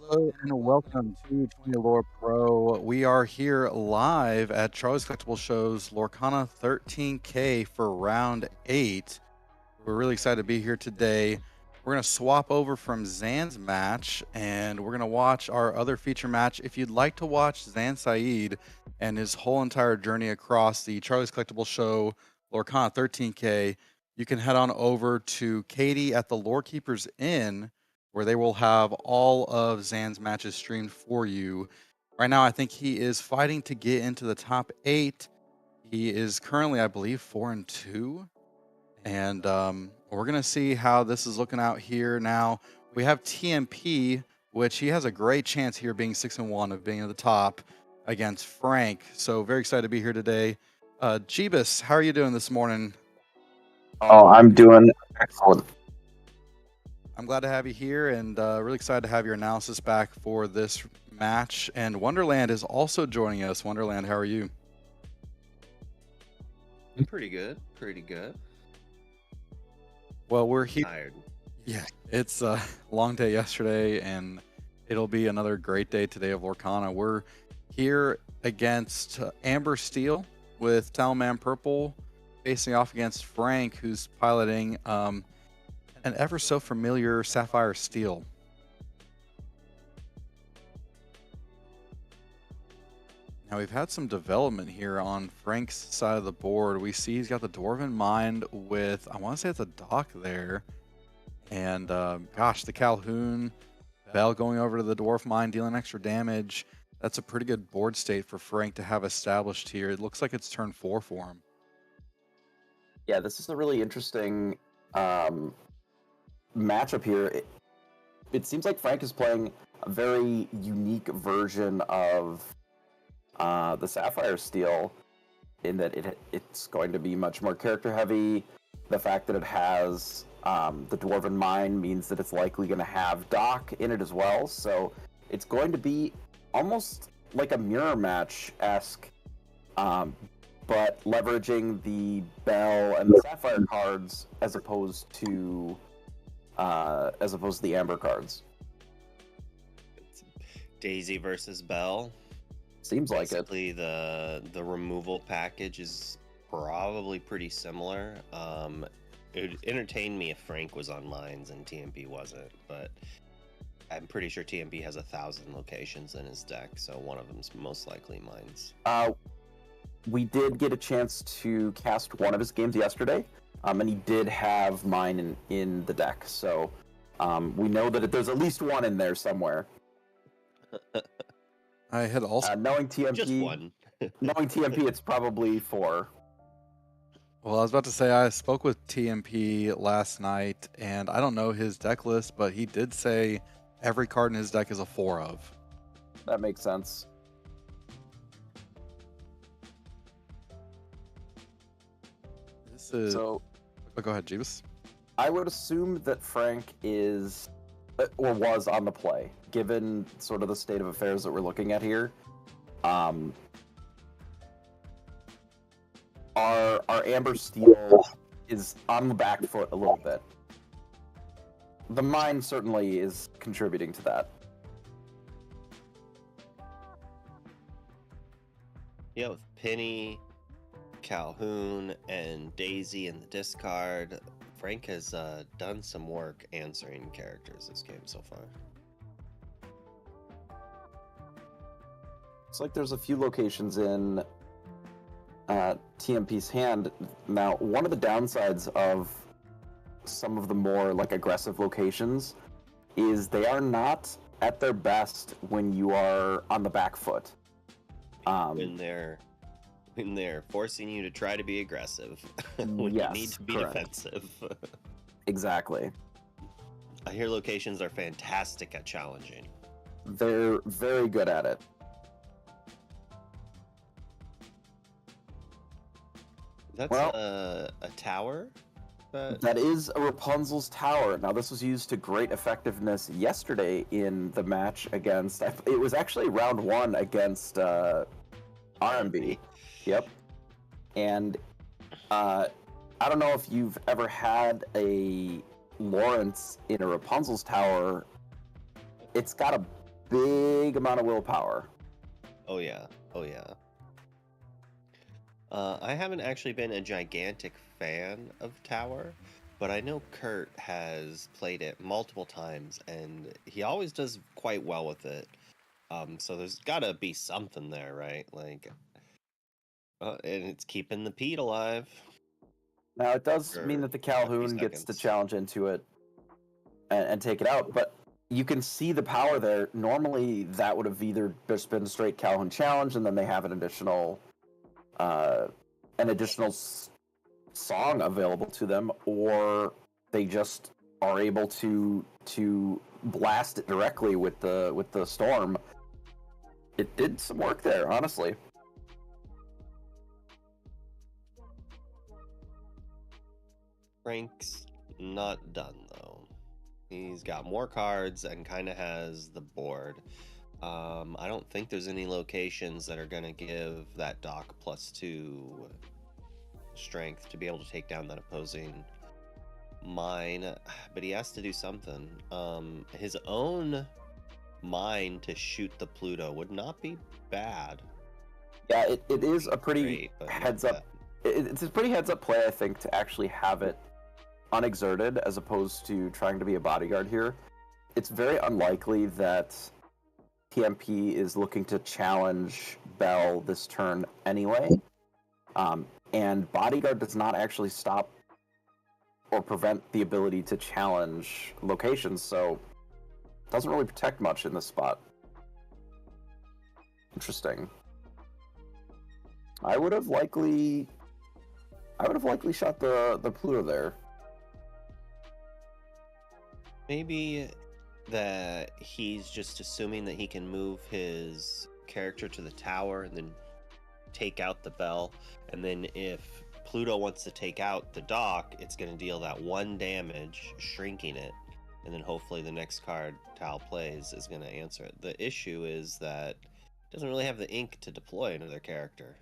Hello and welcome to 20 Lore Pro. We are here live at Charlie's Collectible Show's Lorcana 13K for round 8. We're really excited to be here today. We're going to swap over from Zan's match and we're going to watch our other feature match. If you'd like to watch Zan Saeed and his whole entire journey across the Charlie's Collectible Show Lorcana 13K, you can head on over to Katie at the Lore Keepers Inn, where they will have all of Zan's matches streamed for you. Right now, I think he is fighting to get into the top 8. He is currently, I believe, 4-2. And we're going to see how this is looking out here. Now, we have TMP, which he has a great chance here being 6-1 of being at the top against Frank. So very excited to be here today. Jeebus, how are you doing this morning? Oh, I'm doing excellent. I'm glad to have you here and really excited to have your analysis back for this match. And Wonderland is also joining us. Wonderland, how are you? I'm pretty good. Pretty good. Well, we're here. Tired. Yeah, it's a long day yesterday, and it'll be another great day today of Lorcana. We're here against Amber Steel with Talman Purple, facing off against Frank, who's piloting an ever so familiar Sapphire Steel. Now, we've had some development here on Frank's side of the board. We see he's got the Dwarven Mind with, I want to say it's a dock there. And gosh, the Calhoun Bell going over to the Dwarf Mine, dealing extra damage. That's a pretty good board state for Frank to have established here. It looks like it's turn 4 for him. Yeah, this is a really interesting matchup here. It seems like Frank is playing a very unique version of the Sapphire Steel, in that it's going to be much more character heavy. The fact that it has the Dwarven Mine means that it's likely going to have Doc in it as well. So it's going to be almost like a mirror match-esque, but leveraging the Bell and the Sapphire cards as opposed to the Amber cards. It's Daisy versus Bell. Seems like it. Basically, the removal package is probably pretty similar. It would entertain me if Frank was on mines and TMP wasn't, but I'm pretty sure TMP has 1,000 locations in his deck, so one of them's most likely mines. We did get a chance to cast one of his games yesterday, and he did have mine in the deck, so we know that there's at least one in there somewhere. I had also knowing TMP, Just one. knowing TMP, it's probably 4. Well, I was about to say I spoke with TMP last night, and I don't know his deck list, but he did say every card in his deck is a 4 of. That makes sense. This is... So, go ahead, Jeebus. I would assume that Frank is, or was on the play, given sort of the state of affairs that we're looking at here. Our Amber Steel is on the back foot a little bit. The mine certainly is contributing to that. Yeah, with Penny, Calhoun, and Daisy in the discard, Frank has done some work answering characters this game so far. It's like there's a few locations in TMP's hand. Now, one of the downsides of some of the more like aggressive locations is they are not at their best when you are on the back foot. When they're forcing you to try to be aggressive, when yes, you need to be correct. defensive. Exactly. I hear locations are fantastic at challenging. They're very good at it. That's Well, a tower? That is a Rapunzel's Tower. Now, this was used to great effectiveness yesterday in the match against... It was actually round 1 against RMB. Yep. And I don't know if you've ever had a Lawrence in a Rapunzel's Tower. It's got a big amount of willpower. Oh yeah, oh yeah. I haven't actually been a gigantic fan of Tower, but I know Kurt has played it multiple times, and he always does quite well with it. So there's gotta be something there, right? Like, and it's keeping the Pete alive. Now, it does For mean that the a few Calhoun gets to seconds. challenge into it and take it out, but you can see the power there. Normally, that would have either just been a straight Calhoun challenge, and then they have an additional song available to them, or they just are able to blast it directly with the storm. It did some work there, honestly. Frank's not done though. He's got more cards and kind of has the board. I don't think there's any locations that are going to give that dock +2 strength to be able to take down that opposing mine, but he has to do something. His own mine to shoot the Pluto would not be bad. Yeah, it is a pretty Great, but not heads up. bad. It's a pretty heads up play, I think, to actually have it unexerted as opposed to trying to be a bodyguard here. It's very unlikely that TMP is looking to challenge Bell this turn anyway. And bodyguard does not actually stop or prevent the ability to challenge locations, so it doesn't really protect much in this spot. Interesting. I would have likely shot the Pluto there. Maybe that he's just assuming that he can move his character to the tower and then take out the Bell, and then if Pluto wants to take out the dock, it's going to deal that 1 damage, shrinking it, and then hopefully the next card Tal plays is going to answer it. The issue is that it doesn't really have the ink to deploy another character.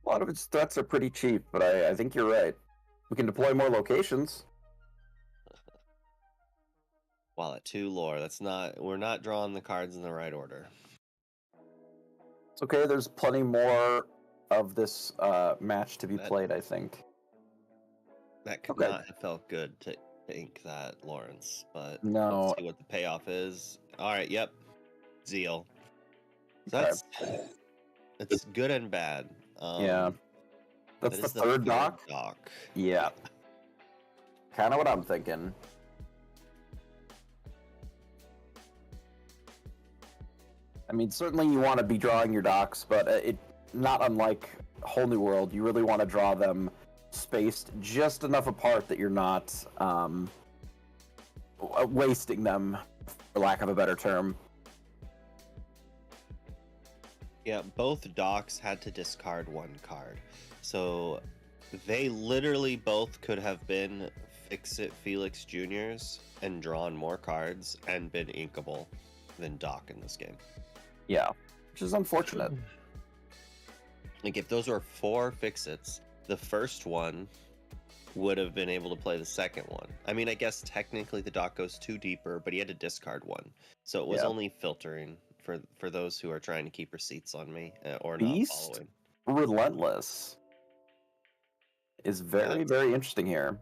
A lot of its threats are pretty cheap, but I think you're right. We can deploy more locations. While at 2 lore, we're not drawing the cards in the right order. It's okay, there's plenty more of this match to be played, I think. That could not have felt good to ink that, Lawrence, but no. Let's see what the payoff is. All right, yep. Zeal. So it's good and bad. Yeah. That's the third dock? Yeah. Kind of what I'm thinking. I mean, certainly you want to be drawing your docks, but not unlike Whole New World, you really want to draw them spaced just enough apart that you're not wasting them, for lack of a better term. Yeah, both docks had to discard 1 card. So they literally both could have been Fix-It Felix Juniors and drawn more cards and been inkable than dock in this game. Yeah, which is unfortunate. Like, if those were 4 Fix-Its, the first one would have been able to play the second one. I mean, I guess technically the dock goes 2 deeper, but he had to discard 1. So it was only filtering for those who are trying to keep receipts on me or not following. Relentless is very, very interesting here.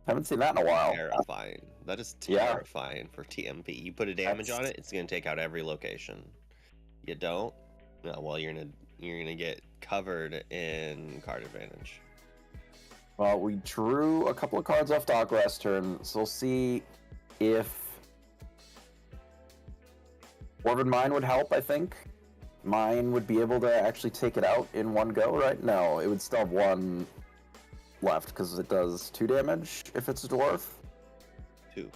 Haven't seen that in a while. Terrifying. That is terrifying for TMP. You put a damage on it, it's going to take out every location. You don't? No, well, you're gonna get covered in card advantage. Well, we drew a couple of cards off dock last turn, so we'll see if Dwarven Mine would help, I think. Mine would be able to actually take it out in 1 go, right? No, it would still have 1 left, because it does 2 damage if it's a dwarf. 2.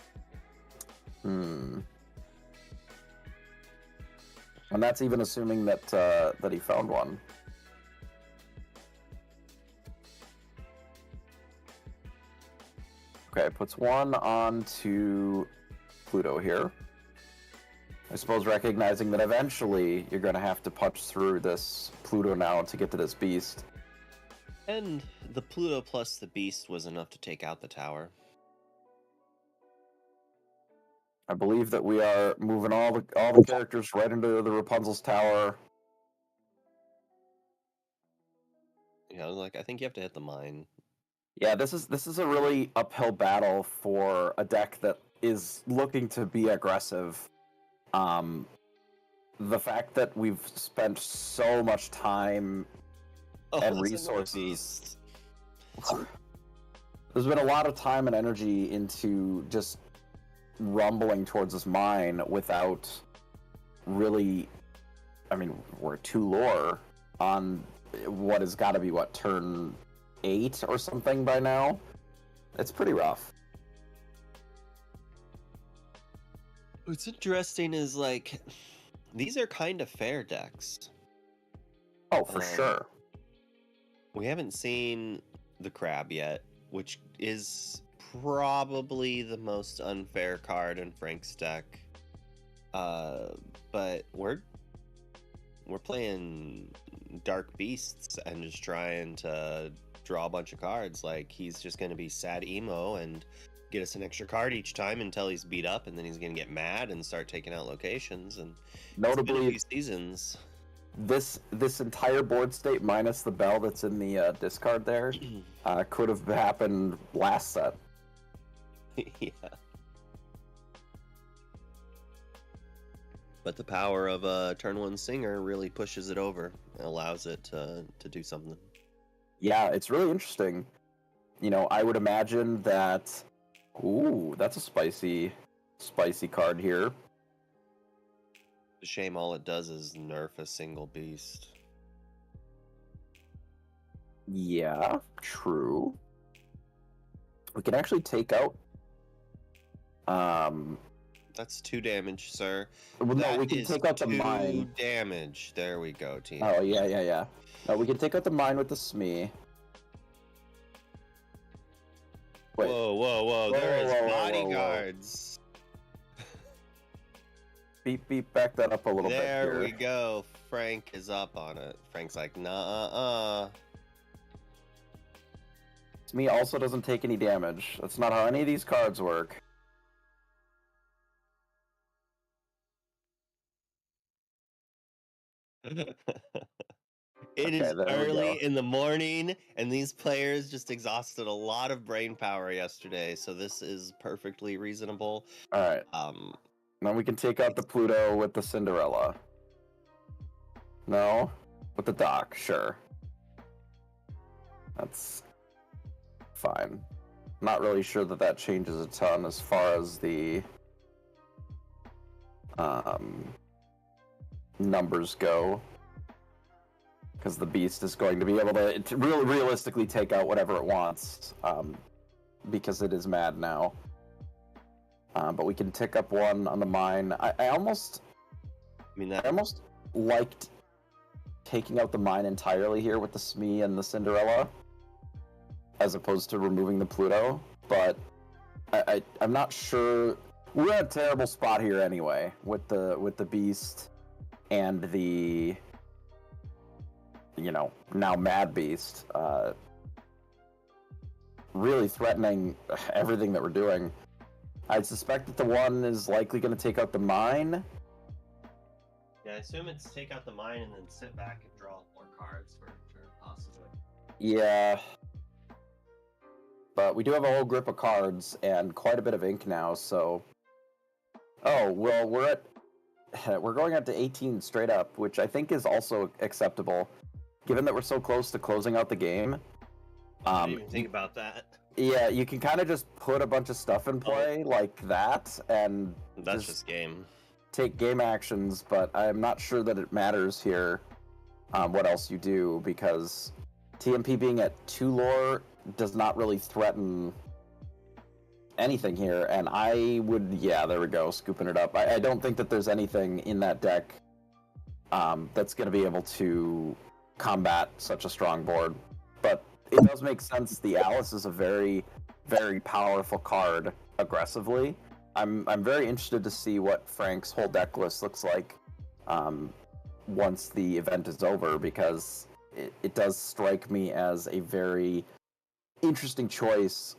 And that's even assuming that he found 1. Okay, puts 1 onto Pluto here. I suppose recognizing that eventually you're going to have to punch through this Pluto now to get to this beast. And the Pluto plus the beast was enough to take out the tower. I believe that we are moving all the characters right into the Rapunzel's tower. Yeah, like I think you have to hit the mine. Yeah, this is a really uphill battle for a deck that is looking to be aggressive. The fact that we've spent so much time and it's another resources. beast. There's been a lot of time and energy into just rumbling towards this mine without really. I mean, we're 2 lore on what has got to be turn 8 or something by now. It's pretty rough. What's interesting is like these are kind of fair decks. Oh, for sure. We haven't seen the crab yet, which is probably the most unfair card in Frank's deck. But we're playing Dark Beasts and just trying to draw a bunch of cards. Like he's just going to be sad emo and get us an extra card each time until he's beat up, and then he's going to get mad and start taking out locations. And notably, it's been a few seasons. This entire board state minus the bell that's in the discard there could have happened last set. Yeah. But the power of a turn 1 Singer really pushes it over. It allows it to do something. Yeah, it's really interesting. You know, I would imagine that. Ooh, that's a spicy card here. It's a shame all it does is nerf a single beast. Yeah, true. We can actually take out. That's 2 damage, sir. Well, no, we can take out the mine. 2 damage. There we go, team. Oh yeah. No, we can take out the mine with the Smee. Wait. Whoa. There is bodyguards. Beep, back that up a little bit here. There we go. Frank is up on it. Frank's like, nah. Smee also doesn't take any damage. That's not how any of these cards work. It is early in the morning, and these players just exhausted a lot of brain power yesterday, so this is perfectly reasonable. All right. Now we can take out the Pluto with the Cinderella. No? With the Dock, sure. That's fine. Not really sure that changes a ton as far as the numbers go, because the beast is going to be able to really realistically take out whatever it wants, because it is mad now. But we can tick up 1 on the mine. I almost liked taking out the mine entirely here with the Smee and the Cinderella, as opposed to removing the Pluto. But I'm not sure. We're in a terrible spot here anyway with the beast and the now Mad Beast, really threatening everything that we're doing. I'd suspect that the 1 is likely going to take out the mine. Yeah, I assume it's take out the mine and then sit back and draw more cards for turn, possibly. Yeah. But we do have a whole grip of cards and quite a bit of ink now, so... Oh, well, we're going up to 18 straight up, which I think is also acceptable, given that we're so close to closing out the game. I didn't even think about that. Yeah, you can kind of just put a bunch of stuff in play like that, and that's just game. Take game actions, but I'm not sure that it matters here what else you do, because TMP being at 2 lore does not really threaten anything here, and I would, there we go, scooping it up. I don't think that there's anything in that deck that's going to be able to combat such a strong board, but it does make sense. The Alice is a very, very powerful card aggressively. I'm very interested to see what Frank's whole deck list looks like once the event is over, because it does strike me as a very interesting choice.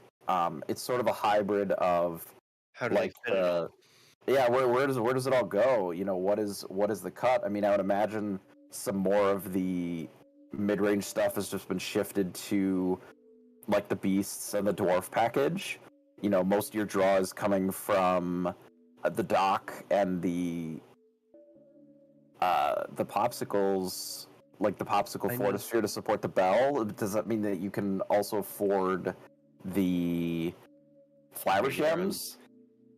It's sort of a hybrid of how do they fit it all? Yeah, where does it all go? You know, what is the cut? I mean, I would imagine some more of the mid-range stuff has just been shifted to like the beasts and the dwarf package. You know, most of your draw is coming from the dock and the popsicles, like the popsicle fortesphere to support the bell. Does that mean that you can also afford the Flavershems?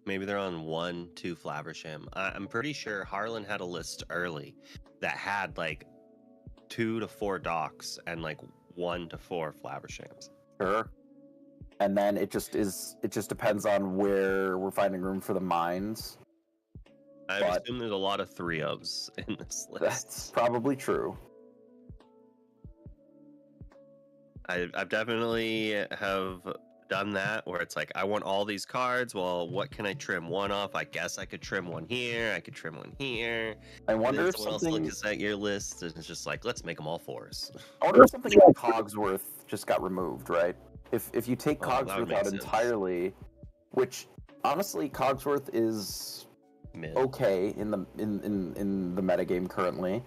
Maybe they're on 1-2 Flaversham. I'm pretty sure Harlan had a list early that had like 2 to 4 docks and like 1 to 4 Flavershams. Sure. And then it just depends on where we're finding room for the mines. I assume there's a lot of 3-ofs in this list. That's probably true. I've definitely have done that where it's like I want all these cards. Well, what can I trim one off? I guess I could trim one here. I could trim one here. I wonder if someone else looks at your list and it's just like, let's make them all 4s. I wonder if something like Cogsworth just got removed, right? If you take Cogsworth out entirely, which honestly Cogsworth is okay in the metagame currently.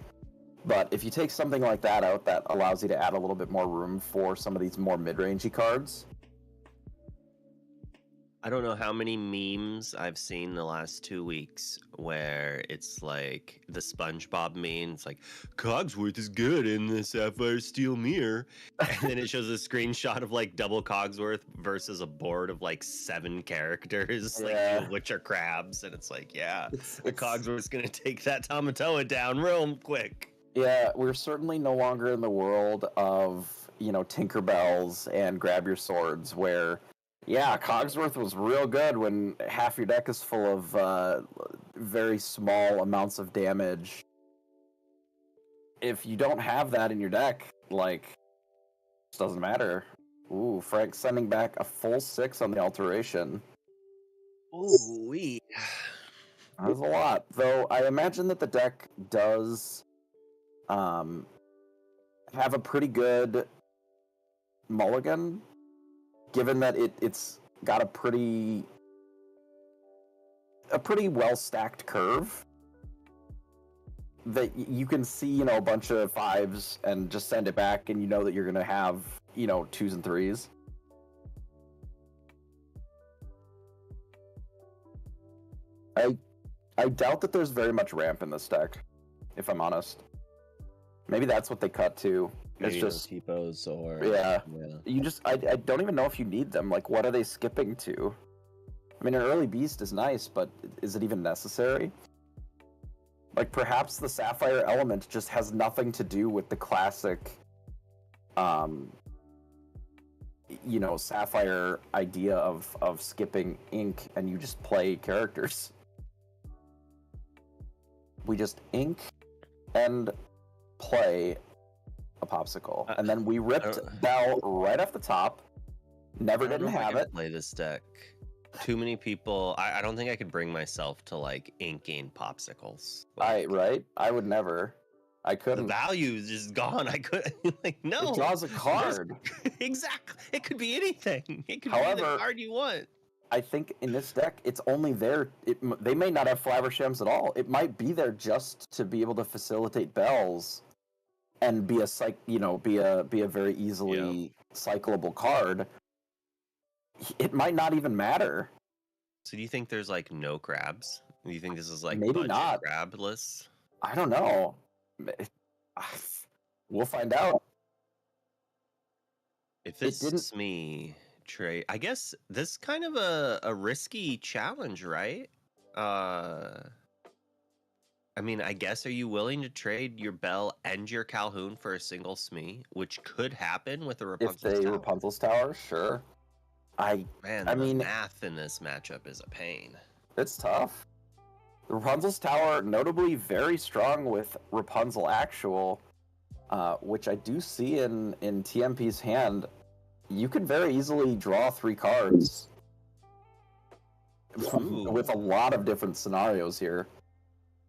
But if you take something like that out, that allows you to add a little bit more room for some of these more mid-rangey cards. I don't know how many memes I've seen the last 2 weeks where it's like the SpongeBob meme. It's like, Cogsworth is good in the Sapphire Steel Mirror. And then it shows a screenshot of like double Cogsworth versus a board of like 7 characters, like 2 of which are crabs. And it's like, the Cogsworth's going to take that Tamatoa down real quick. Yeah, we're certainly no longer in the world of, Tinkerbells and Grab Your Swords where... Yeah, Cogsworth was real good when half your deck is full of very small amounts of damage. If you don't have that in your deck, it doesn't matter. Ooh, Frank sending back a full 6 on the alteration. Ooh-wee. That's a lot. Though I imagine that the deck does have a pretty good mulligan. Given that it's got a pretty well stacked curve, that you can see a bunch of 5s and just send it back, and you know that you're gonna have 2s and 3s. I doubt that there's very much ramp in this deck, if I'm honest. Maybe that's what they cut too. Maybe it's just typos or I don't even know if you need them. Like, what are they skipping to? I mean, an early beast is nice, but is it even necessary? Like, perhaps the Sapphire element just has nothing to do with the classic, Sapphire idea of skipping ink and you just play characters. We just ink and play a popsicle, and then we ripped Bell right off the top. Never didn't have it. Play this deck. Too many people. I don't think I could bring myself to like inking popsicles. I would never. I couldn't. The value is just gone. I couldn't. No. It draws a card. Exactly. It could be anything. It could be the card you want. I think in this deck, it's only there. They may not have Flavershems at all. It might be there just to be able to facilitate bells. And be a very easily cyclable card. It might not even matter. So do you think there's like no crabs? Do you think this is like maybe not crabless? I don't know. We'll find out. If this is me, Trey, I guess this is kind of a risky challenge, right? I mean, I guess, are you willing to trade your Bell and your Calhoun for a single Smee, which could happen with a Rapunzel's Tower? Rapunzel's Tower, sure. I mean, math in this matchup is a pain. It's tough. The Rapunzel's Tower, notably very strong with Rapunzel Actual, which I do see in TMP's hand. You could very easily draw 3 cards with a lot of different scenarios here.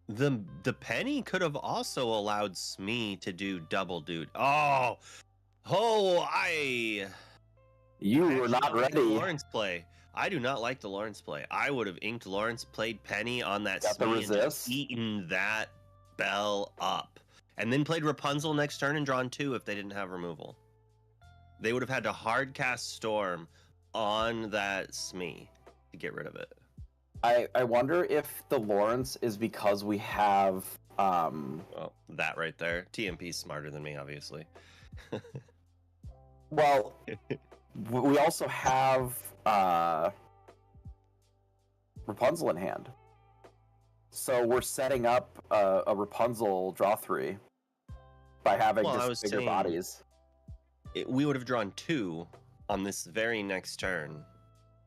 The penny could have also allowed Smee to do double dude. You were not ready. Lawrence play. I do not like the Lawrence play. I would have inked Lawrence, played Penny on that Got the Smee and just resist. eaten that Bell up. And then played Rapunzel next turn and drawn 2 if they didn't have removal. They would have had to hard cast Storm on that Smee to get rid of it. I wonder if the Lawrence is because we have Well, that right there. TMP's smarter than me, obviously. well, we also have Rapunzel in hand. So we're setting up a Rapunzel draw 3 by having just bigger bodies. We would have drawn 2 on this very next turn.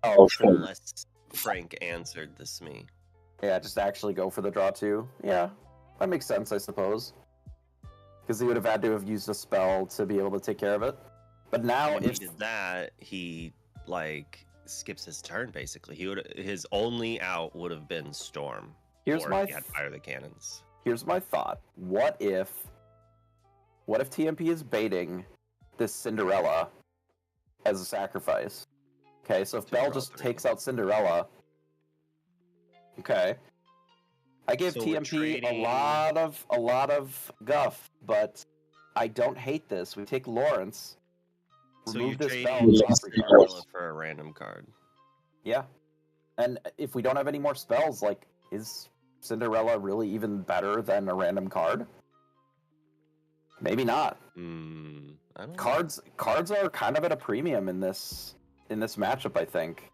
Oh, sure. Unless Frank answered the Smee. Yeah, just actually go for the draw 2. Yeah, that makes sense, I suppose. Because he would have had to have used a spell to be able to take care of it. But now, if he did that, he skips his turn. Basically, his only out would have been Storm. He had Fire the Cannons. Here's my thought: what if TMP is baiting this Cinderella as a sacrifice? Okay, so if Bell just takes out Cinderella, okay, I give TMP a lot of guff, but I don't hate this. We take Lawrence. So you're trading Cinderella for a random card. Yeah, and if we don't have any more spells, is Cinderella really even better than a random card? Maybe not. I don't Cards are kind of at a premium in this matchup, I think.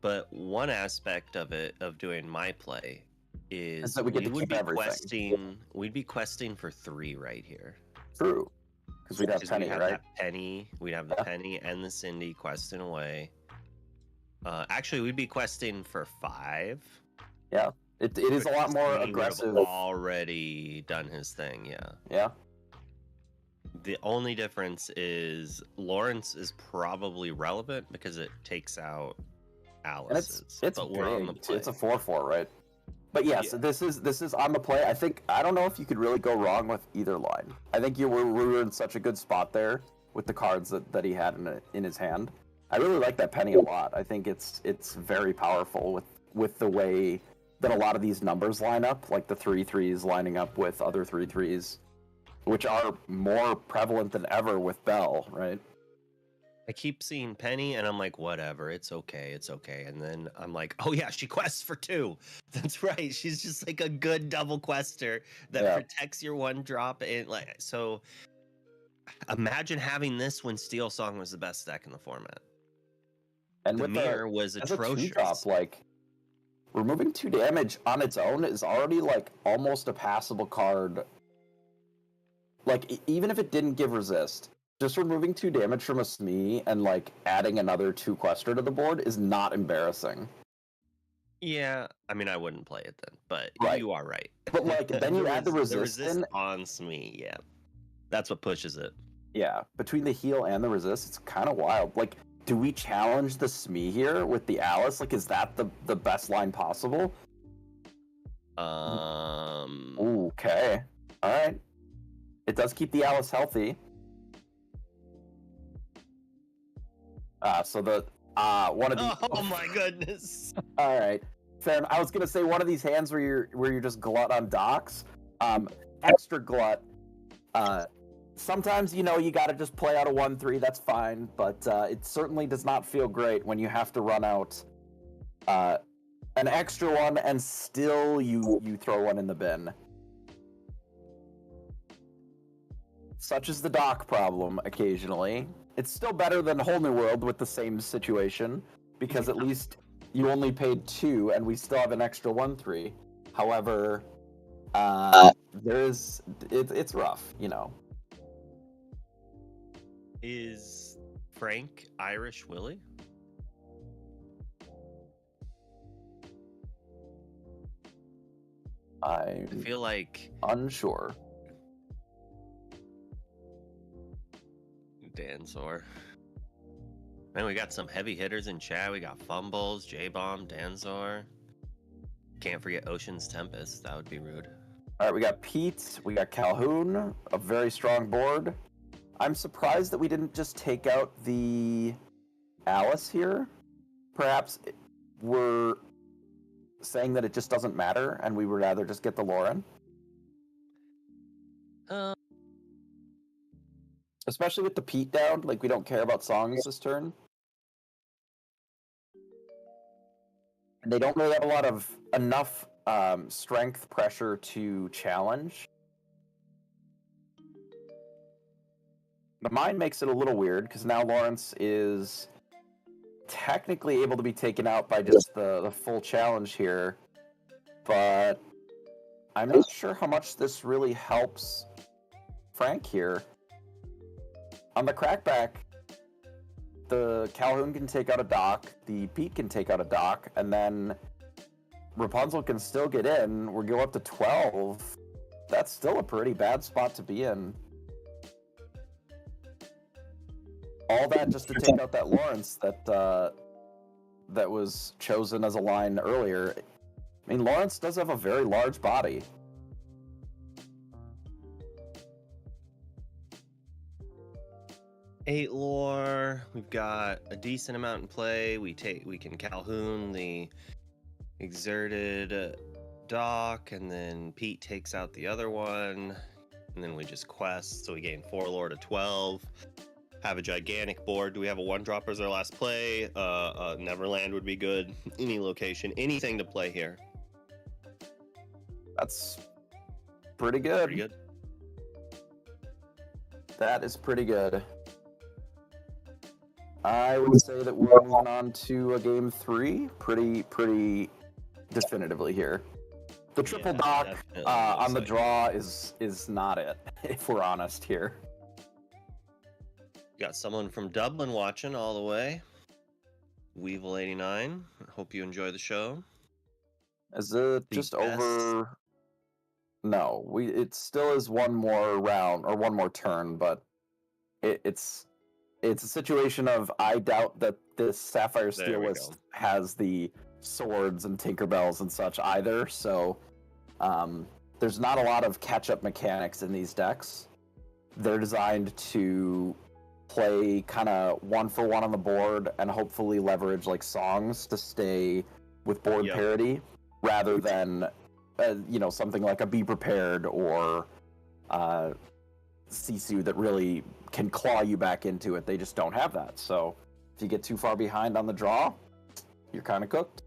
But one aspect of it, of doing my play, is that we get to keep everything. We'd be questing for 3 right here. True. Because we'd have Penny, right? We'd have the Penny and the Cindy questing away. Actually, we'd be questing for 5. Yeah, it is a lot more aggressive. Already done his thing, yeah. Yeah. The only difference is Lawrence is probably relevant because it takes out Alice's. It's but big. We're on the play. It's a 4/4, right? But yes, this is on the play. I don't know if you could really go wrong with either line. I think we were in such a good spot there with the cards that he had in his hand. I really like that Penny a lot. I think it's very powerful with the way that a lot of these numbers line up, like the 3/3s lining up with other 3/3s, which are more prevalent than ever with Bell, right? I keep seeing Penny, and I'm like, whatever, it's okay. And then I'm like, oh yeah, she quests for 2. That's right. She's just like a good double quester that protects your 1 drop. So imagine having this when Steel Song was the best deck in the format. And the mirror was atrocious. Drop, removing 2 damage on its own is already almost a passable card. Even if it didn't give resist, just removing 2 damage from a Smee and adding another 2 quester to the board is not embarrassing. Yeah, I mean I wouldn't play it then, but you are right. But then you add the resist on Smee, yeah. That's what pushes it. Yeah, between the heal and the resist, it's kind of wild. Do we challenge the Smee here with the Alice? Is that the best line possible? Okay. All right. It does keep the Alice healthy. So the one of these. Oh my goodness! All right, fair enough. I was gonna say one of these hands where you're just glut on docks. Extra glut. Sometimes you gotta just play out a 1/3. That's fine, but it certainly does not feel great when you have to run out an extra one and still you throw one in the bin. Such is the dock problem occasionally. It's still better than Whole New World with the same situation, because at least you only paid 2 and we still have an extra 1/3. However, it's rough, Is Frank Irish Willie? I feel like unsure. Danzor. Man, we got some heavy hitters in chat. We got Fumbles, J-Bomb, Danzor. Can't forget Ocean's Tempest. That would be rude. All right, we got Pete. We got Calhoun. A very strong board. I'm surprised that we didn't just take out the Alice here, perhaps we're saying that it just doesn't matter and we would rather just get the Lauren? Especially with the Pete down, like we don't care about songs this turn. And they don't really have a lot of enough strength pressure to challenge. The mine makes it a little weird because now Lawrence is technically able to be taken out by just the full challenge here, but I'm not sure how much this really helps Frank here. On the crackback, the Calhoun can take out a dock, the Pete can take out a dock, and then Rapunzel can still get in. We'll go up to 12. That's still a pretty bad spot to be in. All that just to take out that Lawrence that was chosen as a line earlier. I mean, Lawrence does have a very large body. Eight lore. We've got a decent amount in play. We can Calhoun the exerted dock, and then Pete takes out the other one, and then we just quest. So we gain 4 lore to 12. Have a gigantic board. Do we have a 1-dropper as our last play? Neverland would be good. Any location, anything to play here. That's pretty good. Pretty good. That is pretty good. I would say that we're moving on to a game 3 pretty definitively here. The triple dock on the draw is not it, if we're honest here. Got someone from Dublin watching all the way. Weevil89. Hope you enjoy the show. Is it just over? No, it still is one more round or one more turn, but it's a situation of I doubt that this Sapphire Steel list has the swords and Tinkerbells and such either. So there's not a lot of catch-up mechanics in these decks. They're designed to play kind of 1-for-1 on the board and hopefully leverage like songs to stay with board parity rather than something like a Be Prepared or Sisu that really can claw you back into it. They just don't have that. So if you get too far behind on the draw, you're kind of cooked.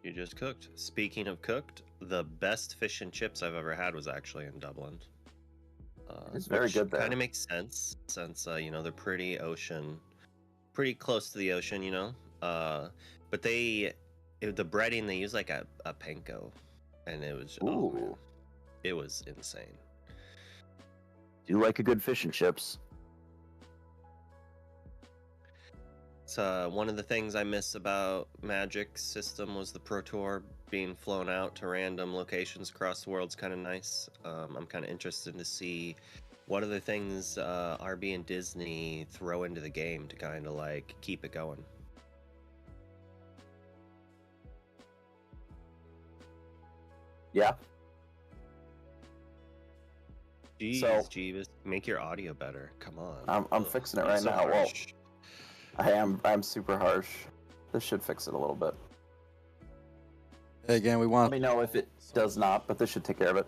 You just cooked. Speaking of cooked, the best fish and chips I've ever had was actually in Dublin. It's very good there. Kind of makes sense since they're pretty close to the ocean, but the breading they use like a panko, and it was it was insane. Do you like a good fish and chips? So one of the things I miss about Magic's system was the Pro Tour being flown out to random locations across the world's kind of nice. I'm kind of interested to see what other things RB and Disney throw into the game to kind of like keep it going. Yeah. Jeez, Jeeves, make your audio better. Come on. I'm fixing it right now. Well, I'm super harsh. This should fix it a little bit. Again, we want. Let me know if it does not, but this should take care of it.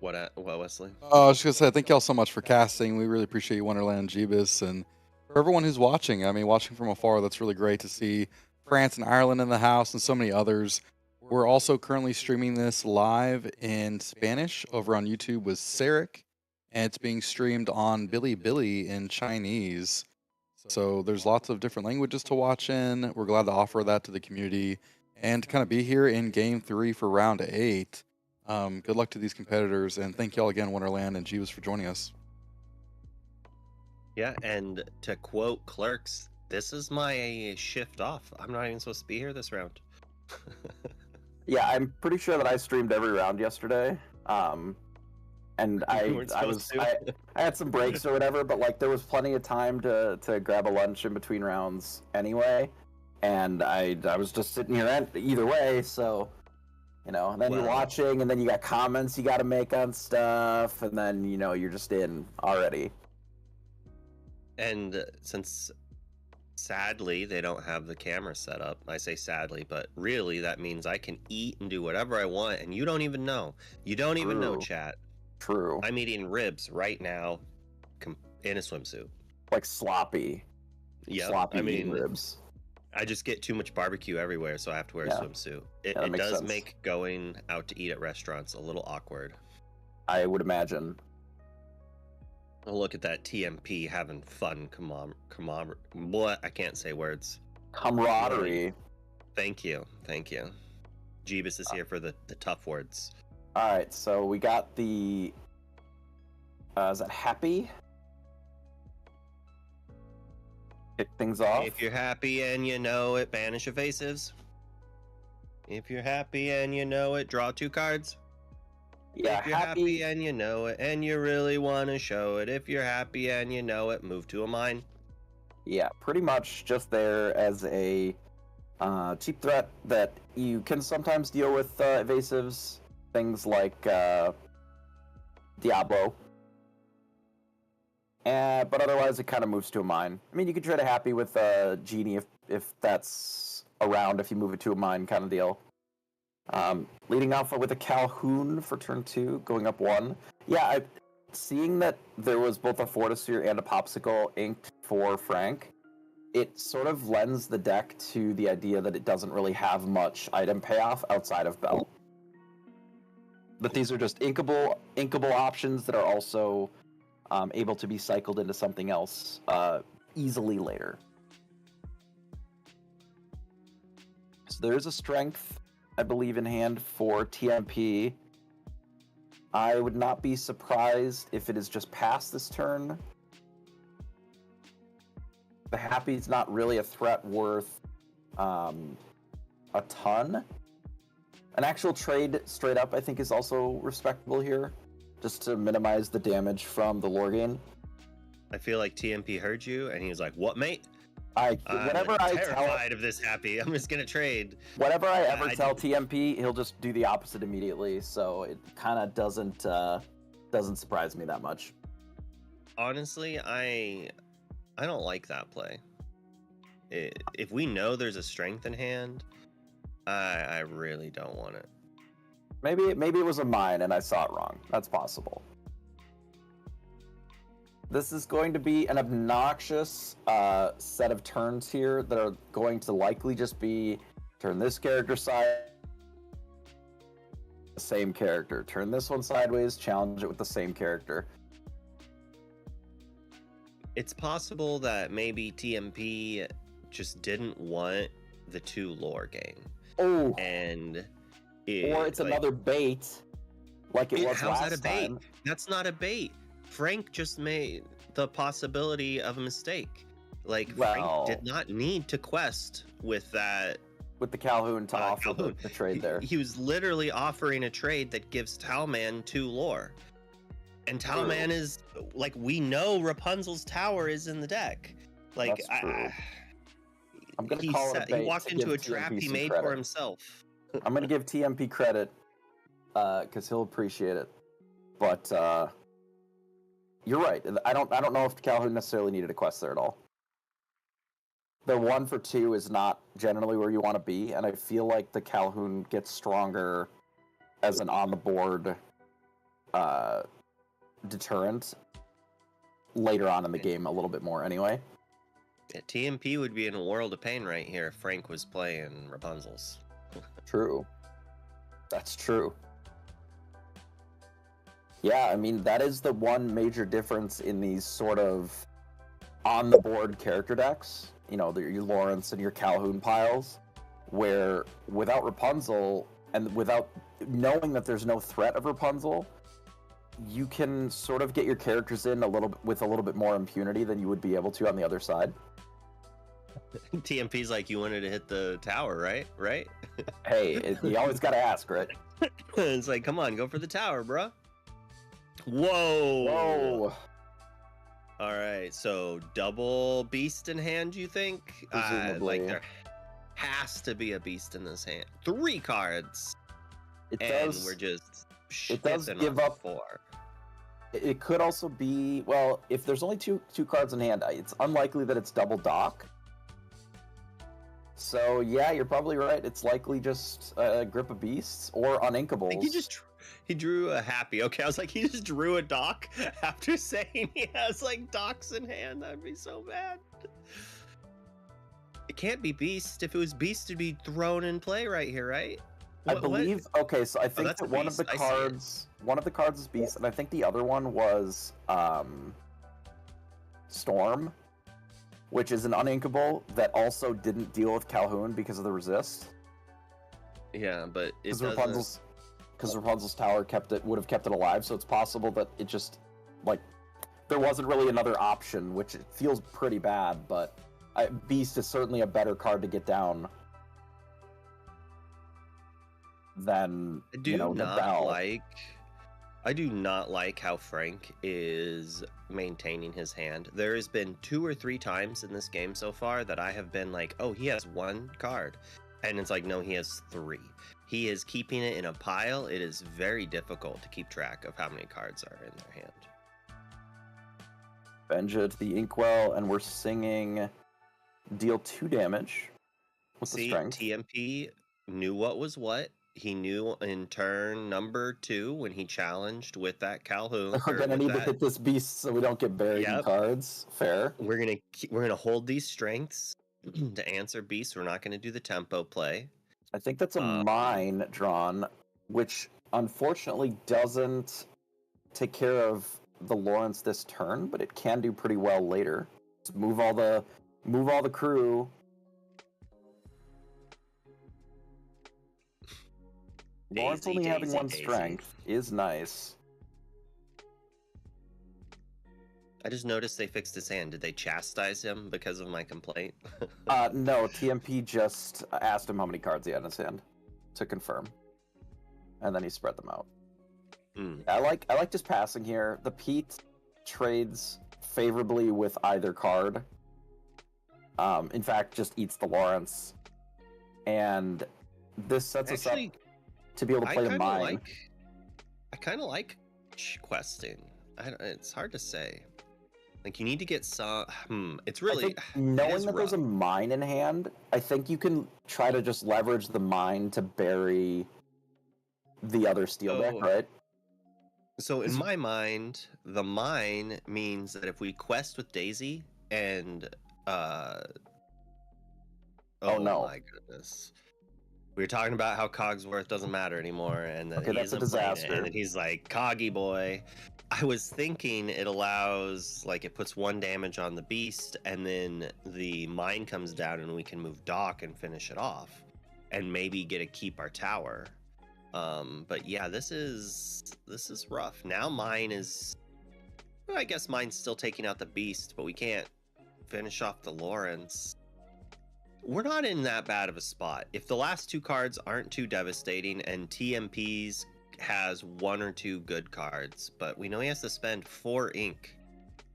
What, Wesley? I was just gonna say, thank y'all so much for casting. We really appreciate you, Wonderland and Jeebus, and for everyone who's watching. I mean, watching from afar, that's really great to see France and Ireland in the house, and so many others. We're also currently streaming this live in Spanish over on YouTube with Sarek, and it's being streamed on Bilibili in Chinese. So there's lots of different languages to watch in. We're glad to offer that to the community and to kind of be here in Game 3 for Round 8. Good luck to these competitors, and thank y'all again, Wonderland and Jeeves, for joining us. Yeah, and to quote Clerks, this is my shift off. I'm not even supposed to be here this round. Yeah, I'm pretty sure that I streamed every round yesterday. And I had some breaks or whatever, but like there was plenty of time to grab a lunch in between rounds anyway. And I was just sitting here either way, so and then you're watching, and then you got comments you got to make on stuff, and then you're just in already. And since Sadly, they don't have the camera set up. I say sadly, but really that means I can eat and do whatever I want, and you don't even know. You don't even know, True. chat. True. I'm eating ribs right now in a swimsuit. Like sloppy. Yeah, Sloppy I mean, ribs. I just get too much barbecue everywhere, so I have to wear a swimsuit. It makes does sense. make going out to eat at restaurants a little awkward. I would imagine. Look at that TMP having fun. What? I can't say words. Camaraderie. Thank you. Jeebus is here for the tough words. All right, so we got the. Is that happy? Kick things off. If you're happy and you know it, banish evasives. If you're happy and you know it, draw 2 cards. Yeah, if you're happy and you know it, and you really want to show it. If you're happy and you know it, move to a mine. Yeah, pretty much just there as a cheap threat that you can sometimes deal with evasives. Things like Diablo. But otherwise, it kind of moves to a mine. I mean, you could try to happy with Genie if that's around, if you move it to a mine kind of deal. Leading off with a Calhoun for turn 2, going up 1. Yeah, seeing that there was both a Fortisphere and a Popsicle inked for Frank, it sort of lends the deck to the idea that it doesn't really have much item payoff outside of Bell. But these are just inkable options that are also able to be cycled into something else easily later. So there is a strength, I believe, in hand for TMP. I would not be surprised if it is just past this turn. The happy's not really a threat worth a ton. An actual trade straight up, I think, is also respectable here, just to minimize the damage from the lore gain. I feel like TMP heard you, and he was like, "What, mate? Whenever I'm terrified of this happy. I'm just gonna trade." Whenever I ever tell TMP, he'll just do the opposite immediately. So it kind of doesn't surprise me that much. Honestly, I don't like that play. If we know there's a strength in hand, I really don't want it. Maybe it was a mine and I saw it wrong. That's possible. This is going to be an obnoxious set of turns here that are going to likely just be turn this character side, the same character. Turn this one sideways, challenge it with the same character. It's possible that maybe TMP just didn't want the 2 lore game. Oh, and or it's like, another bait, like it was how's last that a bait? time. That's not a bait. Frank just made the possibility of a mistake. Like, Frank did not need to quest with that. With the Calhoun to offer the trade there. He was literally offering a trade that gives Talman 2 lore. And Talman is, like, we know Rapunzel's tower is in the deck. Like, I'm going to call it a bait. He walked into a trap he made for himself. I'm going to give TMP credit because he'll appreciate it. But you're right. I don't know if Calhoun necessarily needed a quest there at all. The 1 for 2 is not generally where you want to be, and I feel like the Calhoun gets stronger as an on-the-board deterrent later on in the game a little bit more anyway. Yeah, TMP would be in a world of pain right here if Frank was playing Rapunzel's. True. That's true. Yeah, I mean, that is the one major difference in these sort of on-the-board character decks. You know, your Lawrence and your Calhoun piles, where without Rapunzel and without knowing that there's no threat of Rapunzel, you can sort of get your characters in with a little bit more impunity than you would be able to on the other side. TMP's like, you wanted to hit the tower, right? Right? Hey, you always got to ask, right? It's like, come on, go for the tower, bruh. Whoa. All right, so double beast in hand, you think? Presumably. Like, there has to be a beast in this hand. 3 cards. It we're just give up 4. It could also be, well, if there's only two cards in hand, it's unlikely that it's double dock. So yeah, you're probably right. It's likely just a grip of beasts or I think uninkables. he drew a happy. Okay, I was like, he just drew a dock after saying he has like docks in hand. That'd be so bad. It can't be beast. If it was beast, it'd be thrown in play right here, right? I believe. Okay, so I think that's that a one of the beast. I see it. one of the cards is beast, and I think the other one was Storm, which is an uninkable that also didn't deal with Calhoun because of the resist. Yeah, but it Because Rapunzel's tower would have kept it alive, so it's possible that it just like there wasn't really another option, which it feels pretty bad. But Beast is certainly a better card to get down than I do the not Bell. I do not like how Frank is maintaining his hand. There has been 2 or 3 times in this game so far that I have been like, oh, he has 1 card. And it's like, no, he has 3. He is keeping it in a pile. It is very difficult to keep track of how many cards are in their hand. Benja to the Inkwell, and we're singing deal 2 damage with the strength. TMP knew what was what. He knew in turn number 2 when he challenged with that Calhoun. We're gonna need to hit this beast so we don't get buried in cards. Fair. We're gonna hold these strengths to answer beasts. We're not gonna do the tempo play. I think that's a mine drawn, which unfortunately doesn't take care of the Lawrence this turn, but it can do pretty well later. Let's move all the crew. Lawrence only having 1 strength is nice. I just noticed they fixed his hand. Did they chastise him because of my complaint? No, TMP just asked him how many cards he had in his hand to confirm, and then he spread them out. I like just passing here. The Pete trades favorably with either card. In fact, just eats the Lawrence, and this sets us up to be able to play a mine. I kind of like questing. It's hard to say. Like, you need to get some. It's really knowing that there's a mine in hand. I think you can try to just leverage the mine to bury the other steel deck, right? So in my mind, the mine means that if we quest with Daisy and oh no, my goodness. We were talking about how Cogsworth doesn't matter anymore, and that that's a disaster. And then he's like, Coggy boy. I was thinking it allows, like, it puts 1 damage on the beast, and then the mine comes down, and we can move Doc and finish it off, and maybe get to keep our tower. But yeah, this is rough. Now mine is, well, I guess mine's still taking out the beast, but we can't finish off the Lawrence. We're not in that bad of a spot. If the last 2 cards aren't too devastating and TMP's has 1 or 2 good cards, but we know he has to spend 4 ink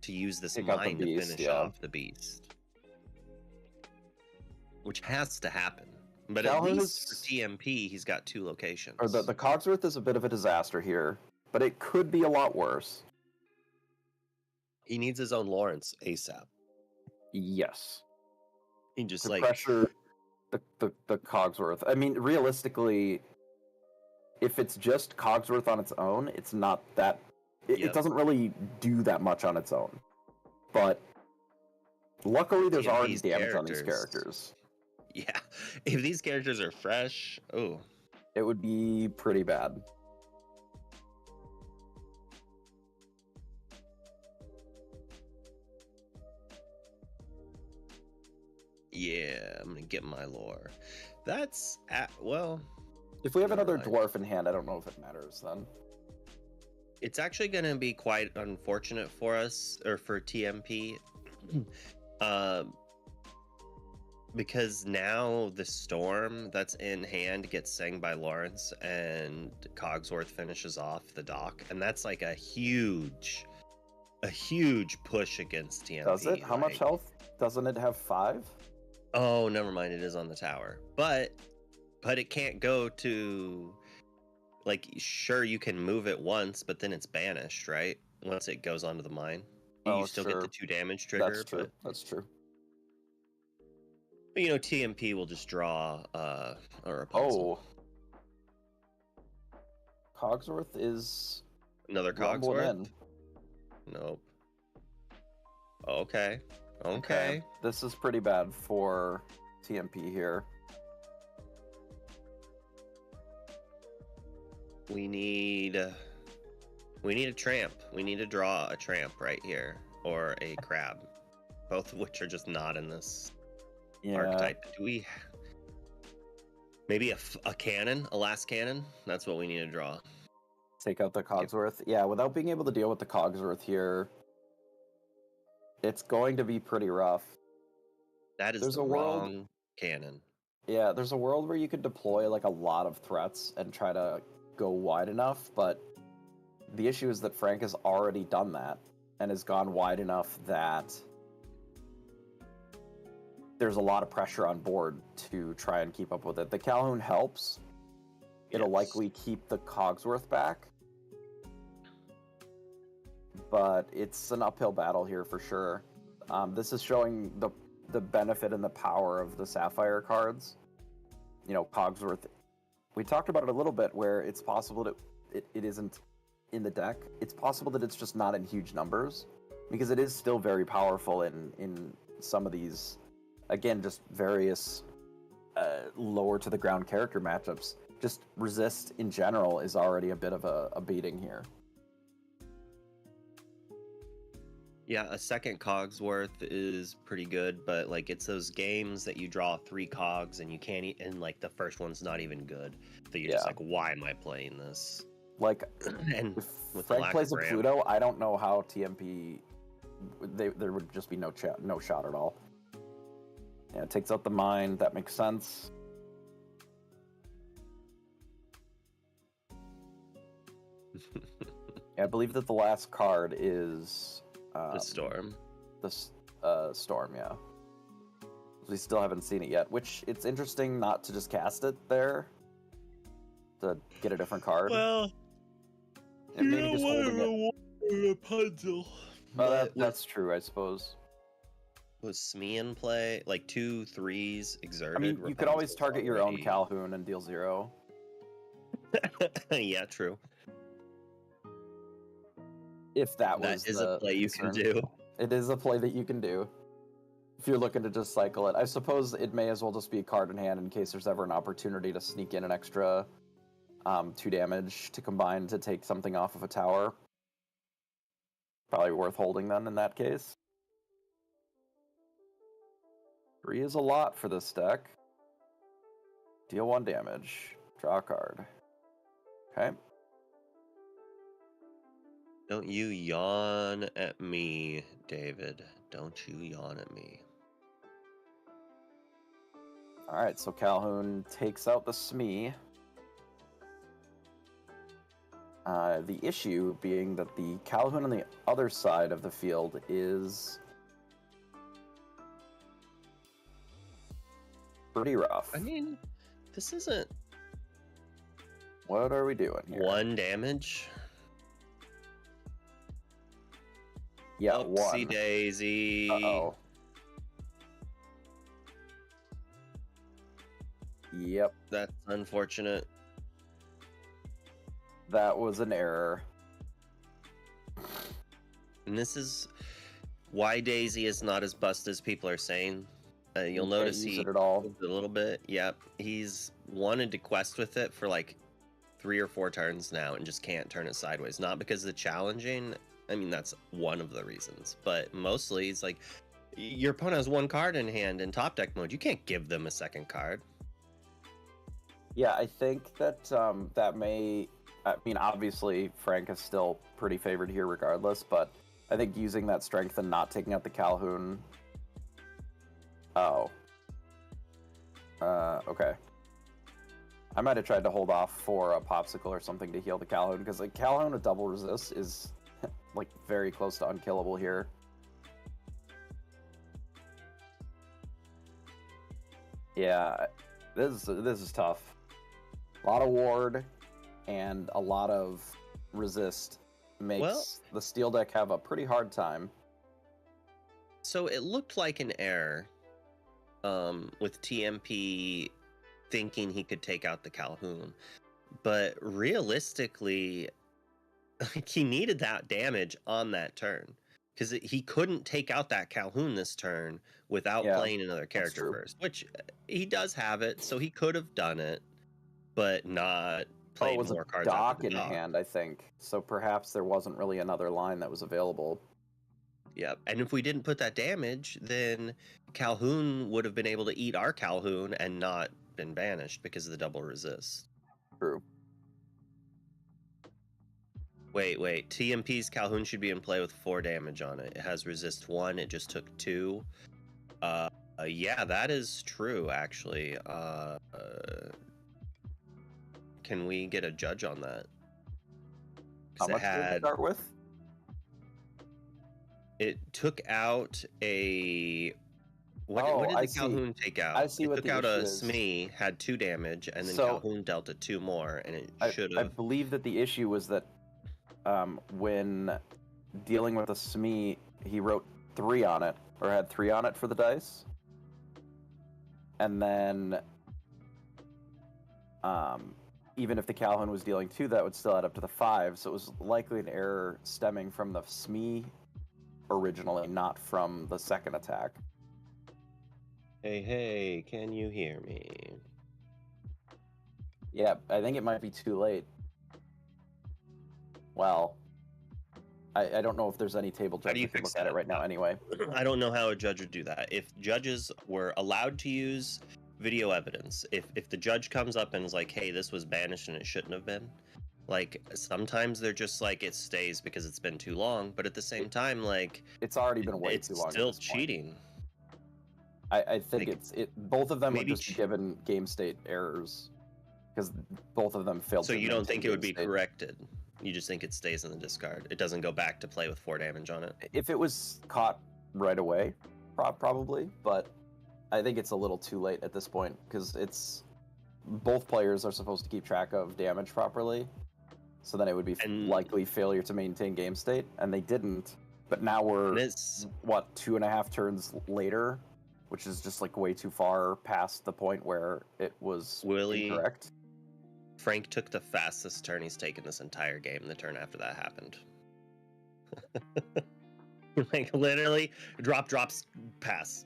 to use this mine to finish off the beast. Which has to happen. But Calhoun, at least for TMP, he's got 2 locations. Or the Cogsworth is a bit of a disaster here, but it could be a lot worse. He needs his own Lawrence ASAP. Yes. He just to pressure the Cogsworth. I mean, realistically, if it's just Cogsworth on its own, it's not that. It doesn't really do that much on its own. But luckily, there's already damage on these characters. Yeah, if these characters are fresh, it would be pretty bad. Yeah, I'm gonna get my lore. That's if we have another dwarf in hand, I don't know if it matters then. It's actually gonna be quite unfortunate for us, or for TMP, because now the storm that's in hand gets sang by Lawrence, and Cogsworth finishes off the dock, and that's like a huge push against TMP. Does it? How much health? Doesn't it have 5? Oh, never mind. It is on the tower, but it can't go to, like, sure, you can move it once, but then it's banished, right? Once it goes onto the mine, you still get the 2 damage trigger. That's true. That's true. You know, TMP will just draw a Rapunzel. Oh. Cogsworth is Another rumbling Cogsworth? in. Nope. Okay. Okay. This is pretty bad for TMP here. We need a tramp. We need to draw a tramp right here, or a crab, both of which are just not in this archetype. Do we? Maybe a cannon, a last cannon. That's what we need to draw. Take out the Cogsworth. Yeah, without being able to deal with the Cogsworth here, it's going to be pretty rough. That is the wrong cannon. Yeah, there's a world where you could deploy like a lot of threats and try to go wide enough, but the issue is that Frank has already done that and has gone wide enough that there's a lot of pressure on board to try and keep up with it. The Calhoun helps. It'll likely keep the Cogsworth back, but it's an uphill battle here for sure. This is showing the benefit and the power of the Sapphire cards. You know, Cogsworth, we talked about it a little bit, where it's possible that it isn't in the deck. It's possible that it's just not in huge numbers, because it is still very powerful in some of these, again, just various lower to the ground character matchups. Just resist in general is already a bit of a beating here. Yeah, a second Cogsworth is pretty good, but like it's those games that you draw 3 cogs and you can't and like the first one's not even good. So you're just like, why am I playing this? Like, and if with Frank plays a Pluto, I don't know how TMP. There would just be no shot at all. Yeah, it takes out the mine. That makes sense. I believe that the last card is the Storm. The Storm, yeah. We still haven't seen it yet, which it's interesting not to just cast it there to get a different card. Well, and maybe just holding it. Rapunzel. Well, that's true, I suppose. Was Smee in play? Like 2 3s exerted? I mean, you could always target your own Calhoun and deal 0. Yeah, true. If that was a play you can do. It is a play that you can do. If you're looking to just cycle it. I suppose it may as well just be a card in hand in case there's ever an opportunity to sneak in an extra 2 damage to combine to take something off of a tower. Probably worth holding then in that case. 3 is a lot for this deck. Deal 1 damage. Draw a card. Okay. Don't you yawn at me, David. Don't you yawn at me. Alright, so Calhoun takes out the Smee. The issue being that the Calhoun on the other side of the field is pretty rough. I mean, this isn't... What are we doing here? 1 damage? Yeah, Oopsie 1. daisy. Uh-oh. Yep. That's unfortunate. That was an error. And this is why Daisy is not as bust as people are saying. You'll notice he at all. a little bit. Yep, he's wanted to quest with it for like 3 or 4 turns now and just can't turn it sideways. Not because of the challenging. I mean, that's one of the reasons. But mostly, it's like, your opponent has 1 card in hand in top deck mode. You can't give them a second card. Yeah, I think that that may... I mean, obviously, Frank is still pretty favored here regardless, but I think using that strength and not taking out the Calhoun... Oh. Okay. I might have tried to hold off for a Popsicle or something to heal the Calhoun, because the Calhoun with double resist is like very close to unkillable here. Yeah, this is tough. A lot of ward and a lot of resist makes the steel deck have a pretty hard time. So it looked like an error, with TMP thinking he could take out the Calhoun. But realistically, like, he needed that damage on that turn. Because he couldn't take out that Calhoun this turn without playing another character first. Which he does have it, so he could have done it, but not played more cards out of the dock. In hand, I think. So perhaps there wasn't really another line that was available. Yep. And if we didn't put that damage, then Calhoun would have been able to eat our Calhoun and not been banished because of the double resist. True. Wait. TMP's Calhoun should be in play with 4 damage on it. It has resist 1. It just took 2. Yeah, that is true, actually. Can we get a judge on that? How much did it start with? It took out a... What did the Calhoun take out? I see it what took the out issue a is. Smee, had 2 damage, and then Calhoun dealt it 2 more, and it should have... I believe that the issue was that when dealing with a Smee, he wrote 3 on it, or had 3 on it for the dice. And then even if the Calhoun was dealing 2, that would still add up to the 5, so it was likely an error stemming from the Smee originally, not from the second attack. Hey, can you hear me? Yeah, I think it might be too late. Well, I don't know if there's any table judge that can look at it right now anyway. I don't know how a judge would do that. If judges were allowed to use video evidence, if the judge comes up and is like, hey, this was banished and it shouldn't have been, like, sometimes they're just like, it stays because it's been too long, but at the same time, like, it's already been way too long. It's still cheating. I think like, both of them would just be given game state errors because both of them failed. So you don't think it would be corrected? You just think it stays in the discard? It doesn't go back to play with 4 damage on it? If it was caught right away, probably, but I think it's a little too late at this point because it's both players are supposed to keep track of damage properly, so then it would be likely failure to maintain game state, and they didn't. But now we're 2.5 turns later, which is just like way too far past the point where it was incorrect. Frank took the fastest turn he's taken this entire game, the turn after that happened. Like, literally, drops, pass.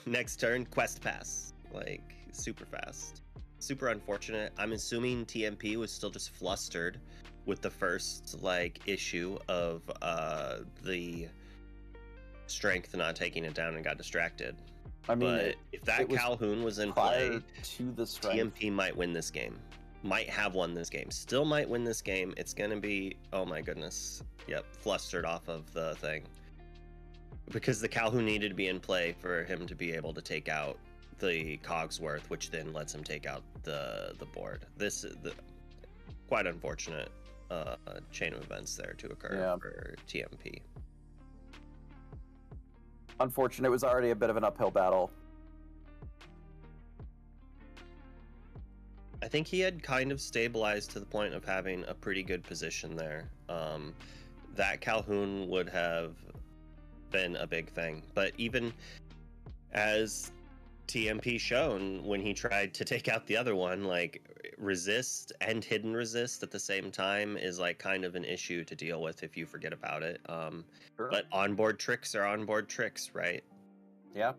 Next turn, quest pass. Like, super fast. Super unfortunate. I'm assuming TMP was still just flustered with the first, like, issue of the strength not taking it down and got distracted. I mean, but if that Calhoun was in play, to the strength, TMP might win this game. Might have won this game. Still might win this game. It's going to be, oh my goodness. Yep, flustered off of the thing. Because the Calhoun needed to be in play for him to be able to take out the Cogsworth, which then lets him take out the board. This is quite unfortunate chain of events there to occur for TMP. Unfortunate. It was already a bit of an uphill battle. I think he had kind of stabilized to the point of having a pretty good position there. That Calhoun would have been a big thing. But even as TMP shown, when he tried to take out the other one, like, resist and hidden resist at the same time is like kind of an issue to deal with if you forget about it. Sure. But onboard tricks are onboard tricks, right? Yeah.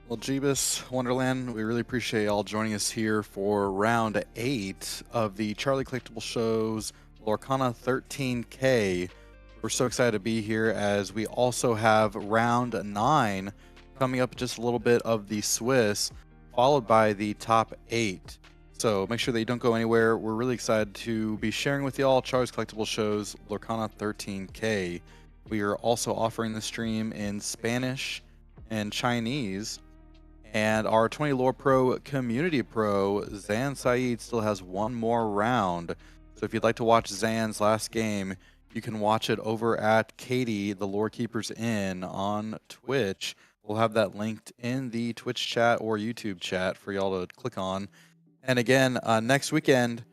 Well, Jeebus, Wonderland, we really appreciate y'all joining us here for round 8 of the Charlie Collectible Show's Lorcana 13K. We're so excited to be here as we also have round 9 coming up, just a little bit of the Swiss, followed by the top 8. So make sure that you don't go anywhere. We're really excited to be sharing with y'all Charlie's Collectible Show's Lorcana 13K. We are also offering the stream in Spanish and Chinese. And our 20 Lore Pro Community Pro, Zan Saeed, still has one more round. So if you'd like to watch Zan's last game, you can watch it over at Katie, the Lore Keepers Inn on Twitch. We'll have that linked in the Twitch chat or YouTube chat for y'all to click on. And again, next weekend,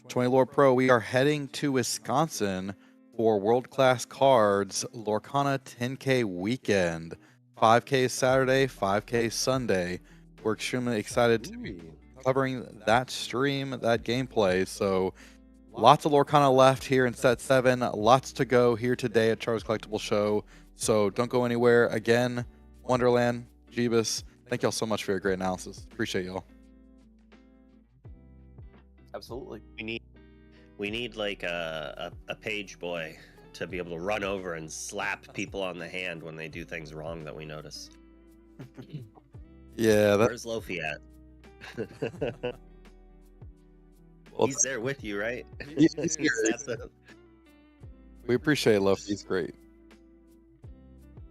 20 Lore Pro, we are heading to Wisconsin for World Class Cards Lorcana 10K weekend. 5K Saturday, 5K Sunday. We're extremely excited to be covering that stream, that gameplay. So lots of Lorcana left here in set 7. Lots to go here today at Charles Collectible Show. So don't go anywhere. Again, Wonderland, Jeebus, thank y'all so much for your great analysis. Appreciate y'all. Absolutely. We need like a page boy to be able to run over and slap people on the hand when they do things wrong that we notice. Yeah, where's Lofi at? Well, he's there with you, right? He's we appreciate Lofi. He's great.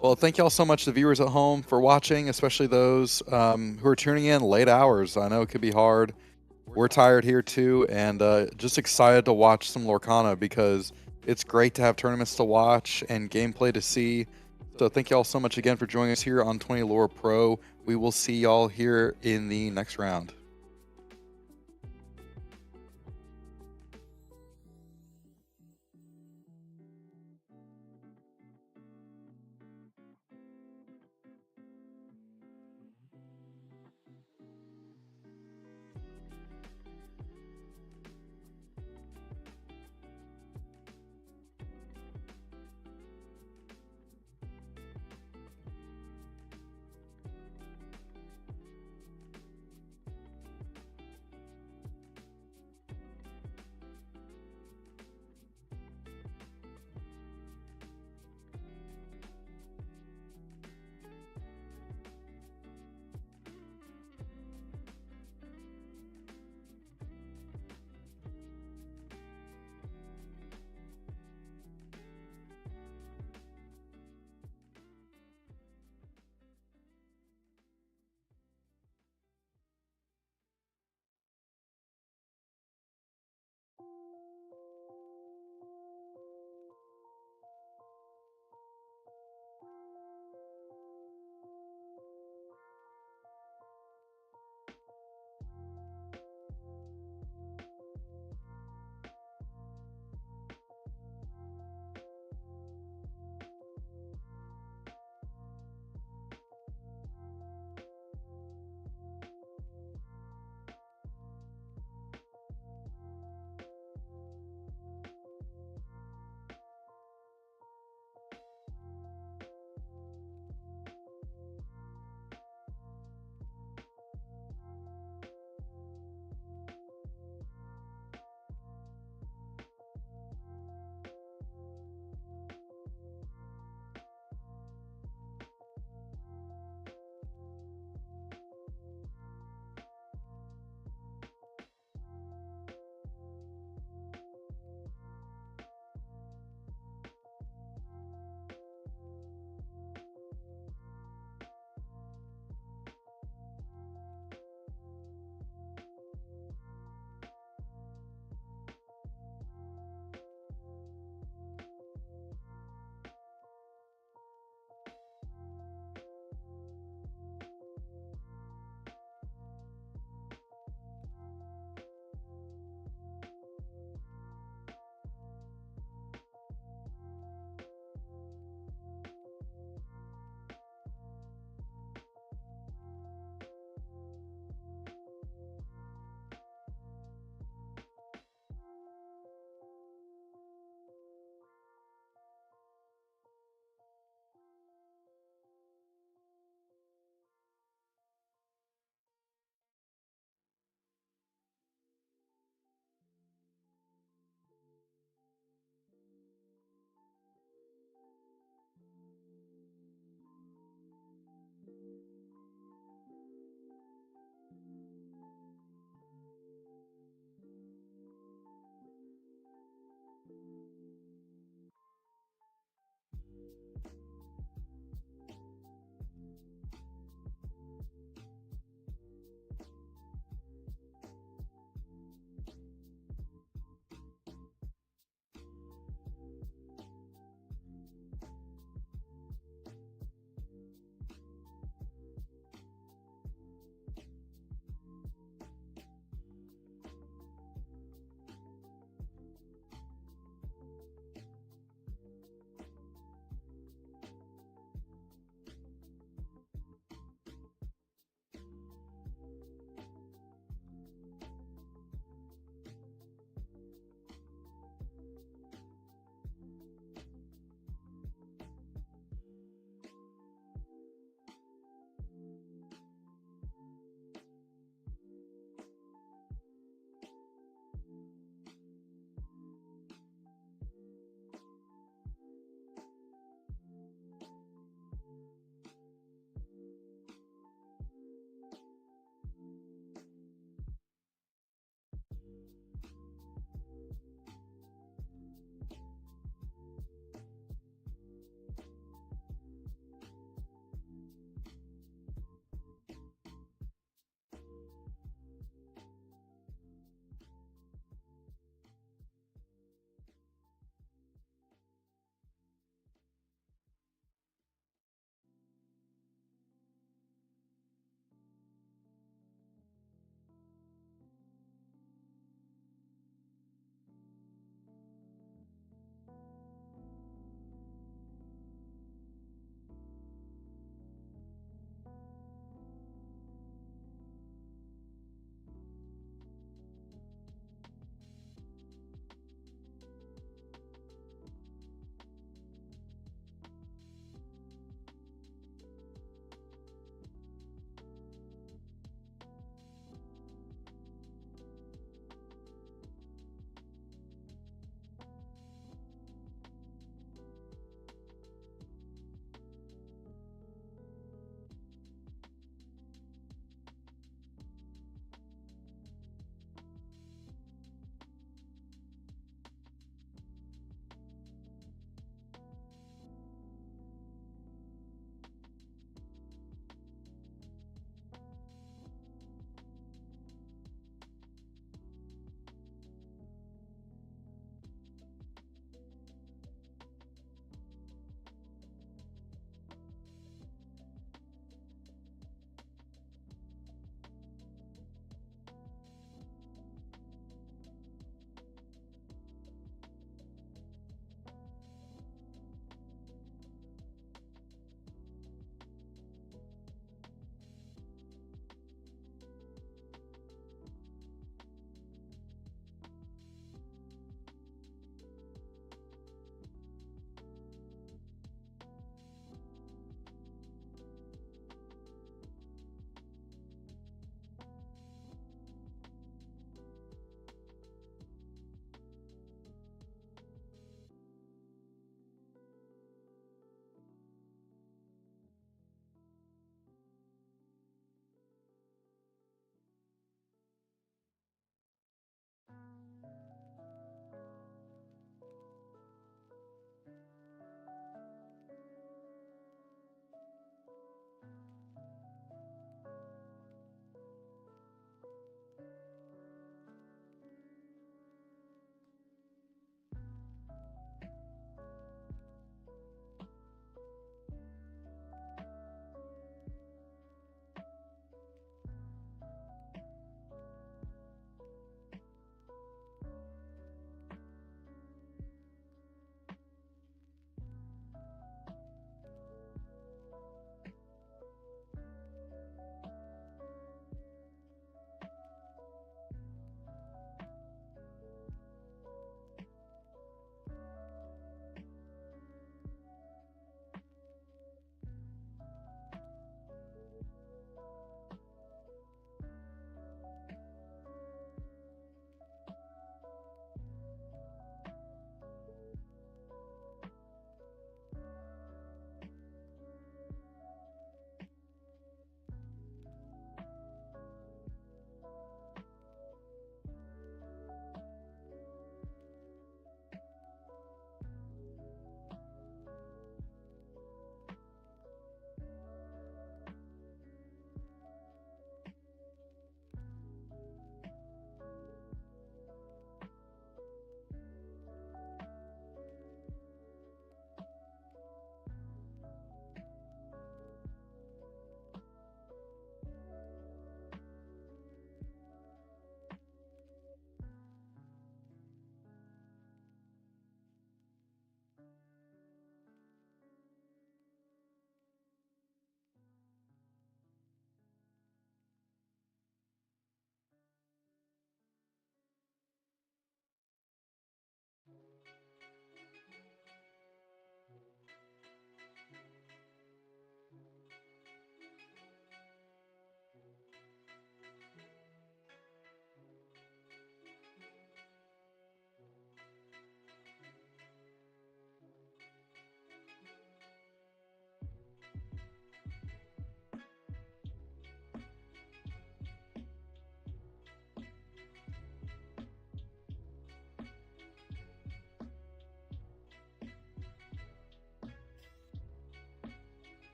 Well, thank y'all so much, the viewers at home, for watching, especially those who are tuning in late hours. I know it could be hard. We're tired here too, and just excited to watch some Lorcana because it's great to have tournaments to watch and gameplay to see. So thank y'all so much again for joining us here on 20 Lore Pro. We will see y'all here in the next round.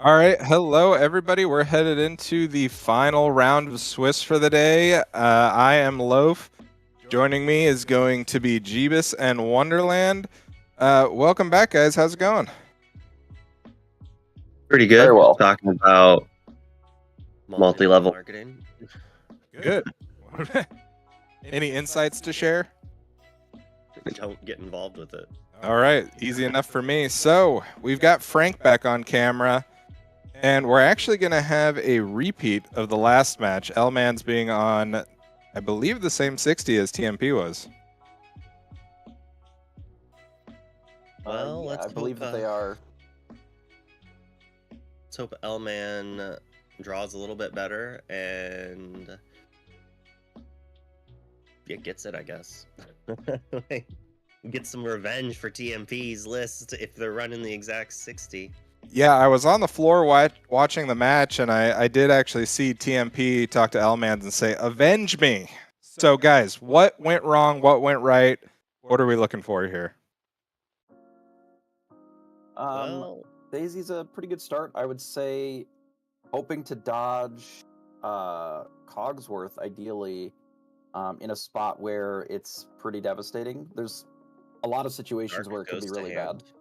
All right, hello everybody. We're headed into the final round of Swiss for the day. I am Loaf. Joining me is going to be Jeebus and Wonderland. Welcome back, guys. How's it going? Pretty good. Very well. Talking about multi-level marketing. Good. Any insights to share? Don't get involved with it. All right, easy enough for me. So we've got Frank back on camera, and we're actually going to have a repeat of the last match. L-Man's being on, I believe, the same 60 as TMP was. Well, yeah, let's I believe hope, that they are. Let's hope L-Man draws a little bit better and gets it, I guess. Get some revenge for TMP's list if they're running the exact 60. Yeah, I was on the floor watching the match, and I did actually see TMP talk to L-Mans and say, "Avenge me." So, guys, what went wrong? What went right? What are we looking for here? Well, Daisy's a pretty good start, I would say. Hoping to dodge Cogsworth, ideally, in a spot where it's pretty devastating. There's a lot of situations Dark where it could be goes to really hand. bad.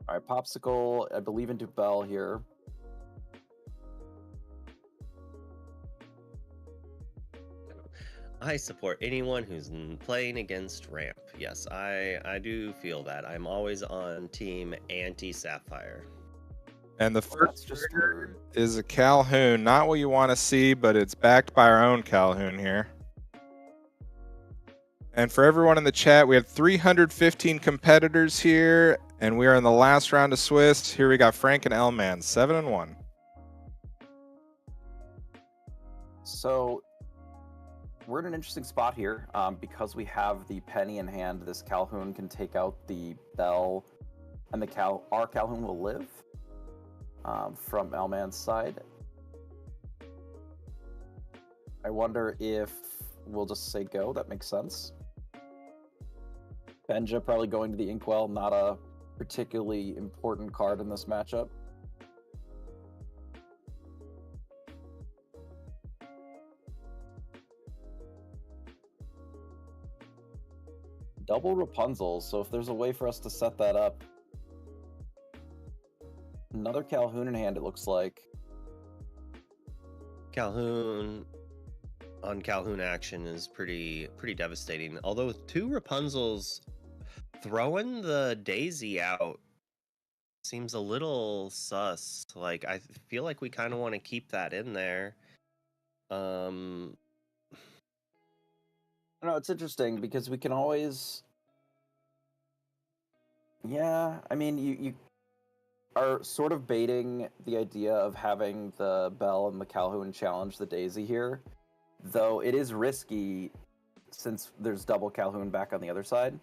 All right, Popsicle, I believe into Bell here. I support anyone who's playing against ramp. Yes, I do feel that. I'm always on team anti-Sapphire. And the Well, first that's just rude. is a Calhoun. Not what you want to see, but it's backed by our own Calhoun here. And for everyone in the chat, we have 315 competitors here, and we are in the last round of Swiss. Here we got Frank and L-Man, 7-1. So we're in an interesting spot here because we have the penny in hand. This Calhoun can take out the Bell, and our Calhoun will live from L-Man's side. I wonder if we'll just say go. That makes sense. Benja probably going to the Inkwell, not a particularly important card in this matchup. Double Rapunzel, so if there's a way for us to set that up. Another Calhoun in hand, it looks like. Calhoun on Calhoun action is pretty devastating. Although with two Rapunzels, throwing the Daisy out seems a little sus. Like, I feel like we kind of want to keep that in there. No, it's interesting because we can always. Yeah, I mean, you are sort of baiting the idea of having the Bell and the Calhoun challenge the Daisy here, though it is risky since there's double Calhoun back on the other side.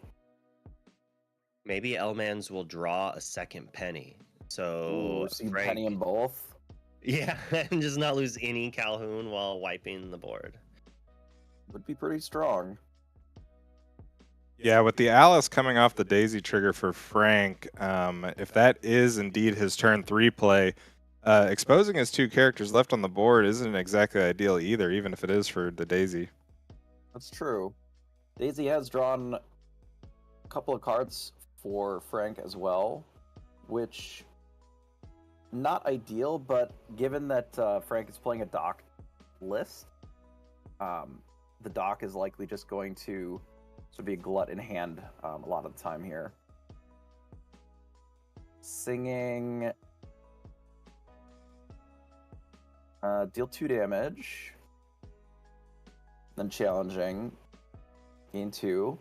Maybe L-Mans will draw a second penny. So, So you Frank, penny them both. yeah, and just not lose any Calhoun while wiping the board. Would be pretty strong. Yeah, with the Alice coming off the Daisy trigger for Frank, if that is indeed his turn 3 play, exposing his two characters left on the board isn't exactly ideal either, even if it is for the Daisy. That's true. Daisy has drawn a couple of cards for Frank as well, which not ideal, but given that Frank is playing a dock list, the dock is likely just going to sort of be a glut in hand a lot of the time here. Singing, deal 2 damage, then challenging, gain 2.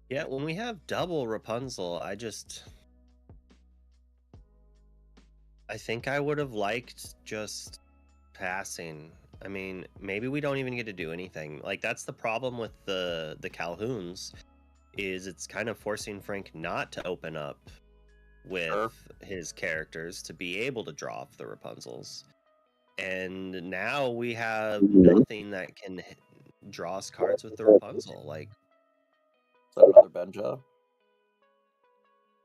Yeah, when we have double Rapunzel, I think I would have liked just passing. I mean, maybe we don't even get to do anything. Like, that's the problem with the Calhouns, is it's kind of forcing Frank not to open up with his characters to be able to draw off the Rapunzels. And now we have nothing that can draw us cards with the Rapunzel. Like, that another Benja?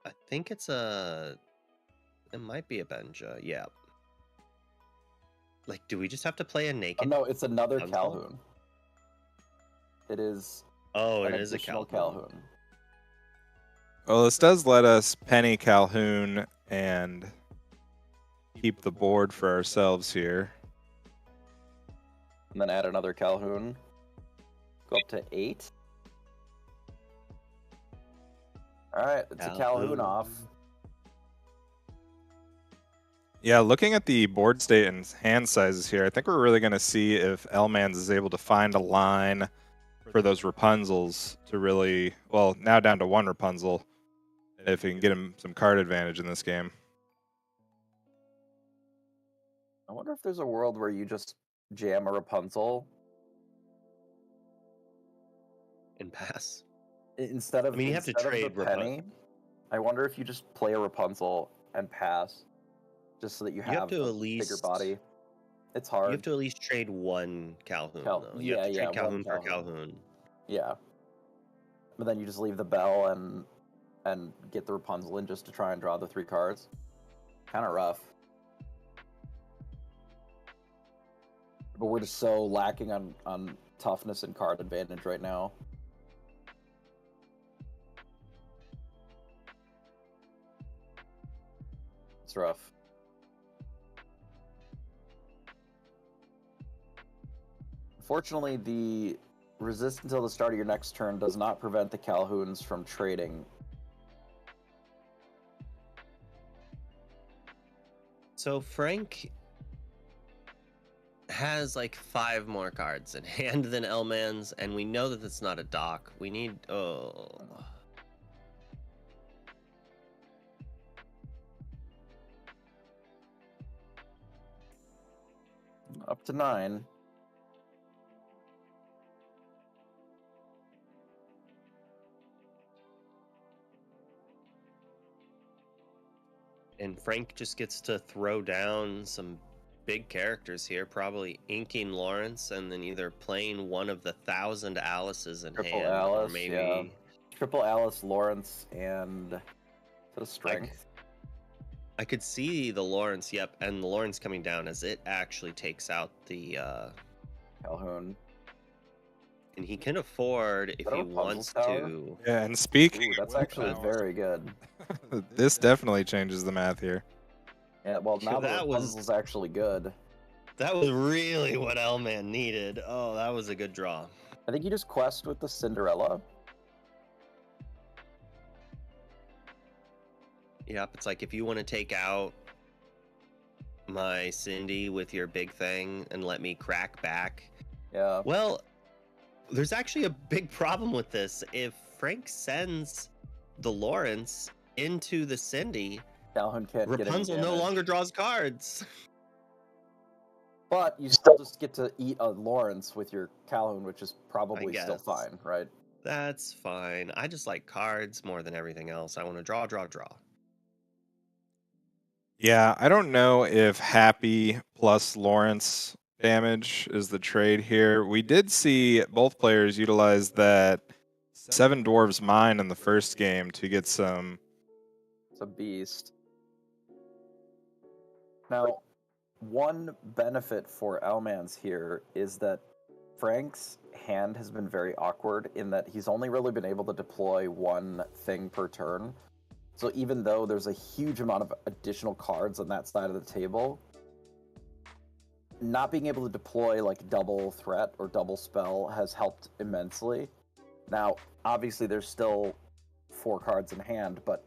I think it's a. It might be a Benja. Yeah. Like, do we just have to play a Oh, naked? no, it's another Rapunzel? Calhoun. It is Oh, an it is a additional Calhoun. Calhoun. Well, this does let us penny Calhoun and keep the board for ourselves here. And then add another Calhoun. Go up to 8. Alright, it's a Calhoun off. Yeah, looking at the board state and hand sizes here, I think we're really going to see if Elmans is able to find a line for those Rapunzels to really, well, now down to 1 Rapunzel, if he can get him some card advantage in this game. I wonder if there's a world where you just jam a Rapunzel And pass. instead of, I mean, you have to instead of trade the penny. I wonder if you just play a Rapunzel and pass, just so that you have to a at least bigger body. It's hard. You have to at least trade 1 Calhoun. though. You Yeah, have to trade one Calhoun for Calhoun. Calhoun. Yeah. But then you just leave the bell and get the Rapunzel in just to try and draw the 3 cards. Kind of rough. But we're just so lacking on toughness and card advantage right now. It's rough. Fortunately, the resist until the start of your next turn does not prevent the Calhouns from trading. So Frank has like 5 more cards in hand than Elman's, and we know that it's not a dock. We need Up to 9. And Frank just gets to throw down some big characters here, probably inking Lawrence and then either playing one of the 1,000 Alices in Triple hand, Alice, or maybe yeah. Triple Alice, Lawrence, and is that a strength? I could see the Lawrence, yep, and the Lawrence coming down as it actually takes out the Calhoun. and he can afford if that a he Rapunzel wants tower? to. Yeah, and speaking Ooh, that's of actually which, very good. this definitely changes the math here. Yeah, well, now the That was- Rapunzel's actually good. That was really what Elman needed. Oh, that was a good draw. I think you just quest with the Cinderella. Yep, it's like if you want to take out my Cindy with your big thing and let me crack back. Yeah. Well, there's actually a big problem with this. If Frank sends the Lawrence into the Cindy, Calhoun can't get any Rapunzel no damage. longer draws cards. But you still just get to eat a Lawrence with your Calhoun, which is probably still guess. fine, right? That's fine. I just like cards more than everything else. I want to draw. Yeah, I don't know if Happy plus Lawrence damage is the trade here. We did see both players utilize that 7 Dwarves Mine in the first game to get some. It's a beast. Now, one benefit for Elmans here is that Frank's hand has been very awkward in that he's only really been able to deploy 1 thing per turn. So even though there's a huge amount of additional cards on that side of the table, not being able to deploy like double threat or double spell has helped immensely. Now, obviously there's still 4 cards in hand, but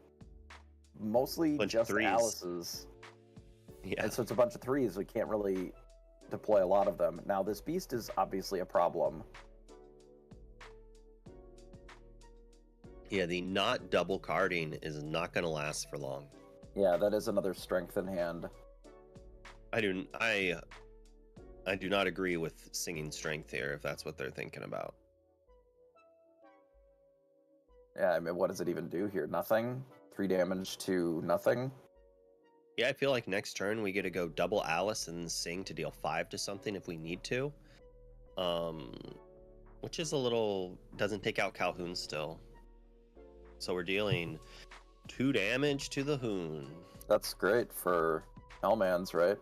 mostly Bunch of just threes. Alice's. Yeah. And so it's a bunch of 3s. We can't really deploy a lot of them. Now, this beast is obviously a problem. Yeah, the not double carding is not going to last for long. Yeah, that is another strength in hand. I do not agree with singing strength here if that's what they're thinking about. Yeah, I mean, what does it even do here? Nothing? 3 damage to nothing? Yeah, I feel like next turn we get to go double Alice and sing to deal 5 to something if we need to. Which is a little... doesn't take out Calhoun still. So we're dealing 2 damage to the Hoon. That's great for Hellman's, right?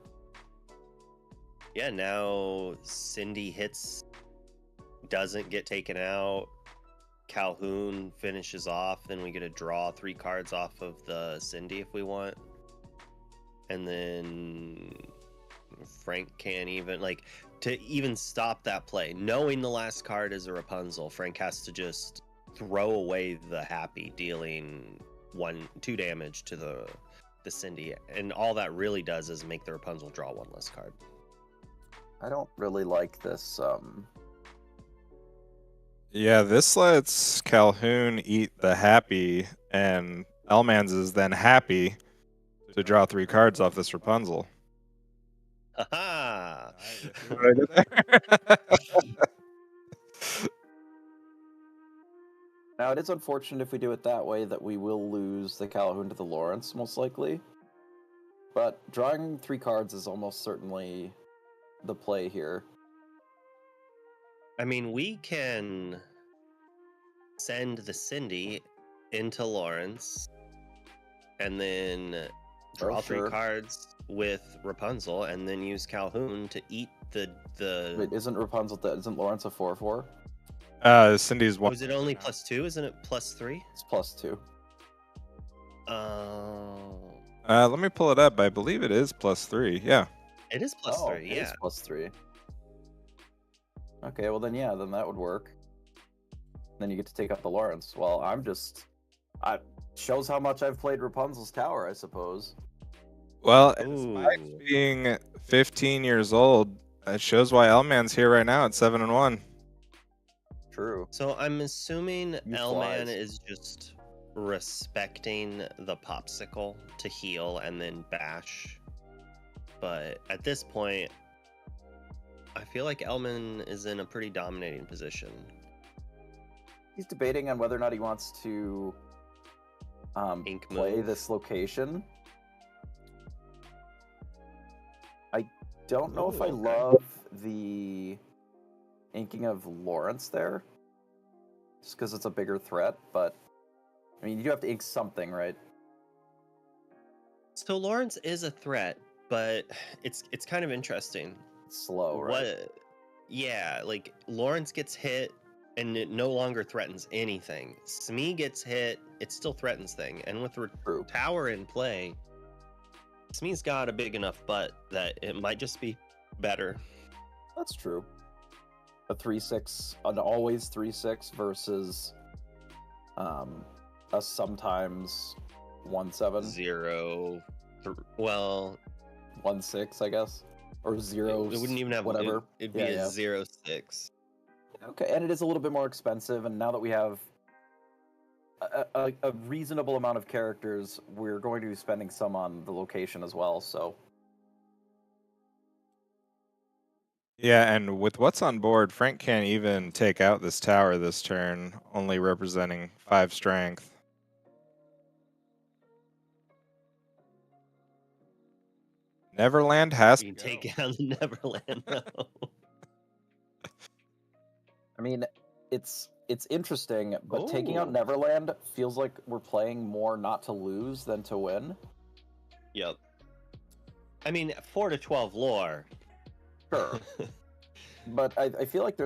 Yeah, now Cindy hits, doesn't get taken out. Calhoun finishes off, then we get to draw 3 cards off of the Cindy if we want. And then Frank can't even, like, to even stop that play, knowing the last card is a Rapunzel, Frank has to just throw away the Happy, dealing 2 damage to the Cindy. And all that really does is make the Rapunzel draw 1 less card. I don't really like this. Yeah, this lets Calhoun eat the Happy, and Elmans is then happy to draw 3 cards off this Rapunzel. Aha! Now, it is unfortunate if we do it that way that we will lose the Calhoun to the Lawrence, most likely. But drawing 3 cards is almost certainly the play here. I mean, we can send the Cindy into Lawrence and then draw 3 cards with Rapunzel and then use Calhoun to eat the... Wait, isn't Lawrence a 4/4? Cindy's 1. Was it only +2? Isn't it +3? It's +2. Let me pull it up. I believe it is +3. Yeah. It is +3, yeah. It is +3. Okay, well then that would work. Then you get to take out the Lawrence. Well, shows how much I've played Rapunzel's Tower, I suppose. Well, despite being 15 years old, it shows why Elman's here right now at 7-1. True. So I'm assuming You Elman flies. is just respecting the popsicle to heal and then bash. But at this point, I feel like Elman is in a pretty dominating position. He's debating on whether or not he wants to Ink play move. this location. I don't know if I okay. love the inking of Lawrence there, just because it's a bigger threat, but I mean, you do have to ink something, right? So Lawrence is a threat, but it's kind of interesting. It's slow, right? Yeah, like Lawrence gets hit and it no longer threatens anything. Smee gets hit, it still threatens thing. And with True. Tower in play, Smee's got a big enough butt that it might just be better. That's true. A 3/6, an always 3/6 versus a sometimes 1/7. 0. Well, 1/6, I guess, or 0. it wouldn't even have whatever. It'd be a 0/6. Okay, and it is a little bit more expensive, and now that we have a reasonable amount of characters, we're going to be spending some on the location as well, so... Yeah, and with what's on board, Frank can't even take out this tower this turn, only representing 5 strength. Neverland has You to can go. take out the Neverland now. I mean, it's interesting, but taking out Ooh. Neverland feels like we're playing more not to lose than to win. Yep. I mean, 4 to 12 lore. Sure. But I feel like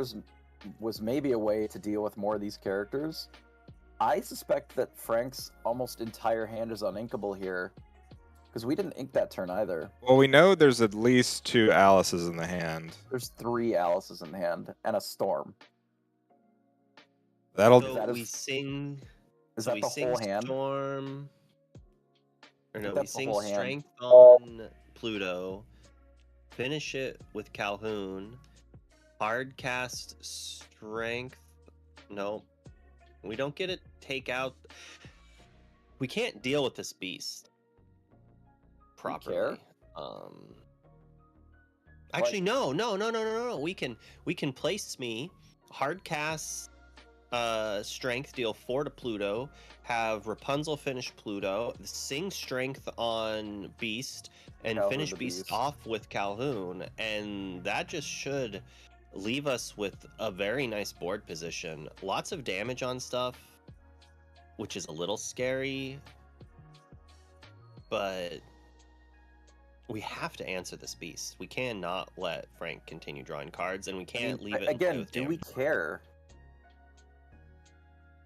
was maybe a way to deal with more of these characters. I suspect that Frank's almost entire hand is uninkable here, because we didn't ink that turn either. Well, we know there's at least 2 Alices in the hand. There's 3 Alices in hand and a Storm. That'll So that we is- sing. Is so that we the sing whole hand? Storm. Or no, we that's the sing whole hand. Strength on Pluto. Finish it with Calhoun. Hard cast Strength. No. We don't get it. Take out. We can't deal with this beast properly. Actually, no. We can place me. Hard cast Strength, deal 4 to Pluto, have Rapunzel finish Pluto, sing Strength on Beast, and Calhoun finish the Beast Beast. off with Calhoun, and that just should leave us with a very nice board position. Lots of damage on stuff. which is a little scary, but we have to answer this beast. We cannot let Frank continue drawing cards, and we can't leave it in play again. with Do we damage. care?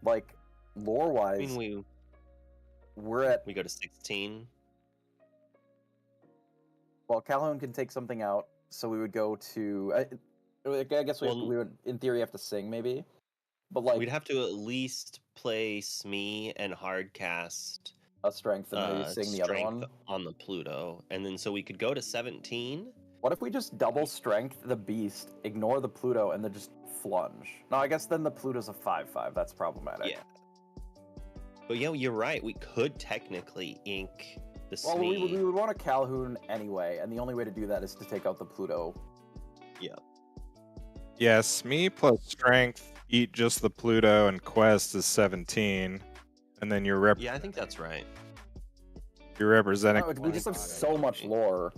Like, lore-wise, I mean, we go to 16. Well, Calhoun can take something out, so we would go to. I guess we would, in theory, have to sing maybe, but like we'd have to at least play Smee and hardcast a strength and maybe sing the other one on the Pluto, and then so we could go to 17. What if we just double strength the beast, ignore the Pluto, and then just flunge? No, I guess then the Pluto's a 5/5. That's problematic. Yeah. But yeah, you're right. We could technically ink the Smee. Well, we would want a Calhoun anyway, and the only way to do that is to take out the Pluto. Yeah. Yeah, Smee plus strength, eat just the Pluto, and quest is 17. And then you're Yeah, I think that's right. You're representing. No, we just have so much lore.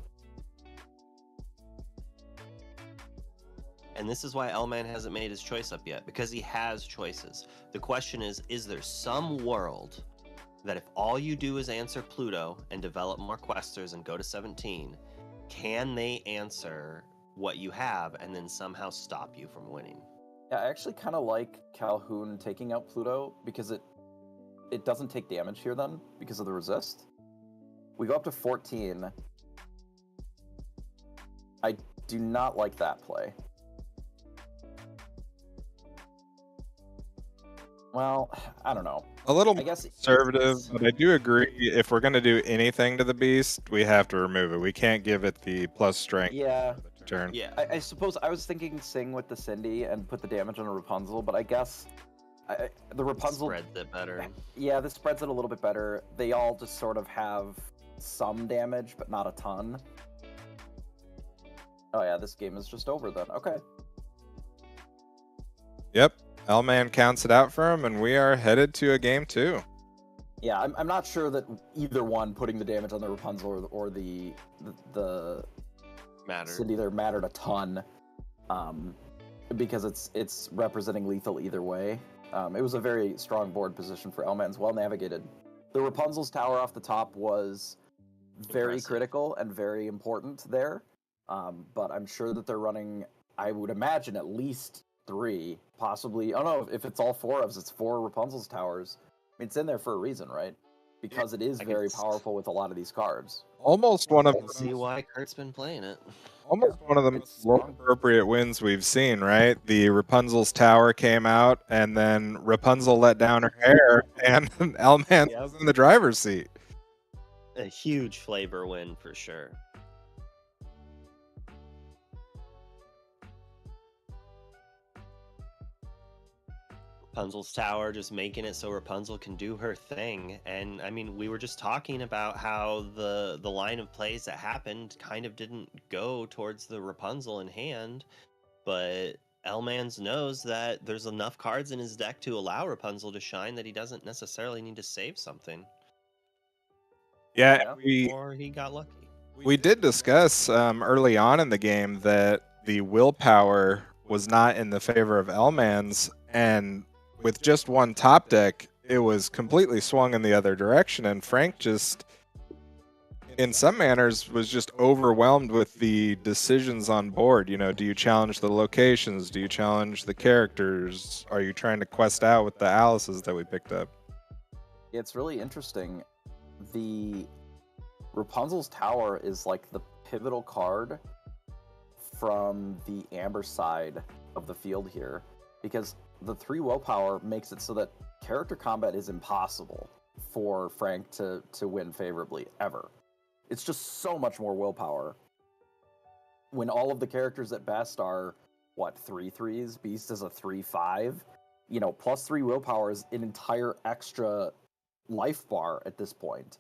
And this is why L-Man hasn't made his choice up yet, because he has choices. The question is there some world that if all you do is answer Pluto and develop more questers and go to 17, can they answer what you have and then somehow stop you from winning? Yeah, I actually kind of like Calhoun taking out Pluto because it doesn't take damage here then because of the resist. We go up to 14. I do not like that play. Well, I don't know. A little I guess conservative, but I do agree. If we're going to do anything to the beast, we have to remove it. We can't give it the plus strength. Yeah. Turn. Yeah. I suppose I was thinking sing with the Cindy and put the damage on a Rapunzel, but I guess the Rapunzel spreads it better. Yeah, this spreads it a little bit better. They all just sort of have some damage, but not a ton. Oh yeah, this game is just over then. Okay. Yep. L-Man counts it out for him, and we are headed to a game 2. Yeah, I'm not sure that either one, putting the damage on the Rapunzel or the Cindy there, mattered a ton, because it's representing lethal either way. It was a very strong board position for L-Man's, well navigated. The Rapunzel's tower off the top was very critical and very important there, but I'm sure that they're running, I would imagine, at least 3, possibly. I don't know if it's all 4 of us. It's 4 Rapunzel's towers. I mean, it's in there for a reason, right? Because it is very powerful with a lot of these cards. Almost one of see why Kurt's been playing it. Almost one of the most appropriate wins we've seen, right? The Rapunzel's tower came out, and then Rapunzel let down her hair, and L-Man was in the driver's seat. A huge flavor win for sure. Rapunzel's tower, just making it so Rapunzel can do her thing. And I mean, we were just talking about how the line of plays that happened kind of didn't go towards the Rapunzel in hand, but L-Mans knows that there's enough cards in his deck to allow Rapunzel to shine that he doesn't necessarily need to save something. Yeah, or he got lucky. We did discuss early on in the game that the willpower was not in the favor of L-Mans, and with just one top deck, it was completely swung in the other direction, and Frank just, in some manners, was just overwhelmed with the decisions on board. You know, do you challenge the locations? Do you challenge the characters? Are you trying to quest out with the Alices that we picked up? It's really interesting. The Rapunzel's Tower is like the pivotal card from the Amber side of the field here, because the 3 willpower makes it so that character combat is impossible for Frank to win favorably, ever. It's just so much more willpower. When all of the characters at best are, what, 3/3s? Beast is a 3/5. You know, plus 3 willpower is an entire extra life bar at this point.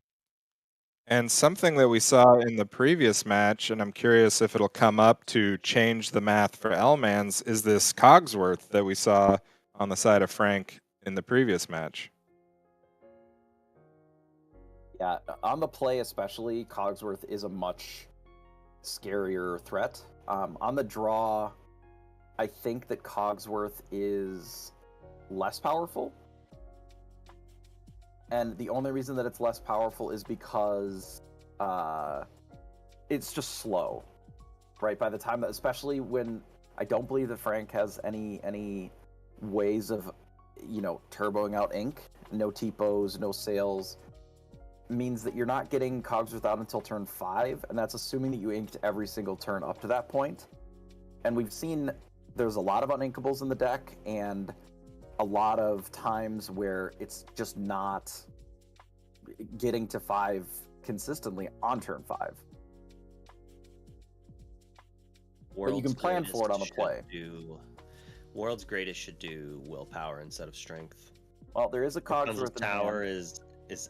And something that we saw in the previous match, and I'm curious if it'll come up to change the math for L-Mans, is this Cogsworth that we saw on the side of Frank in the previous match. Yeah, on the play especially, Cogsworth is a much scarier threat. On the draw, I think that Cogsworth is less powerful. and the only reason that it's less powerful is because it's just slow, right? By the time that, especially when I don't believe that Frank has any ways of, turboing out ink, no TPOs, no sales, means that you're not getting Cogsworth out until turn 5, and that's assuming that you inked every single turn up to that point. And we've seen there's a lot of uninkables in the deck, and a lot of times where it's just not getting to 5 consistently on turn 5. But you can plan for it on the play. World's Greatest should do willpower instead of strength. Well, there is a Cogsworth tower is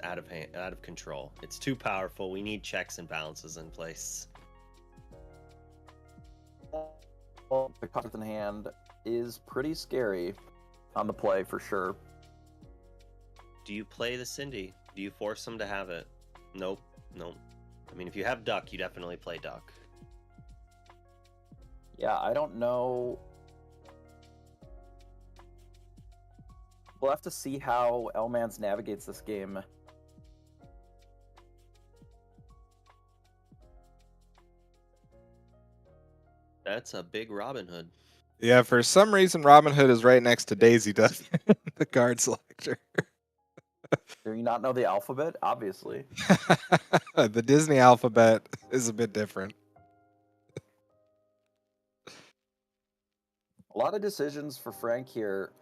out of control. It's too powerful. We need checks and balances in place. Well, the Cogsworth in hand is pretty scary on the play for sure. Do you play the Cindy? Do you force them to have it? Nope. I mean, if you have Duck, you definitely play Duck. Yeah, I don't know. We'll have to see how Elmans navigates this game. That's a big Robin Hood. Yeah, for some reason, Robin Hood is right next to Daisy Duck, the card selector. Do you not know the alphabet? Obviously. The Disney alphabet is a bit different. A lot of decisions for Frank here.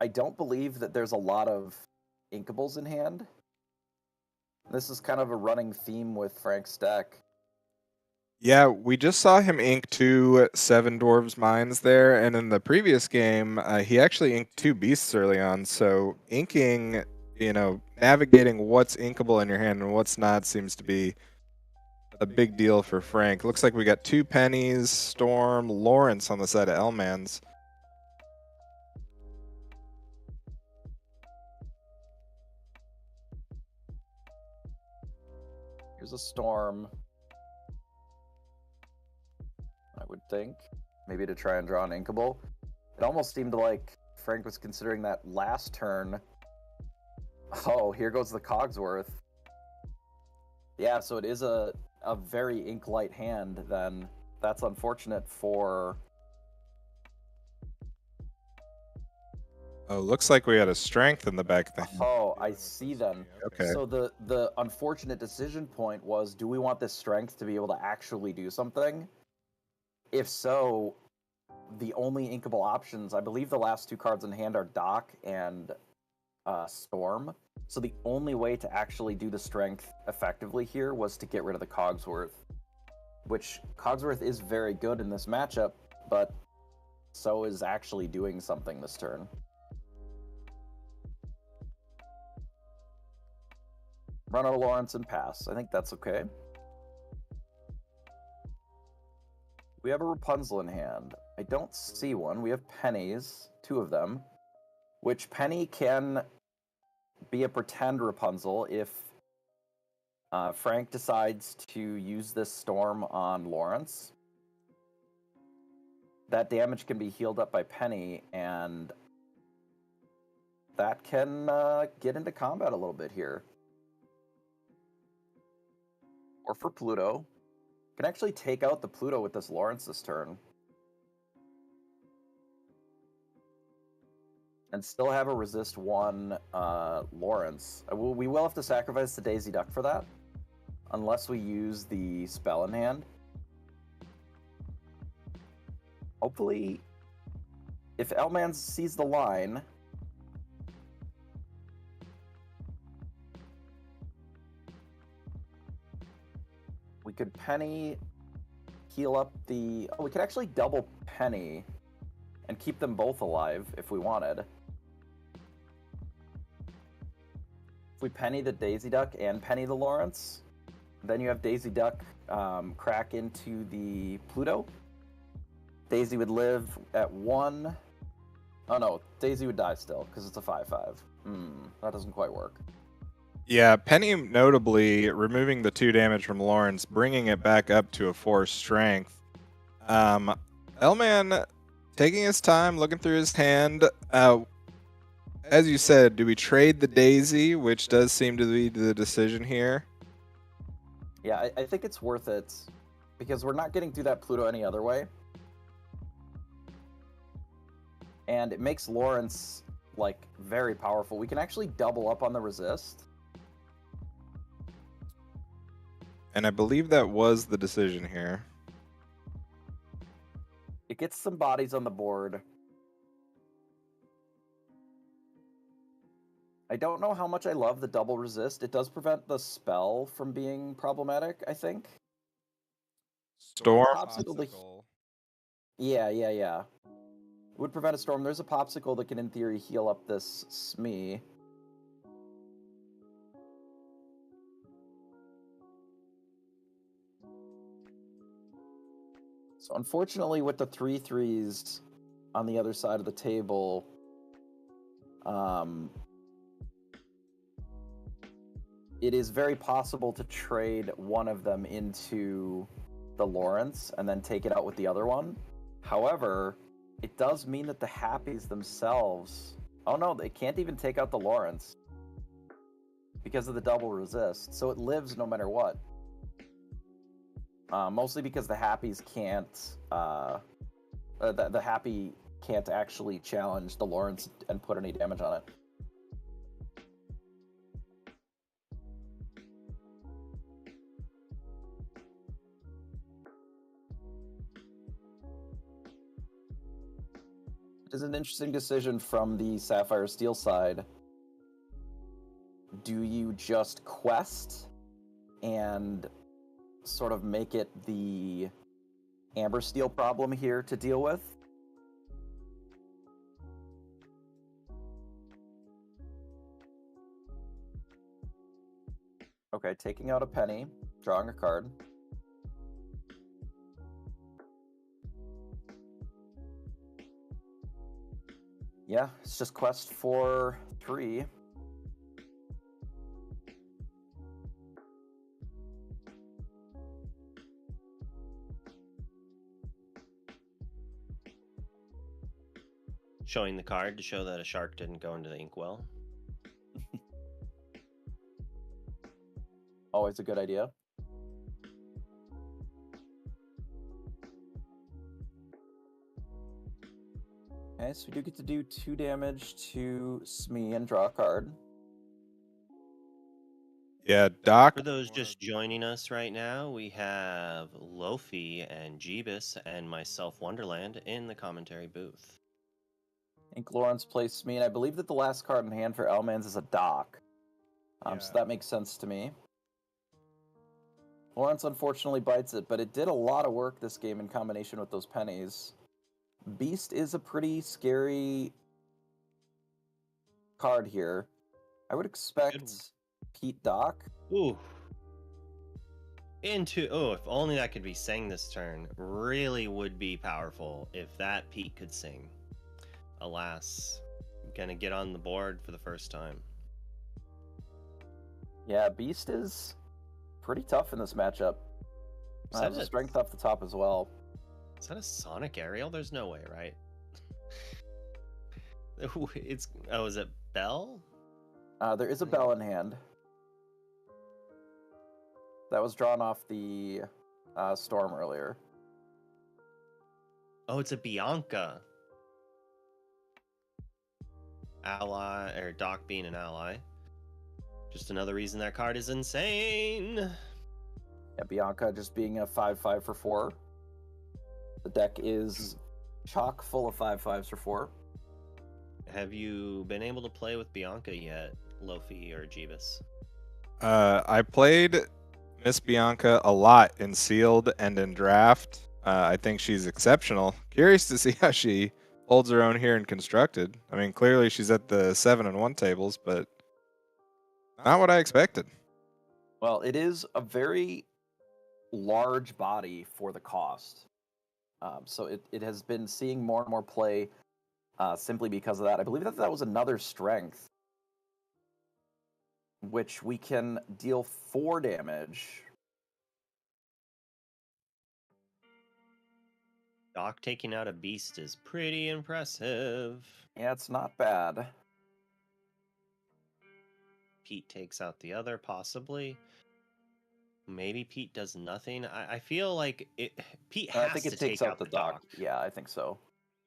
I don't believe that there's a lot of inkables in hand. This is kind of a running theme with Frank's deck. Yeah, we just saw him ink 2 Seven Dwarves Mines there, and in the previous game, he actually inked 2 Beasts early on, so inking, navigating what's inkable in your hand and what's not seems to be a big deal for Frank. Looks like we got 2 Pennies, Storm, Lawrence on the side of Elmans. Here's a Storm. I would think. Maybe to try and draw an inkable. It almost seemed like Frank was considering that last turn. Oh, here goes the Cogsworth. Yeah, so it is a very ink light hand then. That's unfortunate for... Oh, looks like we had a strength in the back then. Oh, I see then. Okay. So the unfortunate decision point was, do we want this strength to be able to actually do something? If so, the only inkable options, I believe the last 2 cards in hand are Dock and Storm. So the only way to actually do the strength effectively here was to get rid of the Cogsworth. Which, Cogsworth is very good in this matchup, but so is actually doing something this turn. Run out of Lawrence and pass. I think that's okay. We have a Rapunzel in hand. I don't see one. We have pennies, 2 of them. Which penny can be a pretend Rapunzel if Frank decides to use this storm on Lawrence. That damage can be healed up by penny, and that can get into combat a little bit here. Or for Pluto. Can actually take out the Pluto with this Lawrence this turn. And still have a resist 1 Lawrence. We will have to sacrifice the Daisy Duck for that. Unless we use the spell in hand. Hopefully, if Elmans sees the line... we could penny, heal up the... Oh, we could actually double penny and keep them both alive if we wanted. If we penny the Daisy Duck and penny the Lawrence, then you have Daisy Duck crack into the Pluto. Daisy would live at 1. Oh no, Daisy would die still because it's a 5/5. That doesn't quite work. Yeah, Penny notably removing the 2 damage from Lawrence, bringing it back up to a 4 strength. Elman taking his time, looking through his hand. as you said, do we trade the Daisy, which does seem to be the decision here? Yeah, I think it's worth it because we're not getting through that Pluto any other way. And it makes Lawrence, like, very powerful. We can actually double up on the resist. And I believe that was the decision here. It gets some bodies on the board. I don't know how much I love the double resist. It does prevent the spell from being problematic, I think. Storm. Popsicle. Yeah. It would prevent a storm. There's a popsicle that can, in theory, heal up this Smee. So unfortunately, with the 3/3s on the other side of the table, it is very possible to trade one of them into the Lawrence and then take it out with the other one. However, it does mean that the Happies themselves... Oh no, they can't even take out the Lawrence because of the double resist. So it lives no matter what. Mostly because the Happies can't... the Happy can't actually challenge the Lawrence and put any damage on it. It is an interesting decision from the Sapphire Steel side. Do you just quest and sort of make it the Amber Steel problem here to deal with? Okay, taking out a penny, drawing a card. Yeah, it's just quest for 3. Showing the card to show that a shark didn't go into the inkwell. Always a good idea. Okay, so we do get to do 2 damage to Smee and draw a card. Yeah, Doc. For those just joining us right now, we have Lofi and Jeebus and myself, Wonderland, in the commentary booth. I think Lawrence plays Smee, and I believe that the last card in hand for Elmans is a Doc. So that makes sense to me. Lawrence unfortunately bites it, but it did a lot of work this game in combination with those pennies. Beast is a pretty scary card here. I would expect Pete Doc. Ooh. If only that could be sang this turn. Really would be powerful if that Pete could sing. Alas, gonna get on the board for the first time. Yeah, Beast is pretty tough in this matchup. Has a strength off the top as well. Is that a Sonic Aerial? There's no way, right? Is it Bell? There is a Bell in hand. That was drawn off the Storm earlier. Oh, it's a Bianca. Ally, or Doc being an ally. Just another reason that card is insane. Yeah, Bianca just being a 5/5 for 4. The deck is chock full of 5/5s for 4. Have you been able to play with Bianca yet, Lofi or Jeebus? I played Miss Bianca a lot in Sealed and in Draft. I think she's exceptional. Curious to see how she holds her own here in Constructed. I mean, clearly she's at the 7-1 tables, but not what I expected. Well, it is a very large body for the cost. So it has been seeing more and more play simply because of that. I believe that was another strength, which we can deal 4 damage. Doc taking out a beast is pretty impressive. Yeah, it's not bad. Pete takes out the other, possibly. Maybe Pete does nothing. I feel like Pete I has think to it takes take out the dock. dock. Yeah, I think so.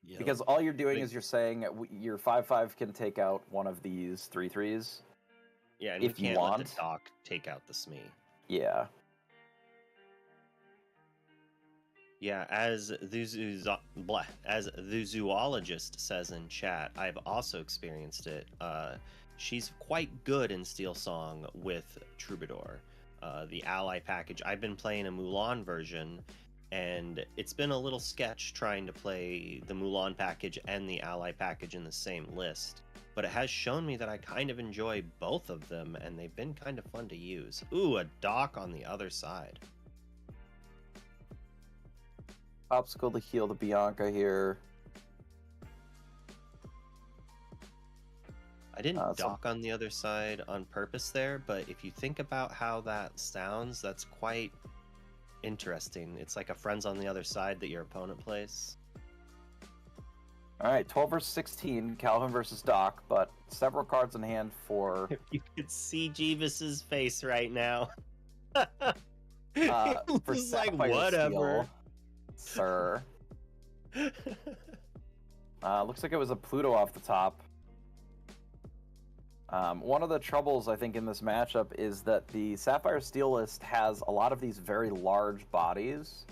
Yep. Because all you're doing Like- is you're saying your 5/5 can take out one of these 3/3s. Yeah, and if we you can't let want. the dock take out the Smee. Yeah. Yeah, as the zoologist says in chat, I've also experienced it. She's quite good in Steel Song with Troubadour, the ally package. I've been playing a Mulan version, and it's been a little sketch trying to play the Mulan package and the ally package in the same list. But it has shown me that I kind of enjoy both of them, and they've been kind of fun to use. Ooh, a dock on the other side. Popsicle to heal the Bianca here. I didn't dock on the other side on purpose there, but if you think about how that sounds, that's quite interesting. It's like a friends on the other side that your opponent plays. All right, 12 versus 16, Calvin versus Doc, but several cards in hand for... If you could see Jeebus's face right now. for It's like, Sapphire whatever. Steel, sir. Looks like it was a Pluto off the top. One of the troubles, I think, in this matchup is that the Sapphire Steel list has a lot of these very large bodies,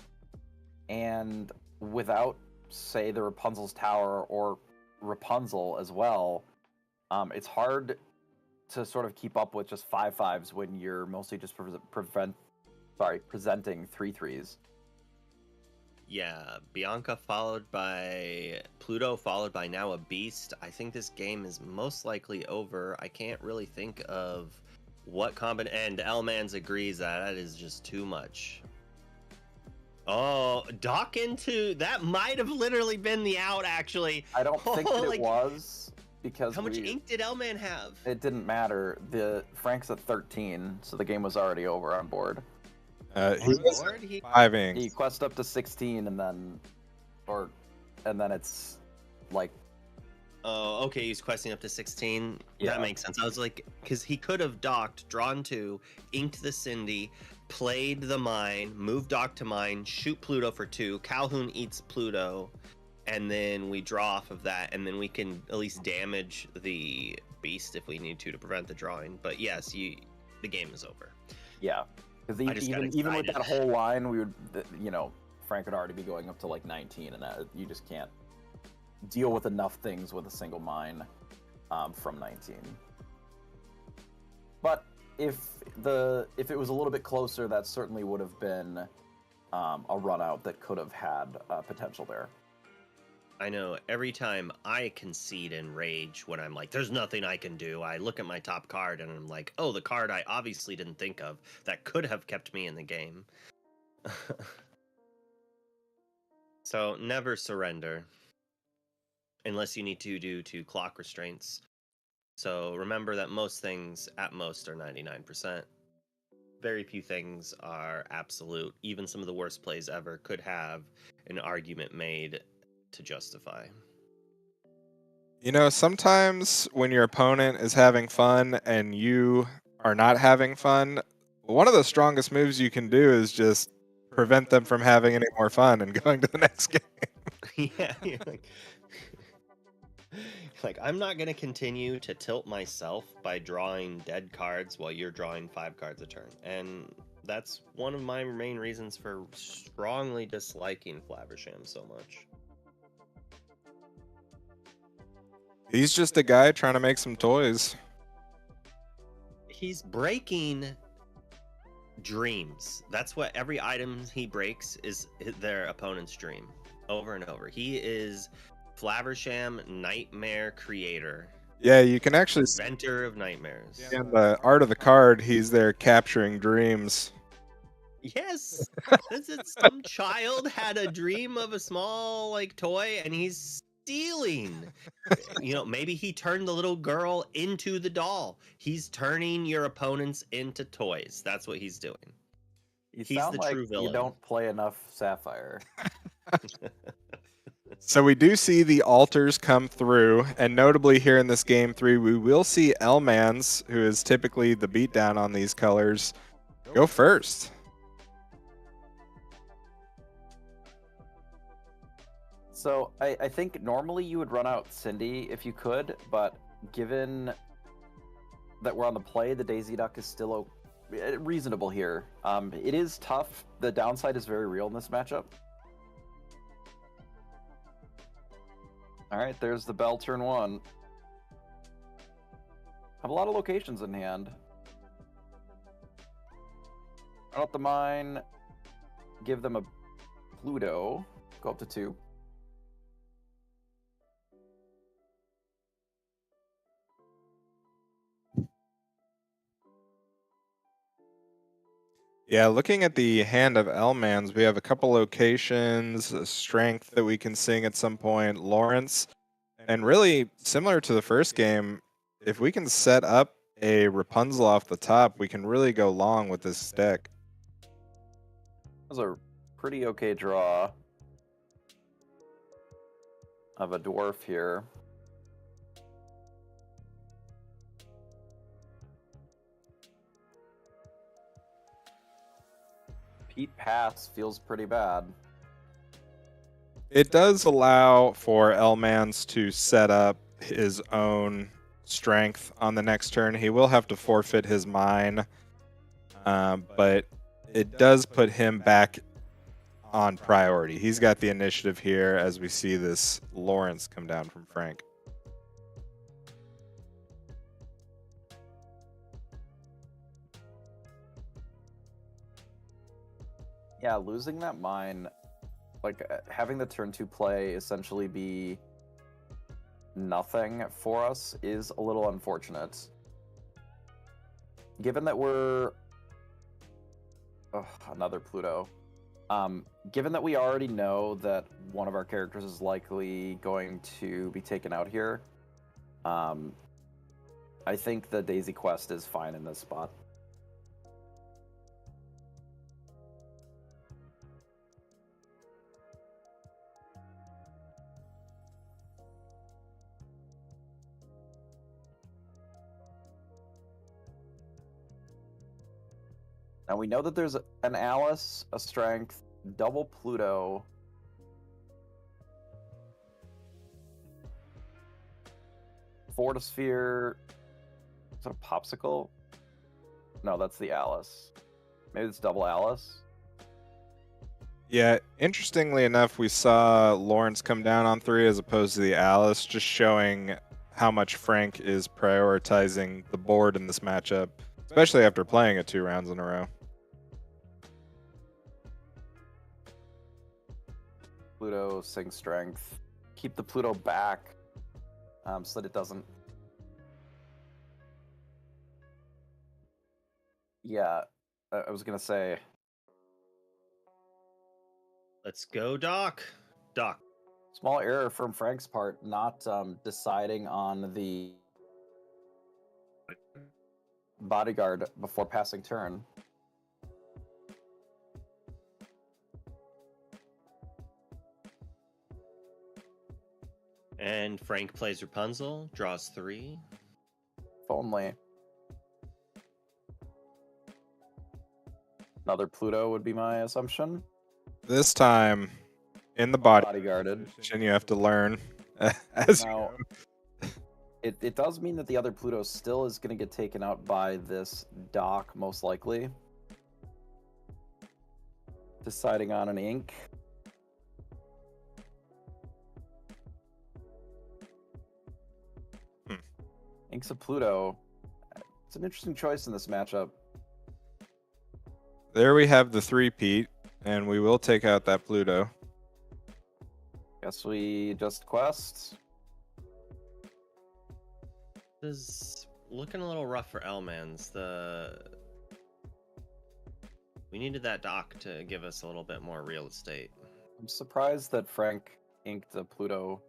and without, say, the Rapunzel's Tower or Rapunzel as well, it's hard to sort of keep up with just 5/5s when you're mostly just presenting 3/3s. Yeah, Bianca followed by Pluto, followed by now a Beast. I think this game is most likely over. I can't really think of what and Elmans agrees that is just too much. Oh, dock into that might have literally been the out, actually. I don't think that it was, because how much ink did Elman have? It didn't matter. Frank's at 13, so the game was already over on board. He was 5 inks. He quest up to 16, and then it's like... Oh, okay, he's questing up to 16. Yeah. That makes sense. I was like, because he could have docked, drawn 2, inked the Cindy, played the mine, moved dock to mine, shoot Pluto for 2, Calhoun eats Pluto, and then we draw off of that, and then we can at least damage the Beast if we need to prevent the drawing. But yes, the game is over. Yeah. Because even with that whole line, we would, Frank would already be going up to like 19, and you just can't deal with enough things with a single mine from 19. But if it was a little bit closer, that certainly would have been a run out that could have had potential there. I know every time I concede in rage when I'm like, there's nothing I can do, I look at my top card and I'm like, oh, the card I obviously didn't think of that could have kept me in the game. So never surrender unless you need to due to clock restraints. So remember that most things at most are 99%. Very few things are absolute. Even some of the worst plays ever could have an argument made to justify. Sometimes when your opponent is having fun and you are not having fun, one of the strongest moves you can do is just prevent them from having any more fun and going to the next game. Yeah, you're like I'm not going to continue to tilt myself by drawing dead cards while you're drawing 5 cards a turn. And that's one of my main reasons for strongly disliking Flaversham so much. He's just a guy trying to make some toys. He's breaking dreams. That's what every item he breaks is their opponent's dream over and over. He is Flaversham nightmare creator. Yeah, you can actually see inventor of nightmares. in the art of the card, he's there capturing dreams. Yes. Some child had a dream of a small toy and he's stealing. Maybe he turned the little girl into the doll. He's turning your opponents into toys. That's what he's doing. He's the true villain. You don't play enough Sapphire. So we do see the altars come through, and notably here in this game 3, we will see Elmans, who is typically the beatdown on these colors, go first. So I think normally you would run out Cindy if you could, but given that we're on the play, the Daisy Duck is still reasonable here. It is tough. The downside is very real in this matchup. All right, there's the bell turn 1. Have a lot of locations in hand. Out the mine, give them a Pluto, go up to 2. Yeah, looking at the hand of Elmans, we have a couple locations, strength that we can sing at some point, Lawrence, and really similar to the first game, if we can set up a Rapunzel off the top, we can really go long with this deck. That was a pretty okay draw of a dwarf here. Pete pass feels pretty bad. It does allow for Elmans to set up his own strength on the next turn. He will have to forfeit his mine, but it does put him back on priority. He's got the initiative here as we see this Lawrence come down from Frank. Yeah, losing that mine, like having the turn 2 play essentially be nothing for us is a little unfortunate. Given that we're... another Pluto. Given that we already know that one of our characters is likely going to be taken out here, I think the Daisy Quest is fine in this spot. Now we know that there's an Alice, a Strength, double Pluto. Fortisphere. Is that a Popsicle? No, that's the Alice. Maybe it's double Alice. Yeah, interestingly enough, we saw Lawrence come down on 3 as opposed to the Alice, just showing how much Frank is prioritizing the board in this matchup, especially after playing it 2 rounds in a row. Pluto, sing Strength. Keep the Pluto back so that it doesn't... Yeah, I was going to say... Let's go, Doc. Doc. Small error from Frank's part, not deciding on the bodyguard before passing turn. And Frank plays Rapunzel, draws 3. If only. Another Pluto would be my assumption. This time, in the Bodyguarded. position, you have to learn as Now, it does mean that the other Pluto still is going to get taken out by this Doc, most likely. Deciding on an ink. Ink's a Pluto. It's an interesting choice in this matchup. There we have the 3-peat, and we will take out that Pluto. Guess we just quest. This is looking a little rough for Elmans. We needed that Doc to give us a little bit more real estate. I'm surprised that Frank inked a Pluto.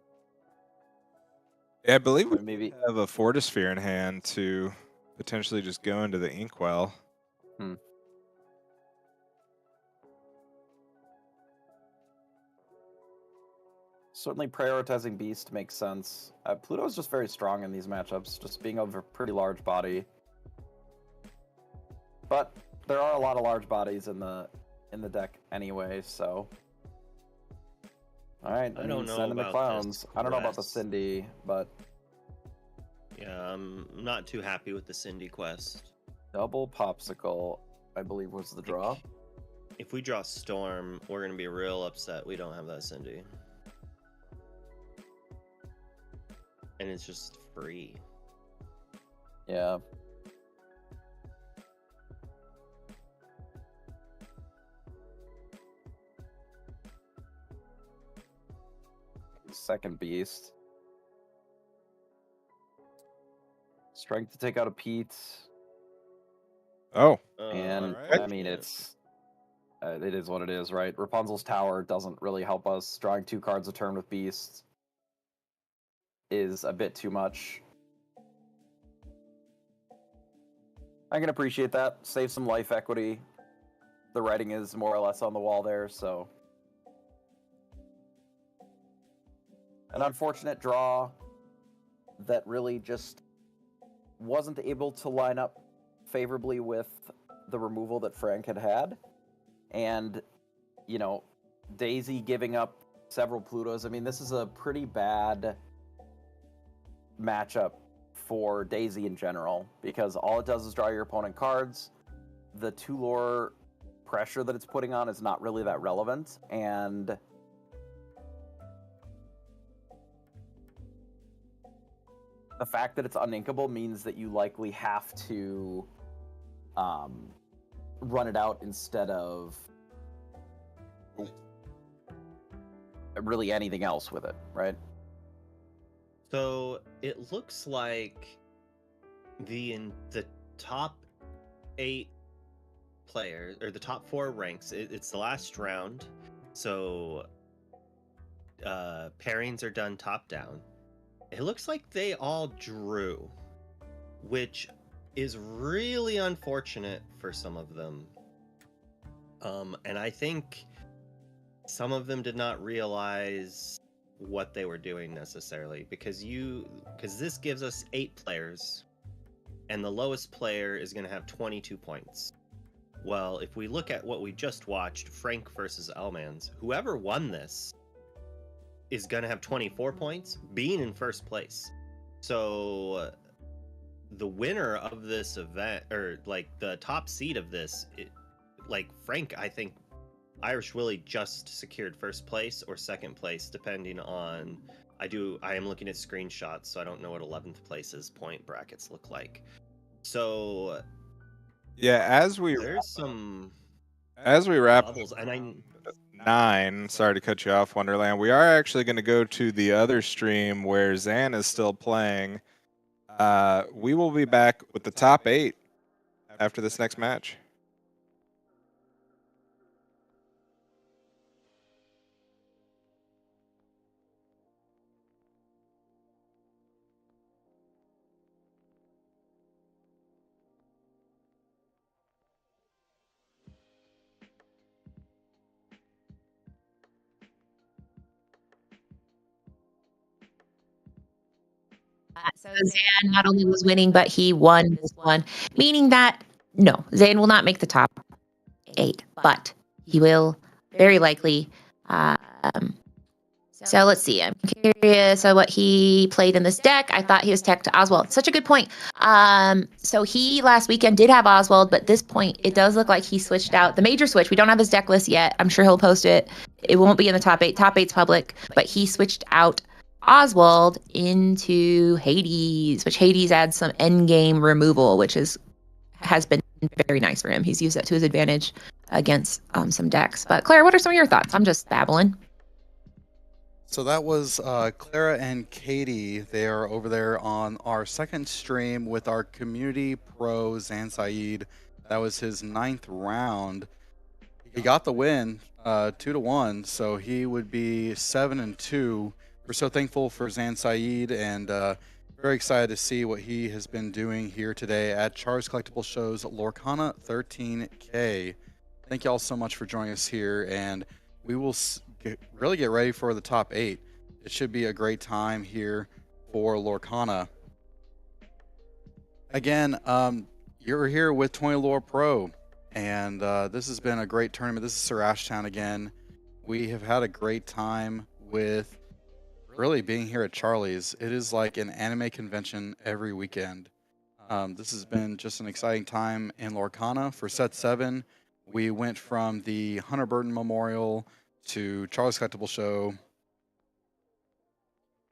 Yeah, I believe we Maybe have a Fortisphere in hand to potentially just go into the Inkwell. certainly prioritizing Beast makes sense. Pluto's just very strong in these matchups, just being a pretty large body. But there are a lot of large bodies in the deck anyway, so. All right, I don't know send in the about clowns. this I don't know about the quest. Cindy, but Yeah, I'm not too happy with the Cindy quest. double popsicle, I believe, was the draw. If we draw Storm, we're gonna be real upset we don't have that Cindy. And it's just free. Yeah. Second Beast. Strength to take out a Pete. Oh, And alright. I mean, it is what it is, right? Rapunzel's Tower doesn't really help us. Drawing 2 cards a turn with Beast is a bit too much. I can appreciate that. Save some life equity. The writing is more or less on the wall there, so. An unfortunate draw that really just wasn't able to line up favorably with the removal that Frank had. And, you know, Daisy giving up several Plutos. I mean, this is a pretty bad matchup for Daisy in general, because all it does is draw your opponent cards. The 2 lore pressure that it's putting on is not really that relevant, and the fact that it's uninkable means that you likely have to run it out instead of really anything else with it, right? So it looks like the top 8 players, or the top 4 ranks, it's the last round. So pairings are done top down. It looks like they all drew, which is really unfortunate for some of them. And I think some of them did not realize what they were doing necessarily, because this gives us 8 players, and the lowest player is going to have 22 points. Well, if we look at what we just watched, Frank versus Elmans, whoever won this is going to have 24 points, being in first place. So the winner of this event, or like the top seed of this, like Frank, I think Irish Willie just secured first place or second place, depending on, I am looking at screenshots, so I don't know what 11th place's point brackets look like. So yeah, as we wrap bubbles, and 9, sorry to cut you off, Wonderland, we are actually going to go to the other stream where Zan is still playing. We will be back with the top 8 after this next match. So Zan not only was winning, but he won this one, meaning that no, Zan will not make the top 8, but he will very likely. So let's see. I'm curious on what he played in this deck. I thought he was tech to Oswald. Such a good point. So he last weekend did have Oswald, but this point it does look like he switched out the major switch. We don't have his deck list yet. I'm sure he'll post it. It won't be in the top 8. Top 8's public, but he switched out Oswald into Hades, which Hades adds some endgame removal, which has been very nice for him. He's used that to his advantage against some decks. But Claire, what are some of your thoughts? I'm just babbling. So that was Clara and Katie. They are over there on our second stream with our community pro Zan Saeed. That was his 9th round. He got the win, 2-1, so he would be 7-2. We're so thankful for Zan Saeed, and very excited to see what he has been doing here today at Char's Collectible Show's Lorcana 13K. Thank you all so much for joining us here, and we will really get ready for the top 8. It should be a great time here for Lorcana. Again, you're here with 20 Lore Pro, and this has been a great tournament. This is Sir Ashtown again. We have had a great time with really being here at Charlie's. It is like an anime convention every weekend. This has been just an exciting time in Lorcana. For set 7, we went from the Hunter Burton Memorial to Charlie's Collectible Show.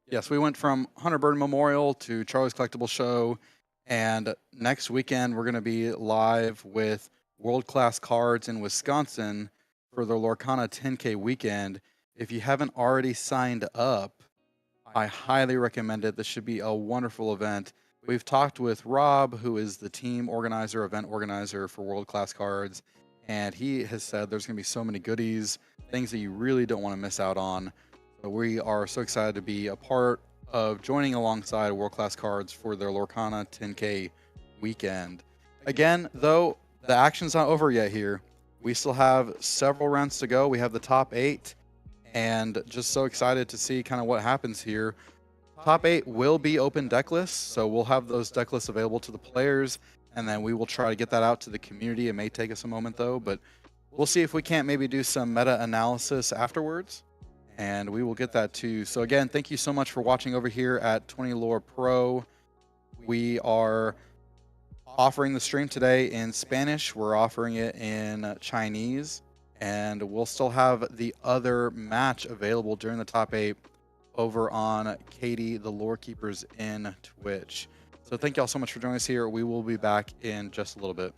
Yes, we went from Hunter Burton Memorial to Charlie's Collectible Show, and next weekend we're going to be live with World Class Cards in Wisconsin for the Lorcana 10K weekend. If you haven't already signed up, I highly recommend it. This should be a wonderful event. We've talked with Rob, who is the team organizer, event organizer for World Class Cards, and he has said there's going to be so many goodies, things that you really don't want to miss out on. So we are so excited to be a part of joining alongside World Class Cards for their Lorcana 10K weekend. Again, though, the action's not over yet here. We still have several rounds to go. We have the top 8, and just so excited to see kind of what happens here. Top 8 will be open deck lists, so we'll have those deck lists available to the players, and then we will try to get that out to the community. It may take us a moment, though, but we'll see if we can't maybe do some meta-analysis afterwards, and we will get that too. So again, thank you so much for watching over here at 20 Lore Pro. We are offering the stream today in Spanish. We're offering it in Chinese, and we'll still have the other match available during the top 8 over on Katie, the Lore Keepers in Twitch. So thank y'all so much for joining us here. We will be back in just a little bit.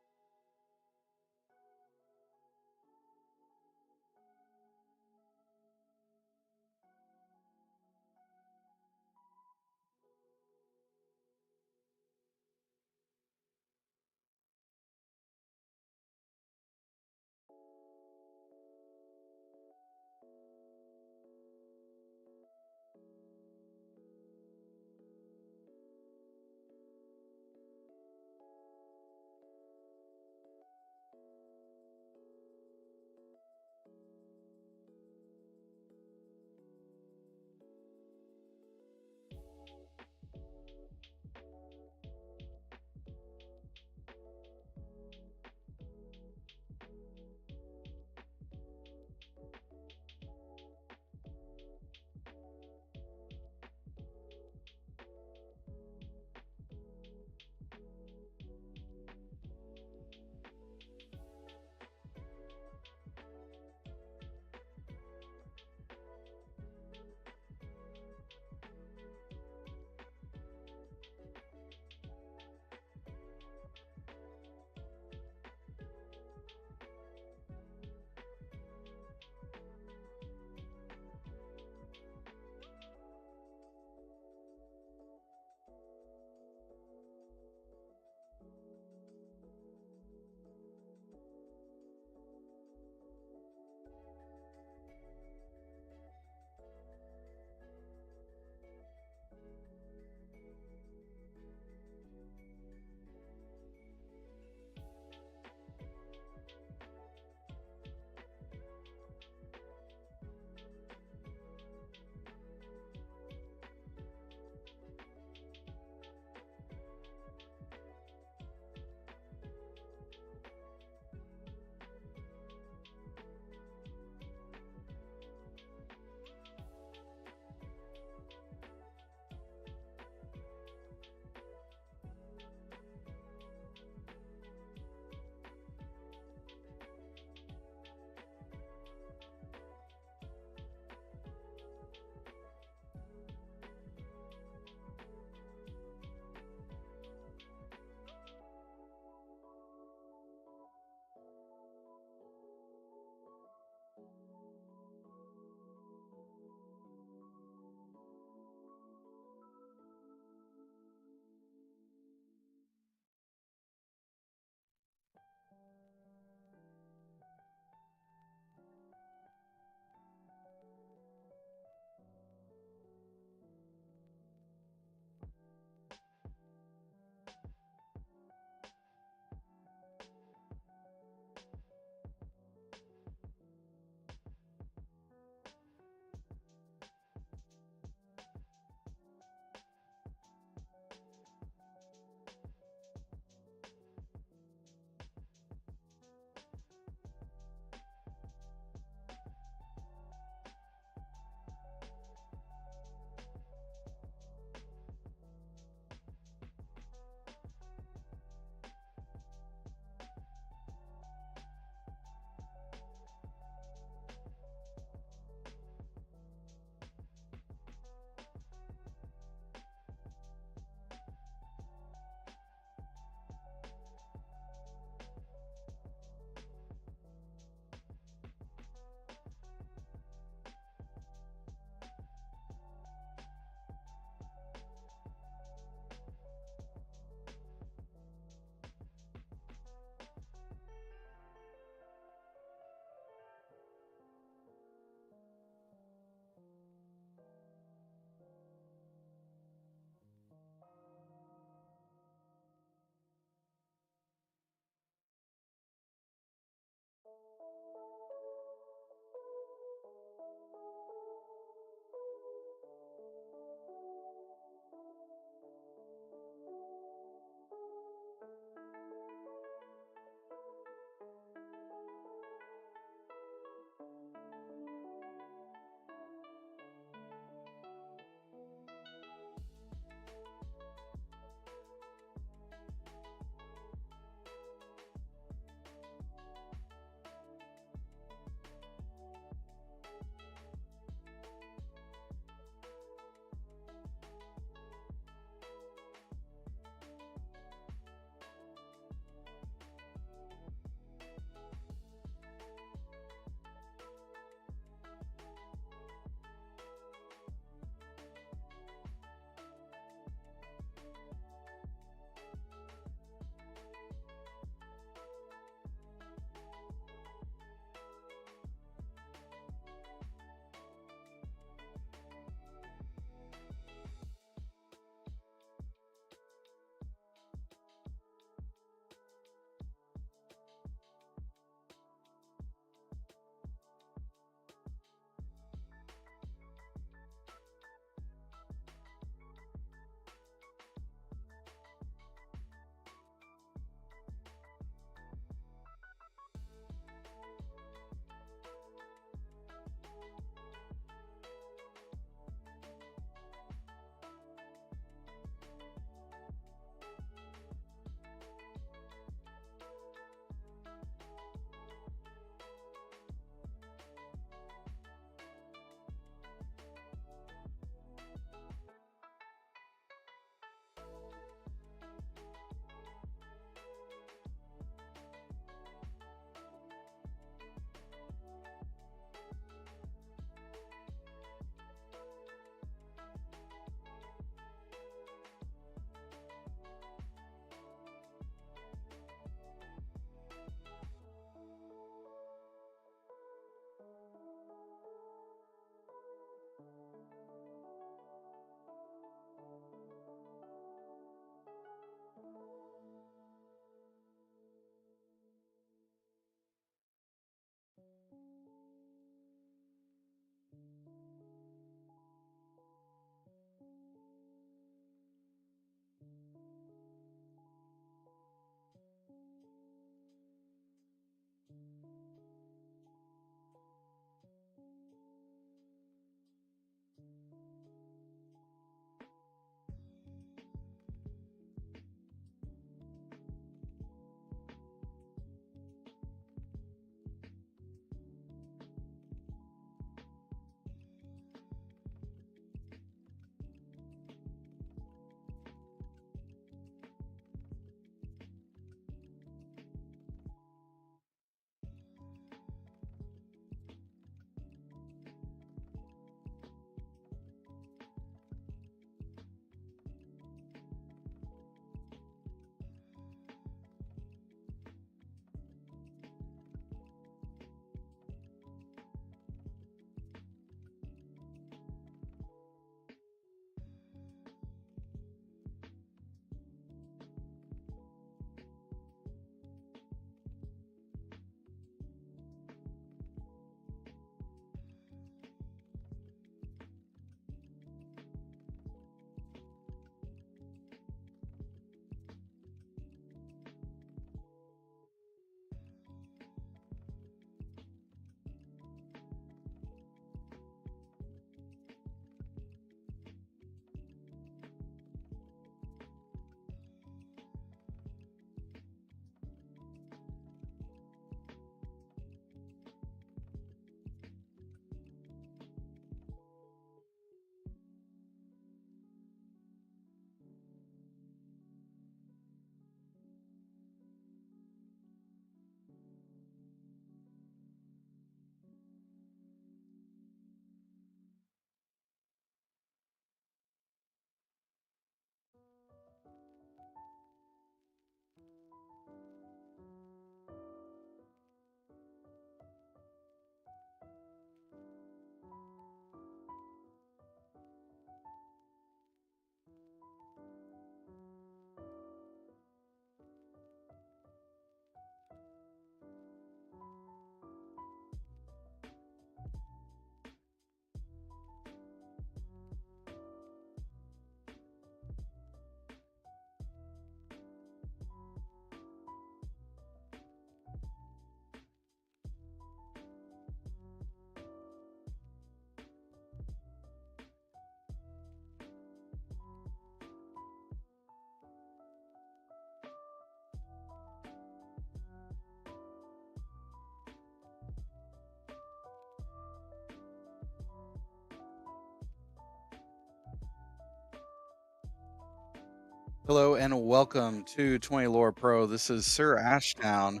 Hello and welcome to 20 Lore Pro. This is Sir Ashdown.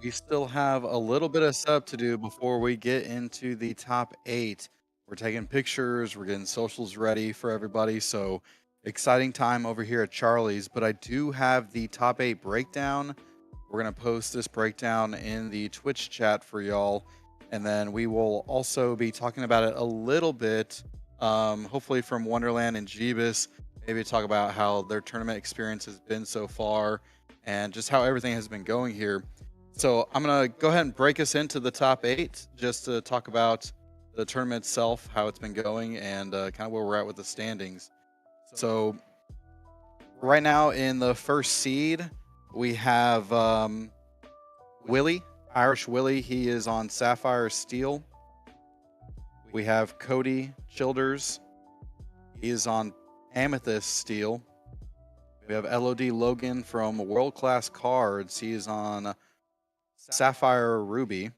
We still have a little bit of setup to do before we get into the top 8. We're taking pictures, we're getting socials ready for everybody, so exciting time over here at Charlie's. But I do have the top 8 breakdown. We're going to post this breakdown in the Twitch chat for y'all, and then we will also be talking about it a little bit, hopefully from Wonderland and Jeebus. Maybe talk about how their tournament experience has been so far and just how everything has been going here. So I'm going to go ahead and break us into the top 8 just to talk about the tournament itself, how it's been going, and kind of where we're at with the standings. So right now in the first seed, we have Willie, Irish Willie. He is on Sapphire Steel. We have Cody Childers. He is on Amethyst Steel. We have LOD Logan from World Class Cards. He is on Sapphire Ruby.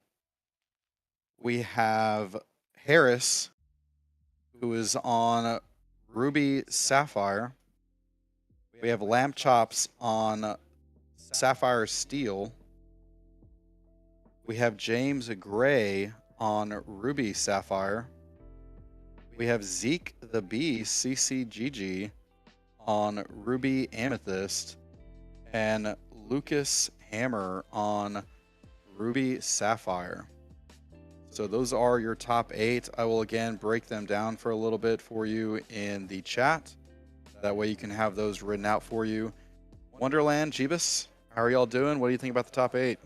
We have Harris, who is on Ruby Sapphire. We have Lamb Chops on Sapphire Steel. We have James Gray on Ruby Sapphire. We have Zeke the Beast, CCGG, on Ruby Amethyst, and Lucas Hammer on Ruby Sapphire. So those are your top 8. I will again break them down for a little bit for you in the chat. That way you can have those written out for you. Wonderland, Jeebus, how are y'all doing? What do you think about the top 8?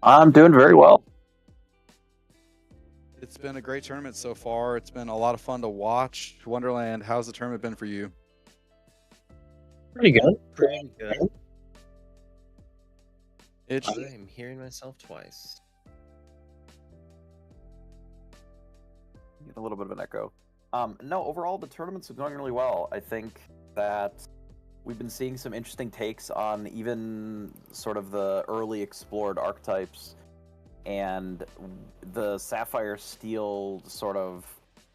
I'm doing very well. It's been a great tournament so far. It's been a lot of fun to watch. Wonderland, how's the tournament been for you? Pretty good. Pretty good. Itchy. I'm hearing myself twice. Get a little bit of an echo. No, overall the tournament's going really well. I think that we've been seeing some interesting takes on even sort of the early explored archetypes, and the Sapphire Steel sort of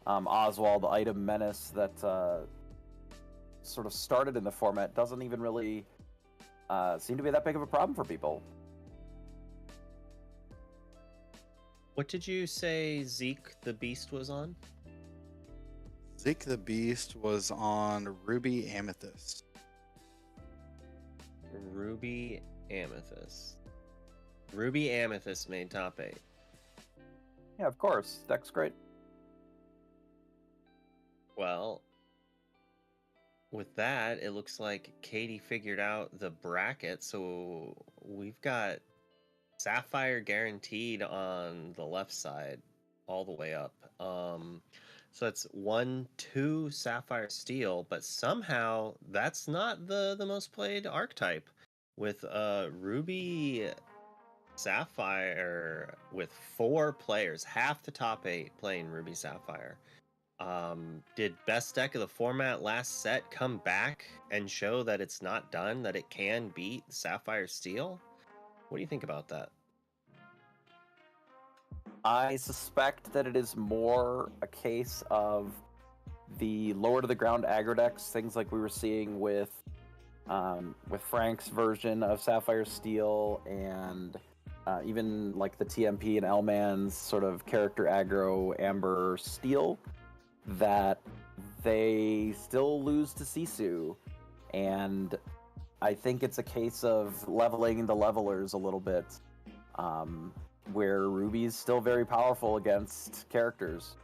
Oswald item menace that sort of started in the format doesn't even really seem to be that big of a problem for people. What did you say Zeke the Beast was on? Zeke the Beast was on Ruby Amethyst. Ruby Amethyst. Ruby Amethyst made top 8. Yeah, of course. Deck's great. Well, with that, it looks like Katie figured out the bracket, so we've got Sapphire guaranteed on the left side all the way up. So it's 1-2 Sapphire Steel, but somehow that's not the most played archetype, with Ruby Sapphire with 4 players, half the top 8 playing Ruby Sapphire. Did best deck of the format last set come back and show that it's not done, that it can beat Sapphire Steel? What do you think about that? I suspect that it is more a case of the lower to the ground aggro decks, things like we were seeing with Frank's version of Sapphire Steel, and even like the TMP and L-Man's sort of character aggro Amber Steel, that they still lose to Sisu. And I think it's a case of leveling the levelers a little bit, where Ruby's still very powerful against characters.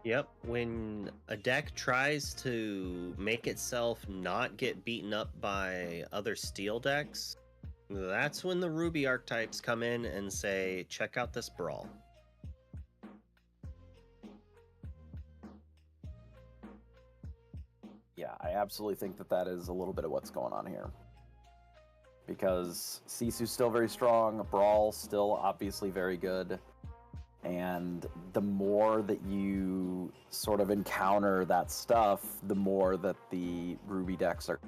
Yep, when a deck tries to make itself not get beaten up by other steel decks, that's when the Ruby archetypes come in and say, check out this brawl. Yeah, I absolutely think that that is a little bit of what's going on here. Because Sisu's still very strong, Brawl's still obviously very good, and the more that you sort of encounter that stuff, the more that the Ruby decks are...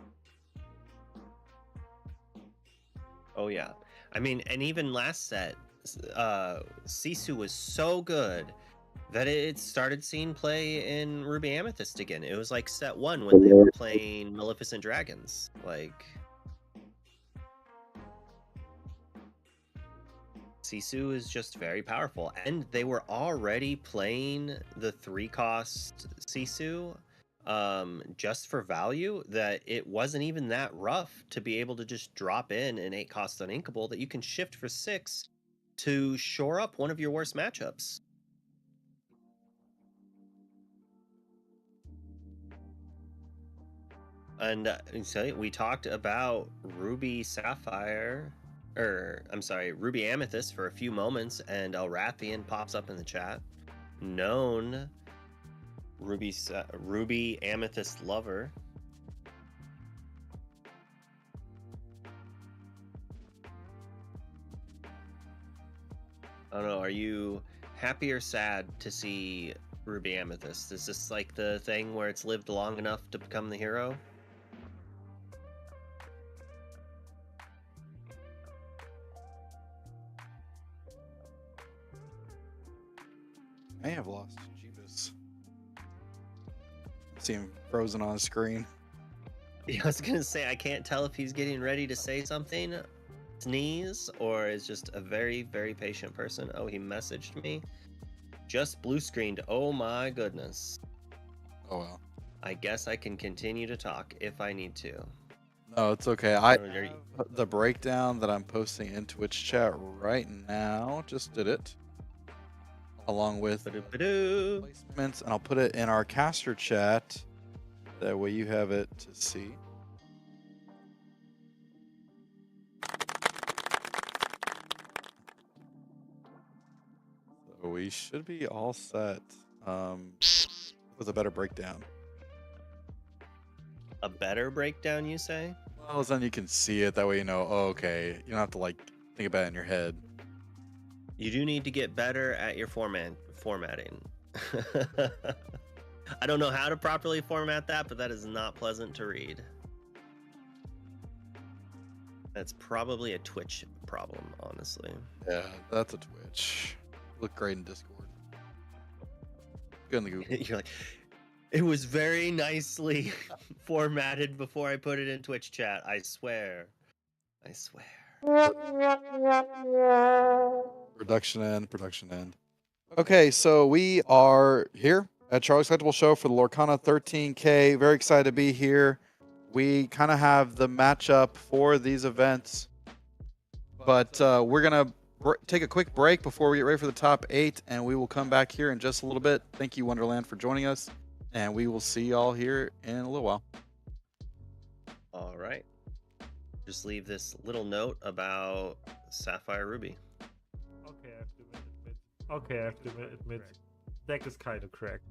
Oh yeah. I mean, and even last set, Sisu was so good that it started seeing play in Ruby Amethyst again. It was like set 1 when they were playing Maleficent Dragons. Like, Sisu is just very powerful, and they were already playing the 3-cost Sisu just for value, that it wasn't even that rough to be able to just drop in an 8-cost uninkable that you can shift for 6 to shore up one of your worst matchups. And so we talked about Ruby Sapphire, or I'm sorry, Ruby Amethyst for a few moments, and Elrathian pops up in the chat. Known Ruby Amethyst lover. I don't know, are you happy or sad to see Ruby Amethyst? Is this like the thing where it's lived long enough to become the hero? I have lost Jeebus. See him frozen on the screen. Yeah, I was gonna say, I can't tell if he's getting ready to say something, sneeze, or is just a very, very patient person. Oh, he messaged me. Just blue screened. Oh my goodness. Oh well. I guess I can continue to talk if I need to. No, it's okay. I Oh, there you- have the breakdown that I'm posting in Twitch chat right now. Just did it. Along with Ba-do-ba-do. placements, and I'll put it in our caster chat. That way you have it to see. So we should be all set with a better breakdown. A better breakdown, you say? Well, then you can see it. That way you know, oh, okay. You don't have to like think about it in your head. You do need to get better at your formatting. I don't know how to properly format that, but that is not pleasant to read. That's probably a Twitch problem, honestly. Yeah, that's a Twitch. Look great in Discord. Good in the Google. You're like, it was very nicely formatted before I put it in Twitch chat. I swear. I swear. Production end. Okay, so we are here at Charlie's Collectible Show for the Lorcana 13K. Very excited to be here. We kind of have the matchup for these events, but we're going to take a quick break before we get ready for the top 8, and we will come back here in just a little bit. Thank you, Wonderland, for joining us, and we will see y'all here in a little while. All right. Just leave this little note about Sapphire Ruby. Okay, I have to admit, deck is kind of cracked.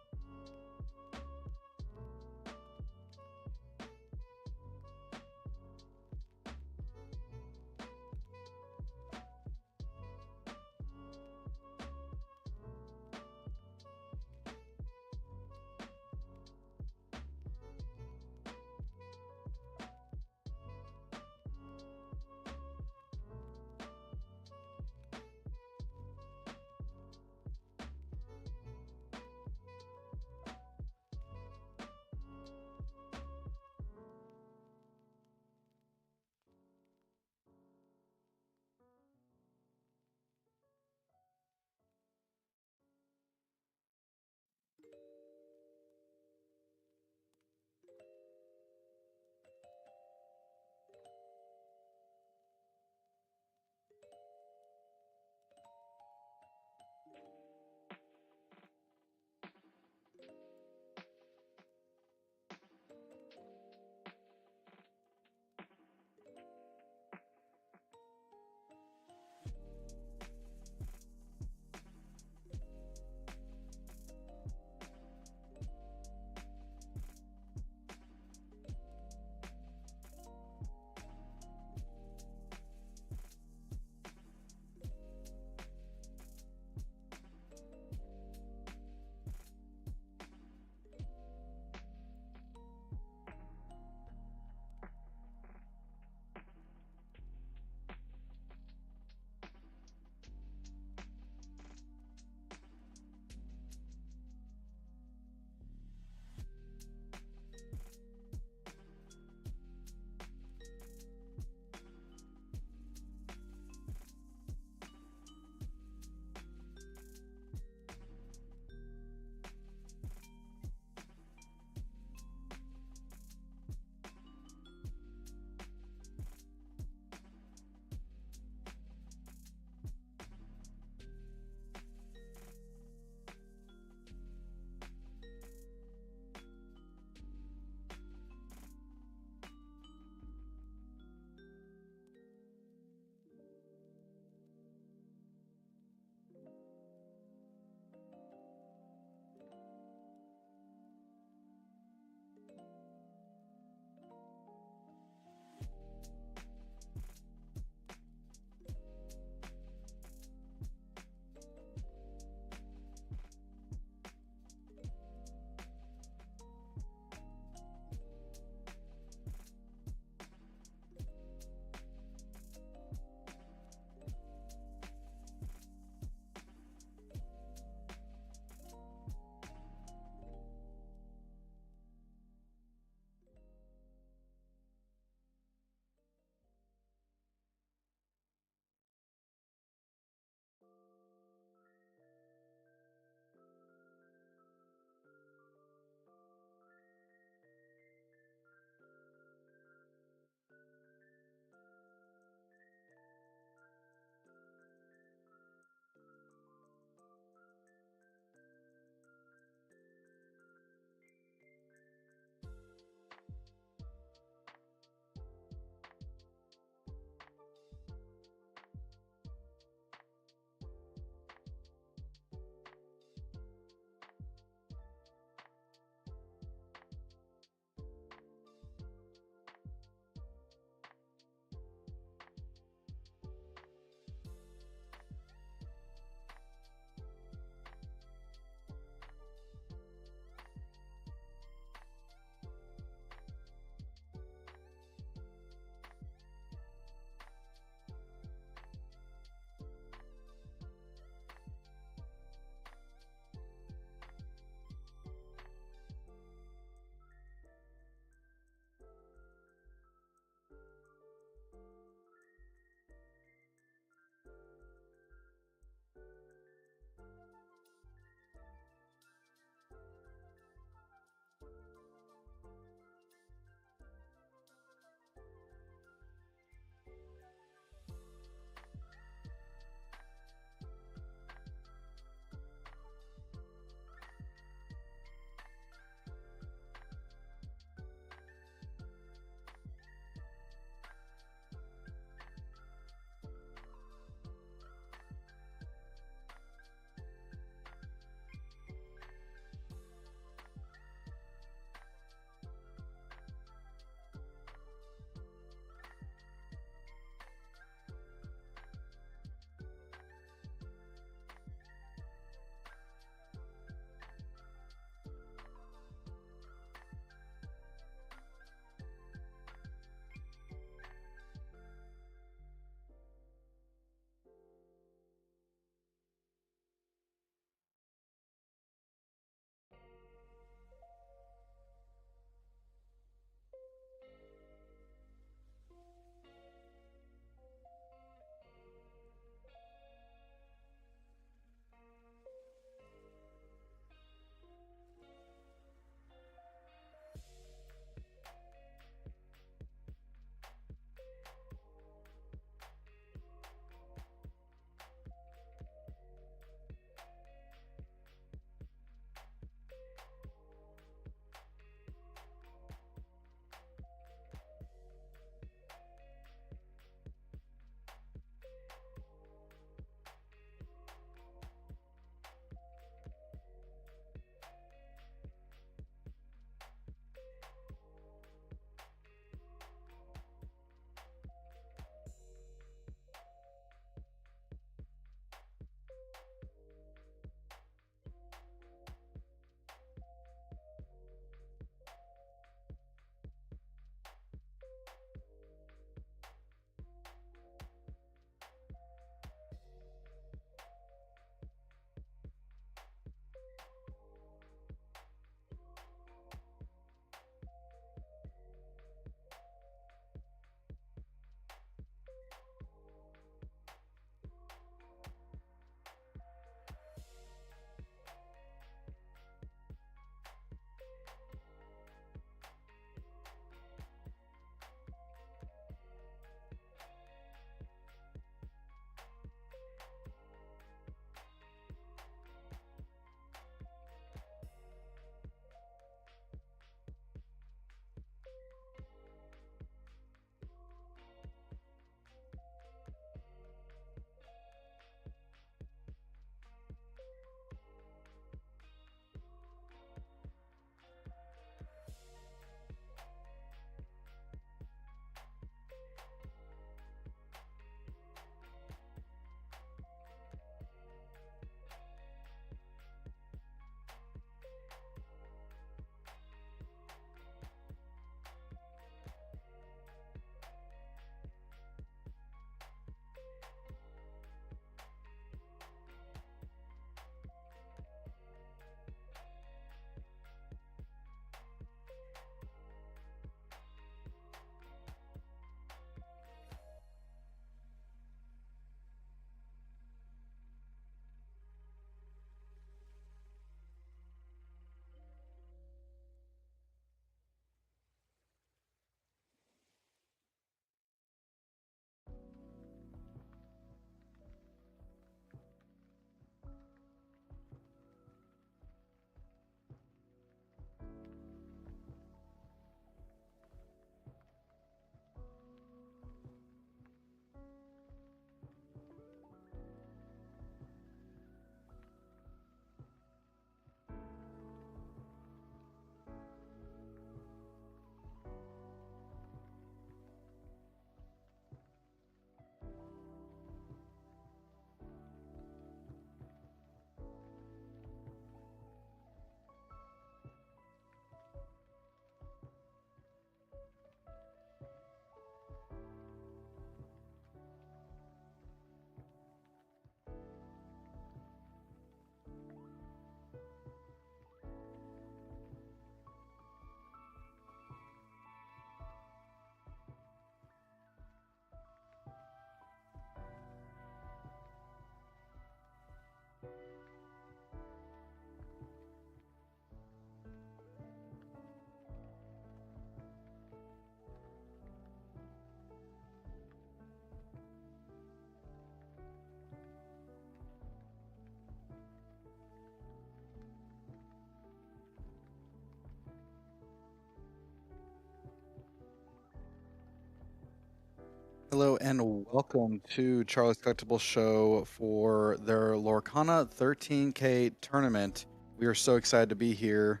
Hello and welcome to Charlie's Collectible Show for their Lorcana 13K tournament. We are so excited to be here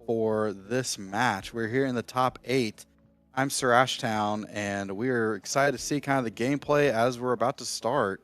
for this match. We're here in the top 8. I'm Sir Ashtown, and we're excited to see kind of the gameplay as we're about to start.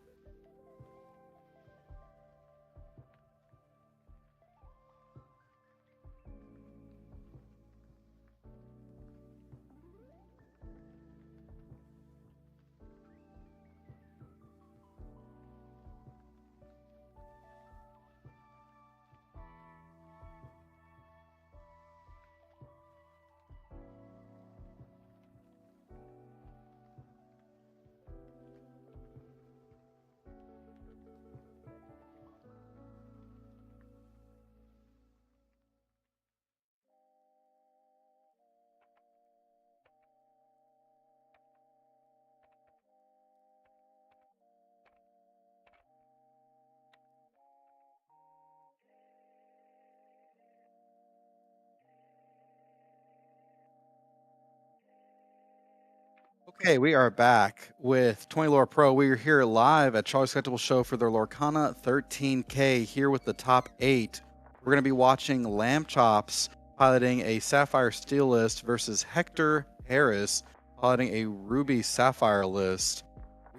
Okay, we are back with 20 Lore Pro. We are here live at Charlie's Collectible Show for their Lorcana 13K, here with the top 8. We're going to be watching Lamb Chops piloting a Sapphire Steel list versus Hector Harris piloting a Ruby Sapphire list.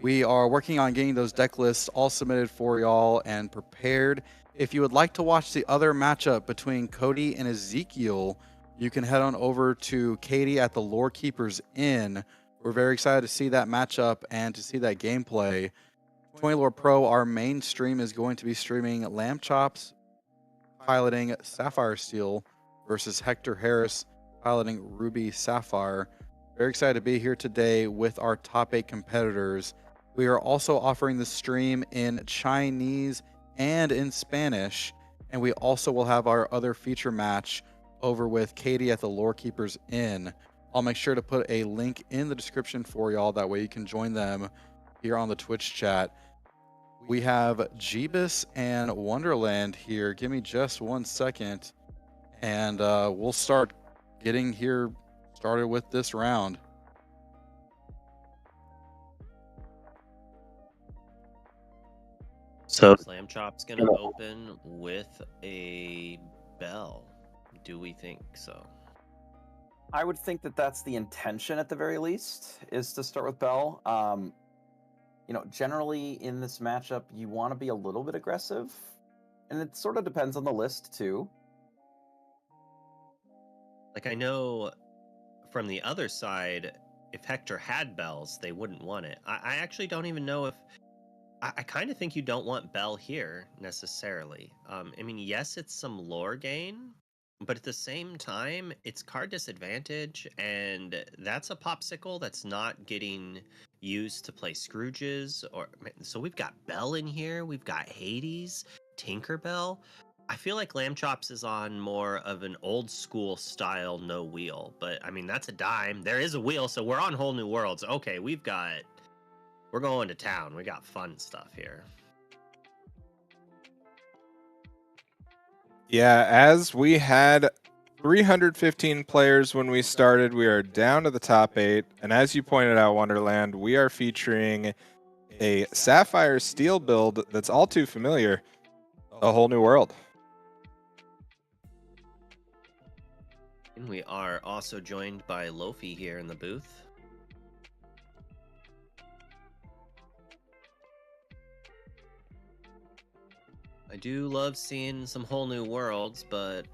We are working on getting those deck lists all submitted for y'all and prepared. If you would like to watch the other matchup between Cody and Ezekiel, you can head on over to Katie at the Lore Keepers Inn. We're very excited to see that matchup and to see that gameplay. 20 Lore Pro, our main stream, is going to be streaming Lamb Chops piloting Sapphire Steel versus Hector Harris piloting Ruby Sapphire. Very excited to be here today with our top 8 competitors. We are also offering the stream in Chinese and in Spanish, and we also will have our other feature match over with Katie at the Lore Keepers Inn. I'll make sure to put a link in the description for y'all. That way you can join them here on the Twitch chat. We have Jeebus and Wonderland here. Give me just 1 second, and we'll start getting here started with this round. So Lamb Chop's gonna open with a bell. Do we think so? I would think that that's the intention at the very least, is to start with Bell. Generally in this matchup, you want to be a little bit aggressive, and it sort of depends on the list too. Like, I know from the other side, if Hector had bells, they wouldn't want it. I actually don't even know if... I kind of think you don't want Bell here, necessarily. I mean, yes, it's some lore gain, but at the same time, it's card disadvantage, and that's a popsicle that's not getting used to play Scrooges. So we've got Bell in here, we've got Hades, Tinkerbell. I feel like Lamb Chops is on more of an old school style no wheel, but I mean, that's a dime. There is a wheel, so we're on Whole New Worlds. Okay, we're going to town. We got fun stuff here. Yeah, as we had 315 players when we started, we are down to the top 8. And as you pointed out, Wonderland, we are featuring a Sapphire Steel build that's all too familiar. A Whole New World. And we are also joined by Lofi here in the booth. I do love seeing some Whole New Worlds, but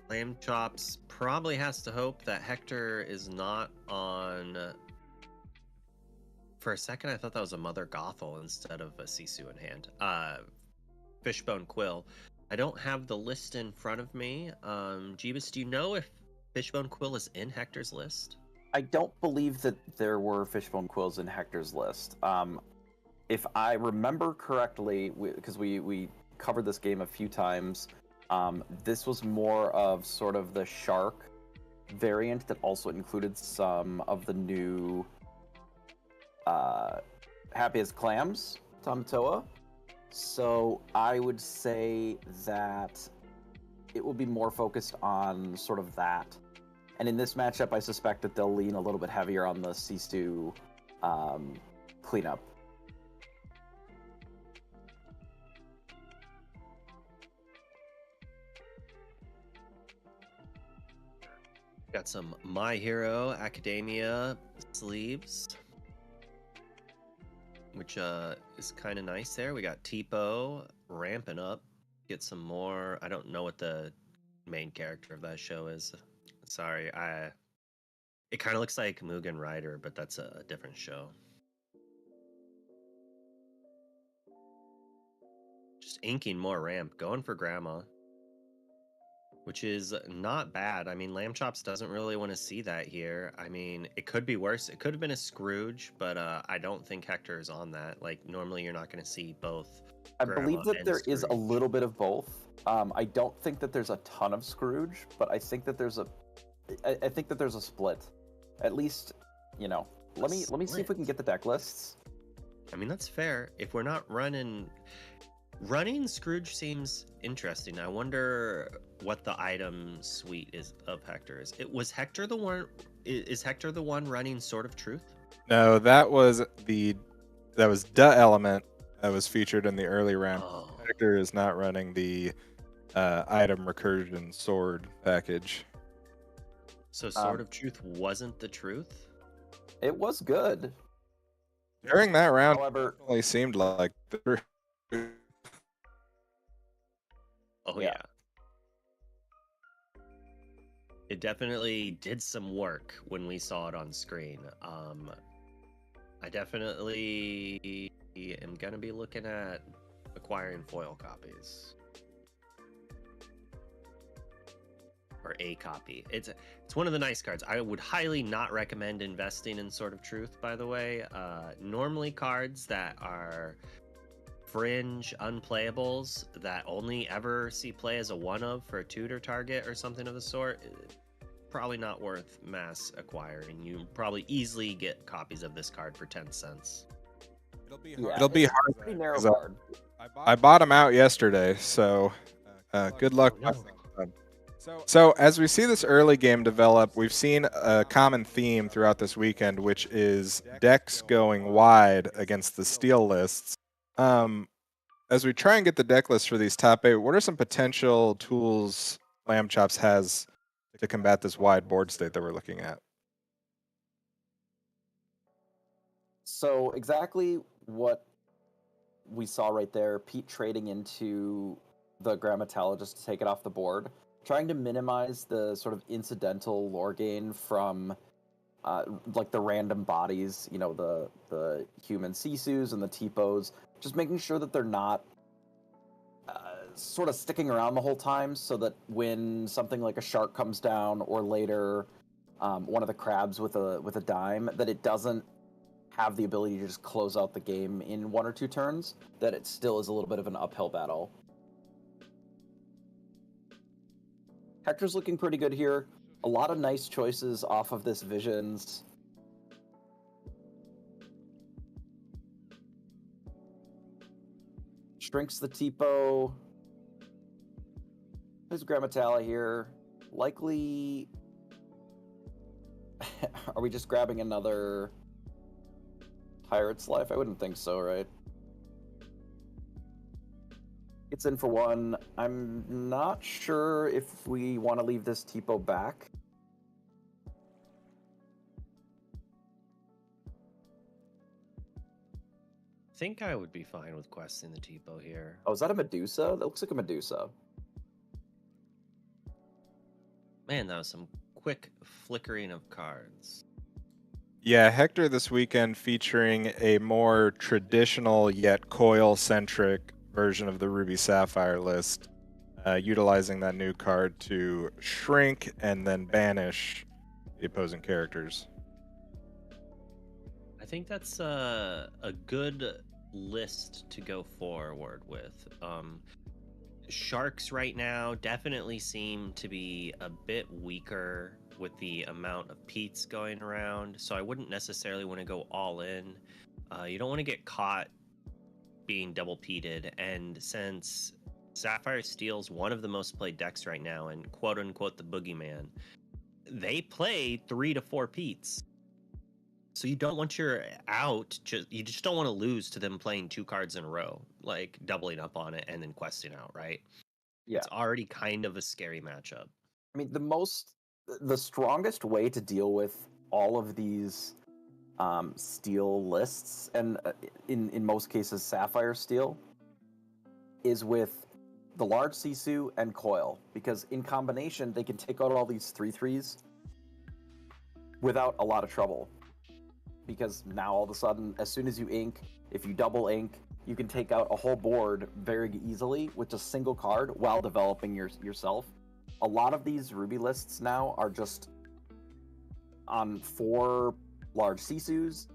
Lamb Chops probably has to hope that Hector is not on... For a second, I thought that was a Mother Gothel instead of a Sisu in hand. Fishbone Quill. I don't have the list in front of me. Jeebus, do you know if Fishbone Quill is in Hector's list? I don't believe that there were Fishbone Quills in Hector's list. If I remember correctly, because we covered this game a few times, this was more of sort of the shark variant that also included some of the new Happy as Clams, Tamatoa. So I would say that it will be more focused on sort of that. And in this matchup, I suspect that they'll lean a little bit heavier on the Sisu cleanup. Got some My Hero Academia sleeves, which is kind of nice there. We got Tipo ramping up. Get some more. I don't know what the main character of that show is. Sorry, it kind of looks like Mugen Rider, but that's a different show. Just inking more ramp, going for Grandma, which is not bad. I mean, Lamb Chops doesn't really want to see that here. I mean, it could be worse. It could have been a Scrooge, but I don't think Hector is on that. Like, normally you're not going to see both. I believe that there is a little bit of both. I don't think that there's a ton of Scrooge, but I think that there's a split. At least, you know. Let me see if we can get the deck lists. I mean, that's fair. If we're not running Scrooge seems interesting. I wonder what the item suite is of Hector's. Was Hector the one? Is Hector the one running Sword of Truth? No, that was Element that was featured in the early round. Oh. Hector is not running the item recursion sword package. So Sword of Truth wasn't the truth? It was good. During that round, However, it definitely seemed like the truth. Oh Yeah. It definitely did some work when we saw it on screen. I definitely am gonna be looking at acquiring foil copies. Or a copy. It's one of the nice cards. I would highly not recommend investing in Sword of Truth, by the way. Normally cards that are fringe unplayables that only ever see play as a one of for a tutor target or something of the sort, probably not worth mass acquiring. You probably easily get copies of this card for 10 cents. It'll be hard. Pretty narrow 'cause card. I bought them out yesterday, so good luck. Oh, no. So as we see this early game develop, we've seen a common theme throughout this weekend, which is decks going wide against the steel lists. As we try and get the deck list for these top 8, what are some potential tools Lamb Chops has to combat this wide board state that we're looking at? So exactly what we saw right there, Pete trading into the Grammatologist to take it off the board, trying to minimize the sort of incidental lore gain from like the random bodies, you know, the human Sisus and the Tipos, just making sure that they're not sort of sticking around the whole time, so that when something like a shark comes down, or later one of the crabs with a dime, that it doesn't have the ability to just close out the game in 1 or 2 turns, that it still is a little bit of an uphill battle. Hector's looking pretty good here. A lot of nice choices off of this Visions. Shrinks the Tipo. There's Grammatala here. Likely... Are we just grabbing another Pirate's Life? I wouldn't think so, right? It's in for 1. I'm not sure if we want to leave this Tipo back. I think I would be fine with questing the Tipo here. Oh, is that a Medusa? That looks like a Medusa. Man, that was some quick flickering of cards. Yeah, Hector this weekend featuring a more traditional yet coil-centric version of the Ruby Sapphire list, utilizing that new card to shrink and then banish the opposing characters. I think that's a good list to go forward with. Sharks right now definitely seem to be a bit weaker with the amount of Peats going around, so I wouldn't necessarily want to go all in. You don't want to get caught being double peated, and since Sapphire Steel's one of the most played decks right now, and quote unquote the boogeyman, they play 3 to 4 Peats. So you don't want your out, you just don't want to lose to them playing 2 cards in a row, like doubling up on it and then questing out, right? Yeah. It's already kind of a scary matchup. I mean, the strongest way to deal with all of these steel lists, and in most cases sapphire steel, is with the large Sisu and coil, because in combination they can take out all these 3/3s without a lot of trouble. Because now all of a sudden, as soon as you ink, if you double ink, you can take out a whole board very easily with just a single card while developing yourself. A lot of these Ruby lists now are just on 4 large Sisus,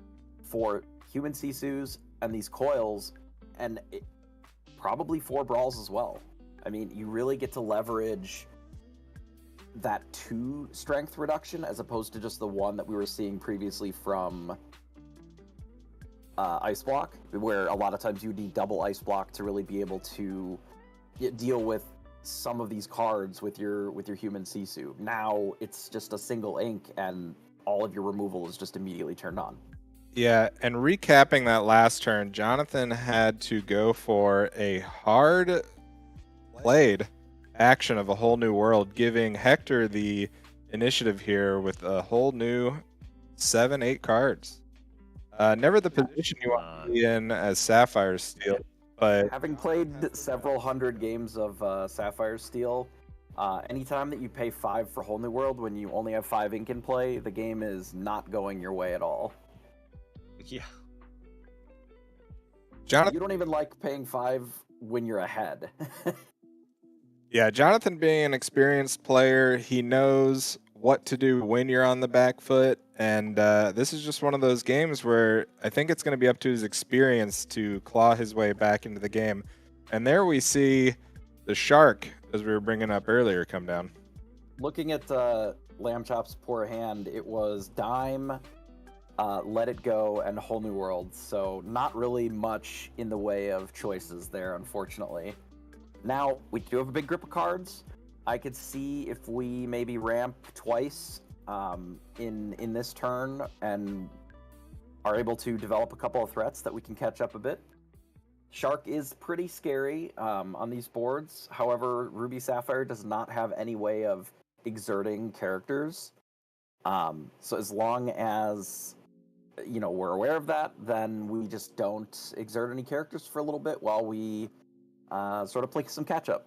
4 human Sisus, and these coils, and probably 4 brawls as well. I mean, you really get to leverage that 2 strength reduction as opposed to just the 1 that we were seeing previously from Ice Block, where a lot of times you need double Ice Block to really be able to deal with some of these cards with your human Sisu. Now it's just a single ink and all of your removal is just immediately turned on. Yeah, and recapping that last turn, Jonathan had to go for a hard played action of a whole new world, giving Hector the initiative here with a whole new 7-8 cards. Never the position you want to be in as Sapphire Steel, but having played several hundred games of Sapphire Steel, anytime that you pay 5 for Whole New World when you only have 5 ink in play, the game is not going your way at all. Yeah. Jonathan, you don't even like paying 5 when you're ahead. Yeah, Jonathan being an experienced player, he knows what to do when you're on the back foot, and this is just one of those games where I think it's going to be up to his experience to claw his way back into the game. And there we see the shark, as we were bringing up earlier, come down. Looking at Lamb Chop's poor hand, it was Dime, Let It Go, and Whole New World, so not really much in the way of choices there, unfortunately. Now, we do have a big grip of cards. I could see if we maybe ramp twice in this turn and are able to develop a couple of threats that we can catch up a bit. Shark is pretty scary on these boards. However, Ruby Sapphire does not have any way of exerting characters. So as long as we're aware of that, then we just don't exert any characters for a little bit while we sort of play some catch-up.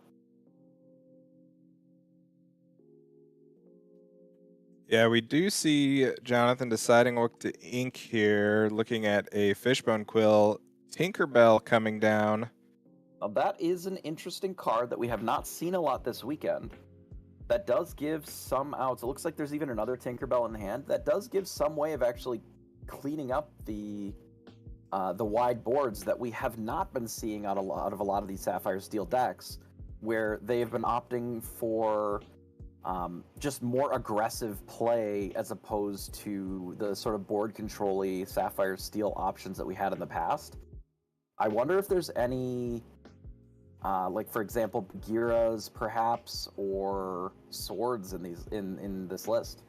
Yeah, we do see Jonathan deciding what to ink here, looking at a Fishbone Quill, Tinkerbell coming down. Now that is an interesting card that we have not seen a lot this weekend. That does give some outs. It looks like there's even another Tinkerbell in hand. That does give some way of actually cleaning up the wide boards that we have not been seeing out of a lot of these Sapphire Steel decks, where they have been opting for just more aggressive play as opposed to the sort of board control-y Sapphire Steel options that we had in the past. I wonder if there's any, like for example, Bagheeras perhaps, or swords in this list.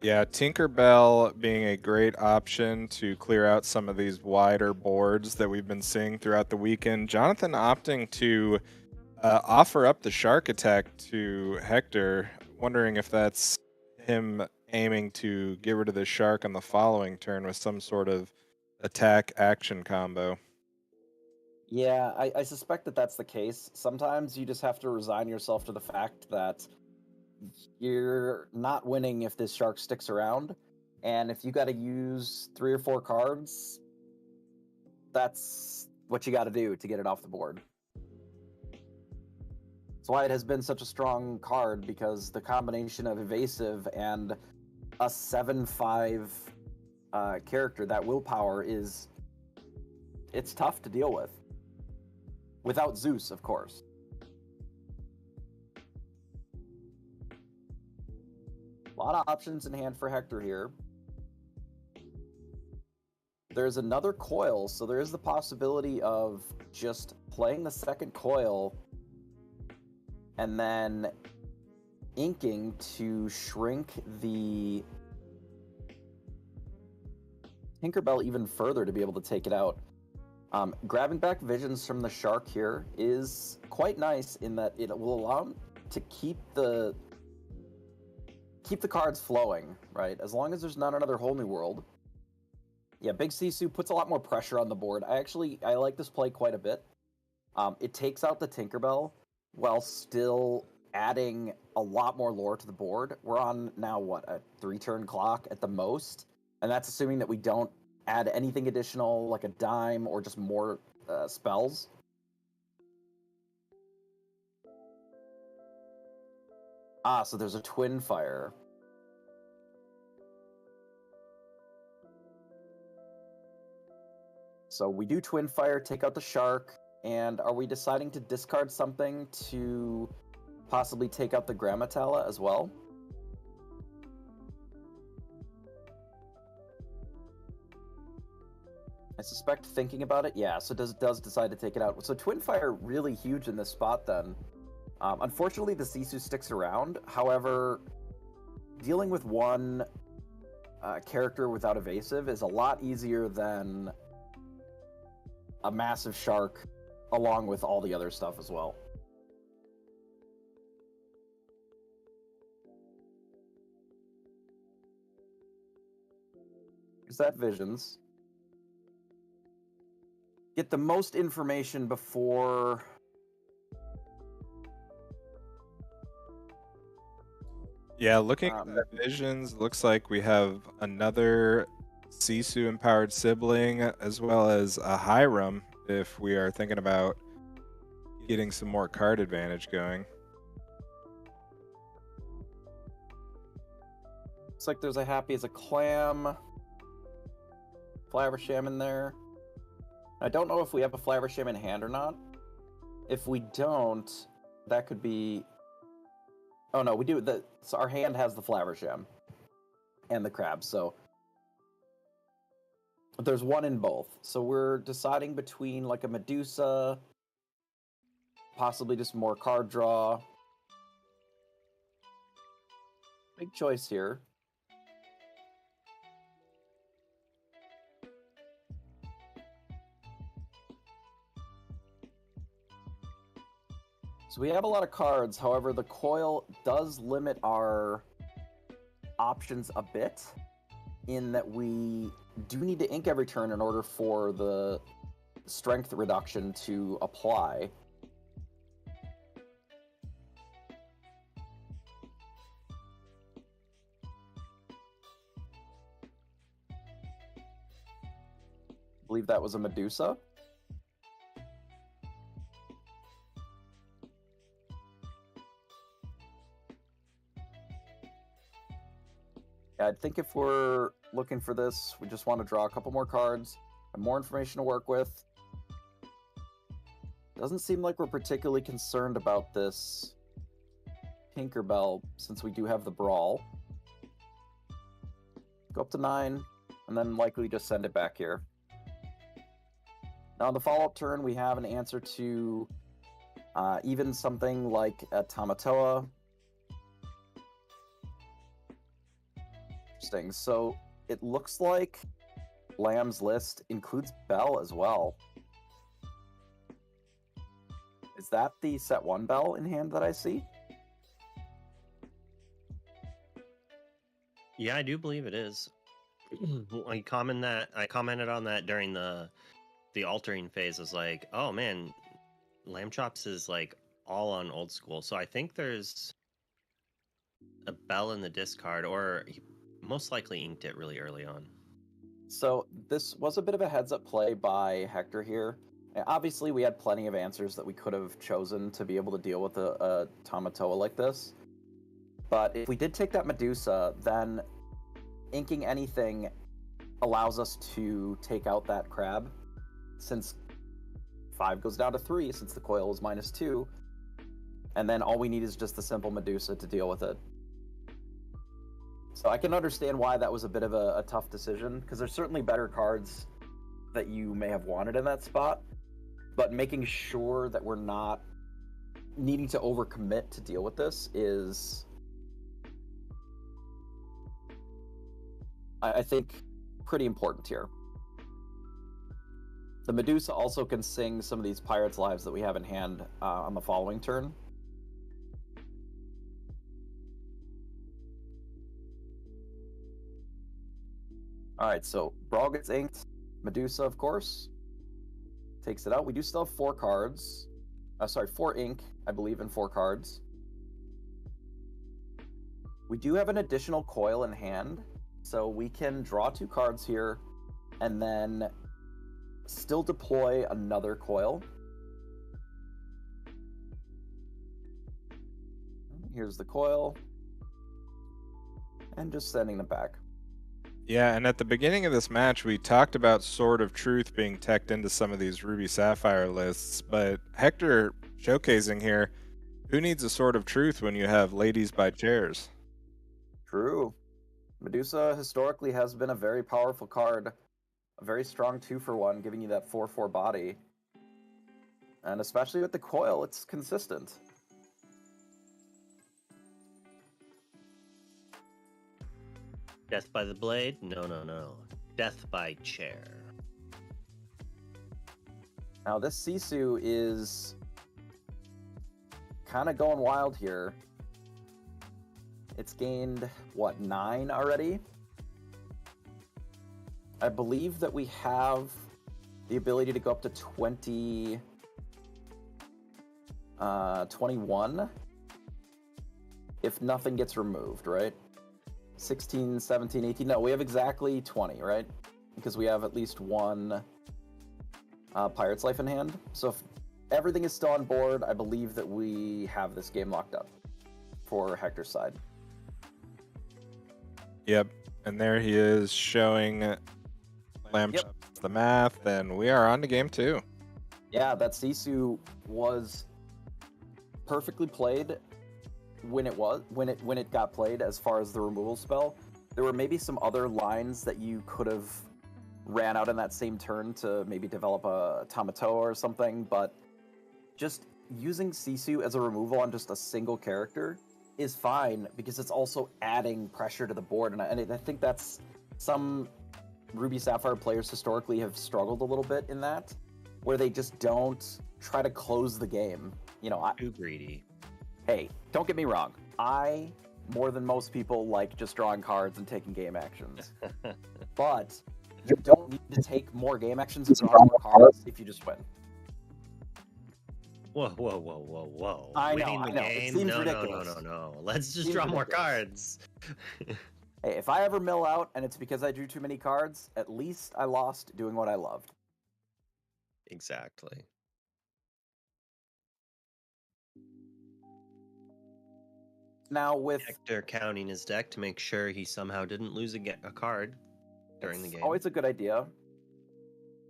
Yeah, Tinkerbell being a great option to clear out some of these wider boards that we've been seeing throughout the weekend. Jonathan opting to offer up the shark attack to Hector, wondering if that's him aiming to get rid of the shark on the following turn with some sort of attack action combo. Yeah, I suspect that that's the case. Sometimes you just have to resign yourself to the fact that you're not winning if this shark sticks around, and if you got to use 3 or 4 cards, that's what you got to do to get it off the board. That's why it has been such a strong card, because the combination of evasive and a 7/5 character, that willpower, it's tough to deal with. Without Zeus, of course. A lot of options in hand for Hector here. There's another coil, so there is the possibility of just playing the second coil and then inking to shrink the Tinkerbell even further to be able to take it out. Grabbing back visions from the shark here is quite nice in that it will allow him to keep the cards flowing, right? As long as there's not another whole new world. Yeah, Big Sisu puts a lot more pressure on the board. I like this play quite a bit. It takes out the Tinkerbell while still adding a lot more lore to the board. We're on now, what, a 3-turn clock at the most? And that's assuming that we don't add anything additional, like a dime or just more spells. So there's a Twin Fire. So we do Twin Fire, take out the shark, and are we deciding to discard something to possibly take out the Grammatella as well? I suspect thinking about it, yeah, so does decide to take it out. So Twin Fire really huge in this spot then. Unfortunately, the Sisu sticks around. However, dealing with one character without evasive is a lot easier than a massive shark along with all the other stuff as well. Is that visions? Get the most information before... Yeah, looking at the visions, looks like we have another Sisu-empowered sibling, as well as a Hiram, if we are thinking about getting some more card advantage going. Looks like there's a Happy as a Clam, Flaversham in there. I don't know if we have a Flaversham in hand or not. If we don't, that could be... Oh no, we do. So our hand has the Flaversham and the crab, so there's one in both. So we're deciding between like a Medusa, possibly just more card draw. Big choice here. So we have a lot of cards, however, the coil does limit our options a bit, in that we do need to ink every turn in order for the strength reduction to apply. I believe that was a Medusa. I think if we're looking for this, we just want to draw a couple more cards and more information to work with. Doesn't seem like we're particularly concerned about this Tinkerbell, since we do have the Brawl. Go up to 9, and then likely just send it back here. Now on the follow-up turn, we have an answer to even something like a Tamatoa. Interesting. So it looks like Lamb's list includes Bell as well. Is that the set 1 Bell in hand that I see? Yeah, I do believe it is. I commented on that during the altering phase. I was like, oh man, Lamb Chops is like all on old school. So I think there's a Bell in the discard, or he most likely inked it really early on. So this was a bit of a heads-up play by Hector here. Obviously, we had plenty of answers that we could have chosen to be able to deal with a Tamatoa like this. But if we did take that Medusa, then inking anything allows us to take out that crab, since 5 goes down to 3, since the coil is -2. And then all we need is just the simple Medusa to deal with it. So I can understand why that was a bit of a tough decision, because there's certainly better cards that you may have wanted in that spot, but making sure that we're not needing to overcommit to deal with this is, I think, pretty important here. The Medusa also can sing some of these Pirates' Lives that we have in hand on the following turn. Alright, so Brawl gets inked. Medusa, of course, takes it out. We do still have 4 cards. 4 ink, I believe, and 4 cards. We do have an additional coil in hand, so we can draw 2 cards here and then still deploy another coil. Here's the coil. And just sending them back. Yeah, and at the beginning of this match, we talked about Sword of Truth being teched into some of these Ruby Sapphire lists, but Hector showcasing here, who needs a Sword of Truth when you have Ladies by Chairs? True. Medusa historically has been a very powerful card, a very strong 2-for-1, giving you that 4/4 body. And especially with the coil, it's consistent. Death by the blade? No, no, no. Death by chair. Now this Sisu is kind of going wild here. It's gained, what, 9 already? I believe that we have the ability to go up to 21 if nothing gets removed, right? 16, 17, 18. No, we have exactly 20, right? Because we have at least 1 Pirate's Life in hand. So if everything is still on board, I believe that we have this game locked up for Hector's side. Yep, and there he is showing Lamb the math, and we are on to game 2. Yeah, that Sisu was perfectly played when it got played as far as the removal spell. There were maybe some other lines that you could have ran out in that same turn to maybe develop a Tamatoa or something, but just using Sisu as a removal on just a single character is fine because it's also adding pressure to the board, and I think that's some Ruby Sapphire players historically have struggled a little bit in that, where they just don't try to close the game. You know, Too greedy. Hey, don't get me wrong. I, more than most people, like just drawing cards and taking game actions. But you don't need to take more game actions and draw more cards if you just win. Whoa, whoa, whoa, whoa, whoa. I know, Winning the I know. It game? seems No, ridiculous. no. Let's just Seems draw more ridiculous. cards. Hey, if I ever mill out and it's because I drew too many cards, at least I lost doing what I loved. Exactly. Now with Hector counting his deck to make sure he somehow didn't lose a card during the it's game. always a good idea.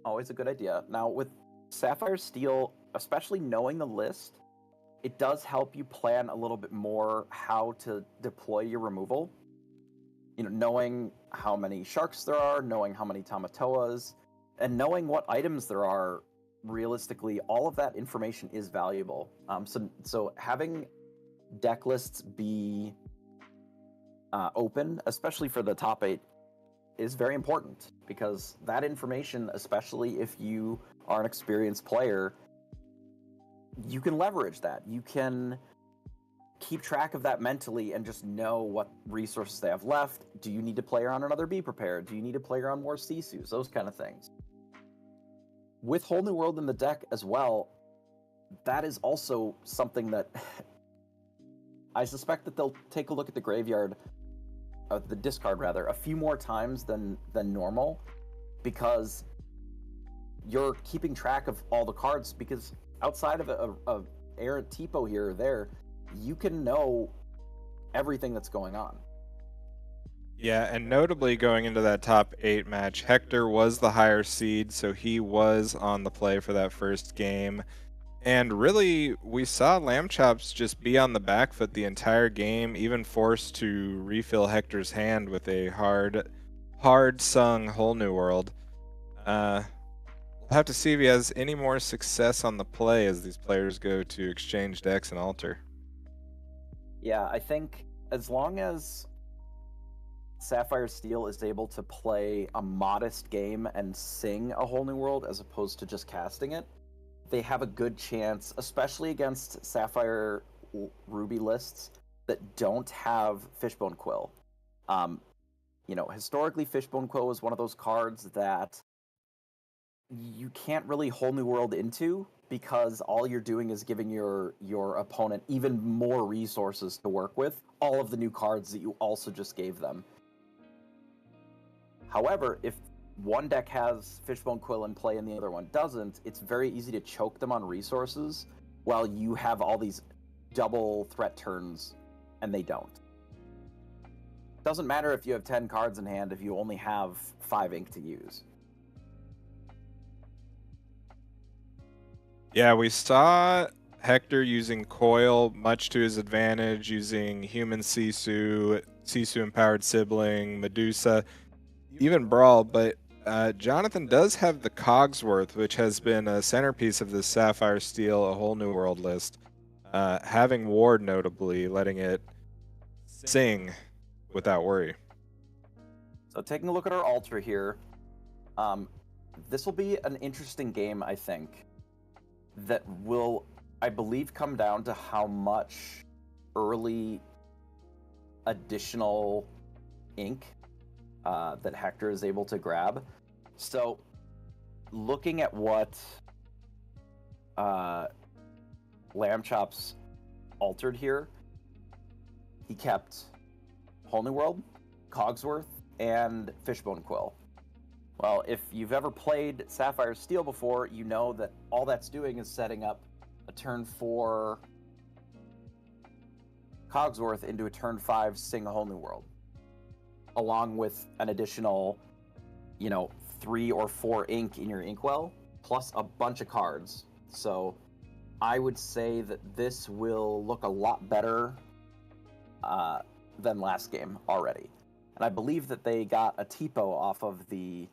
Always a good idea. Now with Sapphire Steel, especially knowing the list, it does help you plan a little bit more how to deploy your removal. You know, knowing how many sharks there are, knowing how many Tamatoas, and knowing what items there are, realistically, all of that information is valuable. So having deck lists be open, especially for the top 8, is very important, because that information, especially if you are an experienced player, you can leverage that. You can keep track of that mentally and just know what resources they have left. Do you need to play around another Be Prepared? Do you need to play around more Sisus? Those kind of things. With Whole New World in the deck as well, that is also something that I suspect that they'll take a look at the graveyard, the discard rather, a few more times than normal, because you're keeping track of all the cards, because outside of a errant Tipo here or there, you can know everything that's going on. Yeah, and notably going into that top 8 match, Hector was the higher seed, so he was on the play for that first game. And really, we saw Lamb Chops just be on the back foot the entire game, even forced to refill Hector's hand with a hard-sung Whole New World. We'll have to see if he has any more success on the play as these players go to exchange decks and alter. Yeah, I think as long as Sapphire Steel is able to play a modest game and sing a whole new world as opposed to just casting it, they have a good chance, especially against Sapphire Ruby lists that don't have Fishbone Quill. Historically, Fishbone Quill was one of those cards that you can't really whole new world into because all you're doing is giving your opponent even more resources to work with, all of the new cards that you also just gave them. However, if one deck has Fishbone Quill in play and the other one doesn't, it's very easy to choke them on resources while you have all these double threat turns and they don't. Doesn't matter if you have 10 cards in hand if you only have 5 ink to use. Yeah, we saw Hector using Coil much to his advantage, using Human Sisu, Sisu-empowered Sibling, Medusa, even Brawl, but Jonathan does have the Cogsworth, which has been a centerpiece of the Sapphire Steel, a whole new world list. Having Ward notably, letting it sing without worry. So taking a look at our altar here, this will be an interesting game, I think, that will, I believe, come down to how much early additional ink that Hector is able to grab. So looking at what Lamb Chops altered here, he kept Whole New World, Cogsworth, and Fishbone Quill. Well, if you've ever played Sapphire Steel before, you know that all that's doing is setting up a turn 4 Cogsworth into a turn 5 Sing a Whole New World, along with an additional, 3 or 4 ink in your inkwell, plus a bunch of cards. So I would say that this will look a lot better than last game already. And I believe that they got a TPO off of the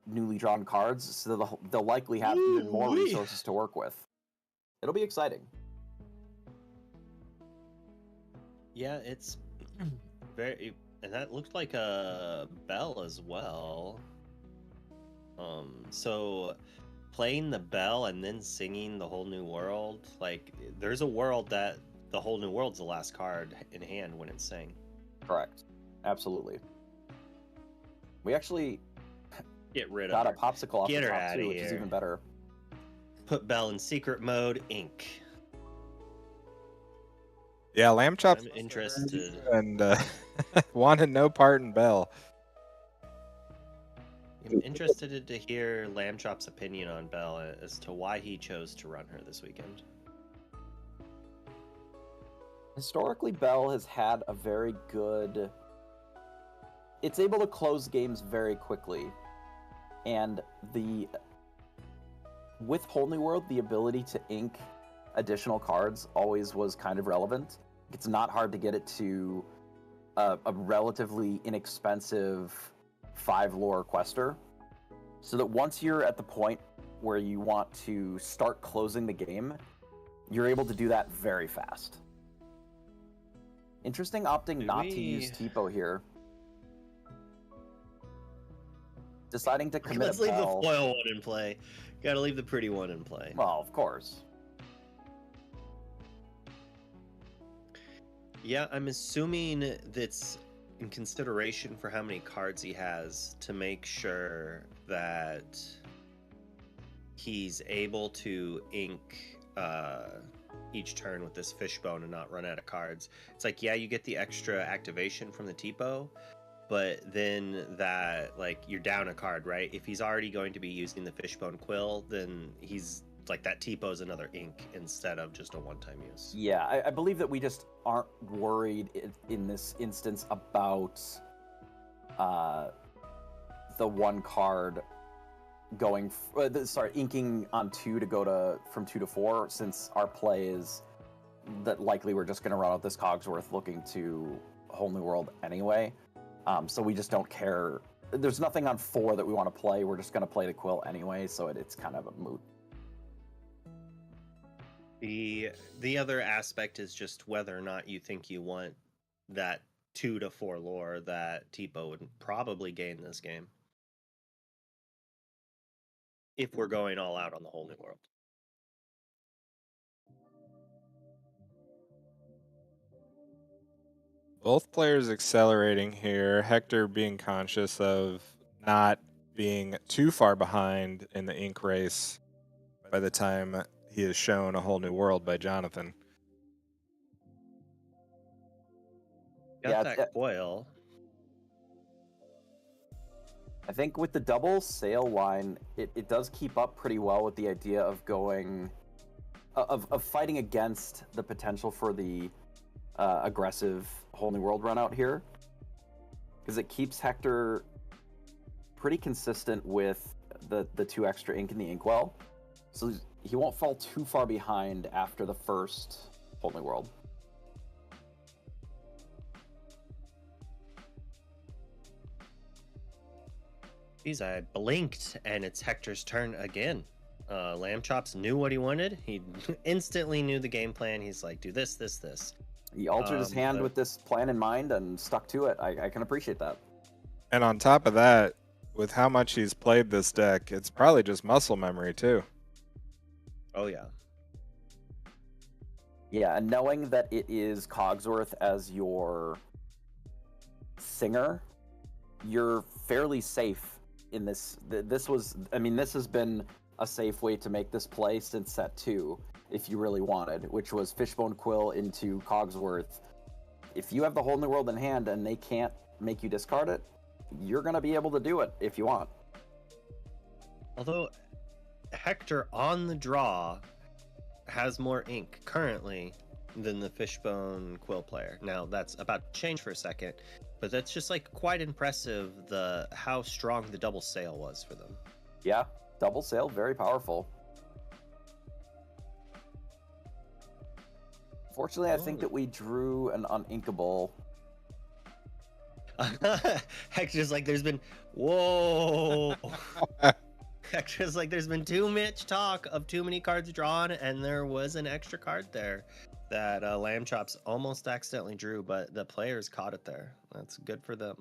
newly drawn cards, so they'll likely have even more resources to work with. It'll be exciting. Yeah, it's very, and that looked like a bell as well. So playing the bell and then singing the Whole New World, like there's a world that the Whole New World's the last card in hand when it's sang. Correct. Absolutely. We actually Get rid got of a her. popsicle off Get the her top outta too, which is here. even better. Put Bell in secret mode, ink. Yeah, Lamb Chops I'm interested. and wanted no part in Bell. I'm interested to hear Lamb Chop's opinion on Bell as to why he chose to run her this weekend. Historically, Bell has had a very good... It's able to close games very quickly. And with Whole New World, the ability to ink additional cards always was kind of relevant. It's not hard to get it to a relatively inexpensive 5 lore quester. So that once you're at the point where you want to start closing the game, you're able to do that very fast. Interesting opting not to use TPO here. Deciding to commit Let's a leave the bell. foil one in play. Gotta leave the pretty one in play. Well, of course. Yeah, I'm assuming that's in consideration for how many cards he has to make sure that he's able to ink each turn with this fishbone and not run out of cards. It's like, yeah, you get the extra activation from the TPO, but then that, like, you're down a card, right? If he's already going to be using the Fishbone Quill, then he's like, that TPO's another ink instead of just a one-time use. Yeah, I believe that we just aren't worried in this instance about the one card going, inking on 2 to go from 2 to 4, since our play is that likely we're just going to run out this Cogsworth looking to Whole New World anyway. So we just don't care. There's nothing on 4 that we want to play. We're just going to play the Quill anyway, so it's kind of a moot. The other aspect is just whether or not you think you want that 2 to 4 lore that Tipo would probably gain this game. If we're going all out on the whole new world. Both players accelerating here. Hector being conscious of not being too far behind in the ink race by the time he is shown a whole new world by Jonathan. Got that coil. I think with the double sail line, it does keep up pretty well with the idea of going, of fighting against the potential for the aggressive whole new world run out here, because it keeps Hector pretty consistent with the 2 extra ink in the inkwell, so he won't fall too far behind after the first whole new world. Geez, I blinked and it's Hector's turn again. Lamb Chops knew what he wanted. He instantly knew the game plan. He's like, do this, this, this. He altered his hand with this plan in mind and stuck to it. I can appreciate that. And on top of that, with how much he's played this deck, it's probably just muscle memory too. Oh, yeah. Yeah, and knowing that it is Cogsworth as your singer, you're fairly safe in this. This has been a safe way to make this play since set 2, if you really wanted, which was Fishbone Quill into Cogsworth. If you have the whole new world in hand and they can't make you discard it, you're going to be able to do it if you want. Although Hector on the draw has more ink currently than the Fishbone Quill player. Now that's about to change for a second, but that's just like quite impressive how strong the double sail was for them. Yeah, double sail, very powerful. Fortunately, I think that we drew an uninkable. Hector's like, there's been whoa. Hector's like, there's been too much talk of too many cards drawn, and there was an extra card there that Lamb Chops almost accidentally drew, but the players caught it there. That's good for them.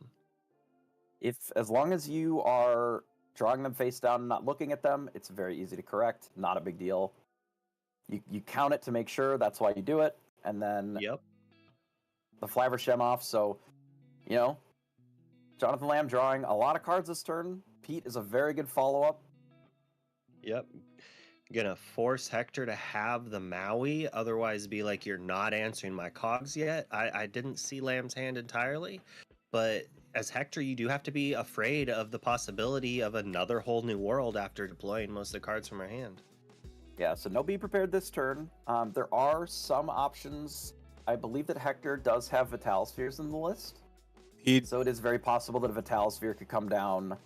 As long as you are drawing them face down and not looking at them, it's very easy to correct. Not a big deal. You count it to make sure. That's why you do it, and then the Flavershem off. So, Jonathan Lamb drawing a lot of cards this turn. Pete is a very good follow-up. Yep. Gonna force Hector to have the Maui, otherwise be like, you're not answering my cogs yet. I didn't see Lamb's hand entirely, but as Hector, you do have to be afraid of the possibility of another whole new world after deploying most of the cards from our hand. Yeah, so no be prepared this turn. There are some options. I believe that Hector does have Vital Spheres in the list. So it is very possible that a Vital Sphere could come down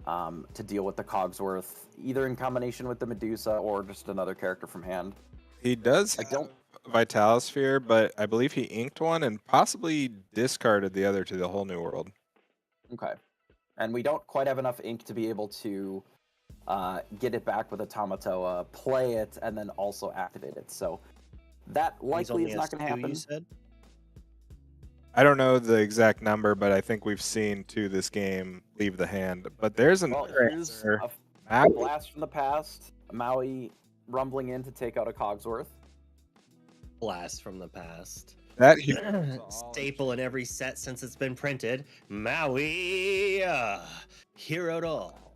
to deal with the Cogsworth, either in combination with the Medusa or just another character from hand. He does have Vital Sphere, but I believe he inked one and possibly discarded the other to the whole new world. Okay. And we don't quite have enough ink to be able to get it back with Automatoa, play it, and then also activate it. So that likely is not going to happen. You said? I don't know the exact number, but I think we've seen 2 this game leave the hand. But there's another answer. A blast from the past. Maui rumbling in to take out a Cogsworth. Blast from the past. That staple in every set since it's been printed. Maui, hero to all.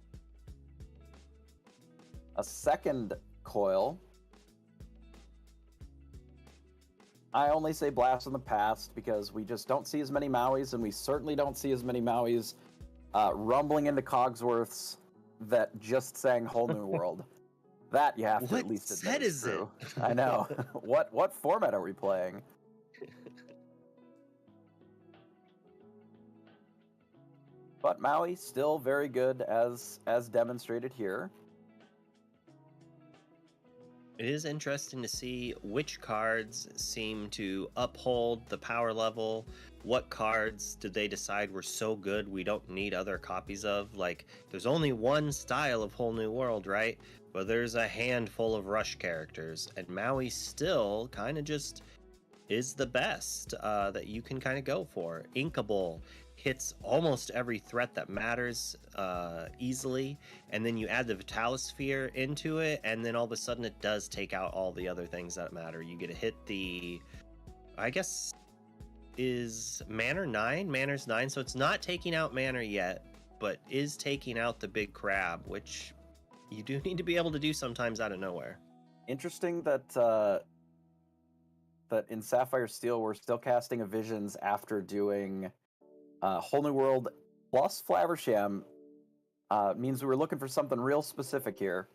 A second coil. I only say blast from the past because we just don't see as many Mauis, and we certainly don't see as many Mauis rumbling into Cogsworths that just sang Whole New World. That you have to at least admit. What set is it? I know. What format are we playing? But Maui still very good as demonstrated here. It is interesting to see which cards seem to uphold the power level. What cards did they decide were so good we don't need other copies of? Like, there's only one style of Whole New World, right? But there's a handful of Rush characters, and Maui still kind of just is the best that you can kind of go for. Inkable hits almost every threat that matters easily, and then you add the Vitalosphere into it, and then all of a sudden it does take out all the other things that matter. You get to hit the, I guess, is Manor 9? Manor's 9, so it's not taking out Manor yet, but is taking out the big crab, which you do need to be able to do sometimes out of nowhere. Interesting that that in Sapphire Steel we're still casting a Visions after doing Whole New World plus Flaversham. Means we were looking for something real specific here.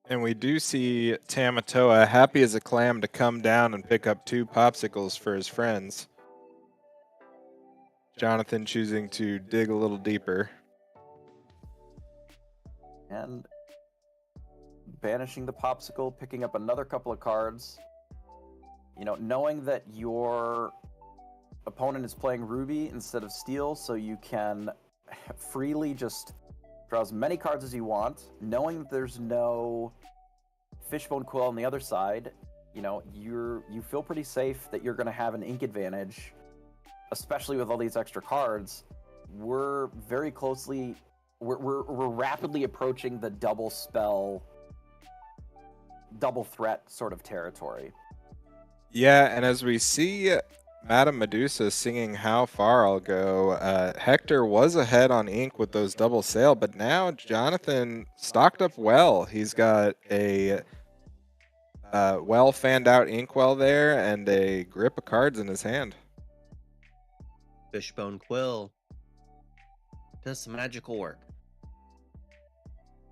And we do see Tamatoa happy as a clam to come down and pick up 2 popsicles for his friends. Jonathan choosing to dig a little deeper. And banishing the popsicle, picking up another couple of cards. You know, knowing that your opponent is playing Ruby instead of Steel, so you can freely just draw as many cards as you want. Knowing that there's no Fishbone Quill on the other side, you know, you feel pretty safe that you're going to have an ink advantage, especially with all these extra cards. We're very closely, we're rapidly approaching the double spell, double threat sort of territory. Yeah, and as we see Madame Medusa singing How Far I'll Go, Hector was ahead on ink with those double sail, but now Jonathan stocked up well. He's got a well fanned out inkwell there and a grip of cards in his hand. Fishbone Quill does some magical work.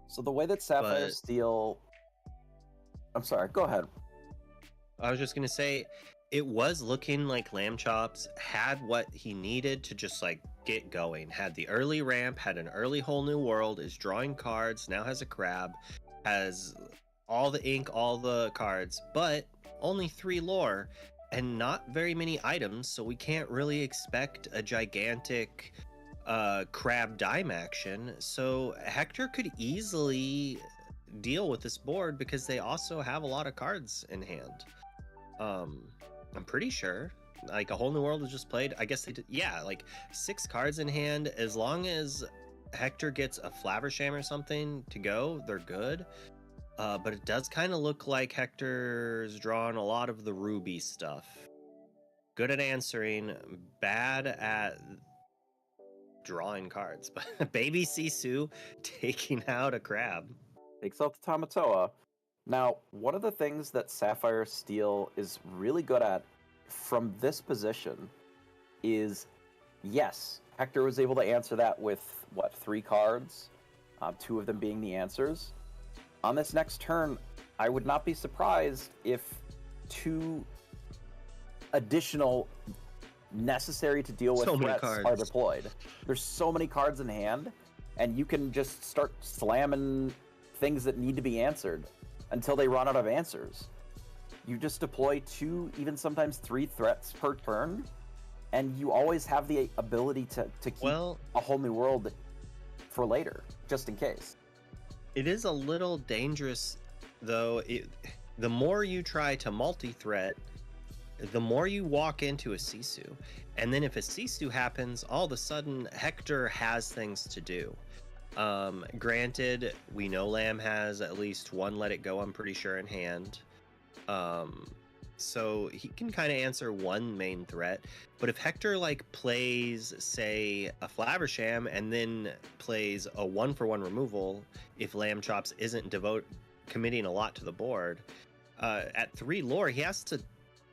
So the way that Sapphire But- Steel... I'm sorry, go ahead. I was just gonna say, it was looking like Lamb Chops had what he needed to just like get going. Had the early ramp, had an early Whole New World, is drawing cards, now has a crab, has all the ink, all the cards, but only 3 lore and not very many items, so we can't really expect a gigantic crab dime action. So Hector could easily deal with this board because they also have a lot of cards in hand. I'm pretty sure like a Whole New World was just played. I guess they did, yeah, like 6 cards in hand. As long as Hector gets a Flaversham or something to go, they're good. But it does kind of look like Hector's drawn a lot of the Ruby stuff. Good at answering, bad at drawing cards. But Baby Sisu taking out a crab. Takes out the Tamatoa. Now, one of the things that Sapphire Steel is really good at from this position is, yes, Hector was able to answer that with, 3 cards? 2 of them being the answers. On this next turn, I would not be surprised if 2 additional necessary to deal with So many threats cards. are deployed. There's so many cards in hand, and you can just start slamming things that need to be answered until they run out of answers. You just deploy 2, even sometimes 3 threats per turn, and you always have the ability to keep a Whole New World for later, just in case. It is a little dangerous, though. The more you try to multi-threat, the more you walk into a Sisu. And then if a Sisu happens, all of a sudden Hector has things to do. Granted, we know Lamb has at least 1 Let It Go, I'm pretty sure, in hand. So he can kind of answer 1 main threat. But if Hector like plays, say, a Flaversham and then plays a 1-for-1 removal, if Lamb Chops isn't committing a lot to the board, at 3 lore, he has to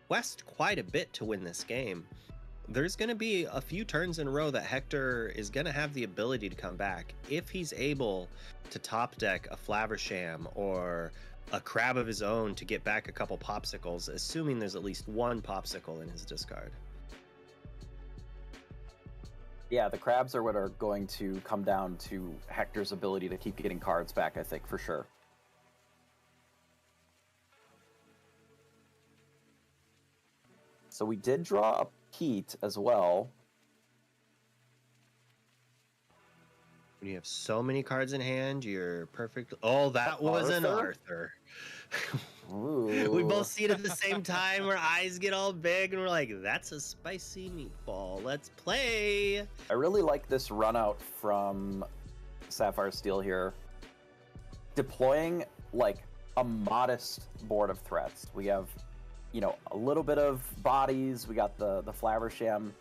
quest quite a bit to win this game. There's going to be a few turns in a row that Hector is going to have the ability to come back if he's able to top deck a Flaversham or a crab of his own to get back a couple popsicles, assuming there's at least 1 popsicle in his discard. Yeah, the crabs are what are going to come down to Hector's ability to keep getting cards back, I think, for sure. So we did draw a Pete as well. When you have so many cards in hand, you're perfect. Oh, that was an Arthur? Arthur. We Ooh. both see it at the same time. Our eyes get all big, and we're like, "That's a spicy meatball. Let's play." I really like this run out from Sapphire Steel here. Deploying like a modest board of threats. We have, a little bit of bodies. We got the Flaversham.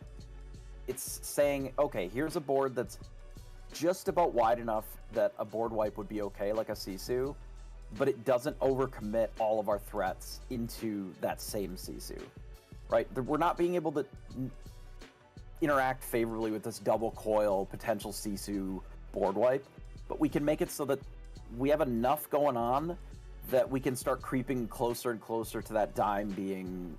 It's saying, okay, here's a board that's just about wide enough that a board wipe would be okay, like a Sisu, but it doesn't overcommit all of our threats into that same Sisu, right? We're not being able to interact favorably with this double coil potential Sisu board wipe, but we can make it so that we have enough going on that we can start creeping closer and closer to that dime being,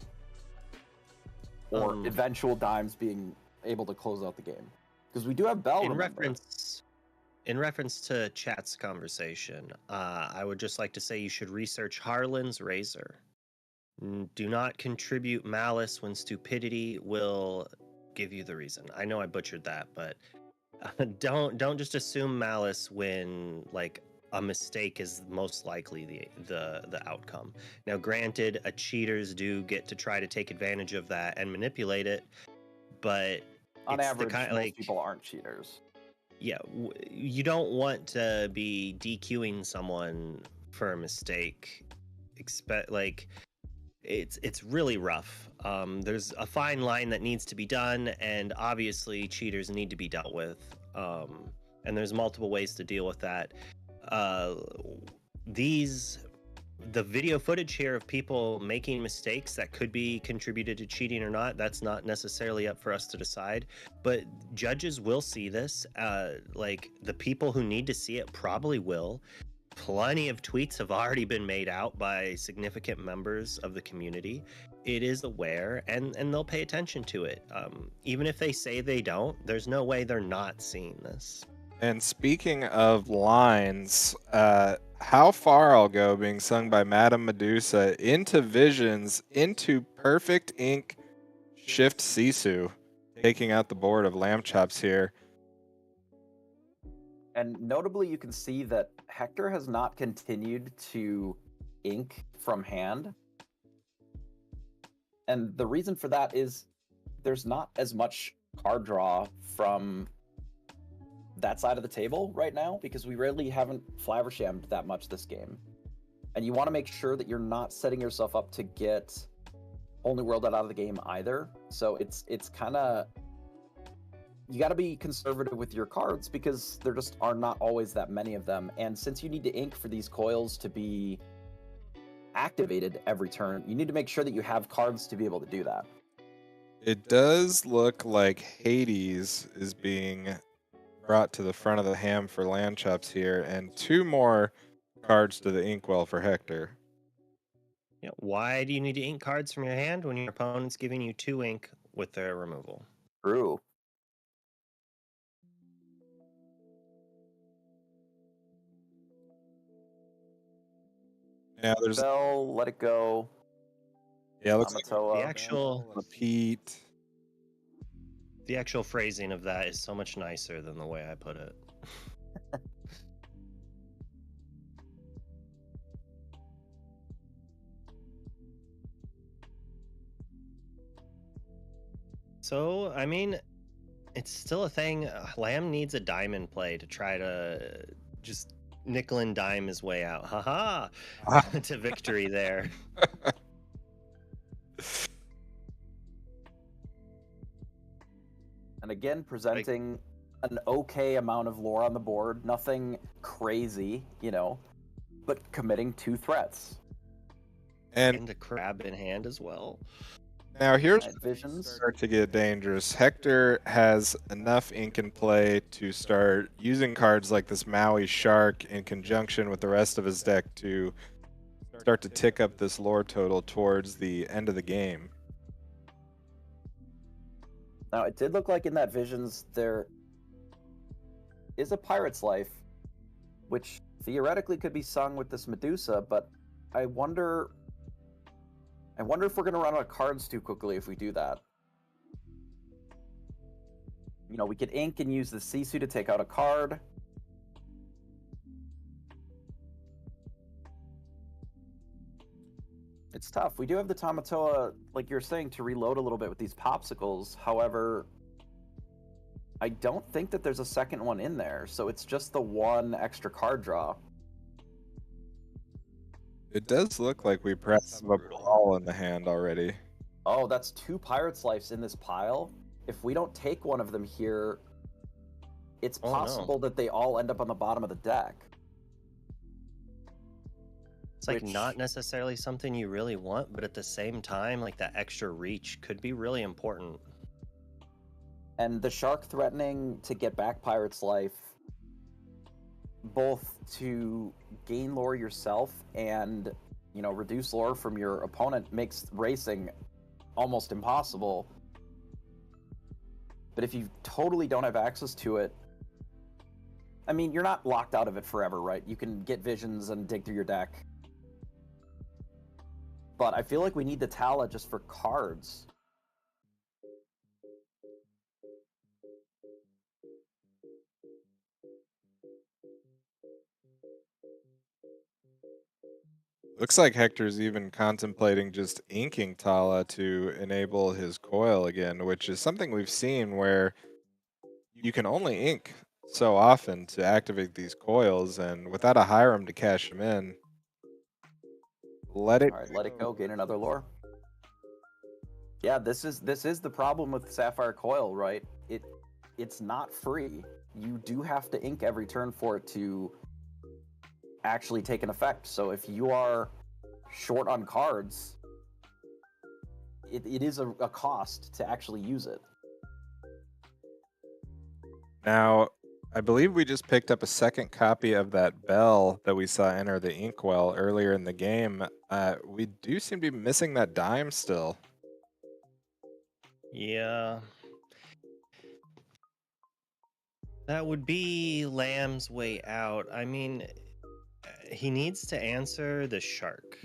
or eventual dimes being able to close out the game. Because we do have Bell, In reference to chat's conversation, I would just like to say you should research Harlan's Razor. Do not contribute malice when stupidity will give you the reason. I know I butchered that, but don't just assume malice when like a mistake is most likely the outcome. Now, granted, cheaters do get to try to take advantage of that and manipulate it, but on it's average, the kind, most people aren't cheaters. Yeah, you don't want to be DQing someone for a mistake. It's really rough. There's a fine line that needs to be done, and obviously cheaters need to be dealt with. And there's multiple ways to deal with that. The video footage here of people making mistakes that could be contributed to cheating or not, that's not necessarily up for us to decide, but judges will see this. Like the people who need to see it probably will. Plenty of tweets have already been made out by significant members of the community. It is aware, and they'll pay attention to it. Even if they say they don't, there's no way they're not seeing this. And speaking of lines, How Far I'll Go being sung by Madame Medusa into Visions, into Perfect Ink, Shift Sisu, taking out the board of Lamb Chops here. And notably, you can see that Hector has not continued to ink from hand. And the reason for that is there's not as much card draw from that side of the table right now, because we really haven't Flavershammed that much this game. And you want to make sure that you're not setting yourself up to get Only World out of the game either. So it's kind of, you got to be conservative with your cards, because there just are not always that many of them. And since you need to ink for these coils to be activated every turn, you need to make sure that you have cards to be able to do that. It does look like Hades is being brought to the front of the ham for Land Chops here, and 2 more cards to the inkwell for Hector. Yeah, why do you need to ink cards from your hand when your opponent's giving you 2 ink with their removal? True. Yeah, there's Bell, Let It Go. yeah, looks like Amatoa. The actual phrasing of that is so much nicer than the way I put it. So, I mean, it's still a thing. Lamb needs a diamond play to try to just nickel and dime his way out. Haha! To victory there. And again, presenting an okay amount of lore on the board. Nothing crazy, but committing 2 threats. And a crab in hand as well. Now here's Night Visions. start to get dangerous. Hector has enough ink in play to start using cards like this Maui Shark in conjunction with the rest of his deck to start to tick up this lore total towards the end of the game. Now, it did look like in that Visions there is a Pirate's Life, which theoretically could be sung with this Medusa, but I wonder if we're going to run out of cards too quickly if we do that. We could ink and use the Sisu to take out a card. It's tough. We do have the Tamatoa, like you're saying, to reload a little bit with these popsicles. However, I don't think that there's a second one in there, so it's just the one extra card draw. It does look like we perhaps have a ball in the hand already. Oh, that's 2 Pirate's Lives in this pile. If we don't take one of them here, it's possible that they all end up on the bottom of the deck. It's like not necessarily something you really want, but at the same time, like that extra reach could be really important. And the shark threatening to get back Pirate's Life, both to gain lore yourself and, you know, reduce lore from your opponent, makes racing almost impossible. But if you totally don't have access to it, I mean, you're not locked out of it forever, right? You can get visions and dig through your deck. But I feel like we need the Tala just for cards. Looks like Hector's even contemplating just inking Tala to enable his coil again, which is something we've seen where you can only ink so often to activate these coils, and without a Hiram to cash them in, let it. All right, let it go. Gain another lore. Yeah, this is the problem with Sapphire Coil, right? It's not free. You do have to ink every turn for it to actually take an effect. So if you are short on cards, it is a cost to actually use it. Now, I believe we just picked up a second copy of that bell that we saw enter the inkwell earlier in the game. We do seem to be missing that dime still. Yeah. That would be Lamb's way out. I mean, he needs to answer the shark.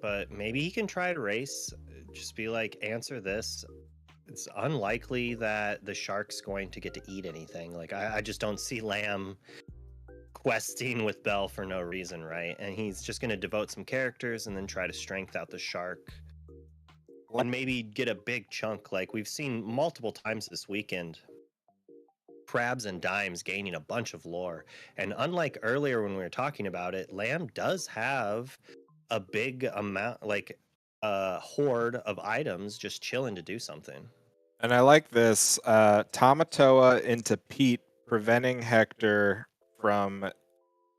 But maybe he can try to race. Just be like, answer this. It's unlikely that the shark's going to get to eat anything. Like, I just don't see Lamb questing with Bell for no reason, right? And he's just going to devote some characters and then try to strength out the shark. And maybe get a big chunk. Like we've seen multiple times this weekend. Crabs and dimes gaining a bunch of lore. And unlike earlier when we were talking about it, Lamb does have a big amount, like a horde of items just chilling to do something. And I like this Tamatoa into Pete, preventing Hector from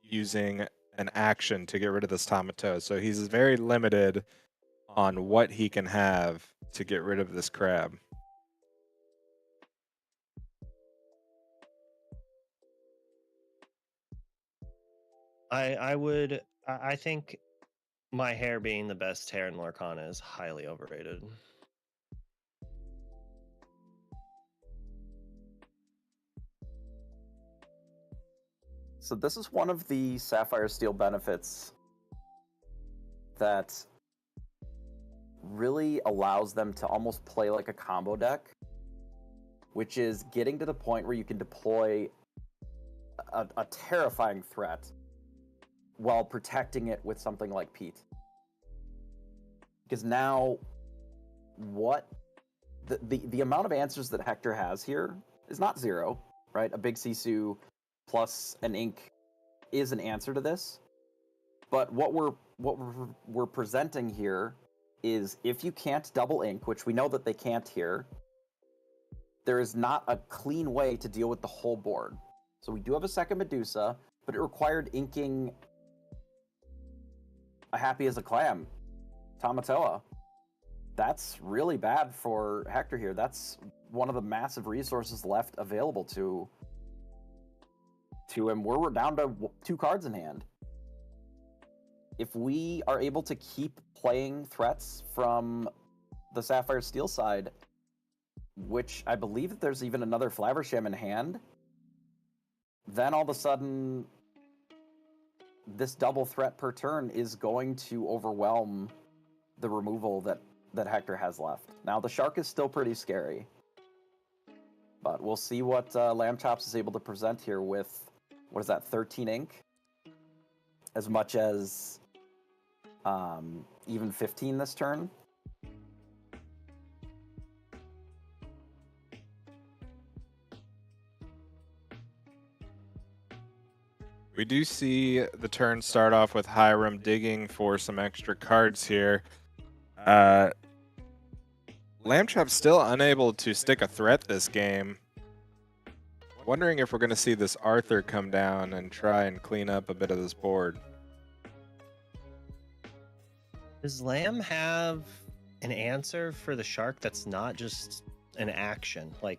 using an action to get rid of this Tamatoa. So he's very limited on what he can have to get rid of this crab. I think my hair being the best hair in Lorcana is highly overrated. So this is one of the Sapphire Steel benefits that really allows them to almost play like a combo deck, which is getting to the point where you can deploy a terrifying threat while protecting it with something like Pete. Because now, what the amount of answers that Hector has here is not zero, right? A big Sisu plus an ink is an answer to this. But what we're presenting here is if you can't double ink, which we know that they can't here, there is not a clean way to deal with the whole board. So we do have a second Medusa, but it required inking a Happy as a Clam, Tamatoa. That's really bad for Hector here. That's one of the massive resources left available to him. We're down to 2 cards in hand. If we are able to keep playing threats from the Sapphire Steel side, which I believe that there's even another Flaversham in hand, then all of a sudden this double threat per turn is going to overwhelm the removal that Hector has left. Now the shark is still pretty scary, but we'll see what Lamb Chops is able to present here with, what is that, 13 ink? As much as even 15 this turn. We do see the turn start off with Hiram digging for some extra cards here. Lambtrap's still unable to stick a threat this game. Wondering if we're going to see this Arthur come down and try and clean up a bit of this board. Does Lamb have an answer for the shark that's not just an action? Like,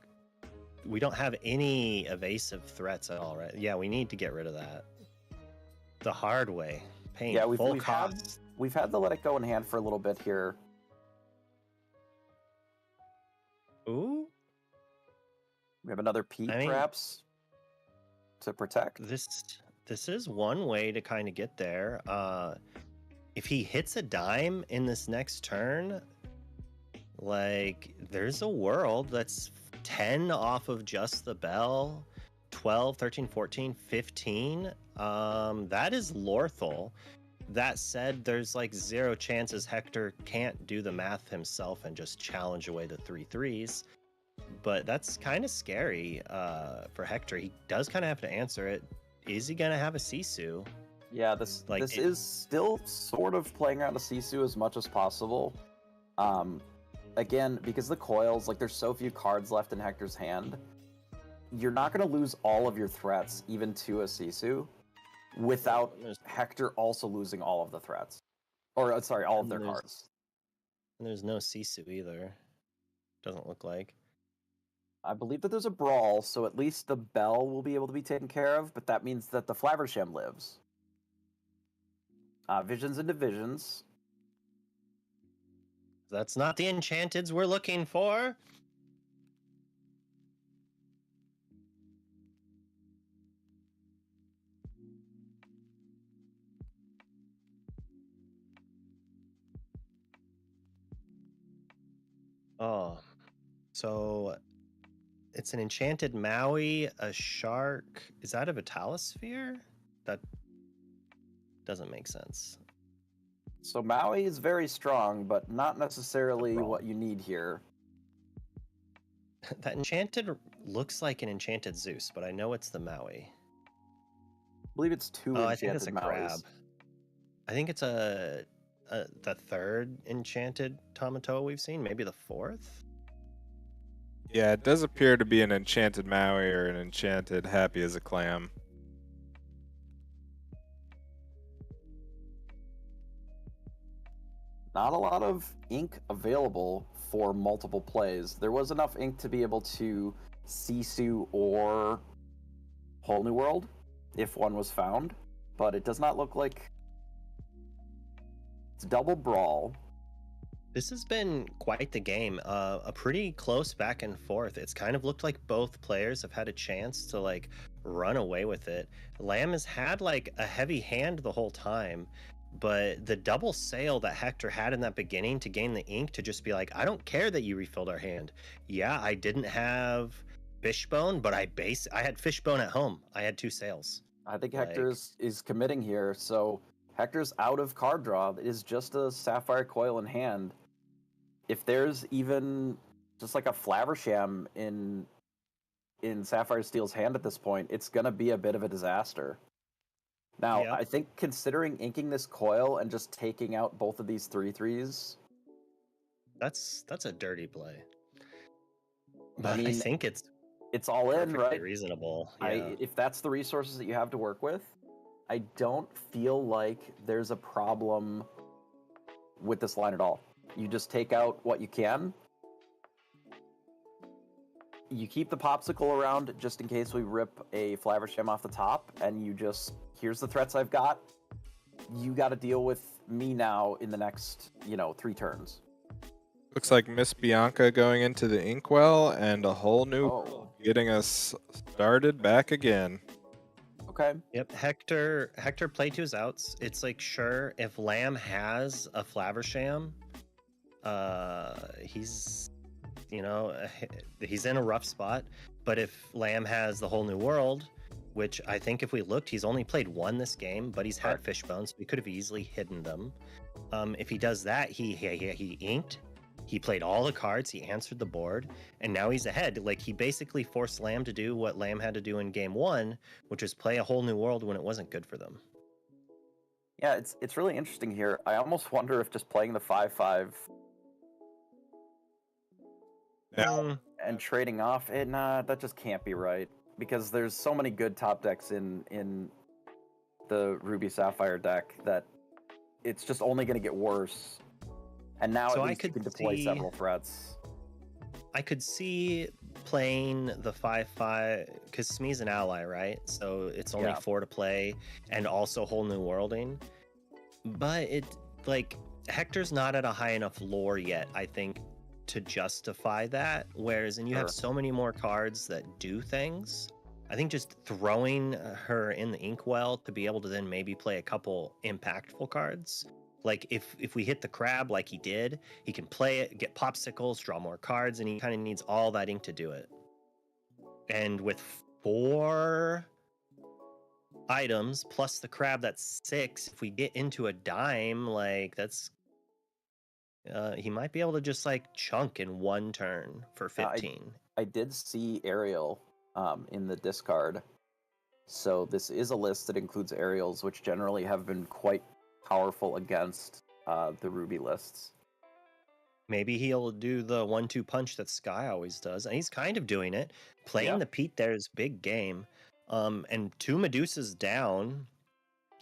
we don't have any evasive threats at all, right? Yeah, we need to get rid of that. The hard way. Pain. Yeah, Full cost. we've had to let it go in hand for a little bit here. Ooh. We have another peak, I mean, perhaps, to protect. This is one way to kind of get there. If he hits a dime in this next turn, like, there's a world that's 10 off of just the bell, 12, 13, 14, 15. That is Lorthal. That said, there's like 0 chances Hector can't do the math himself and just challenge away the 3/3s. But that's kind of scary for Hector. He does kind of have to answer it. Is he gonna have a Sisu? Yeah, this is still sort of playing around a Sisu as much as possible. Again, because the coils, like, there's so few cards left in Hector's hand, you're not going to lose all of your threats, even to a Sisu, without Hector also losing all of the threats. Or, sorry, all of their cards. And there's no Sisu either. Doesn't look like. I believe that there's a brawl, so at least the bell will be able to be taken care of, but that means that the Flaversham lives. Visions and Divisions. That's not the enchanteds we're looking for. Oh, so it's an enchanted Maui, a shark. Is that a Vitalosphere? That doesn't make sense. So Maui is very strong, but not necessarily what you need here. That enchanted looks like an enchanted Zeus, but I know it's the Maui. I believe it's 2 I enchanted think it's a Mauis. crab. I think it's the 3rd enchanted Tamatoa we've seen, maybe the 4th. Yeah, it does appear to be an enchanted Maui or an enchanted Happy as a Clam. Not a lot of ink available for multiple plays. There was enough ink to be able to Sisu or Whole New World if one was found, but it does not look like it's double brawl. This has been quite the game. A pretty close back and forth. It's kind of looked like both players have had a chance to like run away with it. Lamb has had like a heavy hand the whole time, but the double sale that Hector had in that beginning to gain the ink to just be like, I don't care that you refilled our hand. Yeah, I didn't have Fishbone, but I had Fishbone at home. I had 2 sales. I think Hector is committing here, so Hector's out of card draw. It is just a Sapphire Coil in hand. If there's even just like a Flaversham in Sapphire Steel's hand at this point, it's going to be a bit of a disaster. Now, I think considering inking this coil and just taking out both of these 3/3s, that's a dirty play. But I mean, I think it's all in, right? Reasonable. Yeah. If that's the resources that you have to work with, I don't feel like there's a problem with this line at all. You just take out what you can. You keep the popsicle around just in case we rip a Flaversham off the top, and you just, here's the threats I've got. You got to deal with me now in the next, 3 turns. Looks like Miss Bianca going into the inkwell and a whole new getting us started back again. Okay. Yep. Hector played to his outs. It's like, sure, if Lamb has a Flaversham, he's he's in a rough spot. But if Lamb has the Whole New World, which I think if we looked, he's only played one this game, but he's had Fishbone, so we could have easily hidden them. If he does that, he inked, he played all the cards, he answered the board, and now he's ahead. Like, he basically forced Lamb to do what Lamb had to do in game 1, which was play a whole new world when it wasn't good for them. Yeah, it's really interesting here. I almost wonder if just playing the 5/5 and trading off it, that just can't be right, because there's so many good top decks in the Ruby Sapphire deck that it's just only going to get worse. And now So at I least you could can deploy see- several threats. I could see playing the 5/5 because Smee's an ally, right? So it's only Yeah. 4 to play and also whole new worlding. But it, like, Hector's not at a high enough lore yet, I think, to justify that. Whereas, and you have Sure. so many more cards that do things. I think just throwing her in the inkwell to be able to then maybe play a couple impactful cards. Like, if we hit the crab like he did, he can play it, get popsicles, draw more cards, and he kind of needs all that ink to do it. And with 4 items plus the crab, that's 6. If we get into a dime, like, that's he might be able to just like chunk in one turn for 15. I did see Ariel in the discard. So this is a list that includes Ariels, which generally have been quite powerful against the Ruby lists. Maybe he'll do the 1-2 punch that Sky always does, and he's kind of doing it. Playing Yeah. the Pete there is big game, and 2 Medusas down.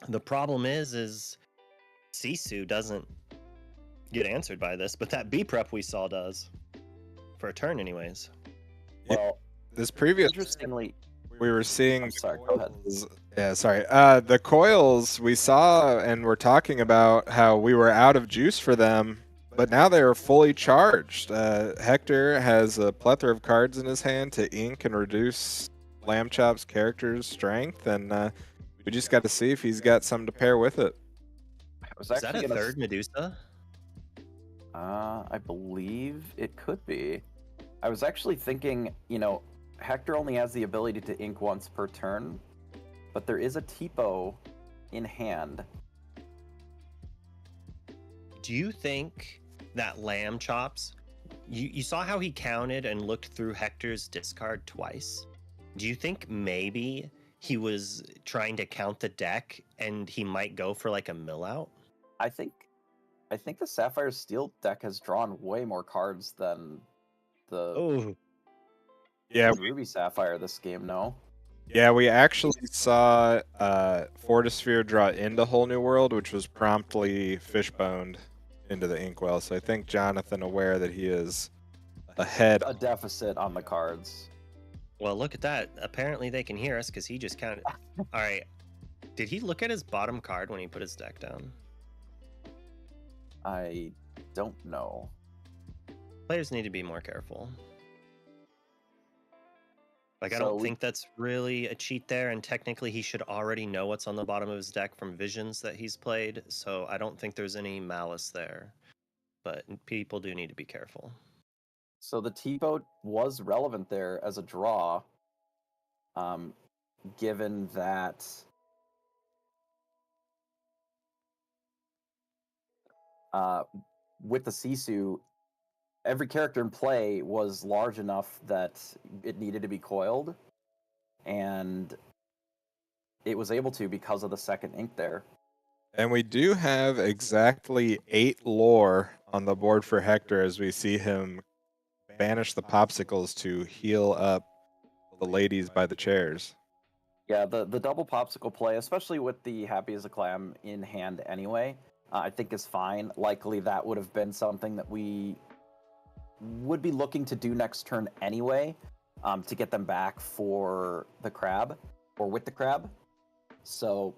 The problem is Sisu doesn't get answered by this, but that B prep we saw does for a turn, anyways. Well, This previous, interestingly, we were seeing. I'm sorry, go ahead. Yeah, sorry. The coils we saw and we're talking about how we were out of juice for them, but now they are fully charged. Hector has a plethora of cards in his hand to ink and reduce Lamb Chop's character's strength, and we just got to see if he's got something to pair with it. I was Is that actually a gonna third Medusa? I believe it could be. I was actually thinking, Hector only has the ability to ink once per turn, but there is a Tipo in hand. Do you think that Lamb Chops, you saw how he counted and looked through Hector's discard twice? Do you think maybe he was trying to count the deck and he might go for like a mill out? I think the Sapphire Steel deck has drawn way more cards than the Yeah, Ruby Sapphire this game, no? yeah, we actually saw Fortisphere draw into Whole New World, which was promptly fishboned into the inkwell. So I think Jonathan, aware that he is ahead. A deficit on the cards. Well, look at that. Apparently they can hear us because he just counted. All right. Did he look at his bottom card when he put his deck down? I don't know. Players need to be more careful. Like, I So don't we- think that's really a cheat there, and technically he should already know what's on the bottom of his deck from visions that he's played, so I don't think there's any malice there. But people do need to be careful. So the Tipo was relevant there as a draw, given that with the Sisu, every character in play was large enough that it needed to be coiled, and it was able to because of the second ink there. And we do have exactly 8 lore on the board for Hector as we see him banish the popsicles to heal up the ladies by the chairs. Yeah, the double popsicle play, especially with the Happy as a Clam in hand anyway, I think is fine. Likely that would have been something that we would be looking to do next turn anyway, to get them back for the crab, or with the crab. So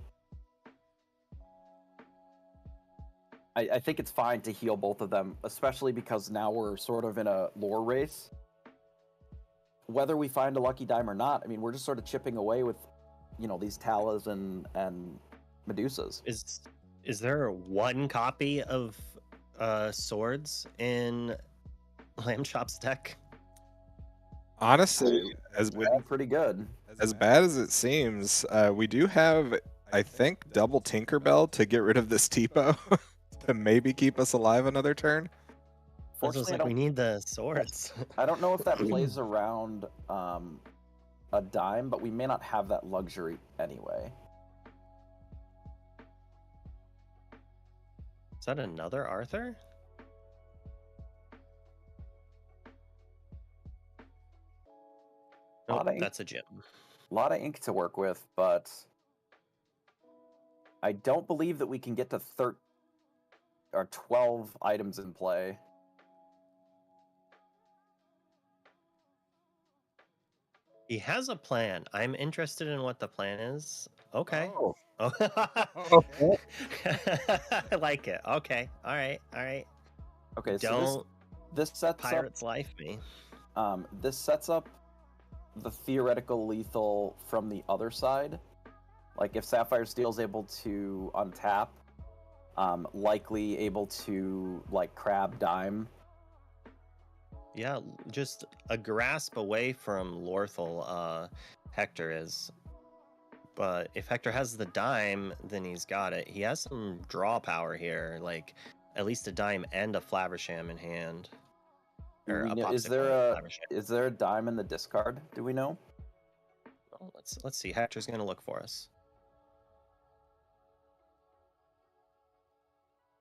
I think it's fine to heal both of them, especially because now we're sort of in a lore race. Whether we find a lucky dime or not, I mean, we're just sort of chipping away with, these Talas and Medusas. Is there one copy of swords in Lamb Chop's deck? Honestly, as Would be pretty good. As bad as it seems, we do have, I think, double Tinkerbell to get rid of this Tipo to maybe keep us alive another turn. This was Fortunately, like we need the swords. I don't know if that plays around a dime, but we may not have that luxury anyway. Is that another Arthur? Lot Nope, of that's a gem. A lot of ink to work with, but I don't believe that we can get to 12 items in play. He has a plan. I'm interested in what the plan is. Okay. Oh, Oh. Oh. I like it. Okay. All right. All right. okay. Don't So this sets Pirate's Life me. this sets up the theoretical lethal from the other side. Like if Sapphire Steel is able to untap, likely able to like crab dime. Yeah, just a grasp away from Lorthal, Hector is. But if Hector has the dime, then he's got it. He has some draw power here, like at least a dime and a Flaversham in hand. Do Or we a know, is popsicle there and a Flaversham. is there a dime in the discard? Do we know? Well, let's see. Hector's gonna look for us.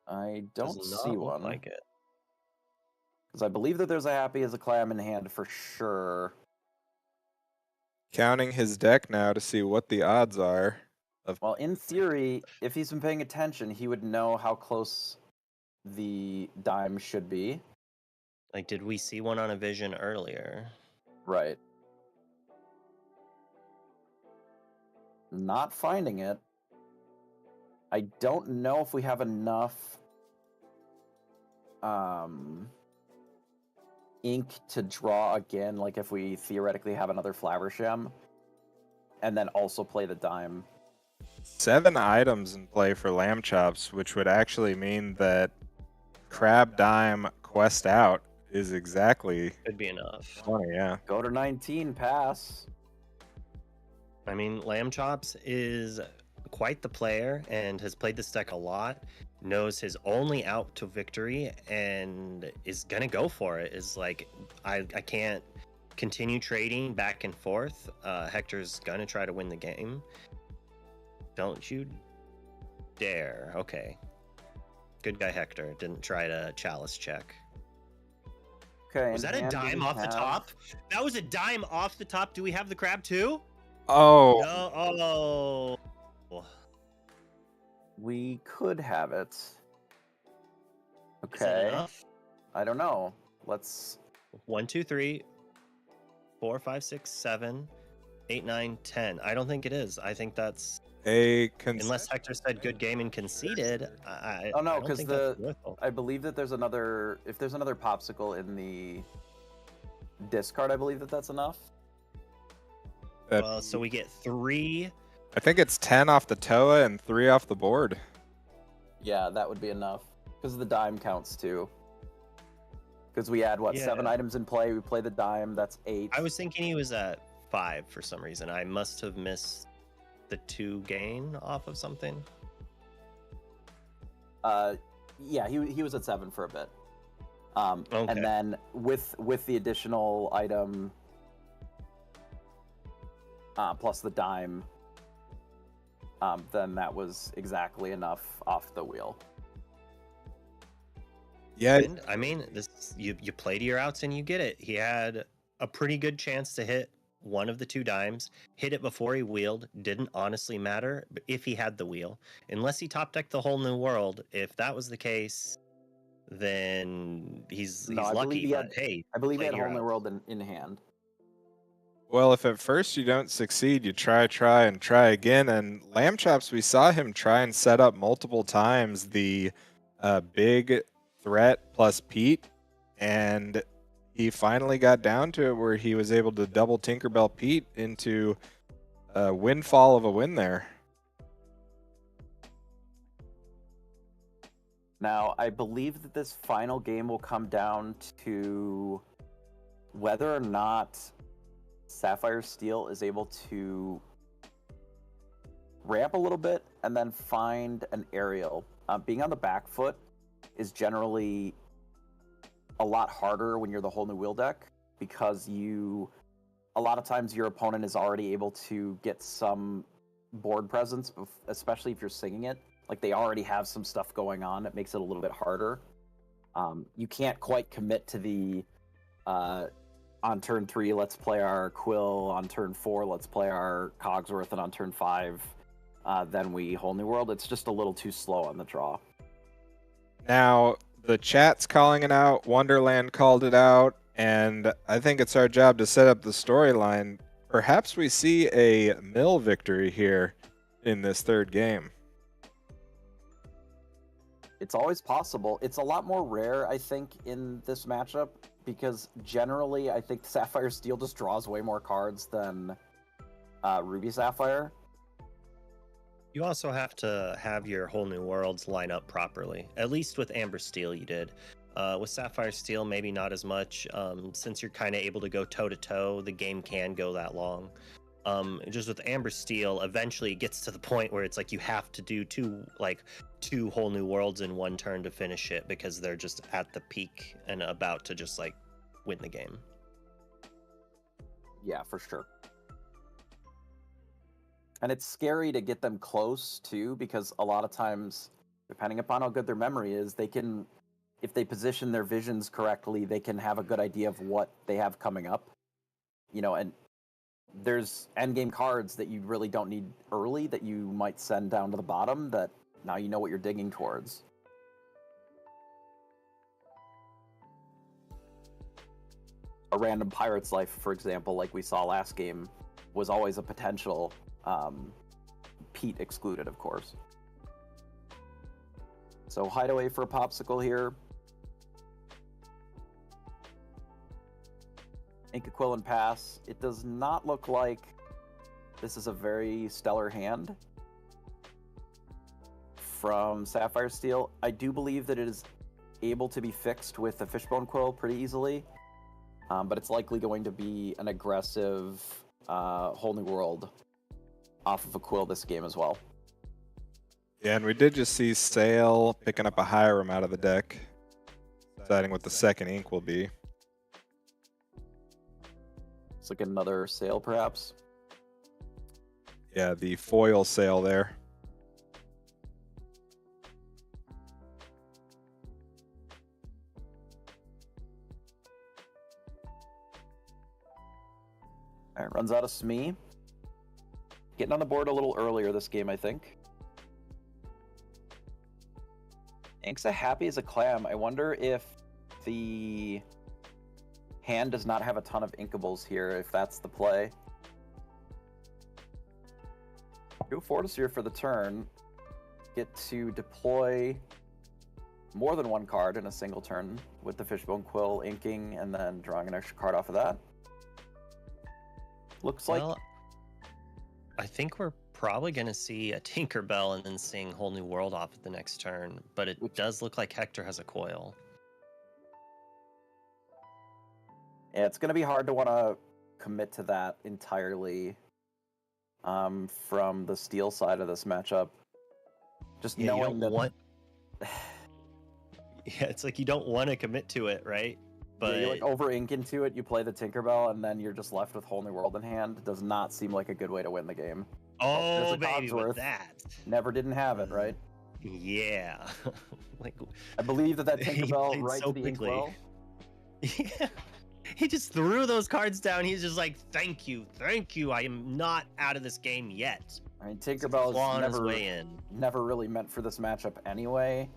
I don't Does see not look one. like it. Because I believe that there's a happy as a clam in hand for sure. Counting his deck now to see what the odds are. Well, in theory, if he's been paying attention, he would know how close the dime should be. Like, did we see one on a vision earlier? Right. Not finding it. I don't know if we have enough ink to draw again, like if we theoretically have another Flaversham, and then also play the dime. 7 items in play for Lamb Chops, which would actually mean that Crab Dime Quest Out is exactly Could be enough. 20, yeah. Go to 19, pass. I mean, Lamb Chops is quite the player and has played this deck a lot, knows his only out to victory, and is gonna go for it. Is like, I can't continue trading back and forth. Hector's gonna try to win the game. Don't you dare. Okay. Good guy Hector. Didn't try to chalice check. Okay. Was in that a hand, do dime we off the have- top? That was a dime off the top. Do we have the crab too? Oh, No. Oh. We could have it. Is that Okay. enough? I don't know. Let's. 1, 2, 3, 4, 5, 6, 7, 8, 9, 10. I don't think it is. I think that's unless Hector said good game and conceded. Oh no, I don't because think that's worthwhile. I believe that there's another. If there's another popsicle in the discard, I believe that that's enough. Well, so we get 3. I think it's 10 off the Toa and 3 off the board. Yeah, that would be enough because the dime counts too. Because we add what 7 Yeah. items in play. We play the dime. That's 8. I was thinking he was at 5 for some reason. I must have missed the 2 gain off of something. Yeah, he was at 7 for a bit. Okay. And then with the additional item plus the dime, then that was exactly enough off the wheel. Yeah, And, I mean, this you play to your outs and you get it. He had a pretty good chance to hit one of the 2 dimes, hit it before he wheeled. Didn't honestly matter if he had the wheel, unless he top decked the whole new world. If that was the case, then he's No, I believe lucky. he But had- hey, I believe he play had to your whole new outs. world in hand. well, if at first you don't succeed, you try and try again. And Lamb Chops, we saw him try and set up multiple times the big threat plus Pete, and he finally got down to it where he was able to double Tinkerbell Pete into a windfall of a win there. Now, I believe that this final game will come down to whether or not Sapphire Steel is able to ramp a little bit and then find an aerial. Being on the back foot is generally a lot harder when you're the whole new wheel deck, because a lot of times your opponent is already able to get some board presence, especially if you're singing it. Like, they already have some stuff going on. It makes it a little bit harder. You can't quite commit to the on turn 3, let's play our Quill, on turn 4, let's play our Cogsworth, and on turn 5, then we Whole New World. It's just a little too slow on the draw. Now, the chat's calling it out, Wonderland called it out, and I think it's our job to set up the storyline. Perhaps we see a mill victory here in this third game. It's always possible. It's a lot more rare, I think, in this matchup, because generally I think Sapphire Steel just draws way more cards than Ruby Sapphire. You also have to have your Whole New Worlds line up properly. At least with Amber Steel you did. With Sapphire Steel, maybe not as much. Since you're kind of able to go toe-to-toe, the game can go that long. Just with Amber Steel, eventually it gets to the point where it's like you have to do two Whole New Worlds in one turn to finish it, because they're just at the peak and about to just like win the game. Yeah, for sure. And it's scary to get them close too, because a lot of times, depending upon how good their memory is, they can, if they position their visions correctly, they can have a good idea of what they have coming up. You know, and there's endgame cards that you really don't need early that you might send down to the bottom, that now you know what you're digging towards. A random Pirate's Life, for example, like we saw last game, was always a potential. Pete excluded, of course. So Hideaway for a Popsicle here. Inka and pass. It does not look like this is a very stellar hand from Sapphire Steel. I do believe that it is able to be fixed with the Fishbone Quill pretty easily, but it's likely going to be an aggressive Whole New World off of a Quill this game as well. Yeah, and we did just see Sail picking up a Hiram out of the deck, deciding what the second ink will be. It's like another Sail, perhaps. Yeah, the foil Sail there. All right, runs out of Smee. Getting on the board a little earlier this game, I think. Ink's happy as a clam. I wonder if the hand does not have a ton of Inkables here, if that's the play. Go Fortitude for the turn. Get to deploy more than one card in a single turn with the Fishbone Quill inking and then drawing an extra card off of that. Looks like... Well, I think we're probably going to see a Tinkerbell and then seeing Whole New World off at the next turn, but it does look like Hector has a coil. Yeah, it's going to be hard to want to commit to that entirely from the Steel side of this matchup. Just knowing that... Yeah, it's like you don't want to commit to it, right? But you like over ink into it, you play the Tinkerbell, and then you're just left with Whole New World in hand. It does not seem like a good way to win the game. Oh, baby, with that. Never didn't have it, right? Yeah. Like, I believe that Tinkerbell right so to the inkwell. Yeah. He just threw those cards down. He's just like, thank you. I am not out of this game yet. I mean, Tinkerbell is never really meant for this matchup anyway.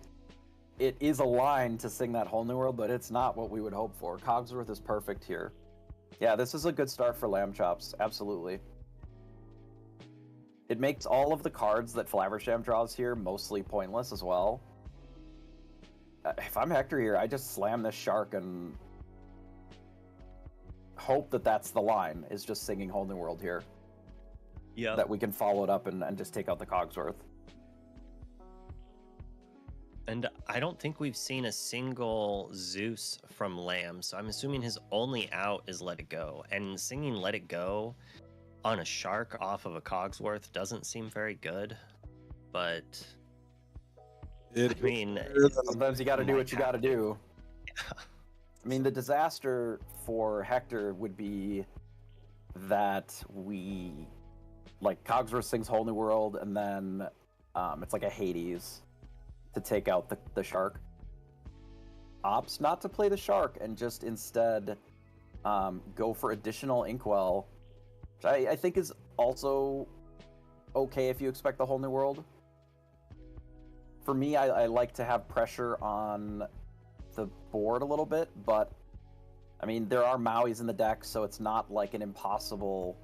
It is a line to sing that Whole New World, but it's not what we would hope for. Cogsworth is perfect here. Yeah, this is a good start for Lamb Chops, absolutely. It makes all of the cards that Flaversham draws here mostly pointless as well. If I'm Hector here, I just slam this Shark and hope that that's the line, is just singing Whole New World here. Yeah. That we can follow it up and just take out the Cogsworth. And I don't think we've seen a single Zeus from Lamb, so I'm assuming his only out is Let It Go. And singing Let It Go on a Shark off of a Cogsworth doesn't seem very good, but I mean, sometimes you got to do what you got to do. I mean, the disaster for Hector would be that Cogsworth sings Whole New World, and then it's like a Hades to take out the Shark. Opts not to play the Shark and just instead go for additional Inkwell, which I think is also okay if you expect the Whole New World. For me, I like to have pressure on the board a little bit, but I mean, there are Mauis in the deck, so it's not like an impossible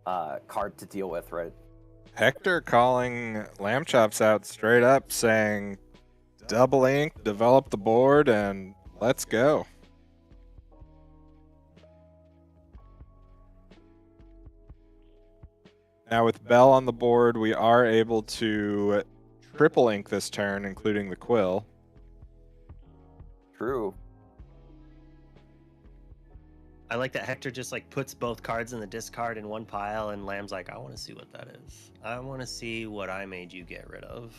card to deal with, right? Hector calling Lamb Chops out straight up, saying, double ink, develop the board, and let's go. Now with Bell on the board, we are able to triple ink this turn, including the Quill. True. I like that Hector just like puts both cards in the discard in one pile, and Lamb's like, I want to see what that is. I want to see what I made you get rid of.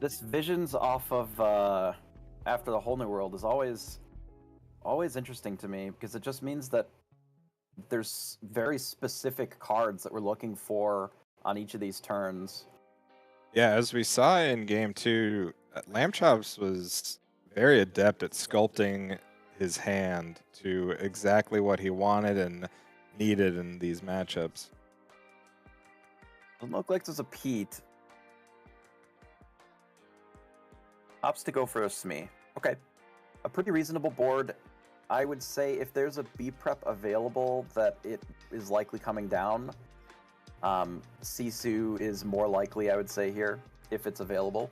This Visions off of After the Whole New World is always interesting to me, because it just means that there's very specific cards that we're looking for on each of these turns. Yeah, as we saw in game 2, Lamb Chops was very adept at sculpting his hand to exactly what he wanted and needed in these matchups. Doesn't look like there's a Pete. Opts to go for a Smee. Okay. A pretty reasonable board. I would say if there's a B prep available that it is likely coming down, Sisu is more likely, I would say, here, if it's available.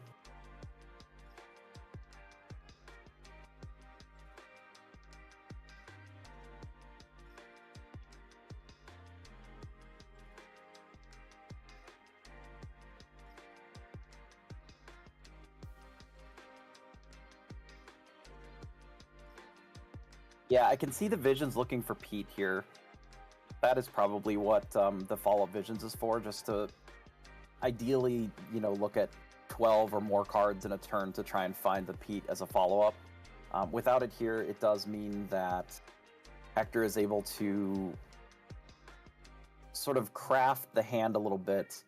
Yeah, I can see the Visions looking for Pete here. That is probably what the follow-up Visions is for, just to ideally, look at 12 or more cards in a turn to try and find the Pete as a follow-up. Without it here, it does mean that Hector is able to sort of craft the hand a little bit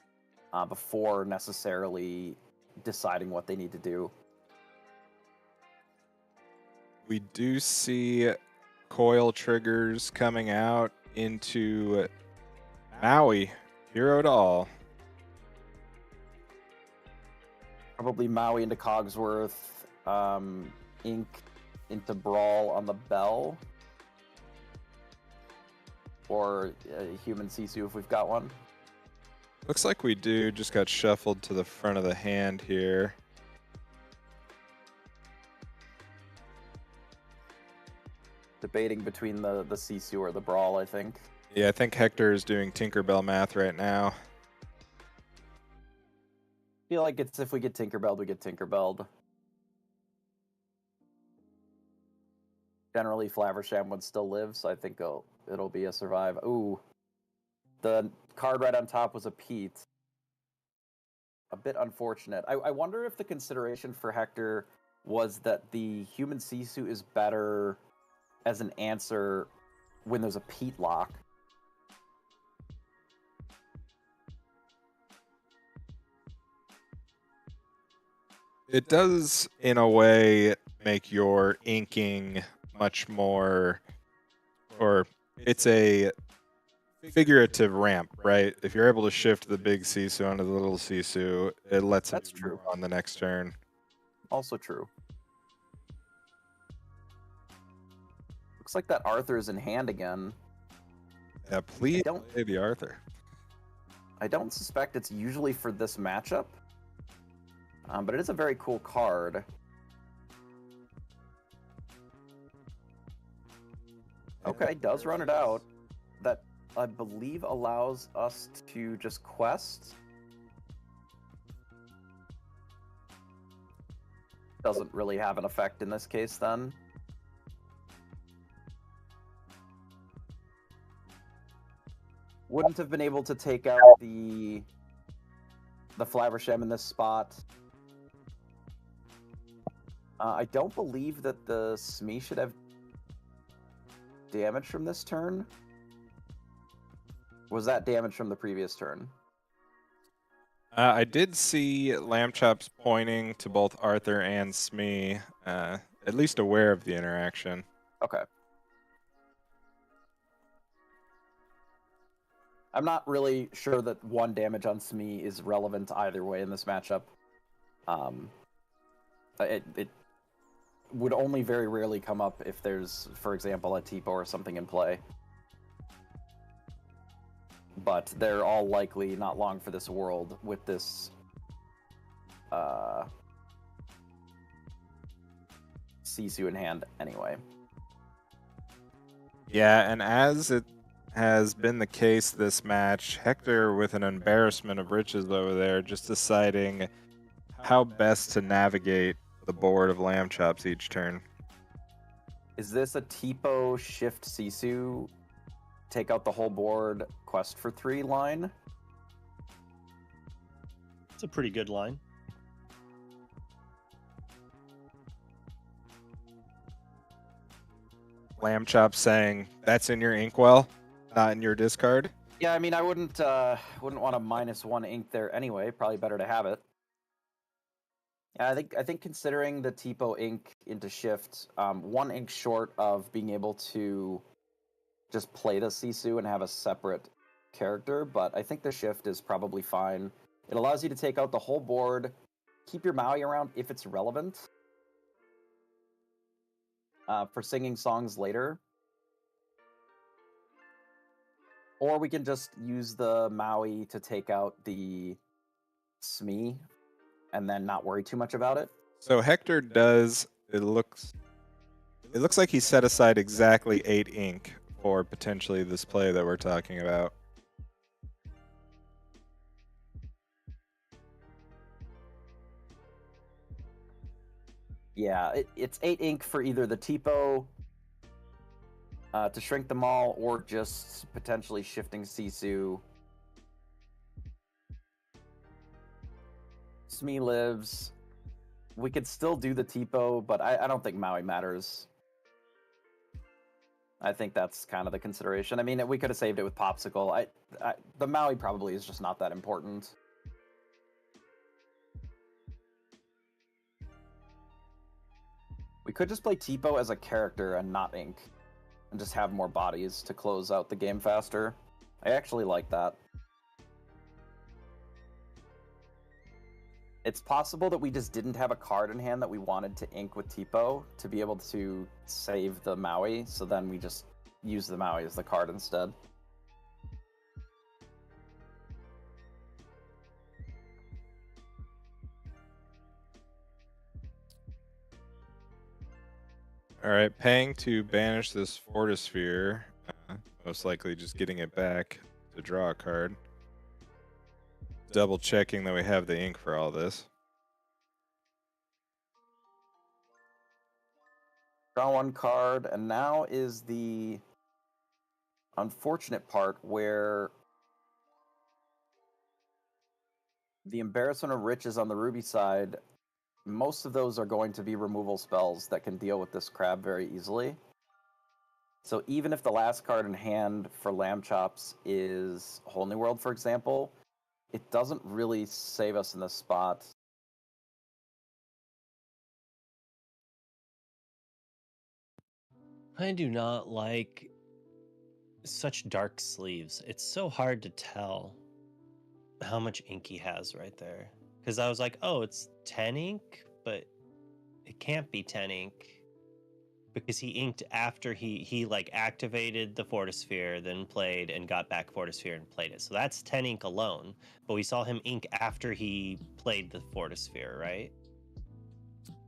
before necessarily deciding what they need to do. We do see coil triggers coming out into Maui, hero to all. Probably Maui into Cogsworth, Ink into Brawl on the Bell, or Human Sisu if we've got one. Looks like we do, just got shuffled to the front of the hand here. Debating between the Sisu or the Brawl, I think. Yeah, I think Hector is doing Tinkerbell math right now. I feel like it's if we get Tinkerbelled, we get Tinkerbelled. Generally, Flaversham would still live, so I think it'll be a survive. Ooh. The card right on top was a Pete. A bit unfortunate. I wonder if the consideration for Hector was that the Human Sisu is better as an answer when there's a Pete lock. It does, in a way, make your inking much more, or it's a figurative ramp, right? If you're able to shift the big Sisu onto the little Sisu, it lets That's him true. move on the next turn. Also true. Looks like that Arthur's in hand again. Yeah, please play the Arthur. I don't suspect it's usually for this matchup, but it is a very cool card. Okay, does run it out. That, I believe, allows us to just quest. doesn't really have an effect in this case then. Wouldn't have been able to take out the Flavershem in this spot. I don't believe that the Smee should have damage from this turn. Was that damage from the previous turn? I did see Lamb Chops pointing to both Arthur and Smee, at least aware of the interaction. Okay. I'm not really sure that 1 damage on Smee is relevant either way in this matchup. It would only very rarely come up if there's, for example, a Tipo or something in play. But they're all likely not long for this world with this Sisu in hand anyway. Yeah, and as it has been the case this match, Hector with an embarrassment of riches over there, just deciding how best to navigate the board of Lamb Chops each turn. Is this a Tipo shift Sisu, take out the whole board, quest for 3 line? It's a pretty good line. Lamb Chop saying, that's in your inkwell, not in your discard. Yeah, I mean, I wouldn't want a -1 ink there anyway. Probably better to have it. Yeah, I think considering the Tipo ink into shift, 1 ink short of being able to just play the Sisu and have a separate character, but I think the shift is probably fine. It allows you to take out the whole board, keep your Maui around if it's relevant for singing songs later. Or we can just use the Maui to take out the Smee and then not worry too much about it. So Hector does, it looks like he set aside exactly 8 ink for potentially this play that we're talking about. Yeah, it's 8 ink for either the Tipo to shrink them all, or just potentially shifting Sisu. Smee lives. We could still do the Tipo, but I don't think Maui matters. I think that's kind of the consideration. I mean, we could have saved it with Popsicle. The Maui probably is just not that important. We could just play Tipo as a character and not ink, and just have more bodies to close out the game faster. I actually like that. It's possible that we just didn't have a card in hand that we wanted to ink with Tipo to be able to save the Maui, so then we just use the Maui as the card instead. All right, paying to banish this Fortisphere, most likely just getting it back to draw a card. Double checking that we have the ink for all this. Draw 1 card, and now is the unfortunate part where the Embarrassment of Riches on the Ruby side, most of those are going to be removal spells that can deal with this crab very easily. So even if the last card in hand for Lamb Chops is Whole New World, for example, it doesn't really save us in this spot. I do not like such dark sleeves. It's so hard to tell how much ink he has right there. Because I was like, oh, it's 10 ink, but it can't be 10 ink. Because he inked after he like activated the Fortisphere, then played and got back Fortisphere and played it. So that's 10 ink alone. But we saw him ink after he played the Fortisphere, right?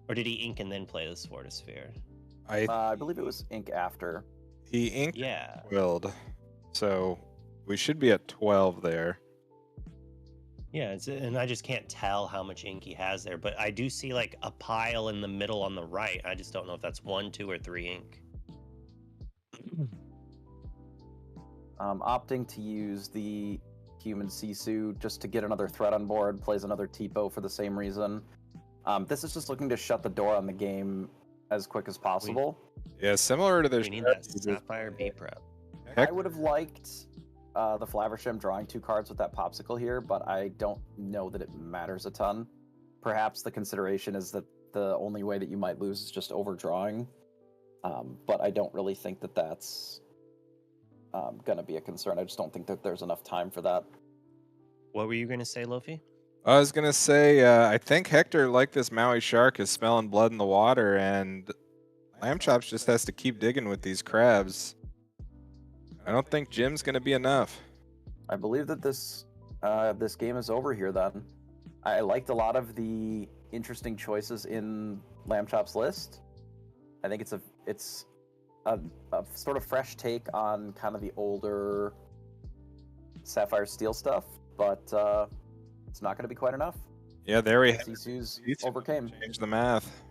Or did he ink and then play this Fortisphere? I believe it was ink after. He inked Yeah. Willed, so we should be at 12 there. Yeah, and I just can't tell how much ink he has there, but I do see like a pile in the middle on the right. I just don't know if that's 1, 2, or 3 ink. Opting to use the human Sisu just to get another threat on board, plays another Tipo for the same reason. This is just looking to shut the door on the game as quick as possible. Yeah, similar to the We need that Sapphire B prep. I would have liked the Flaversham drawing 2 cards with that Popsicle here, but I don't know that it matters a ton. Perhaps the consideration is that the only way that you might lose is just overdrawing, but I don't really think that that's going to be a concern. I just don't think that there's enough time for that. What were you going to say, Lofi? I was gonna say, I think Hector, like this Maui shark, is smelling blood in the water, and Lamb Chops just has to keep digging with these crabs. I don't think Jim's gonna be enough. I believe that this game is over here. Then I liked a lot of the interesting choices in Lamb Chop's list. I think it's a sort of fresh take on kind of the older Sapphire Steel stuff, but it's not going to be quite enough. Yeah, there we have Sisu's it. overcame. Change the math.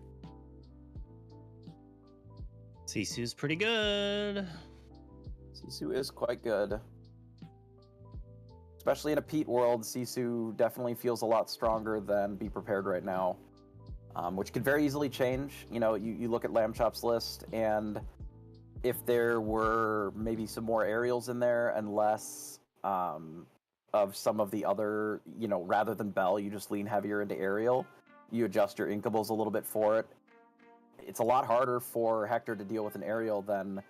Sisu's pretty good. Sisu is quite good. Especially in a Pete world, Sisu definitely feels a lot stronger than Be Prepared right now, which could very easily change. You know, you look at Lamb Chop's list, and if there were maybe some more aerials in there and less of some of the other, you know, rather than Bell, you just lean heavier into aerial. You adjust your inkables a little bit for it. It's a lot harder for Hector to deal with an aerial than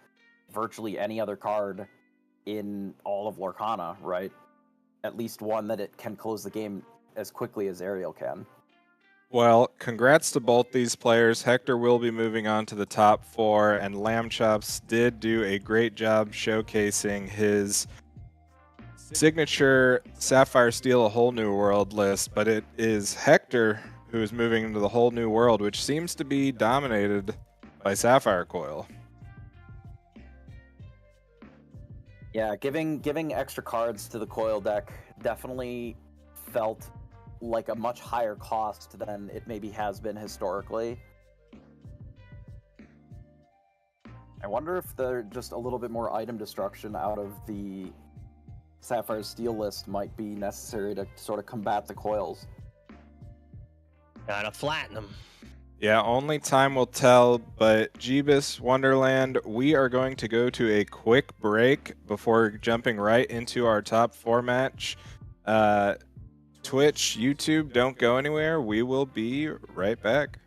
virtually any other card in all of Lorcana, right? At least one that it can close the game as quickly as aerial can. Well, congrats to both these players. Hector will be moving on to the top 4, and Lamb Chops did do a great job showcasing his signature Sapphire Steel A Whole New World list, but it is Hector who is moving into the Whole New World, which seems to be dominated by Sapphire Coil. Yeah, giving extra cards to the Coil deck definitely felt like a much higher cost than it maybe has been historically. I wonder if they're just a little bit more item destruction out of the Sapphire Steel list might be necessary to sort of combat the coils. Gotta flatten them. Yeah, only time will tell, but Jeebus, Wonderland, we are going to go to a quick break before jumping right into our top 4 match. Twitch, YouTube, don't go anywhere. We will be right back.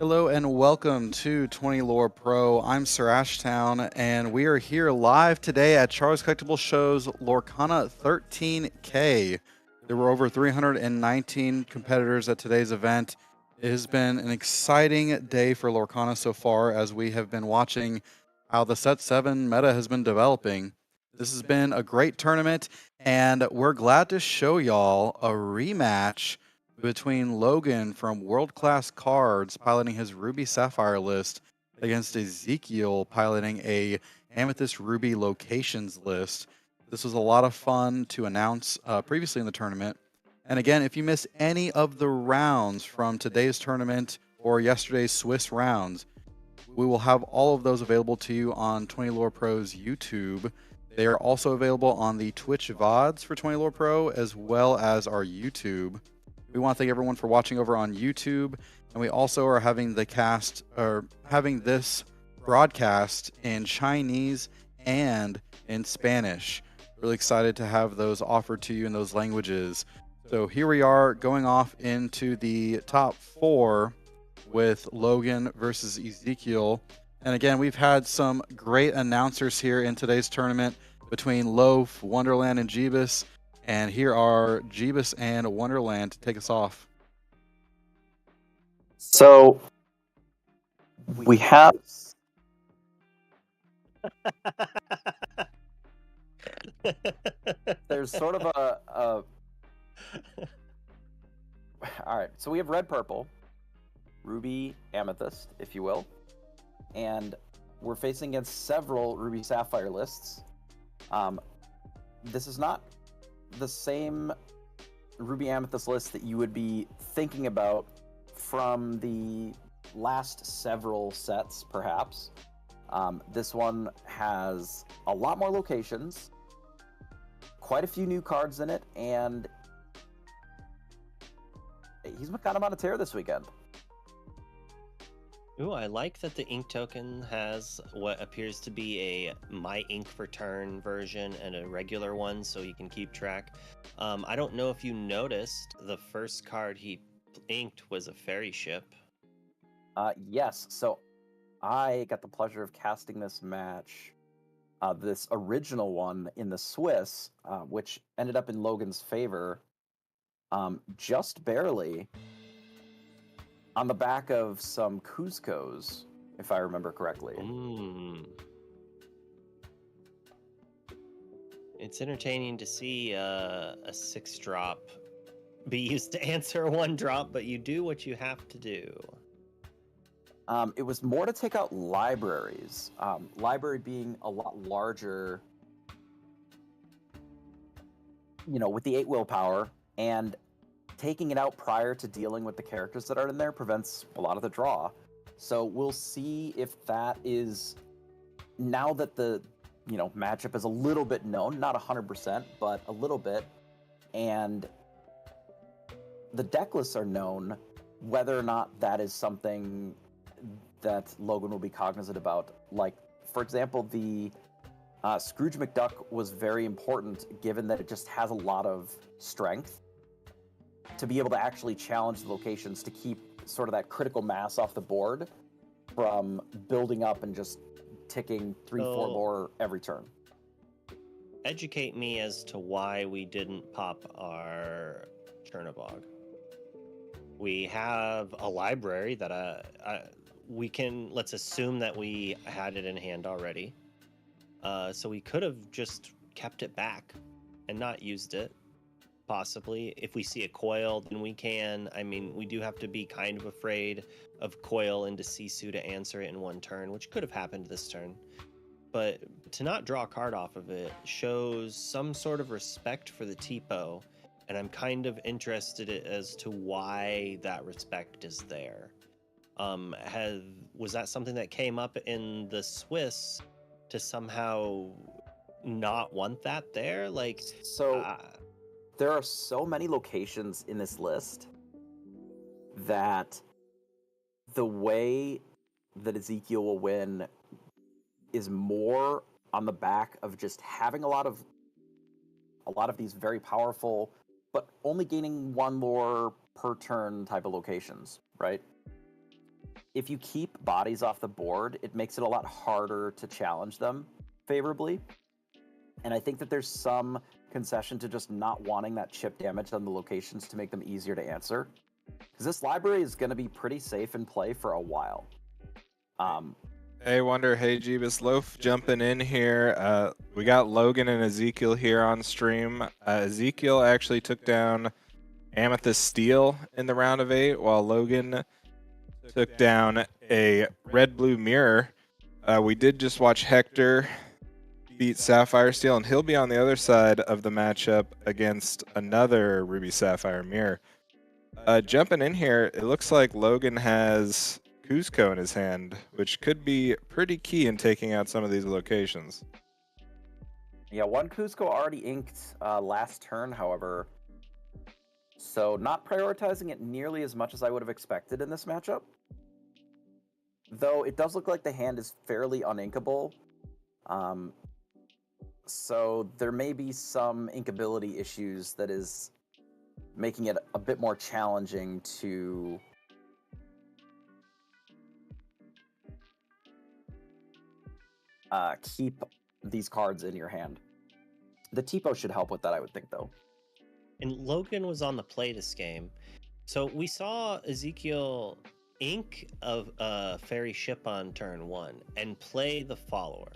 Hello and welcome to 20 Lore Pro. I'm Sir Ashtown, and we are here live today at Charles Collectible Show's Lorcana 13K. There were over 319 competitors at today's event. It has been an exciting day for Lorcana so far, as we have been watching how the Set 7 meta has been developing. This has been a great tournament, and we're glad to show y'all a rematch between Logan from World Class Cards piloting his Ruby Sapphire list against Ezekiel piloting a Amethyst Ruby locations list. This was a lot of fun to announce previously in the tournament. And again, if you missed any of the rounds from today's tournament or yesterday's Swiss rounds, we will have all of those available to you on 20 Lore Pro's YouTube. They are also available on the Twitch VODs for 20 Lore Pro as well as our YouTube. We want to thank everyone for watching over on YouTube, and we also are having this broadcast in Chinese and in Spanish. Really excited to have those offered to you in those languages. So here we are going off into the top 4 with Logan versus Ezekiel. And again, we've had some great announcers here in today's tournament between Loaf, Wonderland, and Jeebus. And here are Jeebus and Wonderland to take us off. So we have. There's sort of a. All right, so we have red, purple, ruby, amethyst, if you will, and we're facing against several ruby sapphire lists. This is not the same ruby amethyst list that you would be thinking about from the last several sets, perhaps. This one has a lot more locations, quite a few new cards in it, and he's kind of on a tear this weekend. Ooh, I like that the ink token has what appears to be a My Ink for Turn version and a regular one, so you can keep track. I don't know if you noticed, the first card he inked was a fairy ship. Yes, so I got the pleasure of casting this match, this original one in the Swiss, which ended up in Logan's favor, just barely, on the back of some Cuscos, if I remember correctly. It's entertaining to see a 6-drop be used to answer a 1-drop, but you do what you have to do. It was more to take out libraries. Library being a lot larger, with the 8 willpower, and taking it out prior to dealing with the characters that are in there prevents a lot of the draw. So we'll see if that is, now that the matchup is a little bit known, not 100%, but a little bit, and the deck lists are known, whether or not that is something that Logan will be cognizant about. Like, for example, the Scrooge McDuck was very important, given that it just has a lot of strength to be able to actually challenge the locations to keep sort of that critical mass off the board from building up and just ticking 3-4 more every turn. Educate me as to why we didn't pop our Chernobog. We have a library that let's assume that we had it in hand already. So we could have just kept it back and not used it. Possibly. If we see a coil, then we can. I mean, we do have to be kind of afraid of coil into Sisu to answer it in 1 turn, which could have happened this turn. But to not draw a card off of it shows some sort of respect for the TPO, and I'm kind of interested as to why that respect is there. Was that something that came up in the Swiss to somehow not want that there? There are so many locations in this list that the way that Ezekiel will win is more on the back of just having a lot of these very powerful, but only gaining 1 more per turn type of locations, right? if you keep bodies off the board, it makes it a lot harder to challenge them favorably. And I think that there's some concession to just not wanting that chip damage on the locations to make them easier to answer. Because this library is going to be pretty safe in play for a while. Hey Wonder, hey Jeebus Loaf jumping in here. We got Logan and Ezekiel here on stream. Ezekiel actually took down Amethyst Steel in the round of 8, while Logan took down a red-blue mirror. We did just watch Hector beat Sapphire Steel, and he'll be on the other side of the matchup against another Ruby Sapphire mirror. Jumping in here, it looks like Logan has Cusco in his hand, which could be pretty key in taking out some of these locations. Yeah, one Cusco already inked last turn, however, so not prioritizing it nearly as much as I would have expected in this matchup. Though it does look like the hand is fairly uninkable, so there may be some inkability issues that is making it a bit more challenging to keep these cards in your hand. The Tipo should help with that, I would think, though. And Logan was on the play this game. So we saw Ezekiel ink of a fairy ship on turn 1 and play the follower.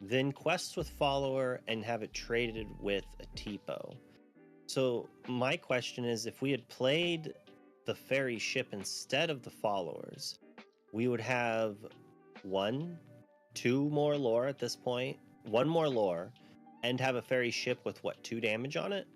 Then quest with follower and have it traded with a Tipo. So my question is, if we had played the fairy ship instead of the followers, we would have 1, 2 more lore at this point, 1 more lore, and have a fairy ship with what, 2 damage on it?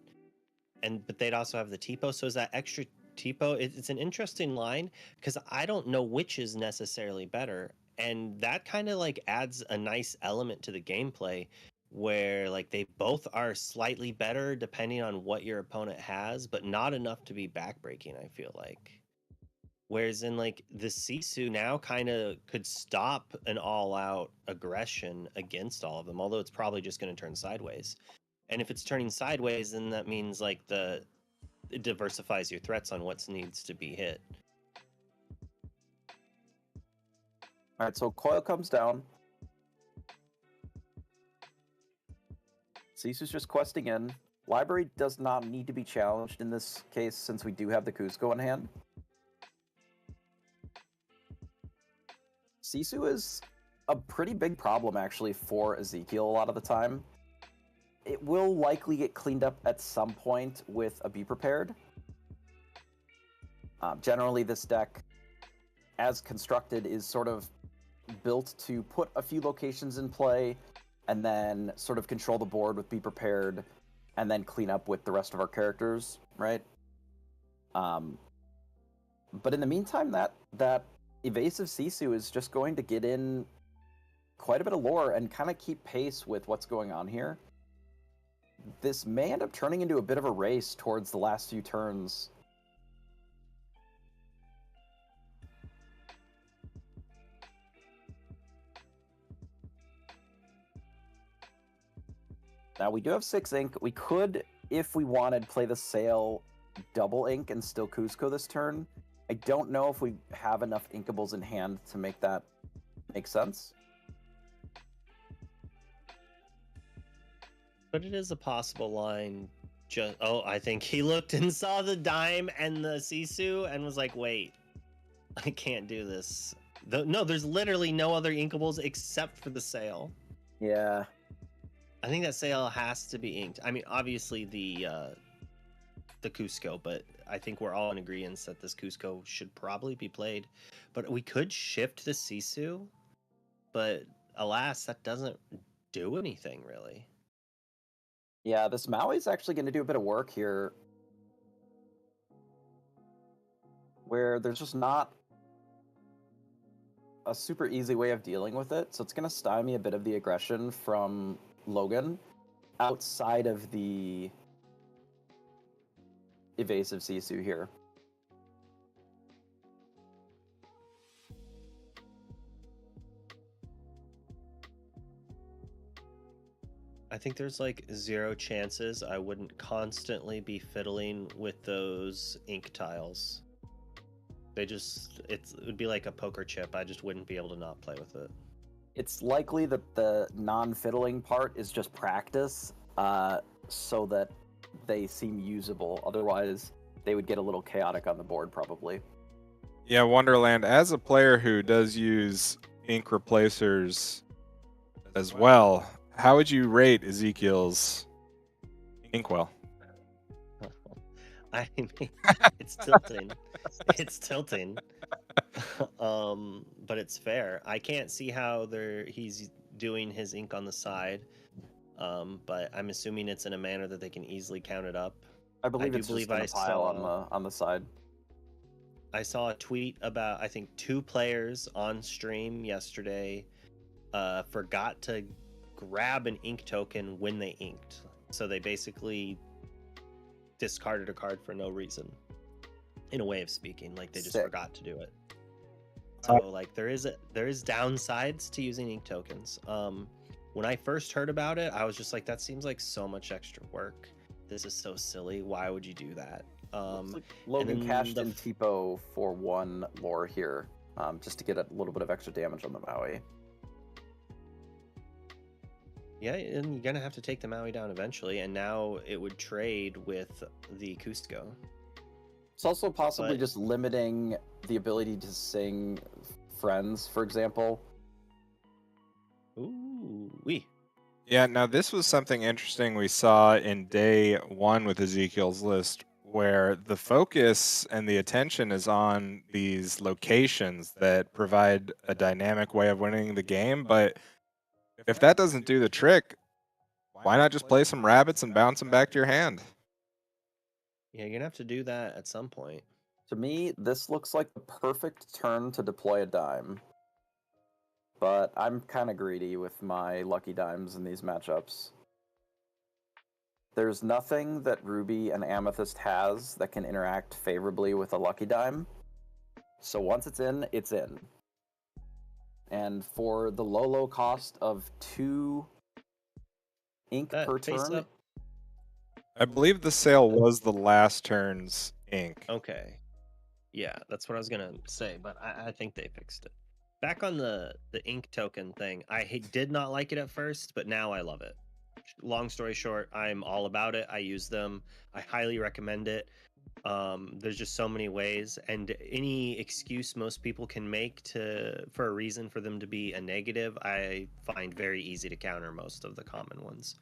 But they'd also have the Tipo. So is that extra Tipo? It's an interesting line because I don't know which is necessarily better, and that kind of like adds a nice element to the gameplay where like they both are slightly better depending on what your opponent has, but not enough to be backbreaking, I feel like. Whereas in like the Sisu now kind of could stop an all-out aggression against all of them, although it's probably just going to turn sideways. And if it's turning sideways, then that means like it diversifies your threats on what needs to be hit. All right, so Coil comes down. Sisu's just questing in. Library does not need to be challenged in this case since we do have the Cusco in hand. Sisu is a pretty big problem, actually, for Ezekiel a lot of the time. It will likely get cleaned up at some point with a Be Prepared. Generally, this deck, as constructed, is sort of built to put a few locations in play and then sort of control the board with Be Prepared and then clean up with the rest of our characters, right? But in the meantime, that evasive Sisu is just going to get in quite a bit of lore and kind of keep pace with what's going on here. This may end up turning into a bit of a race towards the last few turns. Now, we do have 6 ink. We could, if we wanted, play the Sail double ink and still Cusco this turn. I don't know if we have enough inkables in hand to make that make sense. But it is a possible line. I think he looked and saw the dime and the Sisu and was like, wait, I can't do this. No, there's literally no other inkables except for the Sail. Yeah. I think that Sail has to be inked. I mean, obviously the Cusco, but I think we're all in agreement that this Cusco should probably be played. But we could shift the Sisu, but alas, that doesn't do anything really. Yeah, this Maui is actually going to do a bit of work here where there's just not a super easy way of dealing with it. So it's going to stymie a bit of the aggression from Logan outside of the evasive Sisu here. I think there's like 0 chances I wouldn't constantly be fiddling with those ink tiles. It would be like a poker chip. I just wouldn't be able to not play with it. It's likely that the non-fiddling part is just practice, so that they seem usable. Otherwise, they would get a little chaotic on the board, probably. Yeah, Wonderland, as a player who does use ink replacers as well, how would you rate Ezekiel's inkwell? I mean, it's tilting. It's tilting. But it's fair. I can't see how he's doing his ink on the side. But I'm assuming it's in a manner that they can easily count it up. I believe it's just in a pile on the side. I saw a tweet about, I think, 2 players on stream yesterday forgot to grab an ink token when they inked. So they basically discarded a card for no reason, in a way of speaking. Like, they just forgot to do it. So, like, there is downsides to using ink tokens. When I first heard about it, I was just like, that seems like so much extra work. This is so silly. Why would you do that? Like Logan cashed in Tipo for 1 lore here, just to get a little bit of extra damage on the Maui. Yeah, and you're gonna have to take the Maui down eventually, and now it would trade with the Cusco. It's also possibly just limiting the ability to sing friends, for example. Ooh, Yeah, now this was something interesting we saw in day 1 with Ezekiel's list, where the focus and the attention is on these locations that provide a dynamic way of winning the game. But if that doesn't do the trick, why not just play some rabbits and bounce them back to your hand? Yeah, you're gonna have to do that at some point. To me, this looks like the perfect turn to deploy a dime. But I'm kind of greedy with my lucky dimes in these matchups. There's nothing that Ruby and Amethyst has that can interact favorably with a lucky dime. So once it's in, it's in. And for the low cost of 2 ink per turn... I believe the sale was the last turn's ink. Okay. Yeah, that's what I was gonna say, but I think they fixed it. Back on the ink token thing, I did not like it at first, but now I love it. Long story short, I'm all about it. I use them. I highly recommend it. There's just so many ways, and any excuse most people can make for a reason for them to be a negative, I find very easy to counter most of the common ones.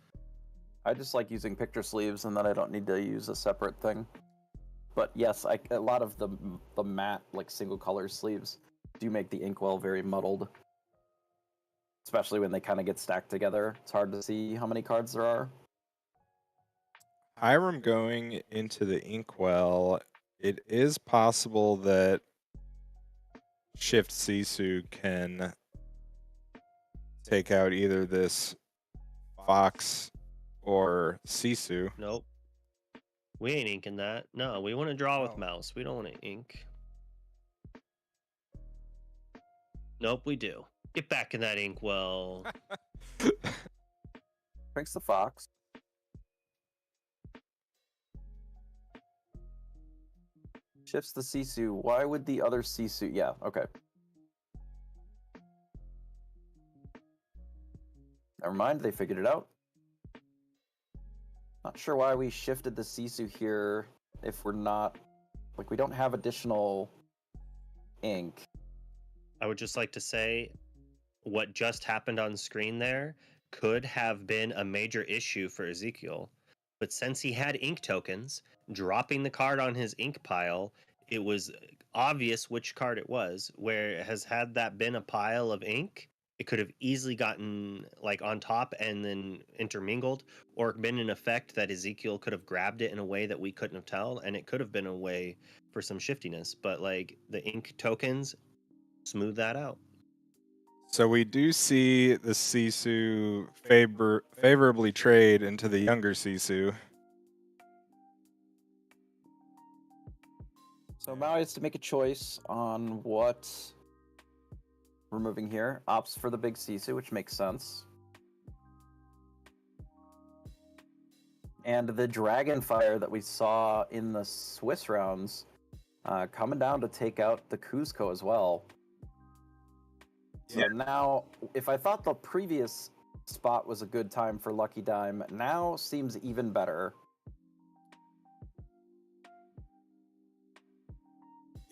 I just like using picture sleeves, and then I don't need to use a separate thing. But yes, a lot of the matte, like, single color sleeves do make the inkwell very muddled. Especially when they kind of get stacked together. It's hard to see how many cards there are. Hiram going into the inkwell, it is possible that Shift Sisu can take out either this Fox or Sisu. Nope. We ain't inking that. No, we want to draw with mouse. We don't want to ink. Nope, we do. Get back in that inkwell. Drinks the Fox. Shifts the Sisu. Why would the other Sisu... Yeah, okay. Never mind, they figured it out. Not sure why we shifted the Sisu here if we're not... Like, we don't have additional ink. I would just like to say what just happened on screen there could have been a major issue for Ezekiel. But since he had ink tokens, dropping the card on his ink pile, it was obvious which card it was. Where had that been a pile of ink, it could have easily gotten like on top and then intermingled, or been an effect that Ezekiel could have grabbed it in a way that we couldn't have tell, and it could have been a way for some shiftiness. But like the ink tokens smooth that out. So we do see the Sisu favorably trade into the younger Sisu. So Maui has to make a choice on what we're moving here. Opts for the big Sisu, which makes sense. And the Dragonfire that we saw in the Swiss rounds coming down to take out the Cuzco as well. So now, if I thought the previous spot was a good time for Lucky Dime, now seems even better.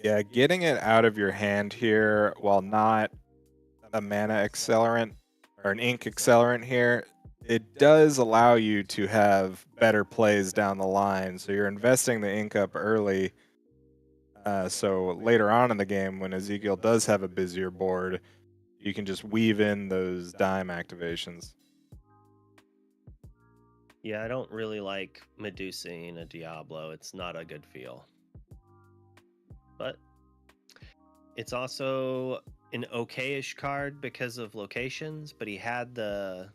Yeah, getting it out of your hand here while not a mana accelerant or an ink accelerant here, it does allow you to have better plays down the line. So you're investing the ink up early. So later on in the game, when Ezekiel does have a busier board, you can just weave in those dime activations. Yeah, I don't really like Medusing a Diablo. It's not a good feel. But it's also an okay-ish card because of locations, but he had the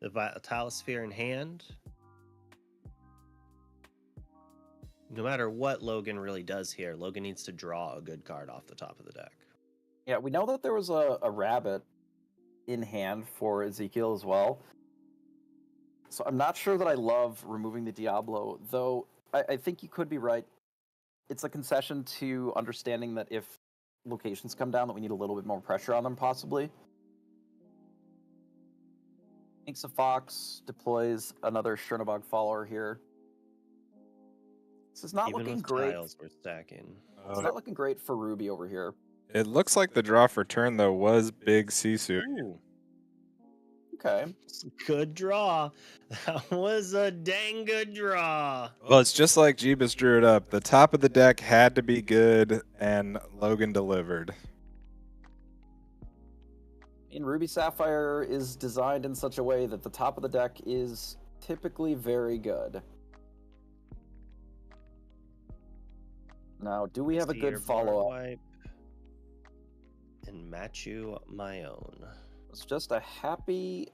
Vitalosphere in hand. No matter what Logan really does here, Logan needs to draw a good card off the top of the deck. Yeah, we know that there was a rabbit in hand for Ezekiel as well. So I'm not sure that I love removing the Diablo, though I think you could be right. It's a concession to understanding that if locations come down, that we need a little bit more pressure on them, possibly. Inks a Fox deploys another Chernobog follower here. This is not Even looking with great. tiles we're stacking. It's not looking great for Ruby over here. It looks like the draw for turn, though, was big Sisu. Ooh, Okay. good draw. That was a dang good draw. Well, it's just like Jeebus drew it up. The top of the deck had to be good, and Logan delivered. And Ruby Sapphire is designed in such a way that the top of the deck is typically very good. Now, do we have a See good your board follow-up? wipe and match you my own. It's just a happy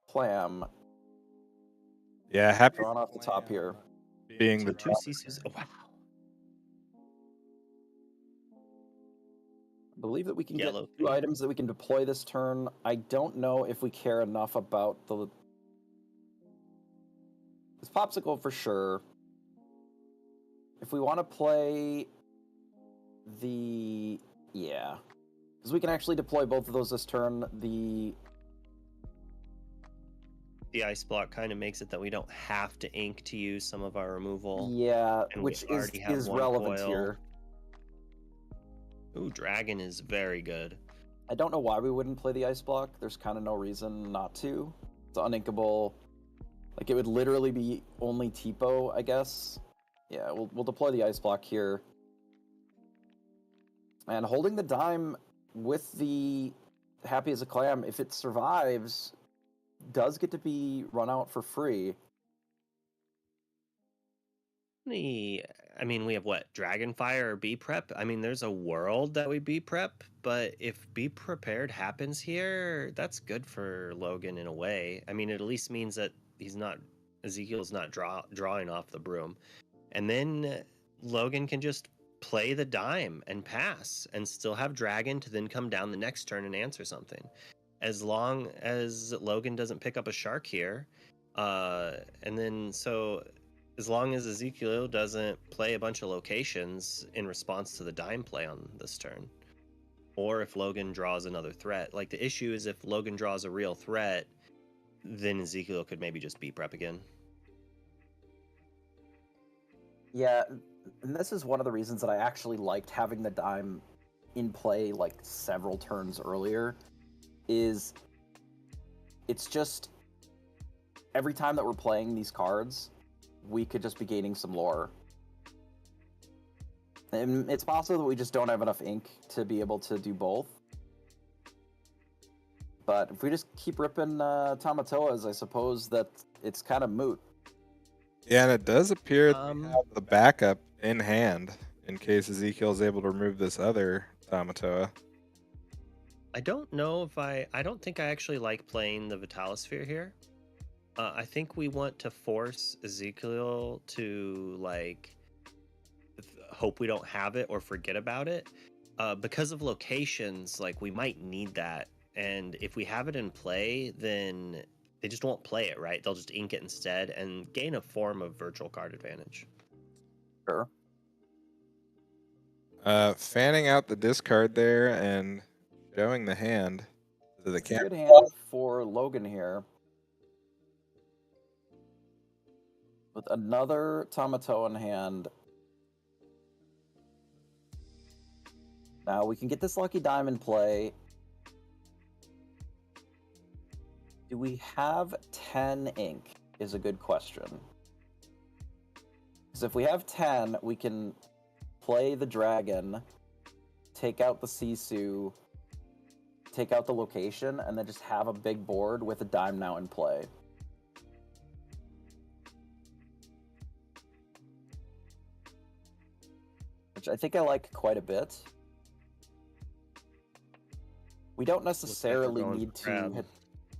clam Yeah, happy drawn off the top here. being So the two CCs. Oh, wow. I believe that we can Yellow get 2 thing. items that we can deploy this turn. I don't know if we care enough about this Popsicle for sure. If we want to play the... Yeah. Because we can actually deploy both of those this turn. The ice block kind of makes it that we don't have to ink to use some of our removal. Yeah, And we which already have is one relevant coil. here. Ooh, Dragon is very good. I don't know why we wouldn't play the ice block. There's kind of no reason not to. It's uninkable. Like, it would literally be only Tipo, I guess. Yeah, we'll deploy the ice block here. And holding the dime with the Happy as a Clam, if it survives, does get to be run out for free. I mean, we have what? Dragonfire or Be Prep? I mean, there's a world that we Be Prep, but if Be Prepared happens here, that's good for Logan in a way. I mean, it at least means that Ezekiel's not drawing off the broom. And then Logan can just play the dime and pass and still have Dragon to then come down the next turn and answer something. As long as Logan doesn't pick up a shark here, and then so as long as Ezekiel doesn't play a bunch of locations in response to the dime play on this turn, or if Logan draws another threat. Like, the issue is if Logan draws a real threat, then Ezekiel could maybe just Be Prep again. Yeah, and this is one of the reasons that I actually liked having the dime in play like several turns earlier, is it's just every time that we're playing these cards, we could just be gaining some lore. And it's possible that we just don't have enough ink to be able to do both. But if we just keep ripping Tamatoas, I suppose that it's kind of moot. Yeah, and it does appear that we have the backup in hand in case Ezekiel is able to remove this other Tamatoa. I don't know if I don't think I actually like playing the Vitalosphere here. I think we want to force Ezekiel to, like, hope we don't have it or forget about it. Because of locations, like, we might need that. And if we have it in play, then they just won't play it, right? They'll just ink it instead and gain a form of virtual card advantage. Sure. Fanning out the discard there and showing the hand to the It's a camera. good hand for Logan here. With another Tamatoa in hand. Now we can get this lucky diamond play. Do we have 10 ink is a good question. Because if we have 10, we can play the dragon, take out the Sisu, take out the location, and then just have a big board with a dime now in play. Which I think I like quite a bit. We don't necessarily need to hit.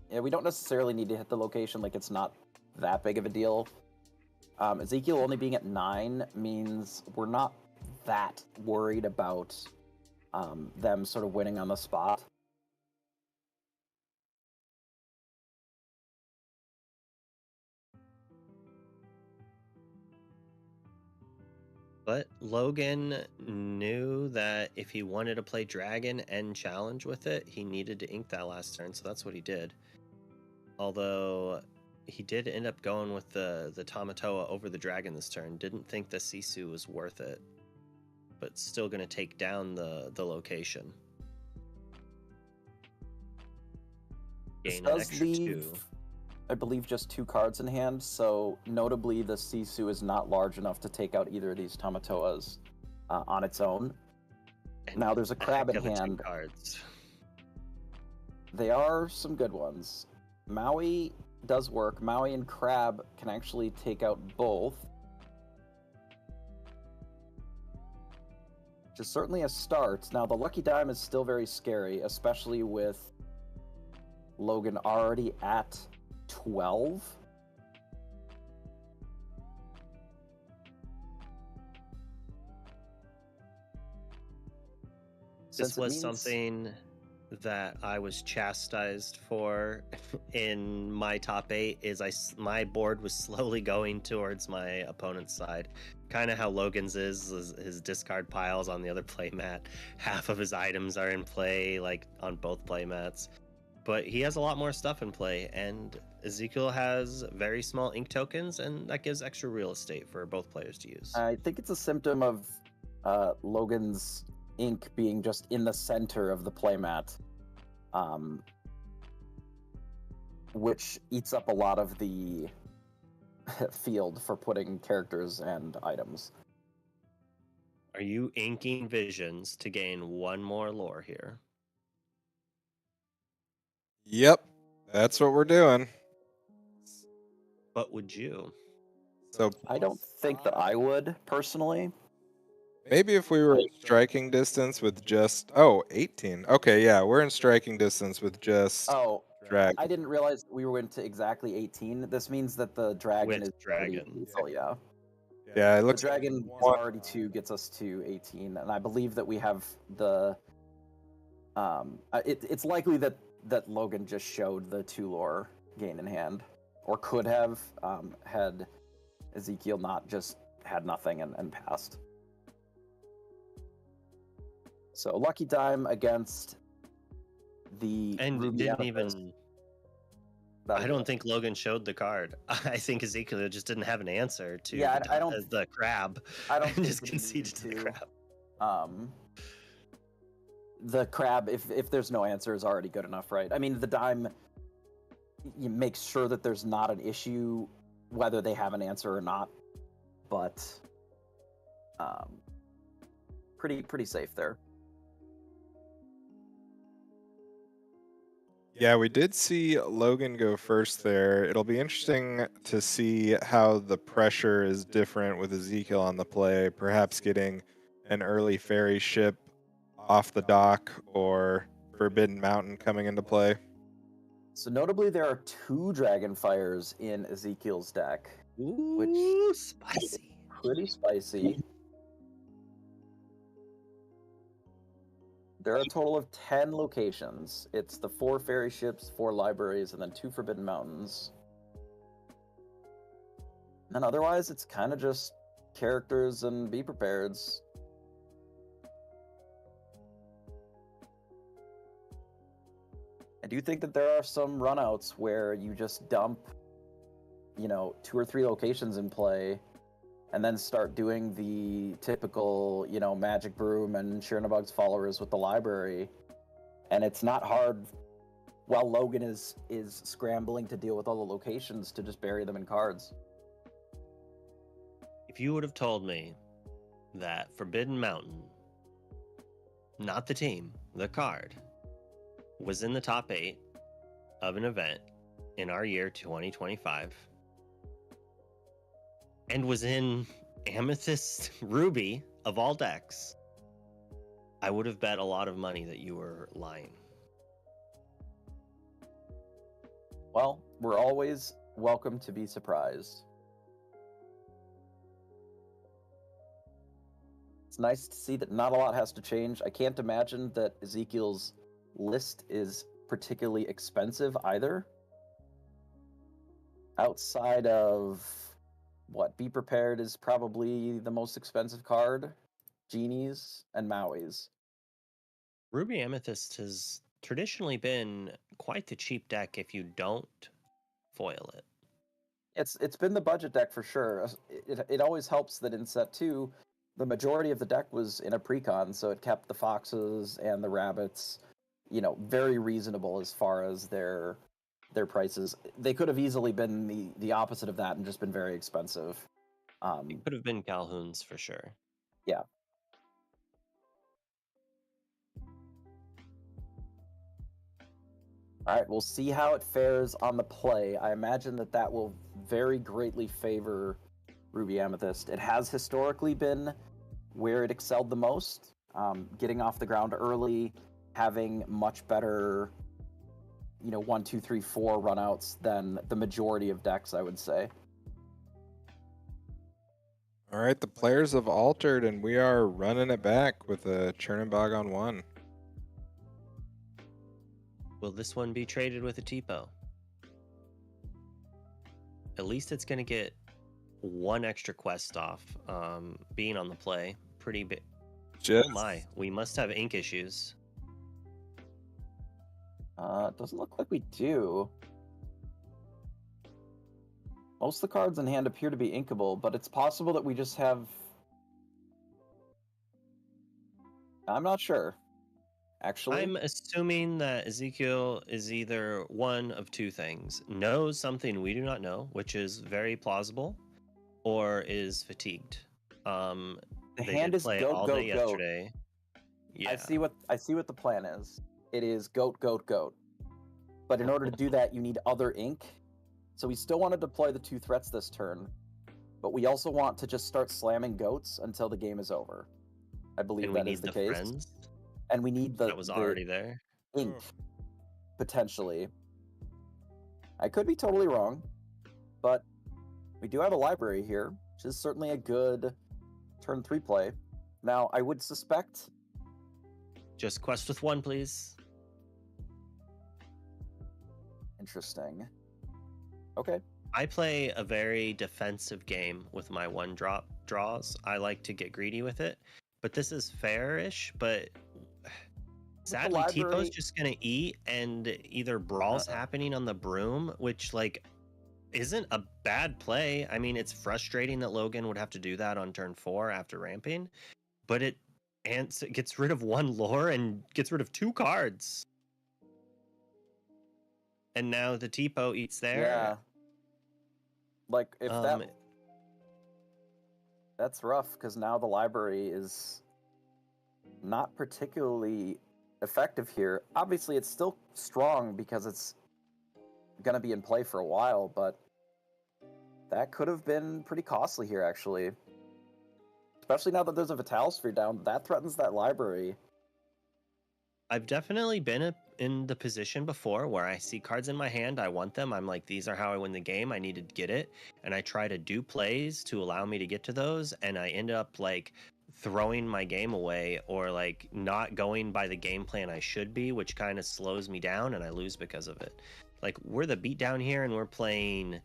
Yeah, we don't necessarily need to hit the location. Like, it's not that big of a deal. Ezekiel only being at 9 means we're not that worried about them sort of winning on the spot. But Logan knew that if he wanted to play Dragon and challenge with it, he needed to ink that last turn, so that's what he did. Although he did end up going with the Tamatoa over the Dragon this turn. Didn't think the Sisu was worth it, but still going to take down the location. Gain an extra 2. I believe just 2 cards in hand, so notably the Sisu is not large enough to take out either of these Tamatoas on its own. And now there's a crab in hand. Cards. They are some good ones. Maui does work. Maui and crab can actually take out both. Which is certainly a start. Now the lucky dime is still very scary, especially with Logan already at 12. This was something that I was chastised for in my top 8. Is my board was slowly going towards my opponent's side, kind of how Logan's is his discard piles on the other playmat. Half of his items are in play, like on both playmats, but he has a lot more stuff in play, and Ezekiel has very small ink tokens, and that gives extra real estate for both players to use. I think it's a symptom of Logan's ink being just in the center of the playmat, which eats up a lot of the field for putting characters and items. Are you inking visions to gain 1 more lore here? Yep, that's what we're doing. But would you? So I don't think that I would, personally. Maybe if we were in striking distance with just 18. Okay, yeah, we're in striking distance with just dragon. I didn't realize we went to exactly 18. This means that the dragon with is dragon. lethal, yeah. Yeah, it looks the dragon is already 2, gets us to 18, and I believe that we have the it's likely that Logan just showed the 2 lore gain in hand, or could have had Ezekiel not just had nothing and passed. So lucky dime against the and didn't even. I don't think Logan showed the card. I think Ezekiel just didn't have an answer to the crab. I don't think just conceded to the crab. The crab, if there's no answer, is already good enough, right? I mean, the dime makes sure that there's not an issue whether they have an answer or not, but pretty safe there. Yeah, we did see Logan go first there. It'll be interesting to see how the pressure is different with Ezekiel on the play, perhaps getting an early ferry ship off the dock or Forbidden Mountain coming into play. So notably, there are 2 Dragonfires in Ezekiel's deck, which spicy, pretty spicy. There are a total of 10 locations. It's the 4 ferry ships, 4 libraries, and then 2 Forbidden Mountains. And otherwise, it's kind of just characters and be prepareds. do think that there are some runouts where you just dump, 2 or 3 locations in play, and then start doing the typical, Magic Broom and Chernobog's followers with the library. And it's not hard, while Logan is scrambling to deal with all the locations, to just bury them in cards. If you would have told me that Forbidden Mountain, not the team, the card, was in the top 8 of an event in our year 2025 and was in Amethyst Ruby of all decks, I would have bet a lot of money that you were lying. Well, we're always welcome to be surprised. It's nice to see that not a lot has to change. I can't imagine that Ezekiel's list is particularly expensive either. Outside of Be Prepared is probably the most expensive card, Genies, and Maui's. Ruby Amethyst has traditionally been quite the cheap deck if you don't foil it. It's been the budget deck for sure. It always helps that in set 2, the majority of the deck was in a precon, so it kept the foxes and the rabbits, very reasonable as far as their prices. They could have easily been the opposite of that and just been very expensive. It could have been Calhoun's for sure. Yeah. All right, we'll see how it fares on the play. I imagine that will very greatly favor Ruby Amethyst. It has historically been where it excelled the most, getting off the ground early, having much better, 1, 2, 3, 4 runouts than the majority of decks, I would say. All right, the players have altered, and we are running it back with a Chernobog on 1. Will this one be traded with a Tipo? At least it's going to get 1 extra quest off being on the play. Pretty big. Just... Oh my, we must have ink issues. It doesn't look like we do. Most of the cards in hand appear to be inkable, but it's possible that we just have... I'm not sure. Actually, I'm assuming that Ezekiel is either one of 2 things. Knows something we do not know, which is very plausible, or is fatigued. the They hand did is play goat, all goat, day goat. yesterday. Yeah. I see what the plan is. It is goat, goat, goat. But in order to do that, you need other ink. So we still want to deploy the 2 threats this turn, but we also want to just start slamming goats until the game is over. I believe and we that need is the the case. friends. And we need the That was already there. ink, potentially. I could be totally wrong, but we do have a library here, which is certainly a good turn 3 play. Now, I would suspect... Just quest with 1, please. Interesting. Okay. I play a very defensive game with my 1-drop draws. I like to get greedy with it, but this is fair-ish, but sadly, library... Tipo's just going to eat, and either brawl's happening on the broom, which, isn't a bad play. I mean, it's frustrating that Logan would have to do that on turn 4 after ramping, but it gets rid of 1 lore and gets rid of 2 cards. And now the Tipo eats there. Yeah. If that's rough, because now the library is not particularly effective here. Obviously, it's still strong because it's going to be in play for a while, but that could have been pretty costly here, actually. Especially now that there's a Vital Sphere down, that threatens that library. I've definitely been in the position before where I see cards in my hand, I want them, I'm like, these are how I win the game, I need to get it, and I try to do plays to allow me to get to those, and I end up throwing my game away or not going by the game plan I should be, which kind of slows me down and I lose because of it. We're the beatdown here and we're playing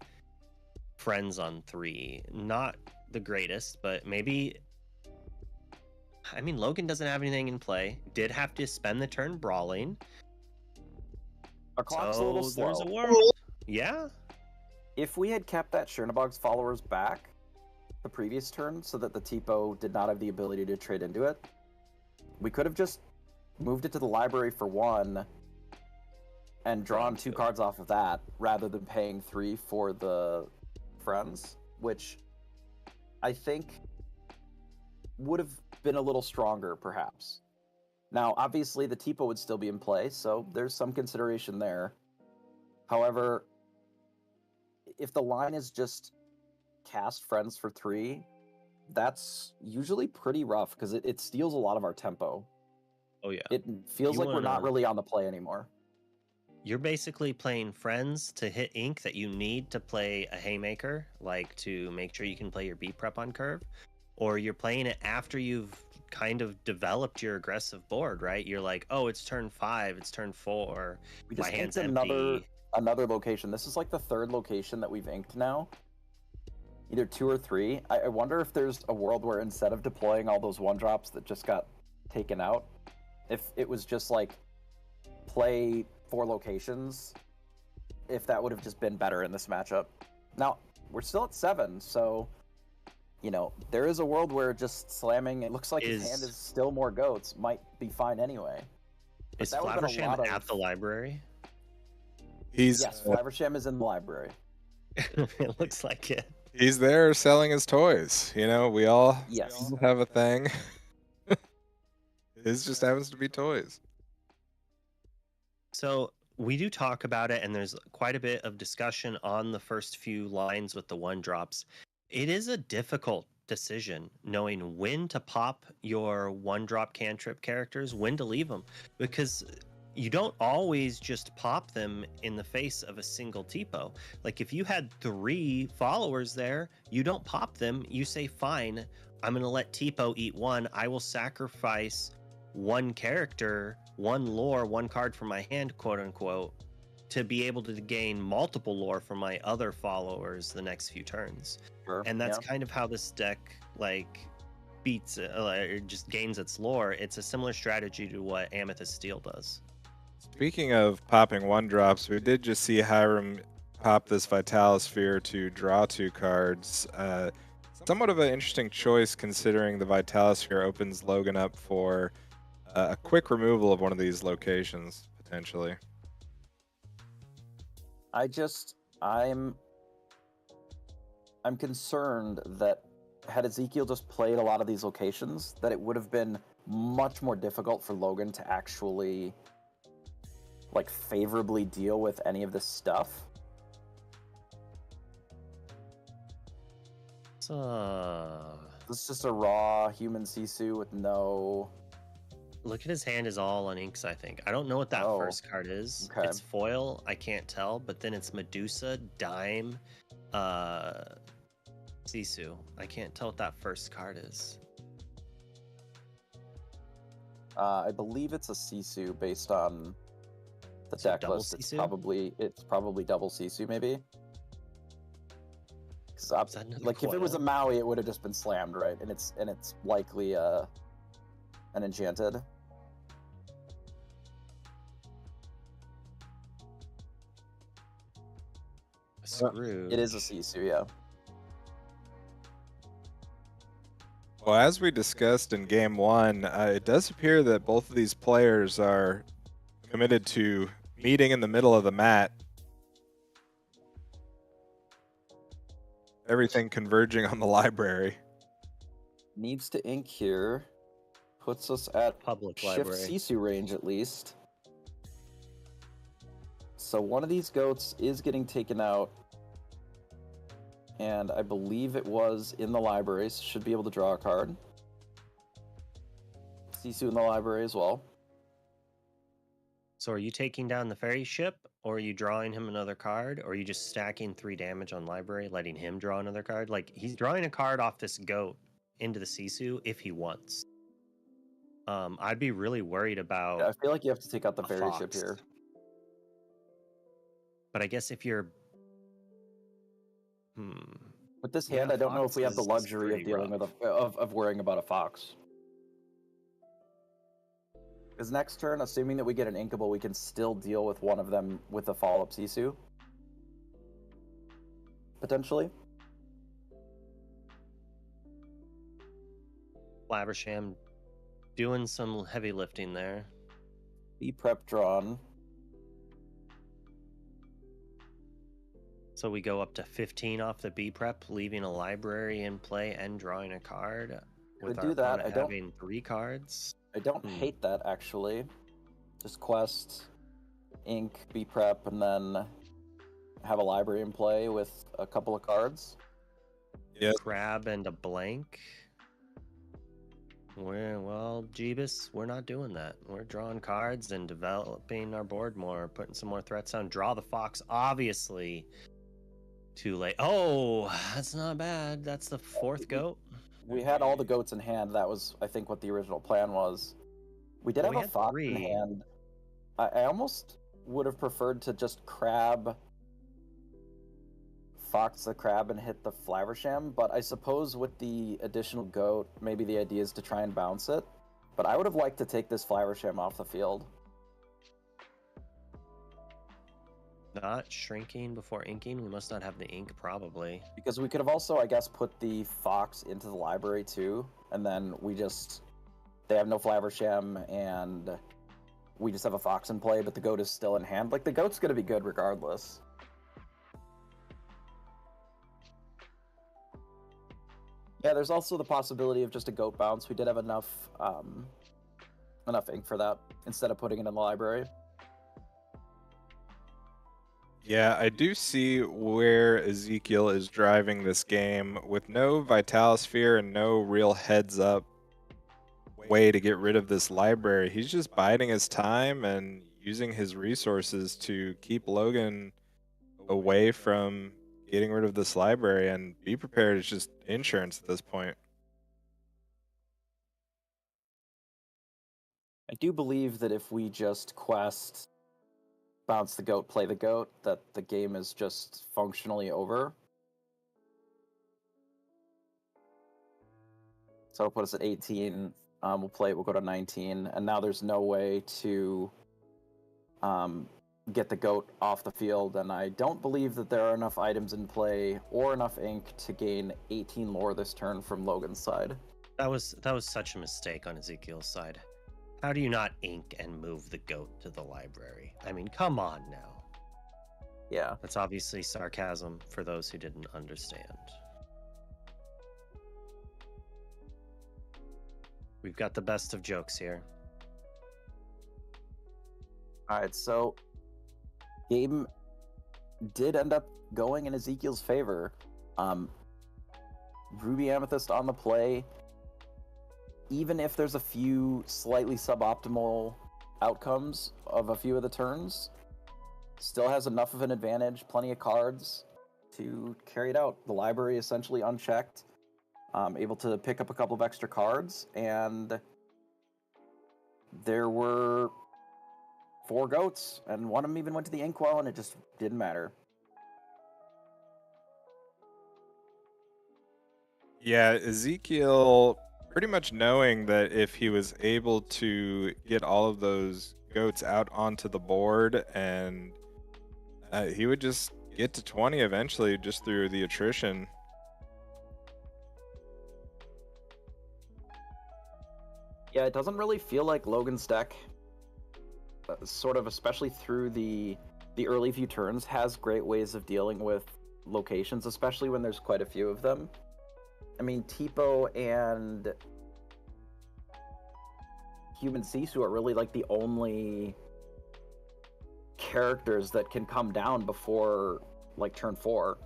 friends on 3. Not the greatest, but maybe... I mean, Logan doesn't have anything in play. Did have to spend the turn brawling. Our clock's a little So slow. there's a world. Yeah. If we had kept that Chernobog's followers back the previous turn so that the Tipo did not have the ability to trade into it, we could have just moved it to the library for 1 and drawn 2 cards off of that rather than paying 3 for the friends, which I think would have been a little stronger, perhaps. Now, obviously, the Tipo would still be in play, so there's some consideration there. However, if the line is just cast friends for 3, that's usually pretty rough because it steals a lot of our tempo. Oh yeah. It feels You like we're not wanna- really on the play anymore. You're basically playing friends to hit ink that you need to play a haymaker, like to make sure you can play your beat prep on curve, or you're playing it after you've kind of developed your aggressive board, right? You're like, oh, it's turn 5, it's turn 4, We my just hand's inked empty. another location. This is like the 3rd location that we've inked now. Either 2 or 3. I wonder if there's a world where instead of deploying all those 1-drops that just got taken out, if it was just like play 4 locations, if that would have just been better in this matchup. Now, we're still at 7, so you know, there is a world where just slamming, it looks like his hand is still more goats, might be fine anyway. But Is that would've been a Flaversham lot of- at the library? Yes, Flaversham is in the library. It looks like it. He's there selling his toys. You know, we all Yes. have a thing. His just happens to be toys. So we do talk about it, and there's quite a bit of discussion on the first few lines with the 1-drops. It is a difficult decision knowing when to pop your 1-drop cantrip characters, when to leave them, because you don't always just pop them in the face of a single Tipo. Like if you had 3 followers there, you don't pop them. You say, fine, I'm going to let Tipo eat 1. I will sacrifice 1 character, 1 lore, 1 card from my hand, quote unquote, to be able to gain multiple lore from my other followers the next few turns. Sure, And that's kind of how this deck like beats or just gains its lore. It's a similar strategy to what Amethyst Steel does. Speaking of popping 1-drops, we did just see Hiram pop this Vitalosphere to draw 2 cards. Somewhat of an interesting choice considering the Vitalosphere opens Logan up for a quick removal of one of these locations, potentially. I'm concerned that had Ezekiel just played a lot of these locations, that it would have been much more difficult for Logan to actually like favorably deal with any of this stuff. This is just a raw human Sisu with no... Look at his hand is all on inks, I think. I don't know what that first card is. Okay. It's foil, I can't tell, but then it's Medusa, Dime, Sisu. I can't tell what that first card is. I believe it's a Sisu based on the So deck double list. It's Sisu? probably double Sisu, maybe. Is that another Like if it was a coil? Maui, it would have just been slammed, right? And it's likely an enchanted. Screw. It is a Sisu, yeah. Well, as we discussed in Game 1, it does appear that both of these players are committed to meeting in the middle of the mat. Everything converging on the library. Needs to ink here. Puts us at Public shift library. Sisu range at least. So one of these goats is getting taken out. And I believe it was in the library, so should be able to draw a card. Sisu in the library as well. So are you taking down the fairy ship, or are you drawing him another card, or are you just stacking 3 damage on library, letting him draw another card? Like, he's drawing a card off this goat into the Sisu if he wants. I'd be really worried about... I feel like you have to take out the a fairy ship fox. here. But I guess if you're... With this Yeah, hand, I don't know if we have the fox is luxury of pretty dealing with of worrying about a fox. Because next turn, assuming that we get an Inkable, we can still deal with one of them with a follow-up Sisu. Potentially. Laversham doing some heavy lifting there. Be prep drawn. So we go up to 15 off the B prep, leaving a library in play and drawing a card. With Could our do that. opponent having 3 cards. I don't hate that, actually. Just quest, ink, B prep, and then have a library in play with a couple of cards. Yes. Crab and a blank. Well, Jeebus, we're not doing that. We're drawing cards and developing our board more, putting some more threats on. Draw the fox, obviously. Too late. Oh, that's not bad. That's the 4th goat. We had all the goats in hand. That was, I think, what the original plan was. We did Well, we have a had fox 3. in hand. I almost would have preferred to just crab, fox the crab, and hit the Flaversham, but I suppose with the additional goat, maybe the idea is to try and bounce it. But I would have liked to take this Flaversham off the field. Not shrinking before inking. We must not have the ink, probably. Because we could have also, I guess, put the fox into the library too, and then they have no Flaversham, and we just have a fox in play, but the goat is still in hand. Like, the goat's going to be good regardless. Yeah, there's also the possibility of just a goat bounce. We did have enough ink for that, instead of putting it in the library. Yeah, I do see where Ezekiel is driving this game with no Vitalosphere and no real heads-up way to get rid of this library. He's just biding his time and using his resources to keep Logan away from getting rid of this library, and Be Prepared is just insurance at this point. I do believe that if we just quest, bounce the goat, play the goat, that the game is just functionally over. So it'll put us at 18. We'll go to 19, and now there's no way to get the goat off the field, and I don't believe that there are enough items in play or enough ink to gain 18 lore this turn from Logan's side. That was such a mistake on Ezekiel's side. How do you not ink and move the goat to the library? I mean, come on now. Yeah. That's obviously sarcasm for those who didn't understand. We've got the best of jokes here. Alright, so game did end up going in Ezekiel's favor. Ruby Amethyst on the play. Even if there's a few slightly suboptimal outcomes of a few of the turns, still has enough of an advantage, plenty of cards to carry it out. The library essentially unchecked, able to pick up a couple of extra cards, and there were 4 goats, and one of them even went to the Inkwell, and it just didn't matter. Yeah, Ezekiel pretty much knowing that if he was able to get all of those goats out onto the board, and he would just get to 20 eventually just through the attrition. Yeah, it doesn't really feel like Logan's deck, sort of, especially through the early few turns, has great ways of dealing with locations, especially when there's quite a few of them. I mean, Tipo and Human Sisu are really like the only characters that can come down before like turn 4.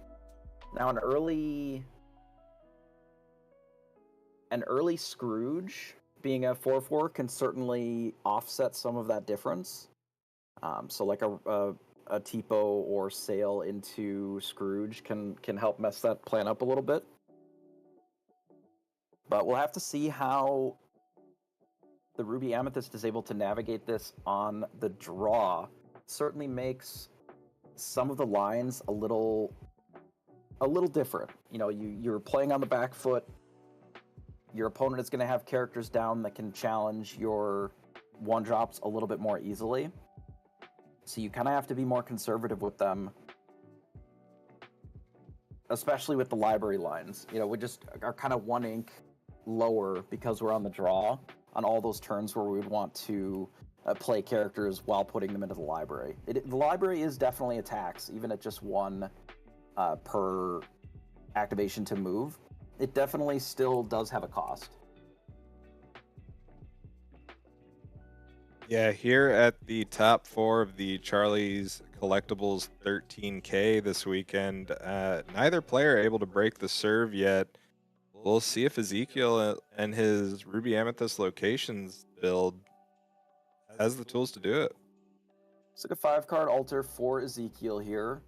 Now an early Scrooge being a 4/4 can certainly offset some of that difference. So like a Tipo or Sail into Scrooge can help mess that plan up a little bit. But we'll have to see how the Ruby Amethyst is able to navigate this on the draw. Certainly makes some of the lines a little different. You know, you're playing on the back foot. Your opponent is going to have characters down that can challenge your 1-drops a little bit more easily. So you kind of have to be more conservative with them, especially with the library lines. You know, we just are kind of 1 ink lower because we're on the draw on all those turns where we would want to play characters while putting them into the library. The library is definitely a tax, even at just 1 per activation to move. It definitely still does have a cost. Yeah, here at the top 4 of the Charlie's Collectibles 13K this weekend, neither player able to break the serve yet. We'll see if Ezekiel and his Ruby Amethyst Locations build has the tools to do it. It's like a 5-card altar for Ezekiel here.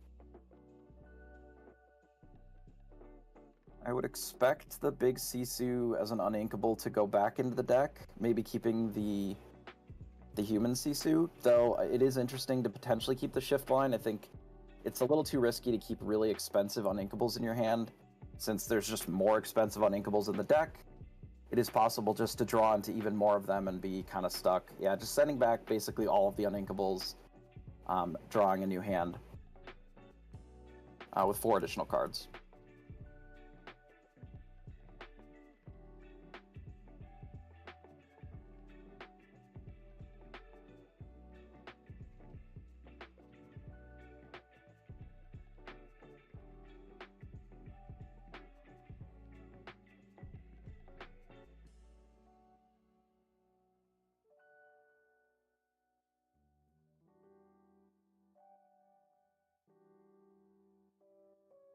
I would expect the big Sisu as an uninkable to go back into the deck, maybe keeping the human Sisu, though it is interesting to potentially keep the shift line. I think it's a little too risky to keep really expensive uninkables in your hand, since there's just more expensive uninkables in the deck. It is possible just to draw into even more of them and be kind of stuck. Yeah, just sending back basically all of the uninkables, drawing a new hand with 4 additional cards.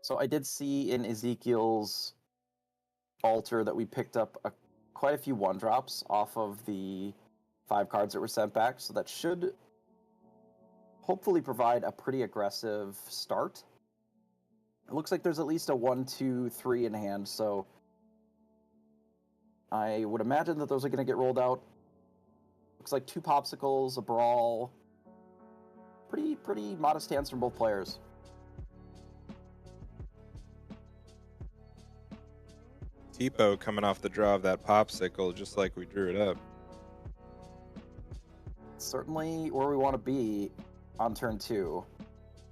So I did see in Ezekiel's altar that we picked up quite a few 1-drops off of the 5 cards that were sent back, so that should hopefully provide a pretty aggressive start. It looks like there's at least a 1, 2, 3 in hand, so I would imagine that those are going to get rolled out. Looks like 2 popsicles, a brawl. Pretty modest hands from both players. Tipo coming off the draw of that popsicle, just like we drew it up. Certainly where we want to be on turn 2.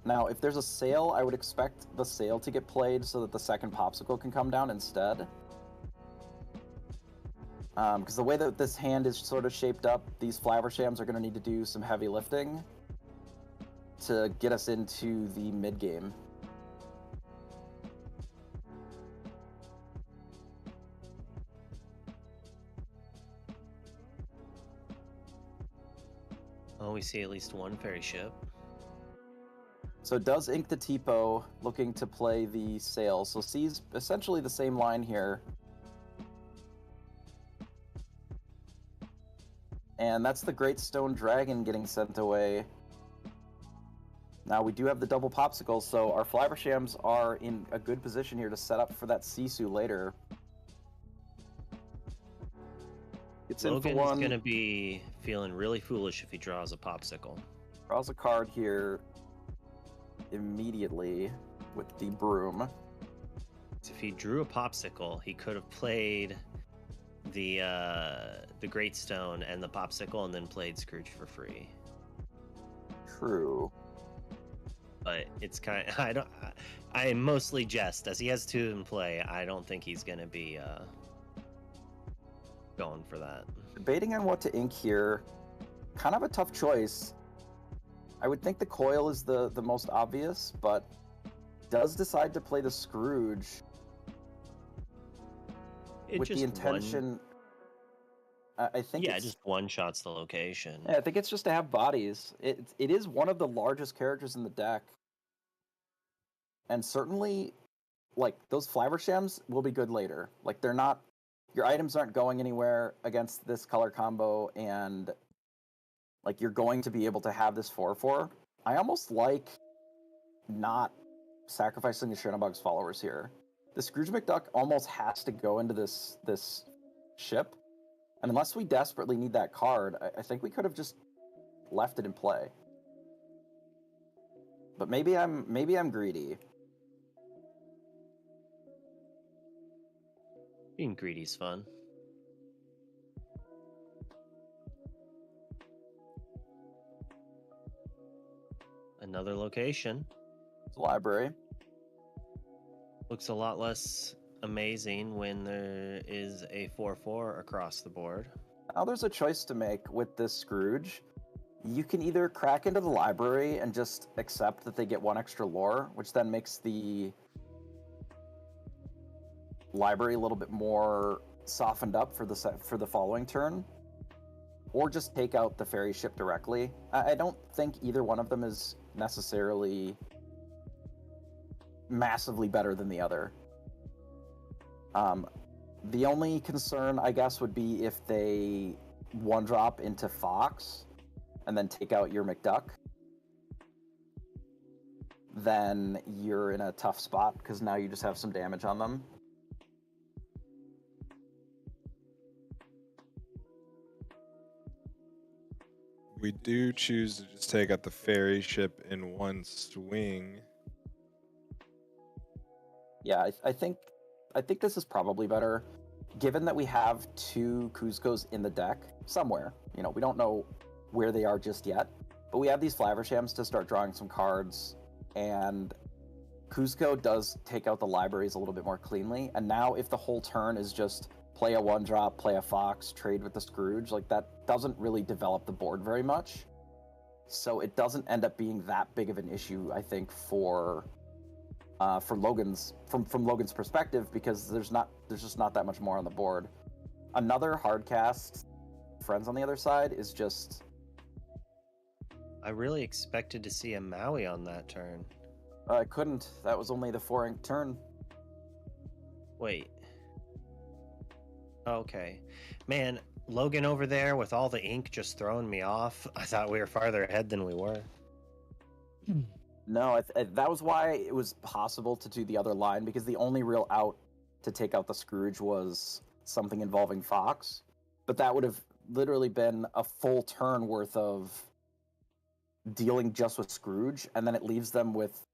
Now, if there's a sail, I would expect the sail to get played so that the second popsicle can come down instead. Because the way that this hand is sort of shaped up, these Flavershams are going to need to do some heavy lifting to get us into the mid-game. Oh, we see at least 1 fairy ship. So it does ink the Tipo, looking to play the sail. So sees essentially the same line here. And that's the Great Stone Dragon getting sent away. Now we do have the double popsicle, so our Flavershams are in a good position here to set up for that Sisu later. It's Logan in for 1. is going to be feeling really foolish if he draws a popsicle. Draws a card here immediately with the broom. So if he drew a popsicle, he could have played the Great Stone and the popsicle, and then played Scrooge for free. True. But it's kind of, I mostly jest, as he has 2 in play. I don't think he's going to be going for that. Debating on what to ink here. Kind of a tough choice. I would think the coil is the most obvious, but does decide to play the Scrooge with the intention. I think it just one-shots the location. Yeah, I think it's just to have bodies. It is one of the largest characters in the deck. And certainly, like, those Flavershams will be good later. Like, they're not... Your items aren't going anywhere against this color combo, and, like, you're going to be able to have this 4/4. I almost like not sacrificing the Shrinabug's followers here. The Scrooge McDuck almost has to go into this ship. And unless we desperately need that card, I think we could have just left it in play. But maybe I'm greedy. Being greedy's fun. another location. It's a library. Looks a lot less amazing when there is a 4/4 across the board. Now there's a choice to make with this Scrooge. You can either crack into the library and just accept that they get 1 extra lore, which then makes the library a little bit more softened up for the following turn, or just take out the ferry ship directly. I don't think either one of them is necessarily massively better than the other. The only concern, I guess, would be if they 1-drop into Fox and then take out your McDuck. Then you're in a tough spot because now you just have some damage on them. We do choose to just take out the ferry ship in one swing. Yeah, I think this is probably better, given that we have 2 Kuzcos in the deck somewhere. You know, we don't know where they are just yet, but we have these Flavershams to start drawing some cards, and Kuzco does take out the libraries a little bit more cleanly. And now if the whole turn is just play a 1-drop, play a Fox, trade with the Scrooge, like that doesn't really develop the board very much. So it doesn't end up being that big of an issue, I think, for Logan's from Logan's perspective, because there's just not that much more on the board. Another hard cast, Friends on the other side, is just. I really expected to see a Maui on that turn. I couldn't. That was only the 4-ink turn. Wait. Okay. Man, Logan over there with all the ink just throwing me off. I thought we were farther ahead than we were. No, that was why it was possible to do the other line, because the only real out to take out the Scrooge was something involving Fox. But that would have literally been a full turn worth of dealing just with Scrooge, and then it leaves them with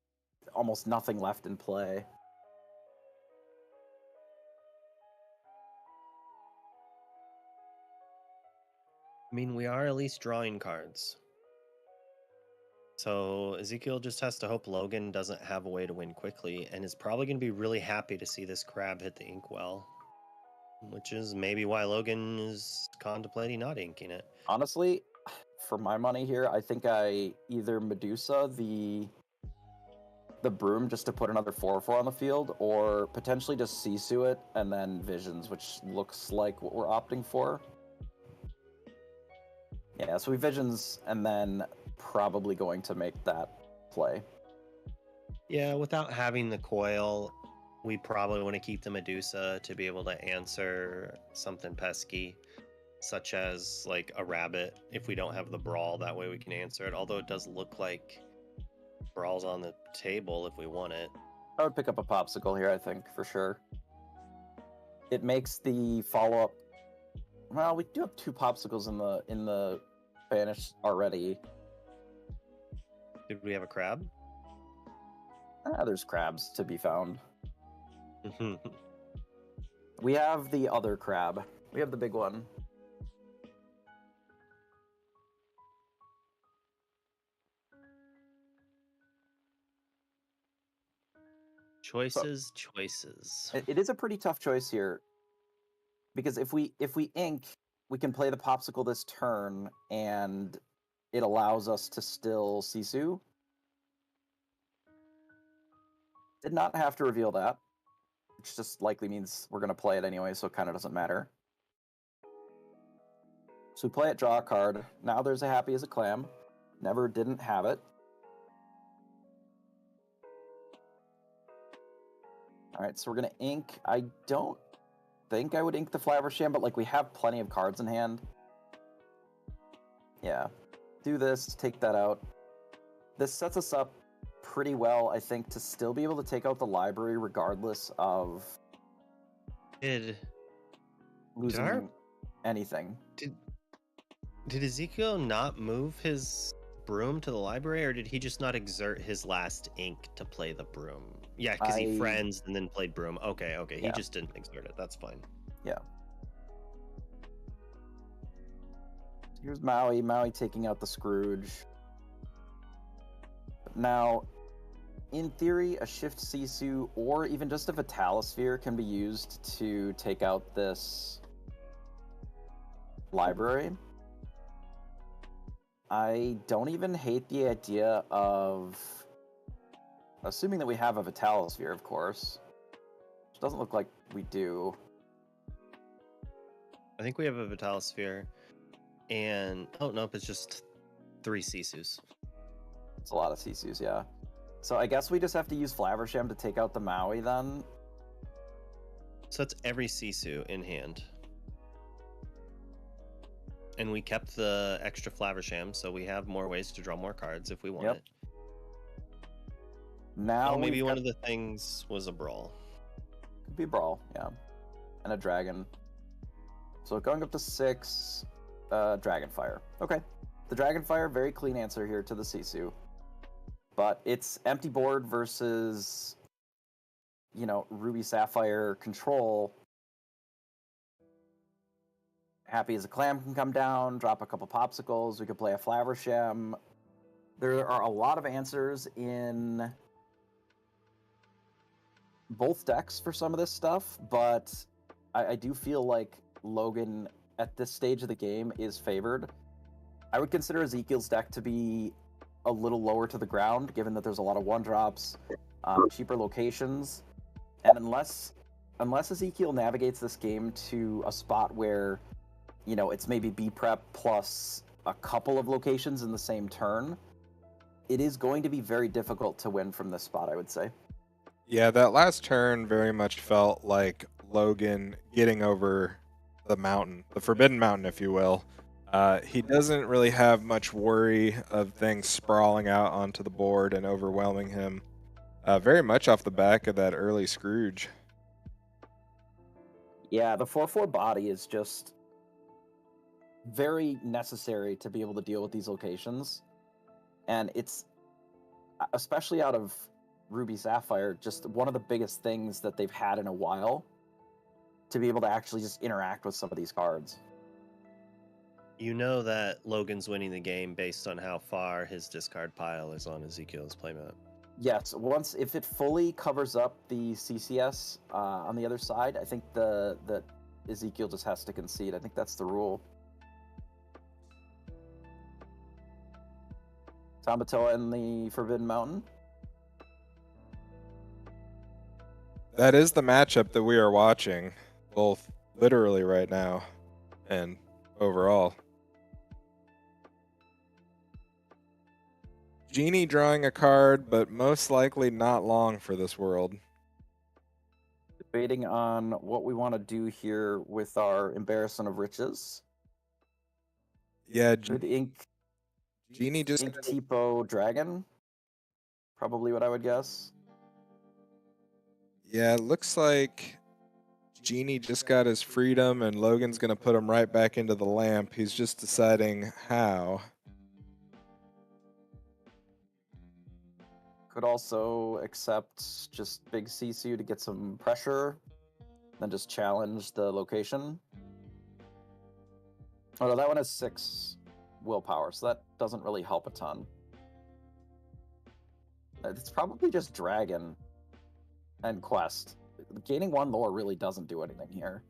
almost nothing left in play. I mean, we are at least drawing cards. So Ezekiel just has to hope Logan doesn't have a way to win quickly, and is probably going to be really happy to see this crab hit the inkwell, which is maybe why Logan is contemplating not inking it. Honestly, for my money here, I think I either Medusa the Broom just to put another 4/4 on the field, or potentially just Sisu it and then Visions, which looks like what we're opting for. Yeah, so we Visions and then probably going to make that play. Yeah, without having the coil, we probably want to keep the Medusa to be able to answer something pesky, such as like a rabbit. If we don't have the Brawl, that way we can answer it. Although it does look like Brawl's on the table if we want it. I would pick up a Popsicle here, I think, for sure. It makes the follow-up. Well, we do have 2 Popsicles in the Spanish already. Did we have a crab? There's crabs to be found. We have the other crab. We have the big one. Choices. It is a pretty tough choice here, because if we ink, we can play the Popsicle this turn, and it allows us to still Sisu. Did not have to reveal that, which just likely means we're going to play it anyway, so it kind of doesn't matter. So we play it, draw a card. Now there's a Happy as a Clam. Never didn't have it. Alright, so we're going to ink. I don't think I would ink the Flaversham, but like we have plenty of cards in hand. Yeah. Do this, take that out. This sets us up pretty well, I think, to still be able to take out the library regardless of losing anything. Did Ezekiel not move his broom to the library, or did he just not exert his last ink to play the broom? Yeah, because he friends and then played broom. Okay. Yeah. He just didn't exert it. That's fine. Yeah. Here's Maui taking out the Scrooge. Now, in theory, a Shift Sisu or even just a Vitalosphere can be used to take out this library. I don't even hate the idea of, assuming that we have a Vitalosphere, of course, which doesn't look like we do. I think we have a Vitalosphere, and oh nope, it's just 3 Sisus. It's a lot of Sisus, yeah. So I guess we just have to use Flaversham to take out the Maui then. So that's every Sisu in hand. And we kept the extra Flaversham, so we have more ways to draw more cards if we want Yep. it. Now Oh, maybe we've one got- of the things was a brawl. Could be a Brawl, yeah. And a Dragon. So going up to 6, Dragonfire. Okay. The Dragonfire, very clean answer here to the Sisu. But it's empty board versus, you know, Ruby Sapphire control. Happy as a Clam can come down, drop a couple Popsicles, we could play a Flaversham. There are a lot of answers in both decks for some of this stuff, but I do feel like Logan at this stage of the game is favored. I would consider Ezekiel's deck to be a little lower to the ground, given that there's a lot of 1-drops, cheaper locations, and unless Ezekiel navigates this game to a spot where, you know, it's maybe B prep plus a couple of locations in the same turn, it is going to be very difficult to win from this spot, I would say. Yeah, that last turn very much felt like Logan getting over the mountain, the Forbidden Mountain, if you will. He doesn't really have much worry of things sprawling out onto the board and overwhelming him. Very much off the back of that early Scrooge. Yeah, the 4/4 body is just very necessary to be able to deal with these locations. And it's, especially out of Ruby Sapphire, just one of the biggest things that they've had in a while to be able to actually just interact with some of these cards. You know that Logan's winning the game based on how far his discard pile is on Ezekiel's playmat. Yes, once, if it fully covers up the CCS on the other side, I think the Ezekiel just has to concede. I think that's the rule. Tambatoa and the Forbidden Mountain. That is the matchup that we are watching, both literally right now and overall. Genie drawing a card, but most likely not long for this world. Debating on what we want to do here with our Embarrassment of Riches. Yeah, Good Ink Genie just Tipo Dragon. Probably what I would guess. Yeah, it looks like Genie just got his freedom and Logan's going to put him right back into the lamp. He's just deciding how. Could also accept just big Sisu to get some pressure, then just challenge the location. Oh no, that one has 6 willpower, so that doesn't really help a ton. It's probably just Dragon and Quest. Gaining 1 lore really doesn't do anything here.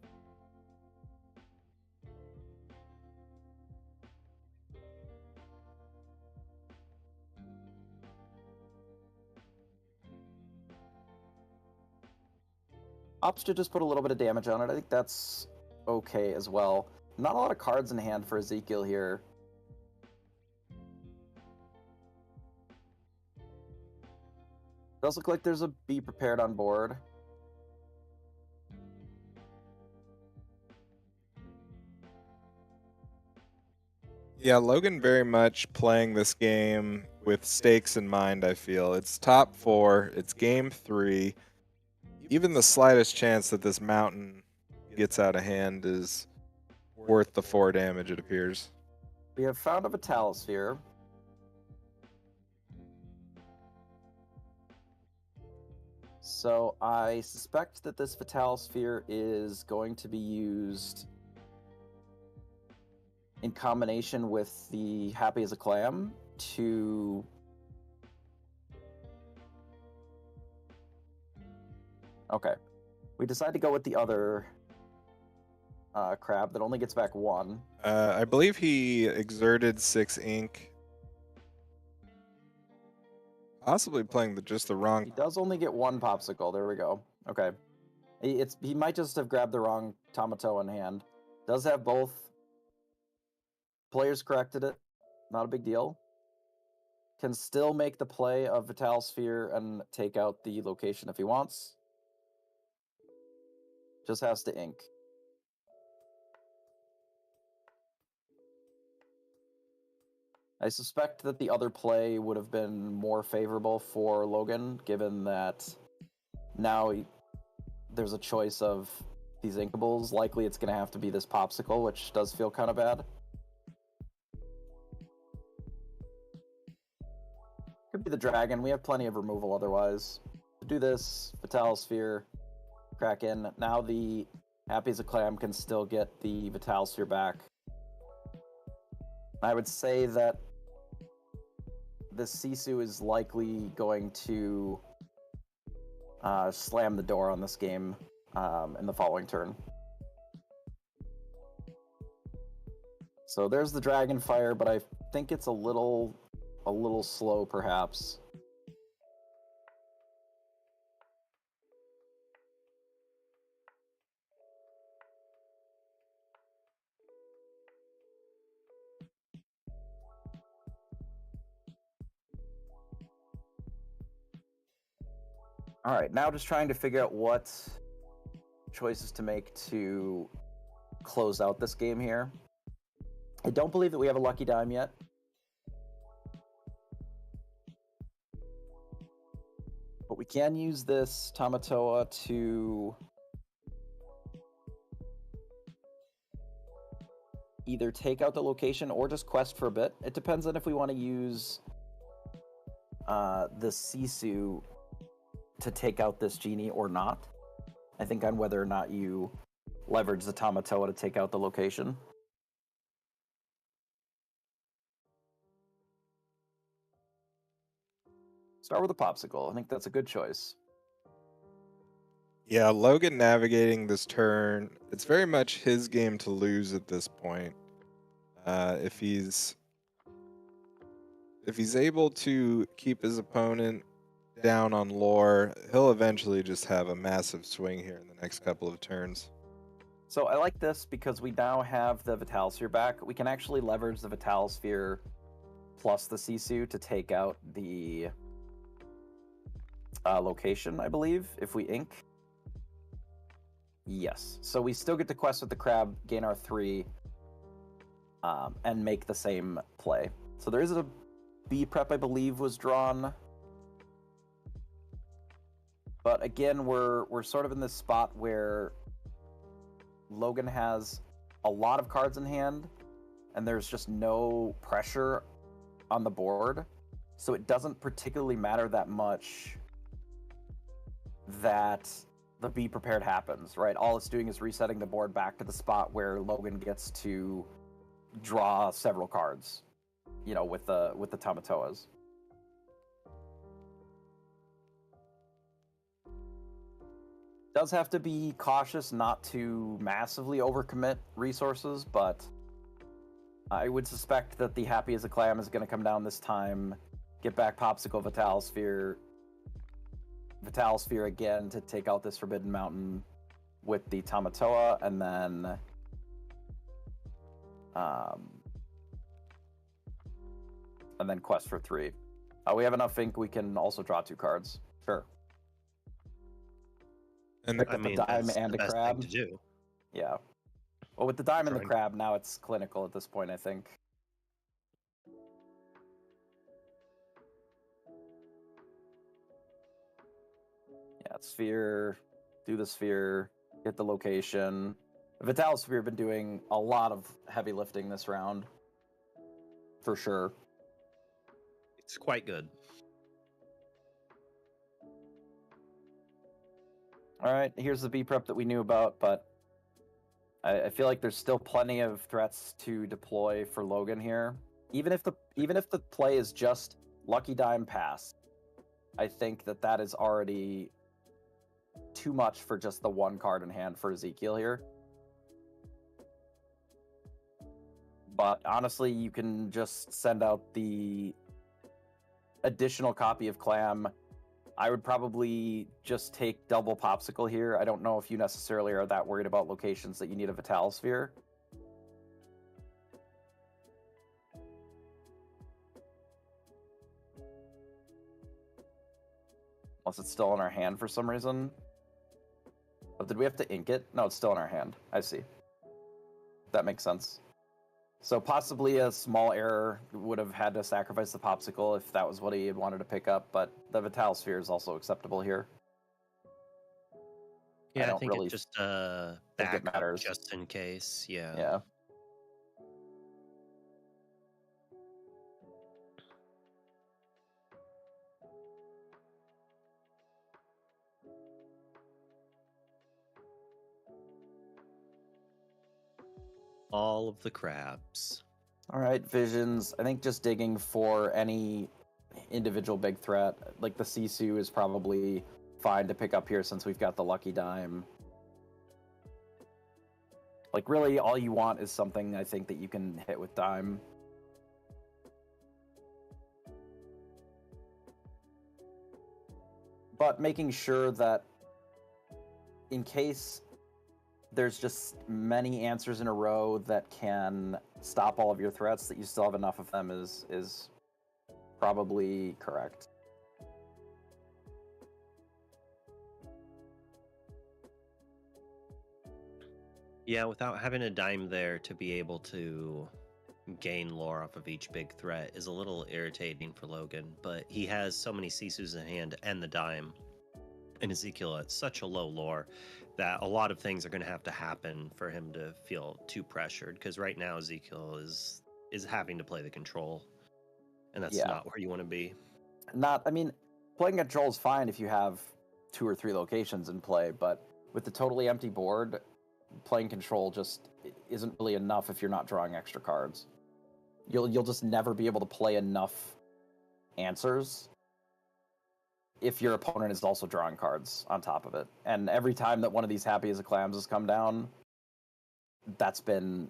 Opts to just put a little bit of damage on it. I think that's okay as well. Not a lot of cards in hand for Ezekiel here. Does look like there's a Be Prepared on board. Yeah, Logan very much playing this game with stakes in mind, I feel. It's top 4, it's game 3. Even the slightest chance that this mountain gets out of hand is worth the 4 damage, it appears. We have found a Vitalosphere. So I suspect that this Vitalosphere is going to be used in combination with the Happy as a Clam to Okay. We decide to go with the other crab that only gets back 1. I believe he exerted 6 ink. Possibly playing just the wrong. He does only get 1 popsicle. There we go. Okay. He might just have grabbed the wrong Tomato in hand. Does have both. Players corrected it. Not a big deal. Can still make the play of Vital Sphere and take out the location if he wants. Just has to ink. I suspect that the other play would have been more favorable for Logan, given that now there's a choice of these inkables. Likely it's going to have to be this popsicle, which does feel kind of bad. Could be the dragon. We have plenty of removal otherwise. To do this, Vital Sphere, crack in. Now the Happy as a Clam can still get the Vital Sphere back. I would say that this Sisu is likely going to slam the door on this game in the following turn. So there's the Dragon Fire, but I think it's a little slow, perhaps. All right, now just trying to figure out what choices to make to close out this game here. I don't believe that we have a lucky dime yet. But we can use this Tamatoa to either take out the location or just quest for a bit. It depends on if we want to use the Sisu to take out this genie or not. I think on whether or not you leverage the Tamatoa to take out the location. Start with a popsicle. I think that's a good choice. Yeah, Logan navigating this turn. It's very much his game to lose at this point. If he's able to keep his opponent down on lore, he'll eventually just have a massive swing here in the next couple of turns. So I like this because we now have the Vital Sphere back. We can actually leverage the Vital Sphere plus the Sisu to take out the location, I believe, if we ink. Yes. So we still get to quest with the crab, gain our 3, and make the same play. So there is a B prep, I believe, was drawn. But again, we're sort of in this spot where Logan has a lot of cards in hand, and there's just no pressure on the board. So it doesn't particularly matter that much that the Be Prepared happens, right? All it's doing is resetting the board back to the spot where Logan gets to draw several cards, you know, with the Tamatoas. Does have to be cautious not to massively overcommit resources, but I would suspect that the Happy as a Clam is going to come down this time, get back Popsicle Vital Sphere again to take out this Forbidden Mountain with the Tamatoa, and then quest for 3. We have enough ink, we can also draw 2 cards. Sure. And Pick up a dime and a best crab. thing to do. Yeah. Well, with the dime and the Trying- crab, now it's clinical at this point, I think. Yeah, sphere, do the sphere, get the location. Vital Sphere have been doing a lot of heavy lifting this round. For sure. It's quite good. All right, here's the B prep that we knew about, but I feel like there's still plenty of threats to deploy for Logan here. Even if the play is just Lucky Dime pass, I think that is already too much for just the one card in hand for Ezekiel here. But honestly, you can just send out the additional copy of Clam. I would probably just take double Popsicle here. I don't know if you necessarily are that worried about locations that you need a Vital Sphere. Unless it's still in our hand for some reason. Oh, did we have to ink it? No, it's still in our hand. I see. That makes sense. So possibly a small error would have had to sacrifice the Popsicle if that was what he had wanted to pick up, but the Vital Sphere is also acceptable here. Yeah, I think really it's just backup matters. Just in case. Yeah. Yeah. All of the crabs. All right, visions. I think just digging for any individual big threat, like the Sisu is probably fine to pick up here since we've got the Lucky Dime. Like, really, all you want is something, I think, that you can hit with Dime. But making sure that in case there's just many answers in a row that can stop all of your threats, that you still have enough of them is probably correct. Yeah, without having a dime there to be able to gain lore off of each big threat is a little irritating for Logan, but he has so many Sisus in hand and the dime and Ezekiel at such a low lore that a lot of things are going to have to happen for him to feel too pressured, because right now Ezekiel is having to play the control, and that's not where you want to be. I mean, playing control is fine if you have 2 or 3 locations in play, but with the totally empty board, playing control just isn't really enough if you're not drawing extra cards. You'll just never be able to play enough answers if your opponent is also drawing cards on top of it. And every time that one of these Happy as a Clams has come down, that's been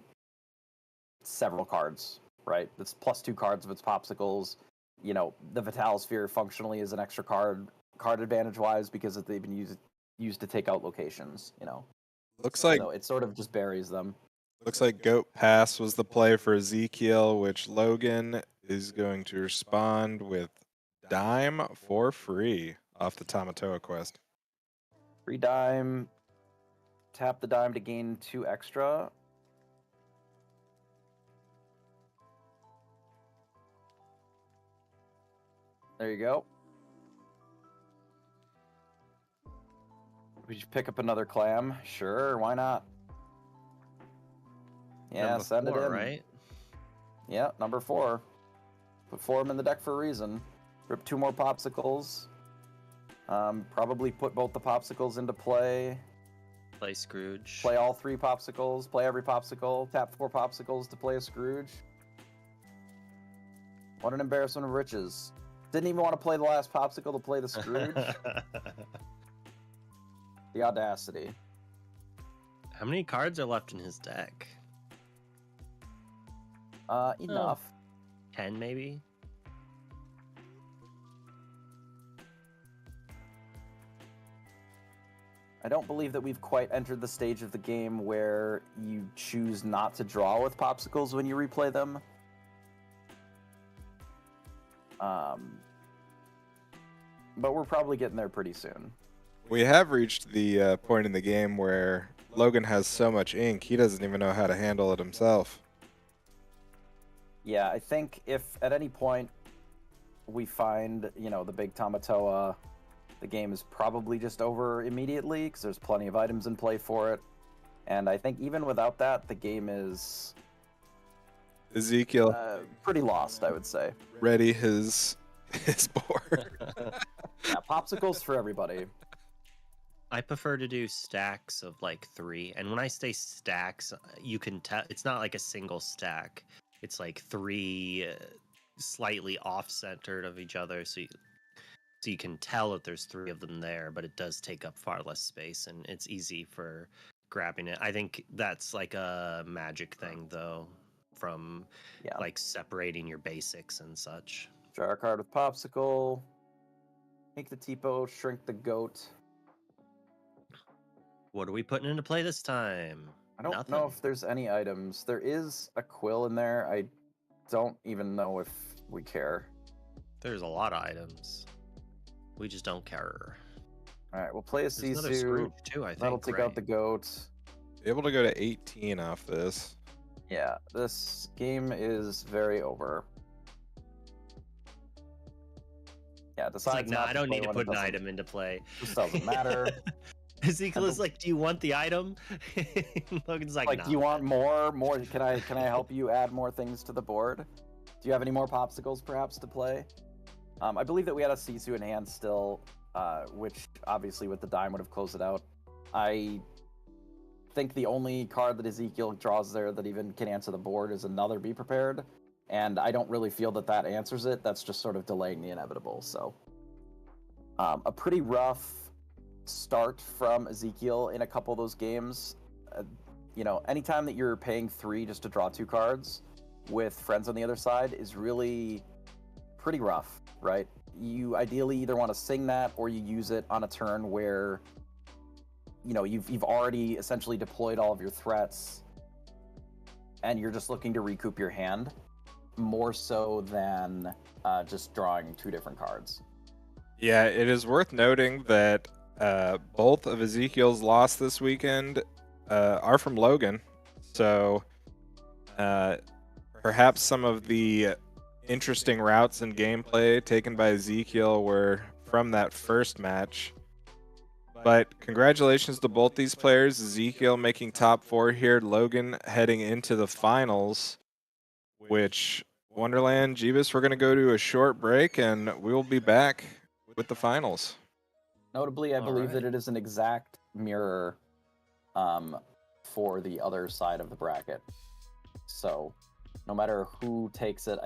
several cards, right? It's +2 cards of its Popsicles. You know, the Vital Sphere functionally is an extra card advantage-wise because they've been used to take out locations, you know. Looks like so it sort of just buries them. Looks like Goat Pass was the play for Ezekiel, which Logan is going to respond with Dime for free off the Tamatoa quest. Free Dime. Tap the Dime to gain 2 extra. There you go. Would you pick up another Clam? Sure, why not? Yeah, number send 4, it in. Right? Yeah, number 4. Put 4 of them in the deck for a reason. Rip 2 more Popsicles. Probably put both the Popsicles into play. Play Scrooge. Play all 3 Popsicles. Play every Popsicle. Tap 4 Popsicles to play a Scrooge. What an embarrassment of riches. Didn't even want to play the last Popsicle to play the Scrooge. The audacity. How many cards are left in his deck? Enough. 10 maybe? I don't believe that we've quite entered the stage of the game where you choose not to draw with Popsicles when you replay them. But we're probably getting there pretty soon. We have reached the point in the game where Logan has so much ink, he doesn't even know how to handle it himself. Yeah, I think if at any point we find, you know, the big Tamatoa, the game is probably just over immediately because there's plenty of items in play for it. And I think even without that, the game is Ezekiel pretty lost, I would say. ready his board. Yeah, Popsicles for everybody. I prefer to do stacks of like 3, and when I say stacks, you can tell it's not like a single stack. It's like 3 slightly off-centered of each other, so So you can tell that there's 3 of them there, but it does take up far less space, and it's easy for grabbing it. I think that's like a magic thing, though, from Yeah. like separating your basics and such. Draw a card with Popsicle. Make the Tipo, shrink the goat. What are we putting into play this time? I don't Nothing. know if there's any items. There is a quill in there. I don't even know if we care. There's a lot of items. We just don't care. All right, we'll play a There's another Sisu. Scrooge too, I think. That'll take out the goat. Able to go to 18 off this. Yeah, this game is very over. Yeah, It's like, decides no, not I don't play need to when it put an doesn't- item into play. Just doesn't matter. Ezekiel is like, do you want the item? Logan's like, Like, nah, do you want man." more? Can I help you add more things to the board? Do you have any more popsicles perhaps to play? I believe that we had a Sisu in hand still, which obviously with the dime would have closed it out. I think the only card that Ezekiel draws there that even can answer the board is another Be Prepared, and I don't really feel that that answers it. That's just sort of delaying the inevitable. So, a pretty rough start from Ezekiel in a couple of those games. You know, anytime that you're paying 3 just to draw 2 cards with friends on the other side is really pretty rough, right? You ideally either want to sing that or you use it on a turn where, you know, you've already essentially deployed all of your threats and you're just looking to recoup your hand more so than just drawing 2 different cards. Yeah, it is worth noting that both of Ezekiel's loss this weekend are from Logan. So perhaps some of the interesting routes and gameplay taken by Ezekiel were from that first match. But congratulations to both these players. Ezekiel making top 4 here. Logan heading into the finals, which Wonderland, Jeebus, we're going to go to a short break and we will be back with the finals. Notably, I All believe right. that it is an exact mirror for the other side of the bracket. So, no matter who takes it,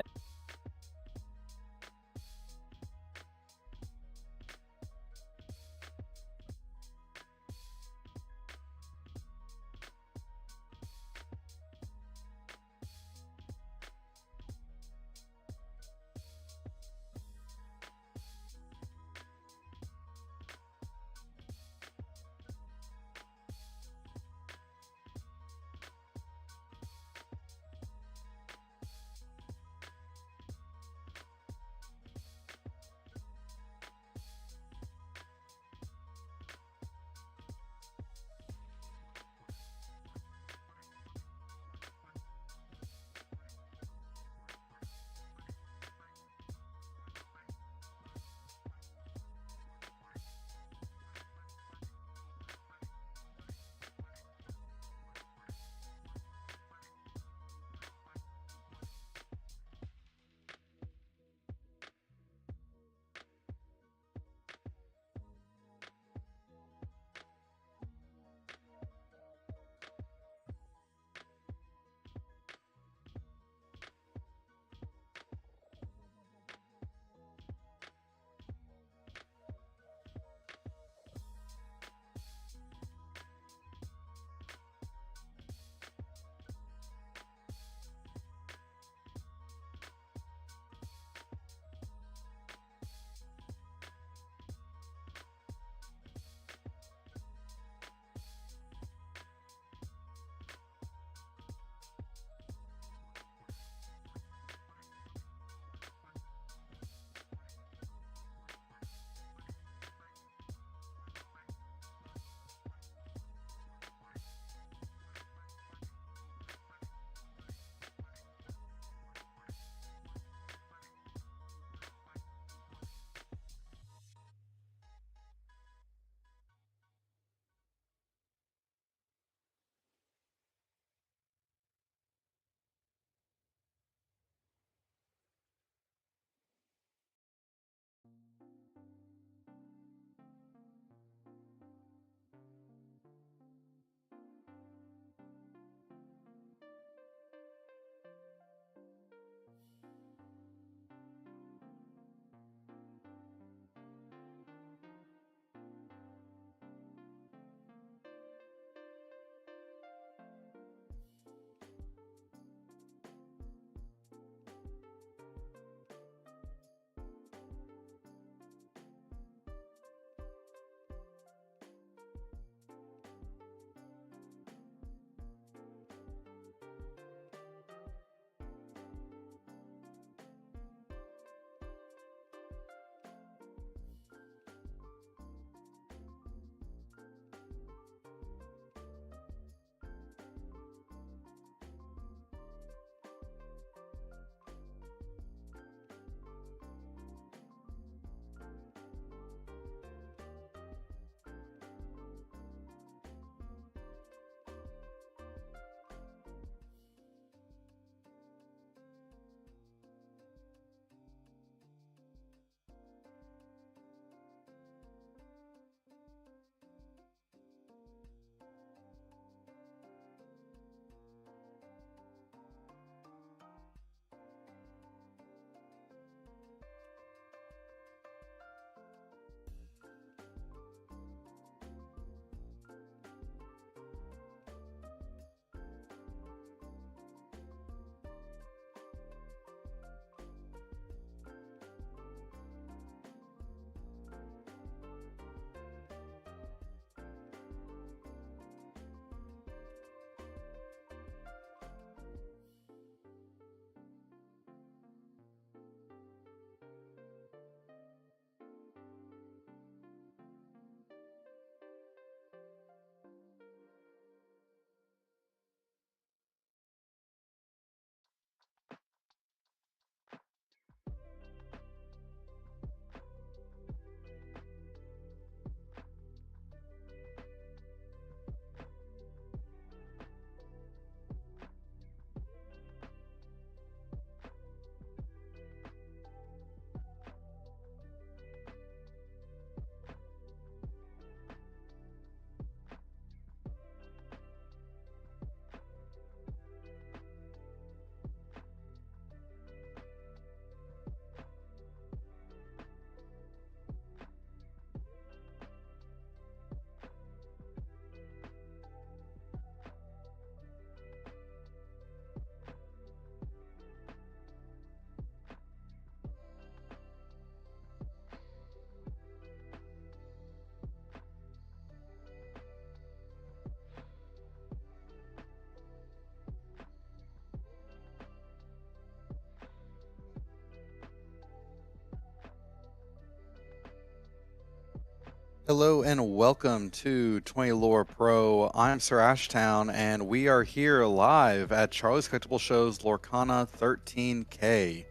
Hello and welcome to 20 Lore Pro. I'm Sir Ashtown, and we are here live at Charlie's Collectible Show's Lorcana 13K.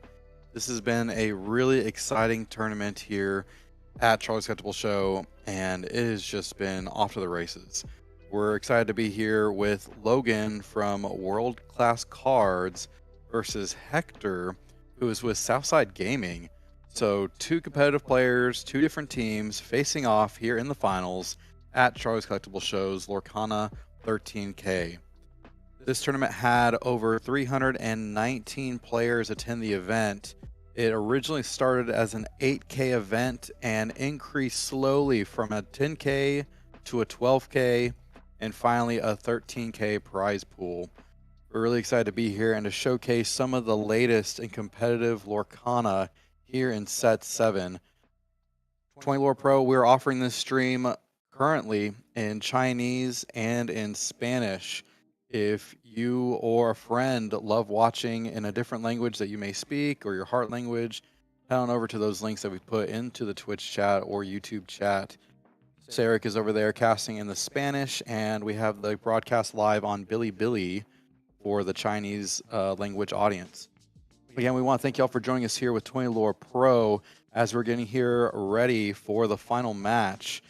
This has been a really exciting tournament here at Charlie's Collectible Show, and it has just been off to the races. We're excited to be here with Logan from World Class Cards versus Hector, who is with Southside Gaming. So two competitive players, two different teams facing off here in the finals at Charlie's Collectible Show's Lorcana 13K. This tournament had over 319 players attend the event. It originally started as an 8K event and increased slowly from a 10K to a 12K and finally a 13K prize pool. We're really excited to be here and to showcase some of the latest in competitive Lorcana here in set 7. 20 Lore Pro, we're offering this stream currently in Chinese and in Spanish. If you or a friend love watching in a different language that you may speak or your heart language, head on over to those links that we put into the Twitch chat or YouTube chat. Sarek is over there casting in the Spanish, and we have the broadcast live on Bilibili for the Chinese language audience. Again, we want to thank y'all for joining us here with 20 Lore Pro as we're getting here ready for the final match.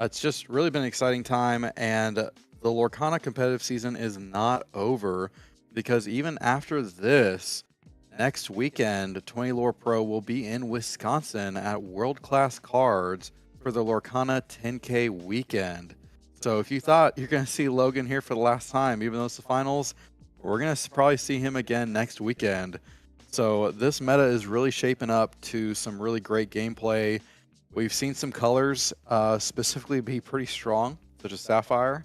It's just really been an exciting time, and the Lorcana competitive season is not over, because even after this, next weekend, 20 Lore Pro will be in Wisconsin at World Class Cards for the Lorcana 10K weekend. So if you thought you're going to see Logan here for the last time, even though it's the finals, we're going to probably see him again next weekend. So this meta is really shaping up to some really great gameplay. We've seen some colors specifically be pretty strong, such as Sapphire.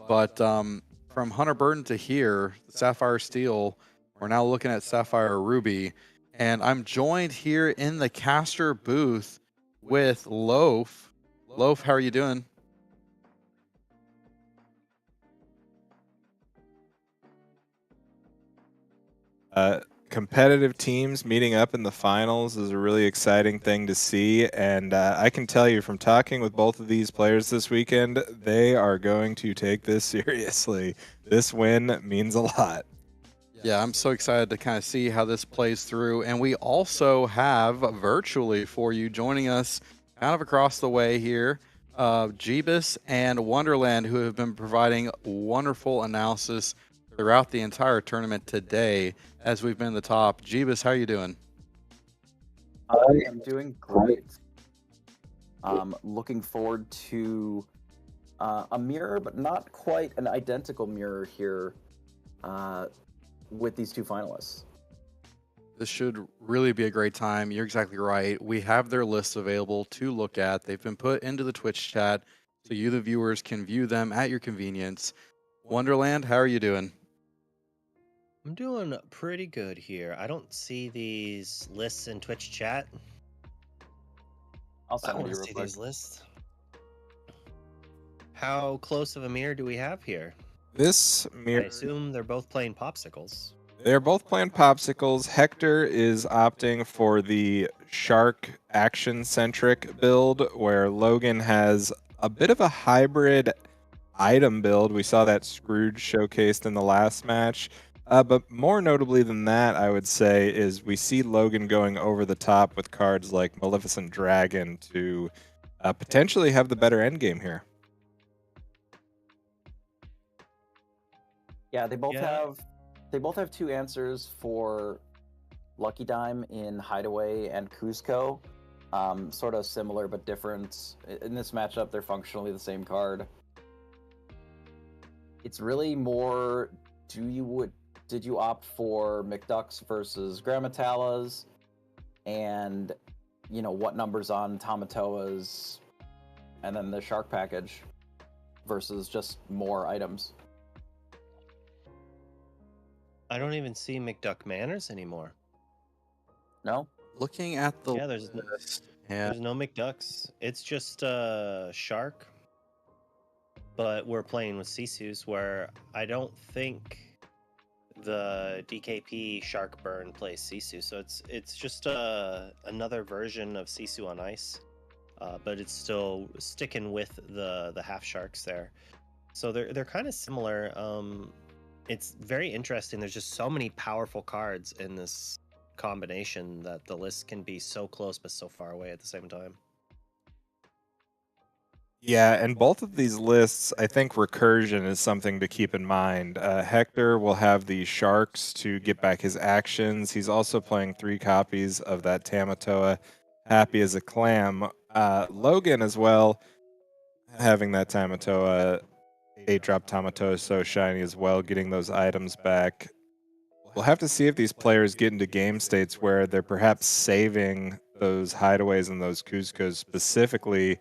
But from Hunter Burden to here, Sapphire Steel, we're now looking at Sapphire Ruby. And I'm joined here in the caster booth with Loaf. Loaf, how are you doing? Competitive teams meeting up in the finals is a really exciting thing to see, and I can tell you from talking with both of these players this weekend, they are going to take this seriously. This win means a lot. Yeah, I'm so excited to kind of see how this plays through, and we also have virtually for you joining us kind of across the way here, Jeebus and Wonderland, who have been providing wonderful analysis throughout the entire tournament today as we've been in the top. Jeebus, how are you doing? I am doing great. Looking forward to a mirror, but not quite an identical mirror here with these two finalists. This should really be a great time. You're exactly right. We have their lists available to look at. They've been put into the Twitch chat, so you, the viewers, can view them at your convenience. Wonderland, how are you doing? I'm doing pretty good here. I don't see these lists in Twitch chat. I'll I send want you to real see quick. these lists. How close of a mirror do we have here? This I mirror, assume they're both playing popsicles. they're both playing popsicles. Hector is opting for the shark action-centric build, where Logan has a bit of a hybrid item build. We saw that Scrooge showcased in the last match. But more notably than that, I would say, is we see Logan going over the top with cards like Maleficent Dragon to potentially have the better endgame here. Yeah, they both have two answers for Lucky Dime in Hideaway and Cusco. Sort of similar but different. In this matchup, they're functionally the same card. It's really more, did you opt for McDucks versus Grammatalas, and what numbers on Tamatoas, and then the shark package versus just more items. I don't even see McDuck Manors anymore. No? Looking at the Yeah, there's list, there's no McDucks. It's just shark. But we're playing with Sisus, where I don't think the DKP Shark Burn plays Sisu, so it's just another version of Sisu on ice. but it's still sticking with the half sharks there. So they're kind of similar. It's very interesting. There's just so many powerful cards in this combination that the list can be so close but so far away at the same time. Yeah, and both of these lists, I think recursion is something to keep in mind. Hector will have the Sharks to get back his actions. He's also playing 3 copies of that Tamatoa, Happy as a Clam. Logan as well, having that Tamatoa, 8-drop Tamatoa so shiny as well, getting those items back. We'll have to see if these players get into game states where they're perhaps saving those hideaways and those Cuscos specifically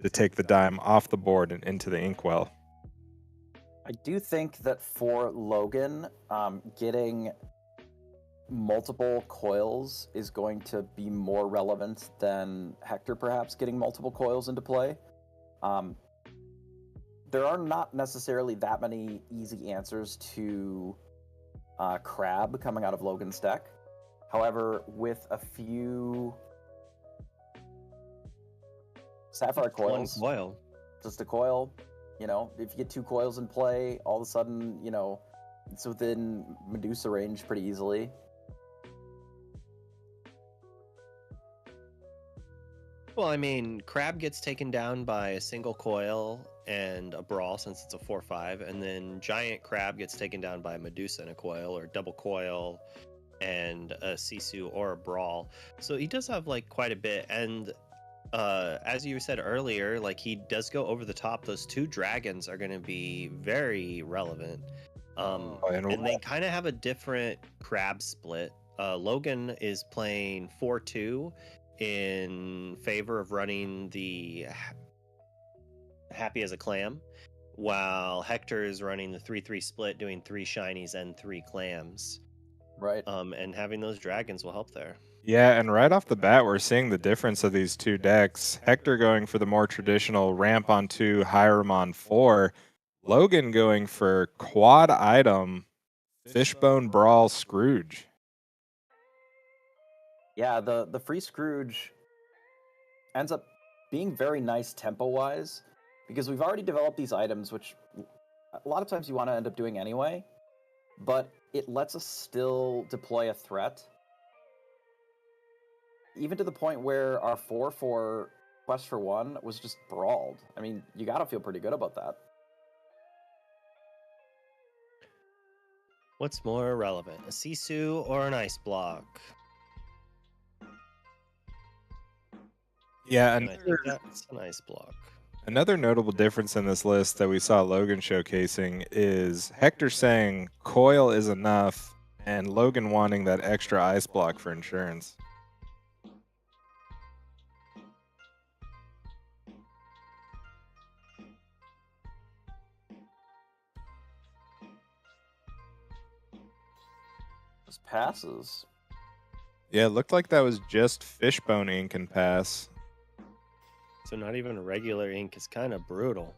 to take the dime off the board and into the inkwell. I do think that for Logan, getting multiple coils is going to be more relevant than Hector perhaps getting multiple coils into play. There are not necessarily that many easy answers to Crab coming out of Logan's deck. However, with a few Sapphire coils, One coil. just a coil, you know, if you get 2 coils in play, all of a sudden, you know, it's within Medusa range pretty easily. Well, I mean, Crab gets taken down by a single coil and a brawl since it's a 4/5, and then Giant Crab gets taken down by a Medusa and a coil, or double coil and a Sisu or a brawl. So he does have like quite a bit, and as you said earlier, like he does go over the top. Those 2 dragons are going to be very relevant. And they kind of have a different Crab split. Logan is playing 4/2 in favor of running the Happy as a Clam, while Hector is running the 3/3 split, doing 3 shinies and 3 clams. Right. And having those dragons will help there. Yeah, and right off the bat, we're seeing the difference of these 2 decks. Hector going for the more traditional ramp on 2, Hiram on 4. Logan going for quad item, Fishbone Brawl Scrooge. Yeah, the free Scrooge ends up being very nice tempo-wise, because we've already developed these items, which a lot of times you want to end up doing anyway, but it lets us still deploy a threat, even to the point where our 4/4 Quest for One was just brawled. I mean, you gotta feel pretty good about that. What's more relevant, a Sisu or an ice block? Yeah, And I think that's an ice block. another notable difference in this list that we saw Logan showcasing is Hector saying coil is enough and Logan wanting that extra ice block for insurance. Just passes. Yeah, it looked like that was just Fishbone ink and pass. So not even a regular ink is kind of brutal.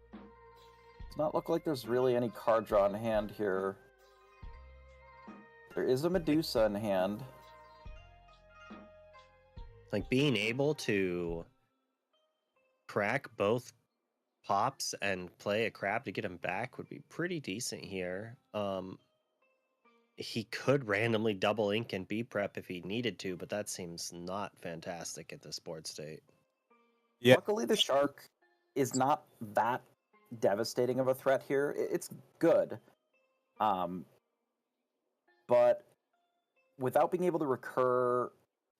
Does not look like there's really any card draw in hand here. There is a Medusa in hand. Like being able to crack both pops and play a crab to get him back would be pretty decent here. He could randomly double ink and B prep if he needed to, but that seems not fantastic at this board state. Yeah. Luckily, the Shark is not that devastating of a threat here. It's good. But without being able to recur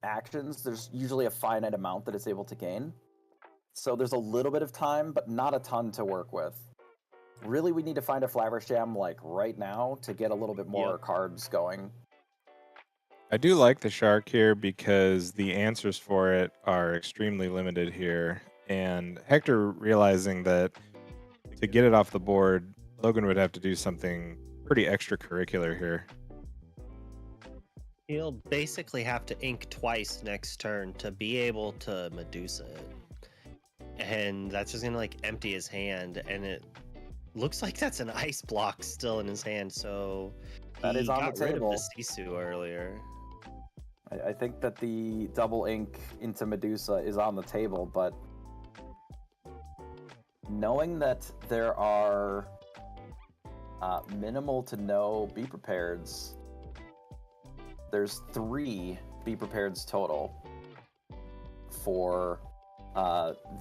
actions, there's usually a finite amount that it's able to gain. So there's a little bit of time, but not a ton to work with. Really, we need to find a Flaversham like right now to get a little bit more cards going. I do like the Shark here because the answers for it are extremely limited here. And Hector realizing that to get it off the board, Logan would have to do something pretty extracurricular here. He'll basically have to ink twice next turn to be able to Medusa it. And that's just gonna like empty his hand, and it looks like that's an ice block still in his hand, so That is on the got rid table. of the Sisu earlier. I think that the double ink into Medusa is on the table, but knowing that there are minimal to no Be Prepareds, there's 3 Be Prepareds total for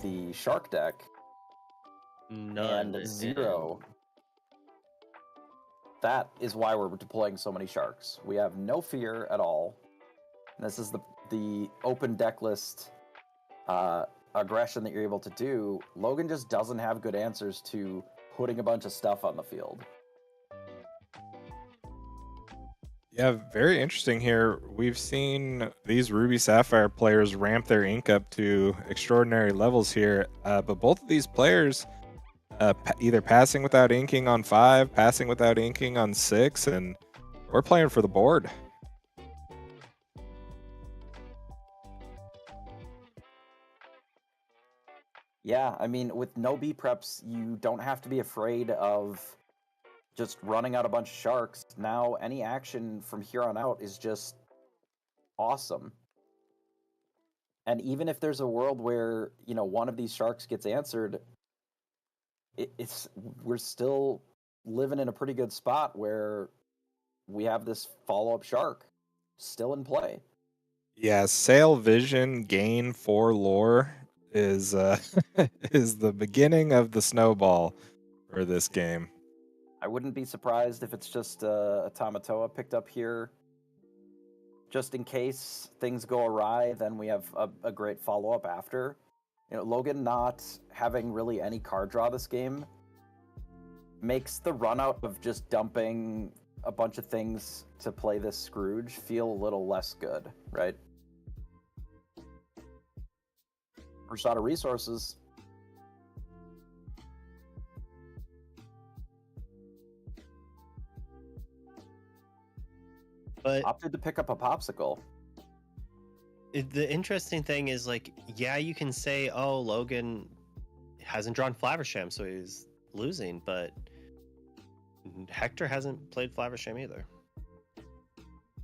the Shark deck, None. and 0. That is why we're deploying so many Sharks. We have no fear at all. And this is the open deck list aggression that you're able to do. Logan just doesn't have good answers to putting a bunch of stuff on the field. Yeah, very interesting here. We've seen these Ruby Sapphire players ramp their ink up to extraordinary levels here, but both of these players either passing without inking on 5, passing without inking on 6, and we're playing for the board. Yeah, I mean, with no B preps, you don't have to be afraid of just running out a bunch of Sharks. Now, any action from here on out is just awesome. And even if there's a world where, you know, one of these Sharks gets answered, we're still living in a pretty good spot where we have this follow-up Shark still in play. Yeah, Sail Vision gain 4 lore is is the beginning of the snowball for this game. I wouldn't be surprised if it's just a Tamatoa picked up here. Just in case things go awry, then we have a great follow-up after. You know, Logan not having really any card draw this game makes the run out of just dumping a bunch of things to play this Scrooge feel a little less good, right? First out of resources. But Opted to pick up a popsicle. the interesting thing is, like, yeah, you can say, oh, Logan hasn't drawn Flaversham, so he's losing, but Hector hasn't played Flaversham either.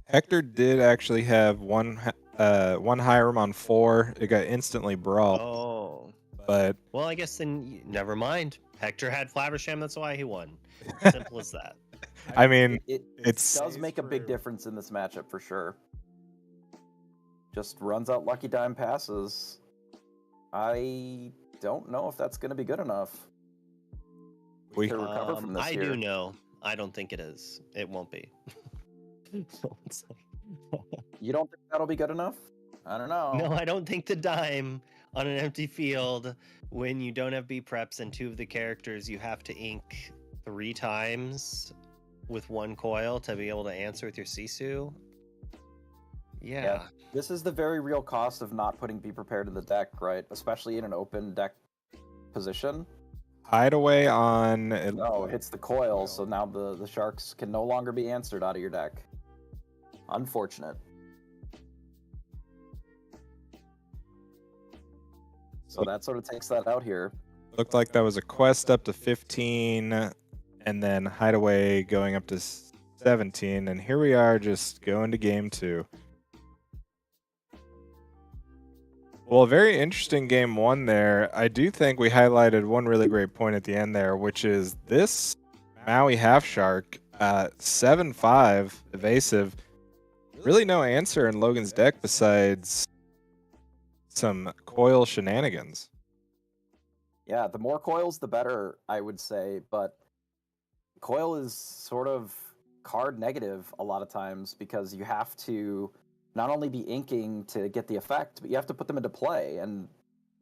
Hector did actually have one Hiram on 4. It got instantly brawled, Oh. but Well, I guess then never mind. Hector had Flaversham, that's why he won. Simple as that. I mean, It it's does make a big difference in this matchup for sure. Just runs out Lucky Dime passes. I don't know if that's going to be good enough we to recover from this I here. do know. I don't think it is. It won't be. You don't think that'll be good enough? I don't know. No, I don't think the dime on an empty field when you don't have B preps and 2 of the characters you have to ink 3 times with 1 coil to be able to answer with your Sisu. Yeah. This is the very real cost of not putting Be Prepared in the deck, right? Especially in an open deck position. Hideaway on... No, it hits the coil, so now the Sharks can no longer be answered out of your deck. Unfortunate. So that sort of takes that out here. Looked like that was a quest up to 15, and then Hideaway going up to 17, and here we are just going to game 2. Well, a very interesting game 1 there. I do think we highlighted one really great point at the end there, which is this Maui Half Shark, 7-5 evasive. Really no answer in Logan's deck besides some coil shenanigans. Yeah, the more coils, the better, I would say. But coil is sort of card negative a lot of times because you have to not only be inking to get the effect, but you have to put them into play, and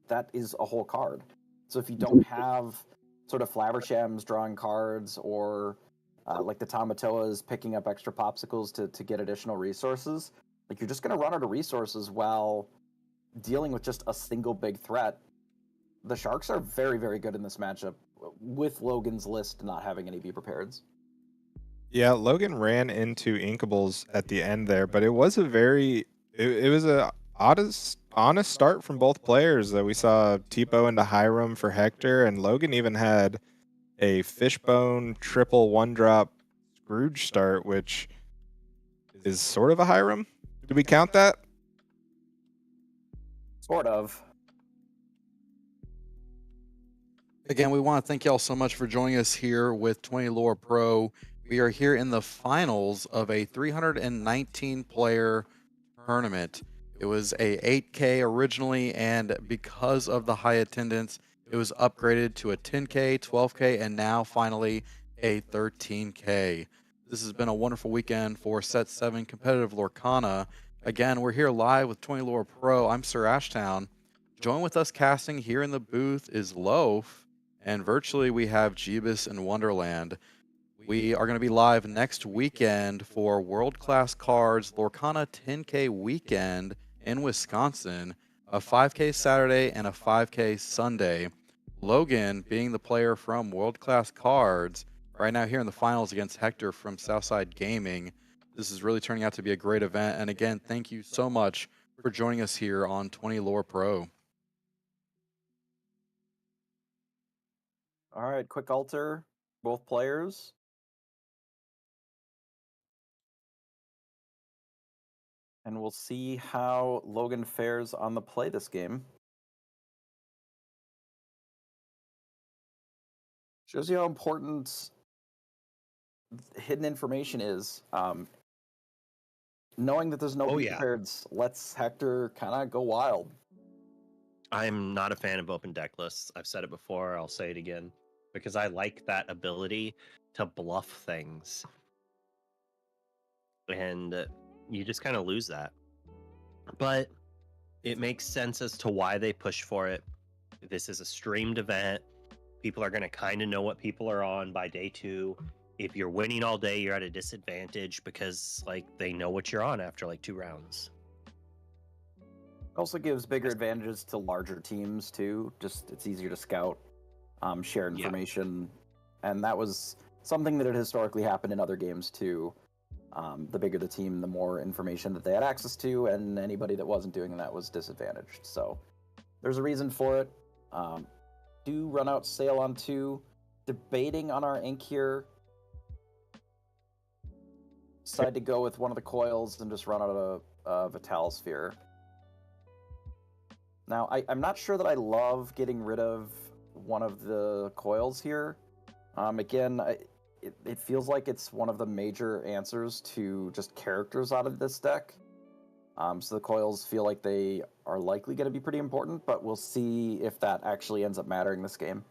that is a whole card. So if you don't have sort of Flavershams drawing cards or like the Tamatoas picking up extra popsicles to get additional resources, like you're just going to run out of resources while dealing with just a single big threat. The Sharks are very, very good in this matchup with Logan's list not having any Be Prepareds. Yeah, Logan ran into Inkables at the end there, but it was a very... It was a honest start from both players. We saw Tipo into Hiram for Hector, and Logan even had a Fishbone triple 1-drop Scrooge start, which is sort of a Hiram, Did we count that? Sort of. Again, we want to thank y'all so much for joining us here with 20 Lore Pro. We are here in the finals of a 319 player tournament. It was a 8K originally, and because of the high attendance, it was upgraded to a 10K, 12K, and now finally a 13K. This has been a wonderful weekend for Set 7 competitive Lorcana. Again, we're here live with 20 Lore Pro. I'm Sir Ashtown. Join with us casting here in the booth is Loaf, and virtually we have Jeebus and Wonderland. We are going to be live next weekend for World Class Cards Lorcana 10K weekend in Wisconsin, a 5K Saturday and a 5K Sunday. Logan, being the player from World Class Cards, right now here in the finals against Hector from Southside Gaming. This is really turning out to be a great event. And again, thank you so much for joining us here on 20 Lore Pro. All right, quick alter, both players. And we'll see how Logan fares on the play this game. Shows you how important hidden information is. Knowing that there's no prepared's lets Hector kind of go wild. I'm not a fan of open deck lists. I've said it before, I'll say it again, because I like that ability to bluff things. And you just kind of lose that. But it makes sense as to why they push for it. This is a streamed event. People are going to kind of know what people are on by day 2. If you're winning all day, you're at a disadvantage because like they know what you're on after like 2 rounds. Also gives bigger advantages to larger teams too. Just it's easier to scout, share information, and that was something that had historically happened in other games too. The bigger the team, the more information that they had access to, and anybody that wasn't doing that was disadvantaged. So there's a reason for it. Do run out sail on 2. Debating on our ink here. Decide to go with one of the coils and just run out a Vital Sphere. Now, I'm not sure that I love getting rid of one of the coils here. Again, it feels like it's one of the major answers to just characters out of this deck. So the coils feel like they are likely going to be pretty important, but we'll see if that actually ends up mattering this game.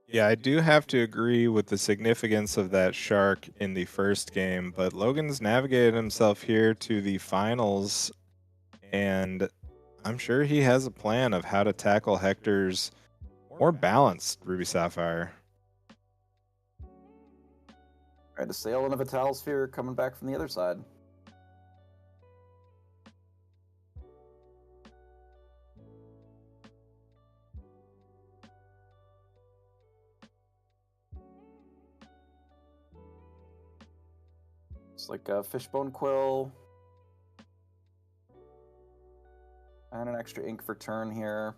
Yeah, I do have to agree with the significance of that shark in the first game, but Logan's navigated himself here to the finals, and I'm sure he has a plan of how to tackle Hector's more balanced Ruby Sapphire. All right, a sail and a Vital Sphere coming back from the other side. It's like a Fishbone Quill. And an extra ink for turn here.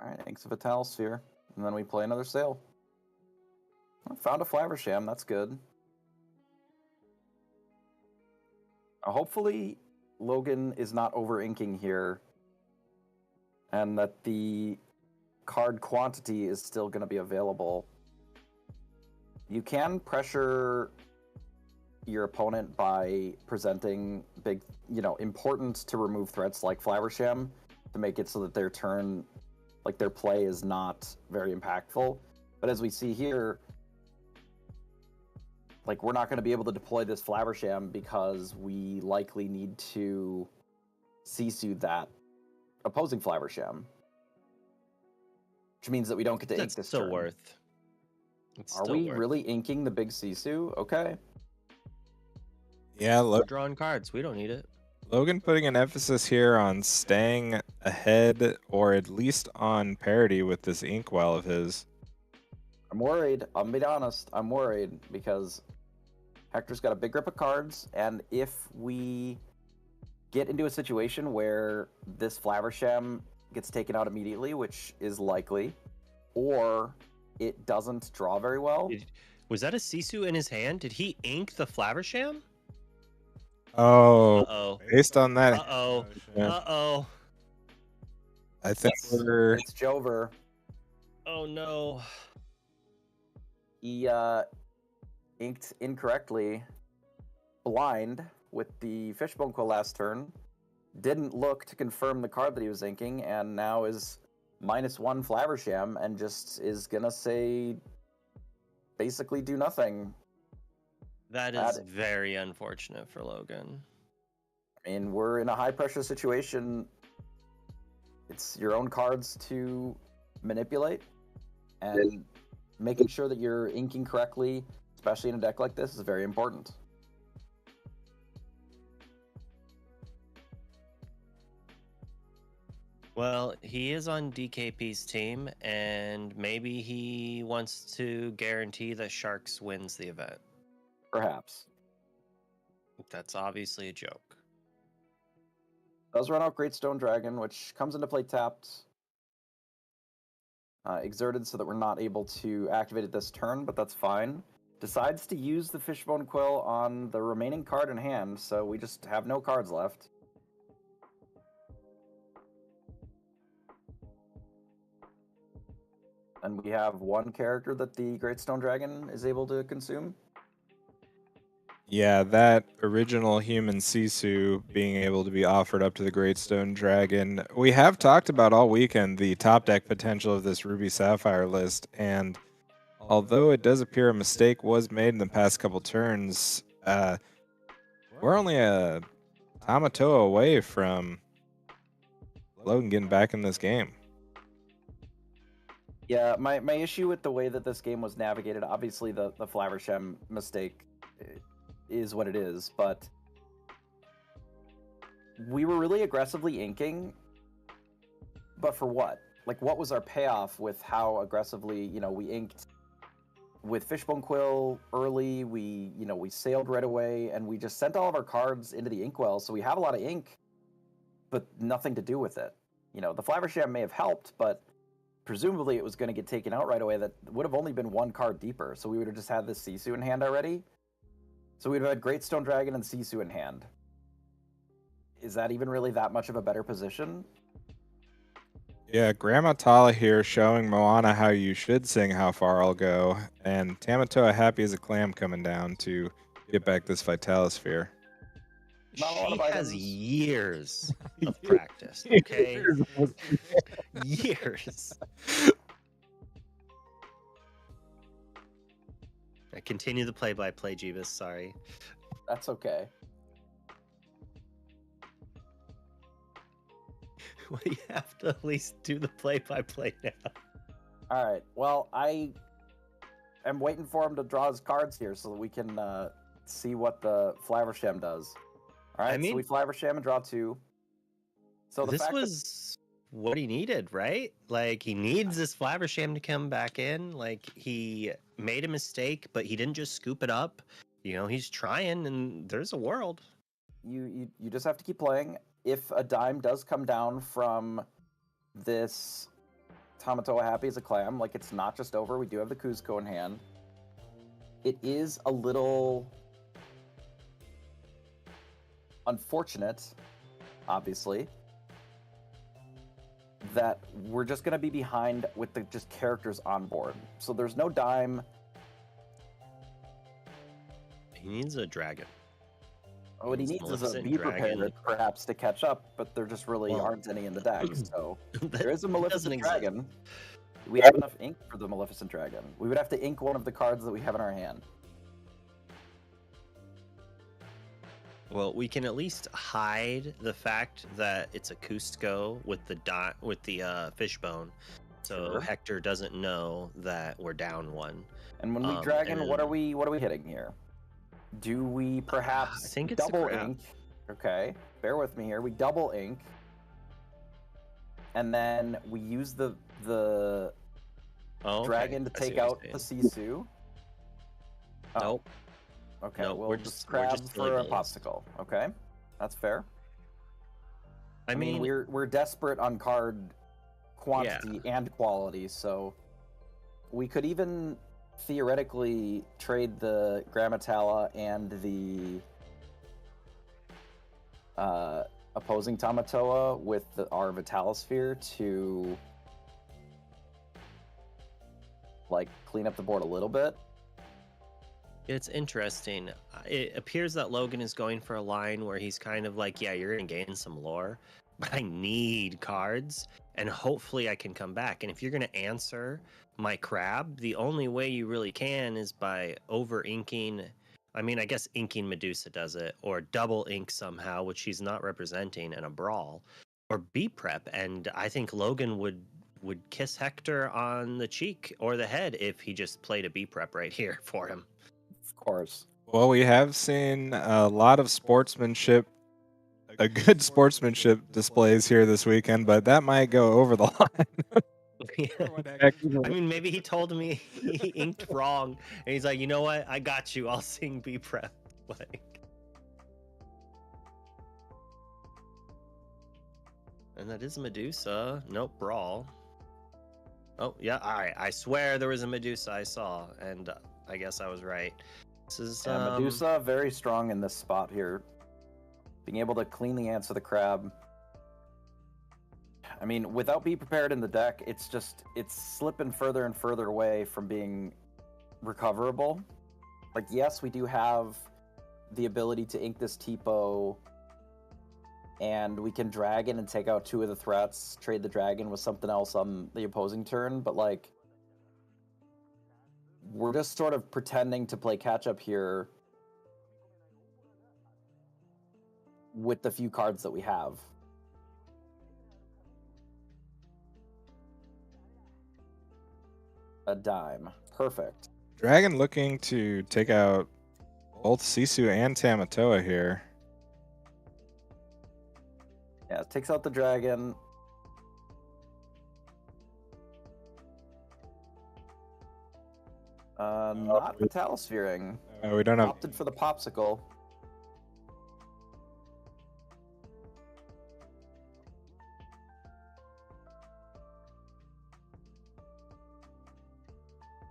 Alright, inks of a Vital Sphere. And then we play another sail. I found a Flaversham, that's good. Hopefully, Logan is not over-inking here. And that the card quantity is still going to be available. You can pressure your opponent by presenting big, important to remove threats like Flaversham to make it so that their turn, like their play is not very impactful. But as we see here, like we're not going to be able to deploy this Flaversham because we likely need to CC that opposing Flaversham, which means that we don't get to ink this turn. Are we really inking the big Sisu? Okay. Yeah, We're drawing cards. We don't need it. Logan putting an emphasis here on staying ahead or at least on parity with this inkwell of his. I'm worried. I'll be honest. I'm worried because Hector's got a big grip of cards, and if we get into a situation where this Flaversham gets taken out immediately, which is likely, or it doesn't draw very well. Was that a Sisu in his hand? Did he ink the Flaversham? Oh, Uh-oh. based on that, Uh-oh. yeah, Uh-oh. I think we're It's Jover. Oh, no. He inked incorrectly blind with the Fishbone Quill last turn. Didn't look to confirm the card that he was inking, and now is -1 Flaversham and just is gonna say basically do nothing. That is very unfortunate for Logan. I mean, we're in a high pressure situation. It's your own cards to manipulate, and making sure that you're inking correctly, especially in a deck like this, is very important. Well, he is on DKP's team, and maybe he wants to guarantee that Sharks wins the event. Perhaps. That's obviously a joke. Does run out Great Stone Dragon, which comes into play tapped. Exerted so that we're not able to activate it this turn, but that's fine. Decides to use the Fishbone Quill on the remaining card in hand, so we just have no cards left. And we have one character that the Great Stone Dragon is able to consume. Yeah, that original human Sisu being able to be offered up to the Great Stone Dragon. We have talked about all weekend the top deck potential of this Ruby Sapphire list, and although it does appear a mistake was made in the past couple turns, we're only a Tamatoa away from Logan getting back in this game. Yeah, my issue with the way that this game was navigated, obviously the Flaversham mistake is what it is, but we were really aggressively inking, but for what? Like, what was our payoff with how aggressively, we inked with Fishbone Quill early, we sailed right away, and we just sent all of our cards into the inkwell, so we have a lot of ink, but nothing to do with it. The Flaversham may have helped, but presumably it was going to get taken out right away. That would have only been one card deeper, so we would have just had this Sisu in hand already. So we'd have had Great Stone Dragon and Sisu in hand. Is that even really that much of a better position? Yeah, Grandma Tala here showing Moana how you should sing How Far I'll Go, and Tamatoa happy as a clam coming down to get back this Vitalosphere. She has years of practice, okay? Years. I continue the play-by-play, Jeebus, sorry. That's okay. Well, you have to at least do the play-by-play now. All right. Well, I am waiting for him to draw his cards here so that we can see what the Flaversham does. All right. So we Flaversham and draw 2. So this was what he needed, right? Like, he needs this Flaversham to come back in. Like, he made a mistake, but he didn't just scoop it up. He's trying, and there's a world. You just have to keep playing. If a dime does come down from this Tamatoa happy as a clam, like, it's not just over. We do have the Cusco in hand. It is a little unfortunate, obviously, that we're just going to be behind with the just characters on board. So there's no dime. He needs a dragon. What he needs is a Be Prepared, perhaps, to catch up, but there just really aren't any in the deck. So there is a Maleficent Dragon. We have enough ink for the Maleficent Dragon. We would have to ink one of the cards that we have in our hand. Well, we can at least hide the fact that it's a Cusco with the fishbone, so sure. Hector doesn't know that we're down 1. And when we dragon, what are we hitting here? Do we perhaps I think it's double ink? Okay, bear with me here. We double ink, and then we use the dragon to take out the Sisu. Oh. Nope. Okay, nope, we'll just grab for a popsicle. Okay, that's fair. I mean, we're desperate on card quantity and quality, so we could even theoretically trade the Grammatala and the opposing Tamatoa with our Vitalosphere to like clean up the board a little bit. It's interesting. It appears that Logan is going for a line where he's kind of like, yeah, you're going to gain some lore, but I need cards, and hopefully I can come back. And if you're going to answer my crab, the only way you really can is by over-inking. I mean, I guess inking Medusa does it, or double ink somehow, which he's not representing in a brawl, or B-prep. And I think Logan would kiss Hector on the cheek or the head if he just played a B-prep right here for him. Of course. Well, we have seen a lot of sportsmanship, a good sportsmanship displays here this weekend, but that might go over the line. I mean, maybe he told me he inked wrong, and he's like, you know what? I got you. I'll sing B prep. Like, and that is Medusa. Nope, brawl. Oh yeah, all right. I swear there was a Medusa I saw, and I guess I was right. This is Medusa very strong in this spot here, being able to cleanly answer the crab. I mean, without Be Prepared in the deck, it's slipping further and further away from being recoverable. Like, yes, we do have the ability to ink this Tipo, and we can dragon and take out 2 of the threats, trade the dragon with something else on the opposing turn, but like, we're just sort of pretending to play catch-up here with the few cards that we have. A dime. Perfect. Dragon looking to take out both Sisu and Tamatoa here. Yeah, it takes out the dragon. Not Vitalosphering. We don't have. Opted for the popsicle.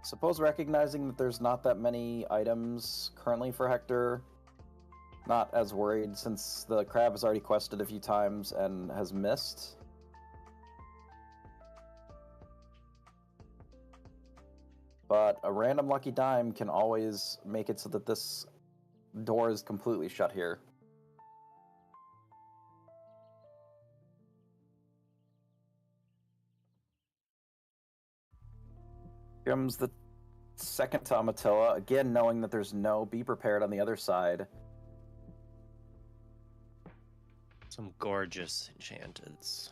Suppose recognizing that there's not that many items currently for Hector, not as worried since the crab has already quested a few times and has missed. But a random lucky dime can always make it so that this door is completely shut here. Here comes the second Tamatoa, again knowing that there's no Be Prepared on the other side. some gorgeous enchanteds.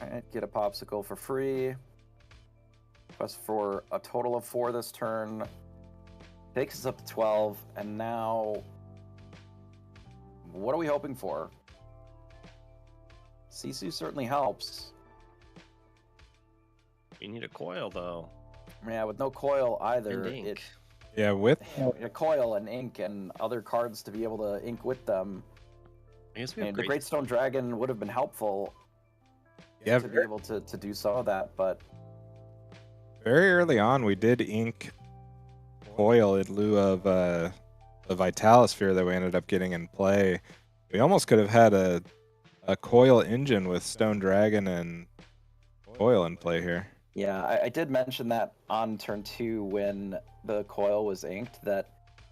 Alright, get a popsicle for free. Quest for a total of 4 this turn. Takes us up to 12, and now... what are we hoping for? Sisu certainly helps. We need a coil, though. Yeah, with no coil either. And ink. Yeah, with A coil and ink and other cards to be able to ink with them. I guess we have And the Great Stone Dragon would have been helpful yeah, to be able to do some of that, but... very early on we did ink coil in lieu of the Vitalosphere that we ended up getting in play. We almost could have had a coil engine with Stone Dragon and coil in play here. Yeah, I did mention that on turn 2 when the coil was inked, that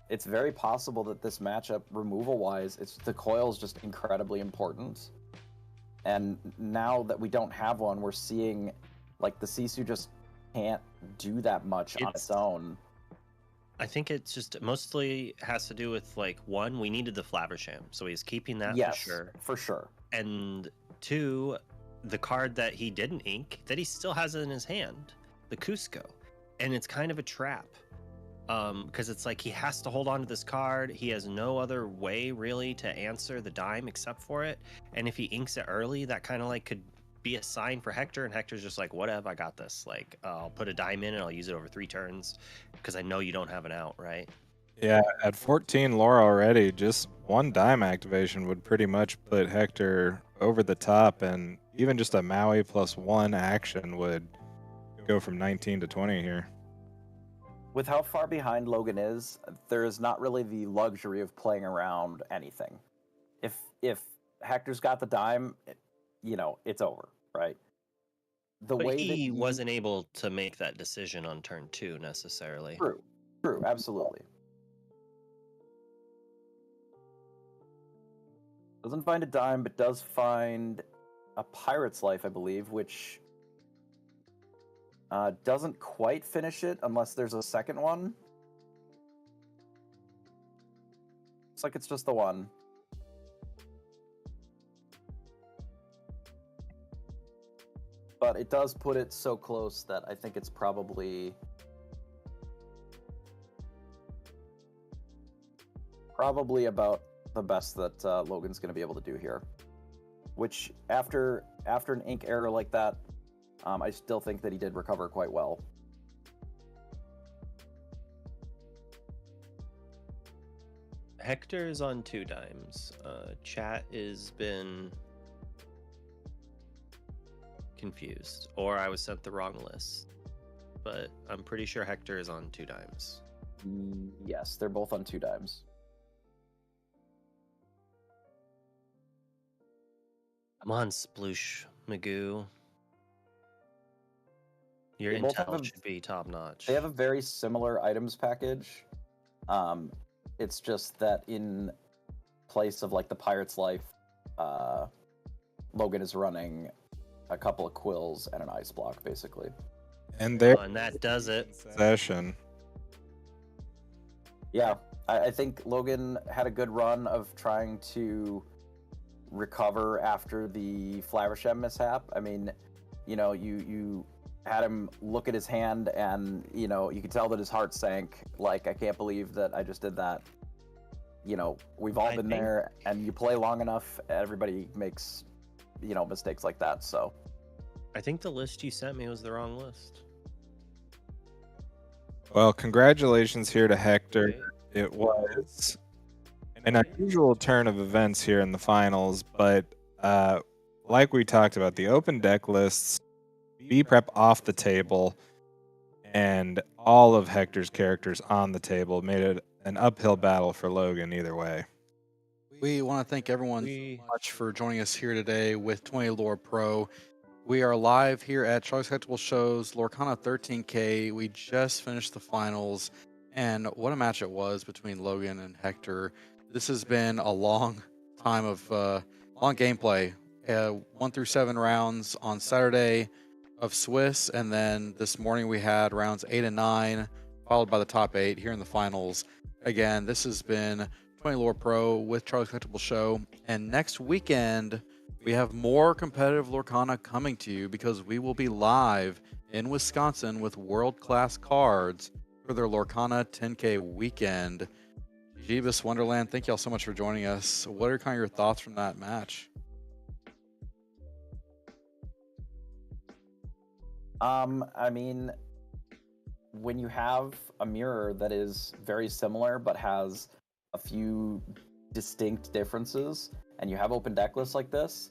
it's very possible that this matchup, removal-wise, the coil is just incredibly important. And now that we don't have one, we're seeing, like, the Sisu just can't do that much on its own. I think it's just mostly has to do with, like, 1, we needed the Flaversham, so he's keeping that Yes, for sure. for sure. And 2, the card that he didn't ink, that he still has in his hand, the Cusco. And it's kind of a trap. Because it's like he has to hold on to this card. He has no other way really to answer the dime except for it. And if he inks it early, that kind of like could be a sign for Hector. And Hector's just like, whatever, I got this. Like, I'll put a dime in and I'll use it over 3 turns because I know you don't have an out, right? Yeah, at 14 lore already, just 1 dime activation would pretty much put Hector over the top, and even just a Maui plus 1 action would go from 19 to 20 here. With how far behind Logan is, there is not really the luxury of playing around anything. If Hector's got the dime, it's over, right? The But way that he wasn't able to make that decision on turn 2 necessarily. True, absolutely. Doesn't find a dime, but does find a pirate's life, I believe, which doesn't quite finish it unless there's a second one. Looks like it's just the one. But it does put it so close that I think it's probably about the best that Logan's going to be able to do here. Which, after an ink error like that, I still think that he did recover quite well. Hector is on 2 dimes. Chat has been confused, or I was sent the wrong list. But I'm pretty sure Hector is on 2 dimes. Yes, they're both on 2 dimes. Come on, Sploosh Magoo. Your They both have intel should be top notch. They have a very similar items package. It's just that in place of like the Pirate's Life, Logan is running a couple of quills and an ice block, basically. And there, and that does it. Session. Yeah, I think Logan had a good run of trying to recover after the Flavershem mishap. I mean, you had him look at his hand and, you could tell that his heart sank. Like, I can't believe that I just did that. We've all been there, and you play long enough, everybody makes, mistakes like that, so. I think the list you sent me was the wrong list. Well, congratulations here to Hector. It was an unusual turn of events here in the finals, but like we talked about, the open deck lists, B-Prep off the table, and all of Hector's characters on the table made it an uphill battle for Logan either way. We want to thank everyone so much for joining us here today with 20 Lore Pro. We are live here at Charlie's Collectible Shows, Lorcana 13K. We just finished the finals, and what a match it was between Logan and Hector. This has been a long time of long gameplay. 1 through 7 rounds on Saturday of Swiss, and then this morning we had rounds 8 and 9, followed by the top 8 here in the finals. Again, this has been 20 Lore Pro with Charlie's Collectible Show, and next weekend we have more competitive Lorcana coming to you because we will be live in Wisconsin with world-class cards for their Lorcana 10K weekend. Jeebus Wonderland, thank y'all so much for joining us. What are kind of your thoughts from that match? I mean, when you have a mirror that is very similar but has a few distinct differences, and you have open deck lists like this,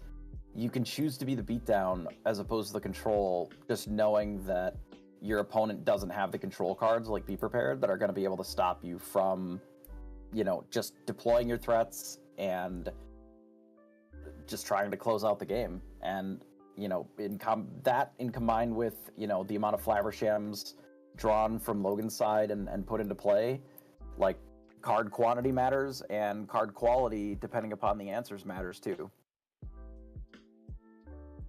you can choose to be the beatdown as opposed to the control, just knowing that your opponent doesn't have the control cards, like Be Prepared, that are going to be able to stop you from, just deploying your threats and just trying to close out the game. And, combined with, the amount of Flavershams drawn from Logan's side and put into play, like, card quantity matters, and card quality, depending upon the answers, matters too.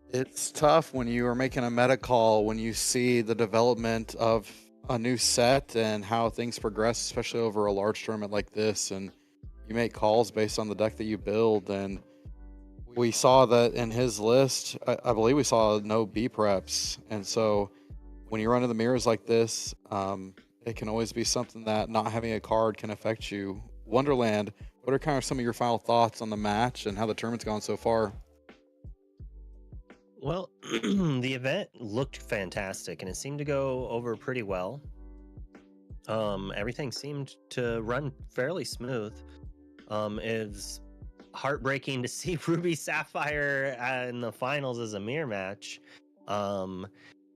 It's tough when you are making a meta call, when you see the development of a new set and how things progress, especially over a large tournament like this, and you make calls based on the deck that you build. And we saw that in his list, I believe we saw no B preps. And so when you run into the mirrors like this, it can always be something that not having a card can affect you. Wonderland, what are kind of some of your final thoughts on the match and how the tournament's gone so far? Well, the event looked fantastic, and it seemed to go over pretty well. Everything seemed to run fairly smooth. It's heartbreaking to see Ruby Sapphire in the finals as a mirror match.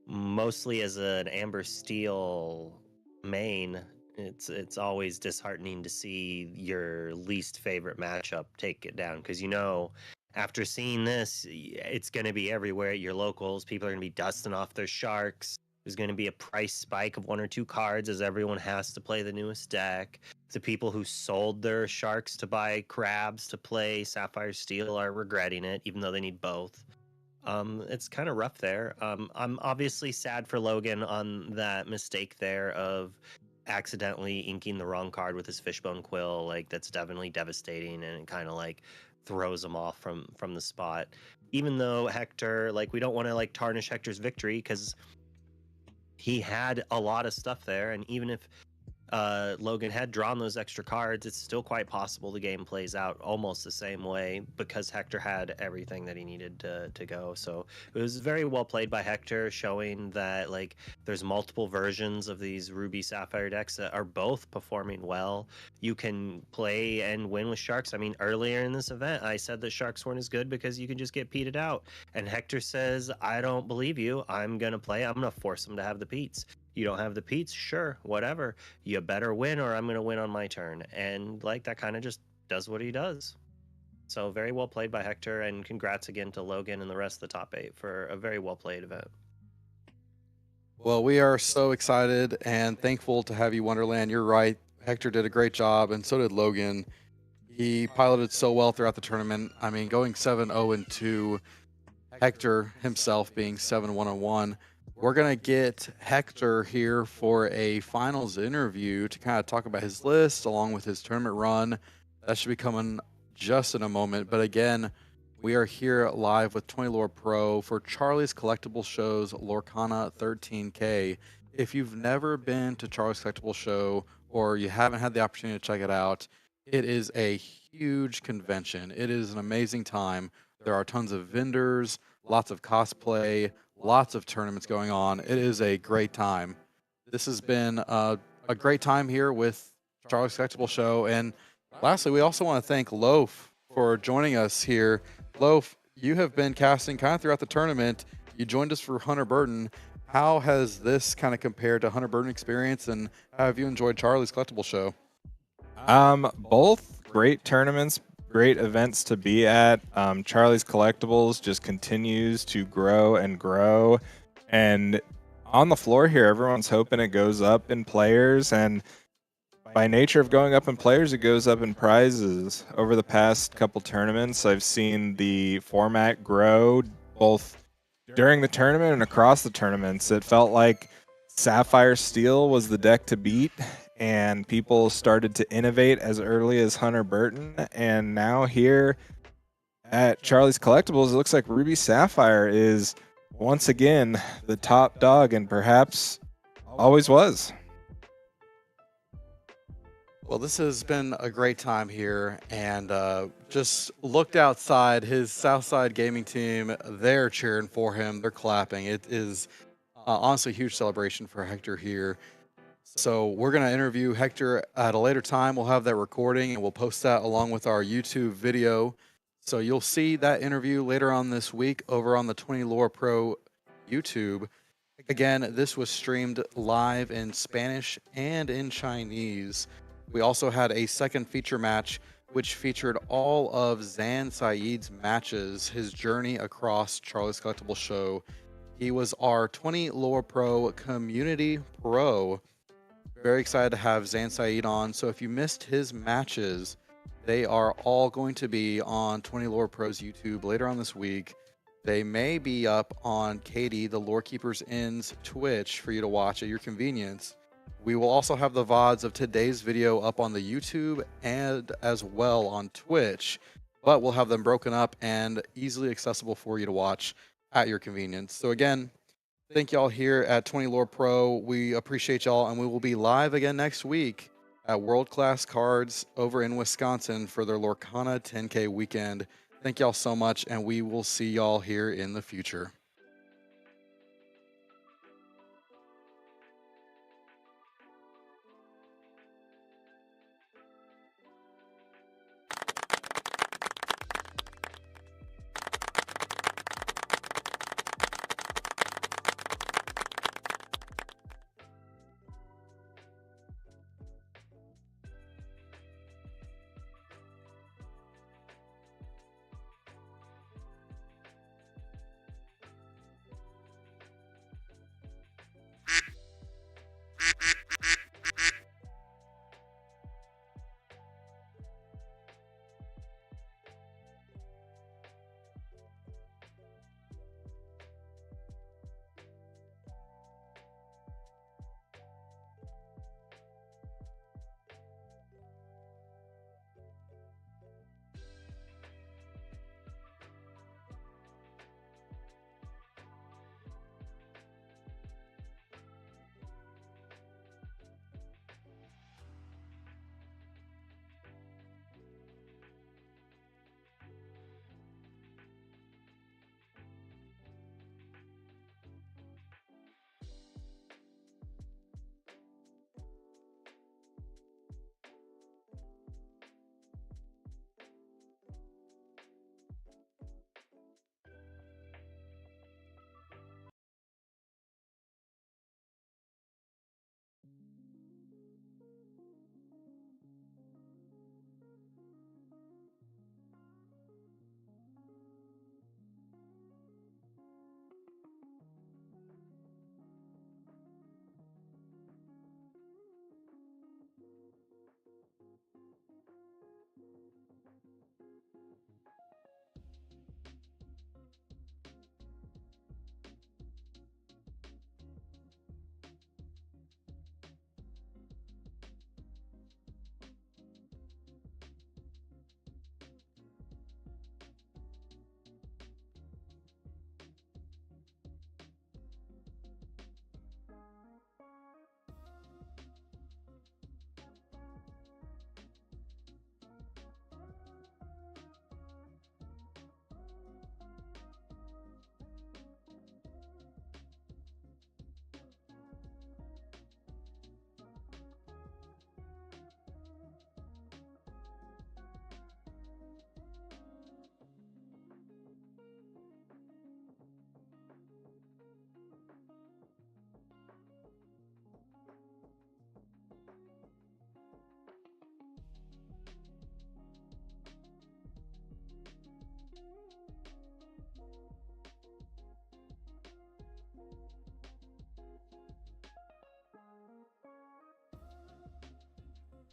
mostly as an Amber Steel main, it's always disheartening to see your least favorite matchup take it down, because after seeing this, it's going to be everywhere at your locals. People are going to be dusting off their sharks. There's going to be a price spike of 1 or 2 cards as everyone has to play the newest deck. The people who sold their sharks to buy crabs to play Sapphire Steel are regretting it, even though they need both. It's kind of rough there. I'm obviously sad for Logan on that mistake there of accidentally inking the wrong card with his Fishbone Quill. Like, that's definitely devastating, and it kind of like throws him off from the spot. Even though Hector, like, we don't want to like tarnish Hector's victory, because he had a lot of stuff there, and even if Logan had drawn those extra cards, it's still quite possible the game plays out almost the same way, because Hector had everything that he needed to go. So it was very well played by Hector, showing that like there's multiple versions of these Ruby Sapphire decks that are both performing well. You can play and win with Sharks. I mean, earlier in this event, I said that Sharks weren't as good because you can just get peated out. And Hector says, I don't believe you. I'm going to play. I'm going to force them to have the peats. You don't have the peats? Sure, whatever. You better win or I'm going to win on my turn. And like that kind of just does what he does. So very well played by Hector, and congrats again to Logan and the rest of the top 8 for a very well played event. Well, we are so excited and thankful to have you, Wonderland. You're right. Hector did a great job, and so did Logan. He piloted so well throughout the tournament. I mean, going 7-0-2, Hector himself being 7-1-1. We're going to get Hector here for a finals interview to kind of talk about his list along with his tournament run. That should be coming just in a moment. But again, we are here live with 20 Lore Pro for Charlie's Collectible Show's Lorcana 13K. If you've never been to Charlie's Collectible Show or you haven't had the opportunity to check it out, it is a huge convention. It is an amazing time. There are tons of vendors, lots of cosplay, lots of tournaments going on. It is a great time. This has been a great time here with Charlie's Collectible Show. And lastly, we also want to thank Loaf for joining us here. Loaf, you have been casting kind of throughout the tournament. You joined us for Hunter Burton. How has this kind of compared to Hunter Burton experience, and how have you enjoyed Charlie's Collectible Show? Both great tournaments, great events to be at. Charlie's Collectibles just continues to grow and grow. And on the floor here, everyone's hoping it goes up in players. And by nature of going up in players, it goes up in prizes. Over the past couple tournaments, I've seen the format grow both during the tournament and across the tournaments. It felt like Sapphire Steel was the deck to beat, and people started to innovate as early as Hunter Burton. And now here at Charlie's Collectibles, it looks like Ruby Sapphire is once again the top dog, and perhaps always was. Well, this has been a great time here, and just looked outside. His Southside Gaming team, they're cheering for him. They're clapping. It is honestly a huge celebration for Hector here. So we're going to interview Hector at a later time. We'll have that recording, and we'll post that along with our YouTube video. So you'll see that interview later on this week over on the 20 Lore Pro YouTube. Again, this was streamed live in Spanish and in Chinese. We also had a second feature match, which featured all of Zan Saeed's matches, his journey across Charlie's Collectible Show. He was our 20 Lore Pro Community Pro. Very excited to have Zan Saeed on. So if you missed his matches, they are all going to be on 20 Lore Pro's YouTube later on this week. They may be up on Katie, the Lore Keepers Inn's Twitch for you to watch at your convenience. We will also have the VODs of today's video up on the YouTube and as well on Twitch, but we'll have them broken up and easily accessible for you to watch at your convenience. So again, thank y'all here at 20 Lore Pro. We appreciate y'all, and we will be live again next week at World Class Cards over in Wisconsin for their Lorcana 10K weekend. Thank y'all so much, and we will see y'all here in the future.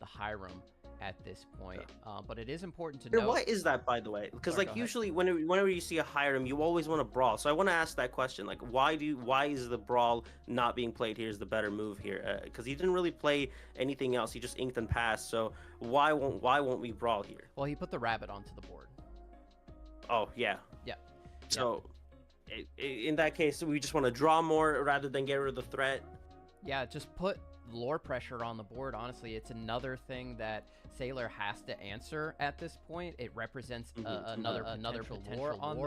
the Hiram at this point. But it is important to And note. why is that, by the way? Because Sorry, like go ahead. usually whenever you see a Hiram, you always want to brawl. So I want to ask that question, like why is the brawl not being played here is the better move here? Because he didn't really play anything else. He just inked and passed. So why won't we brawl here? Well, he put the rabbit onto the board. Oh yeah. Yeah. So in that case, we just want to draw more rather than get rid of the threat. Yeah, just put lore pressure on the board. Honestly, it's another thing that Sailor has to answer at this point. It represents another potential lore on the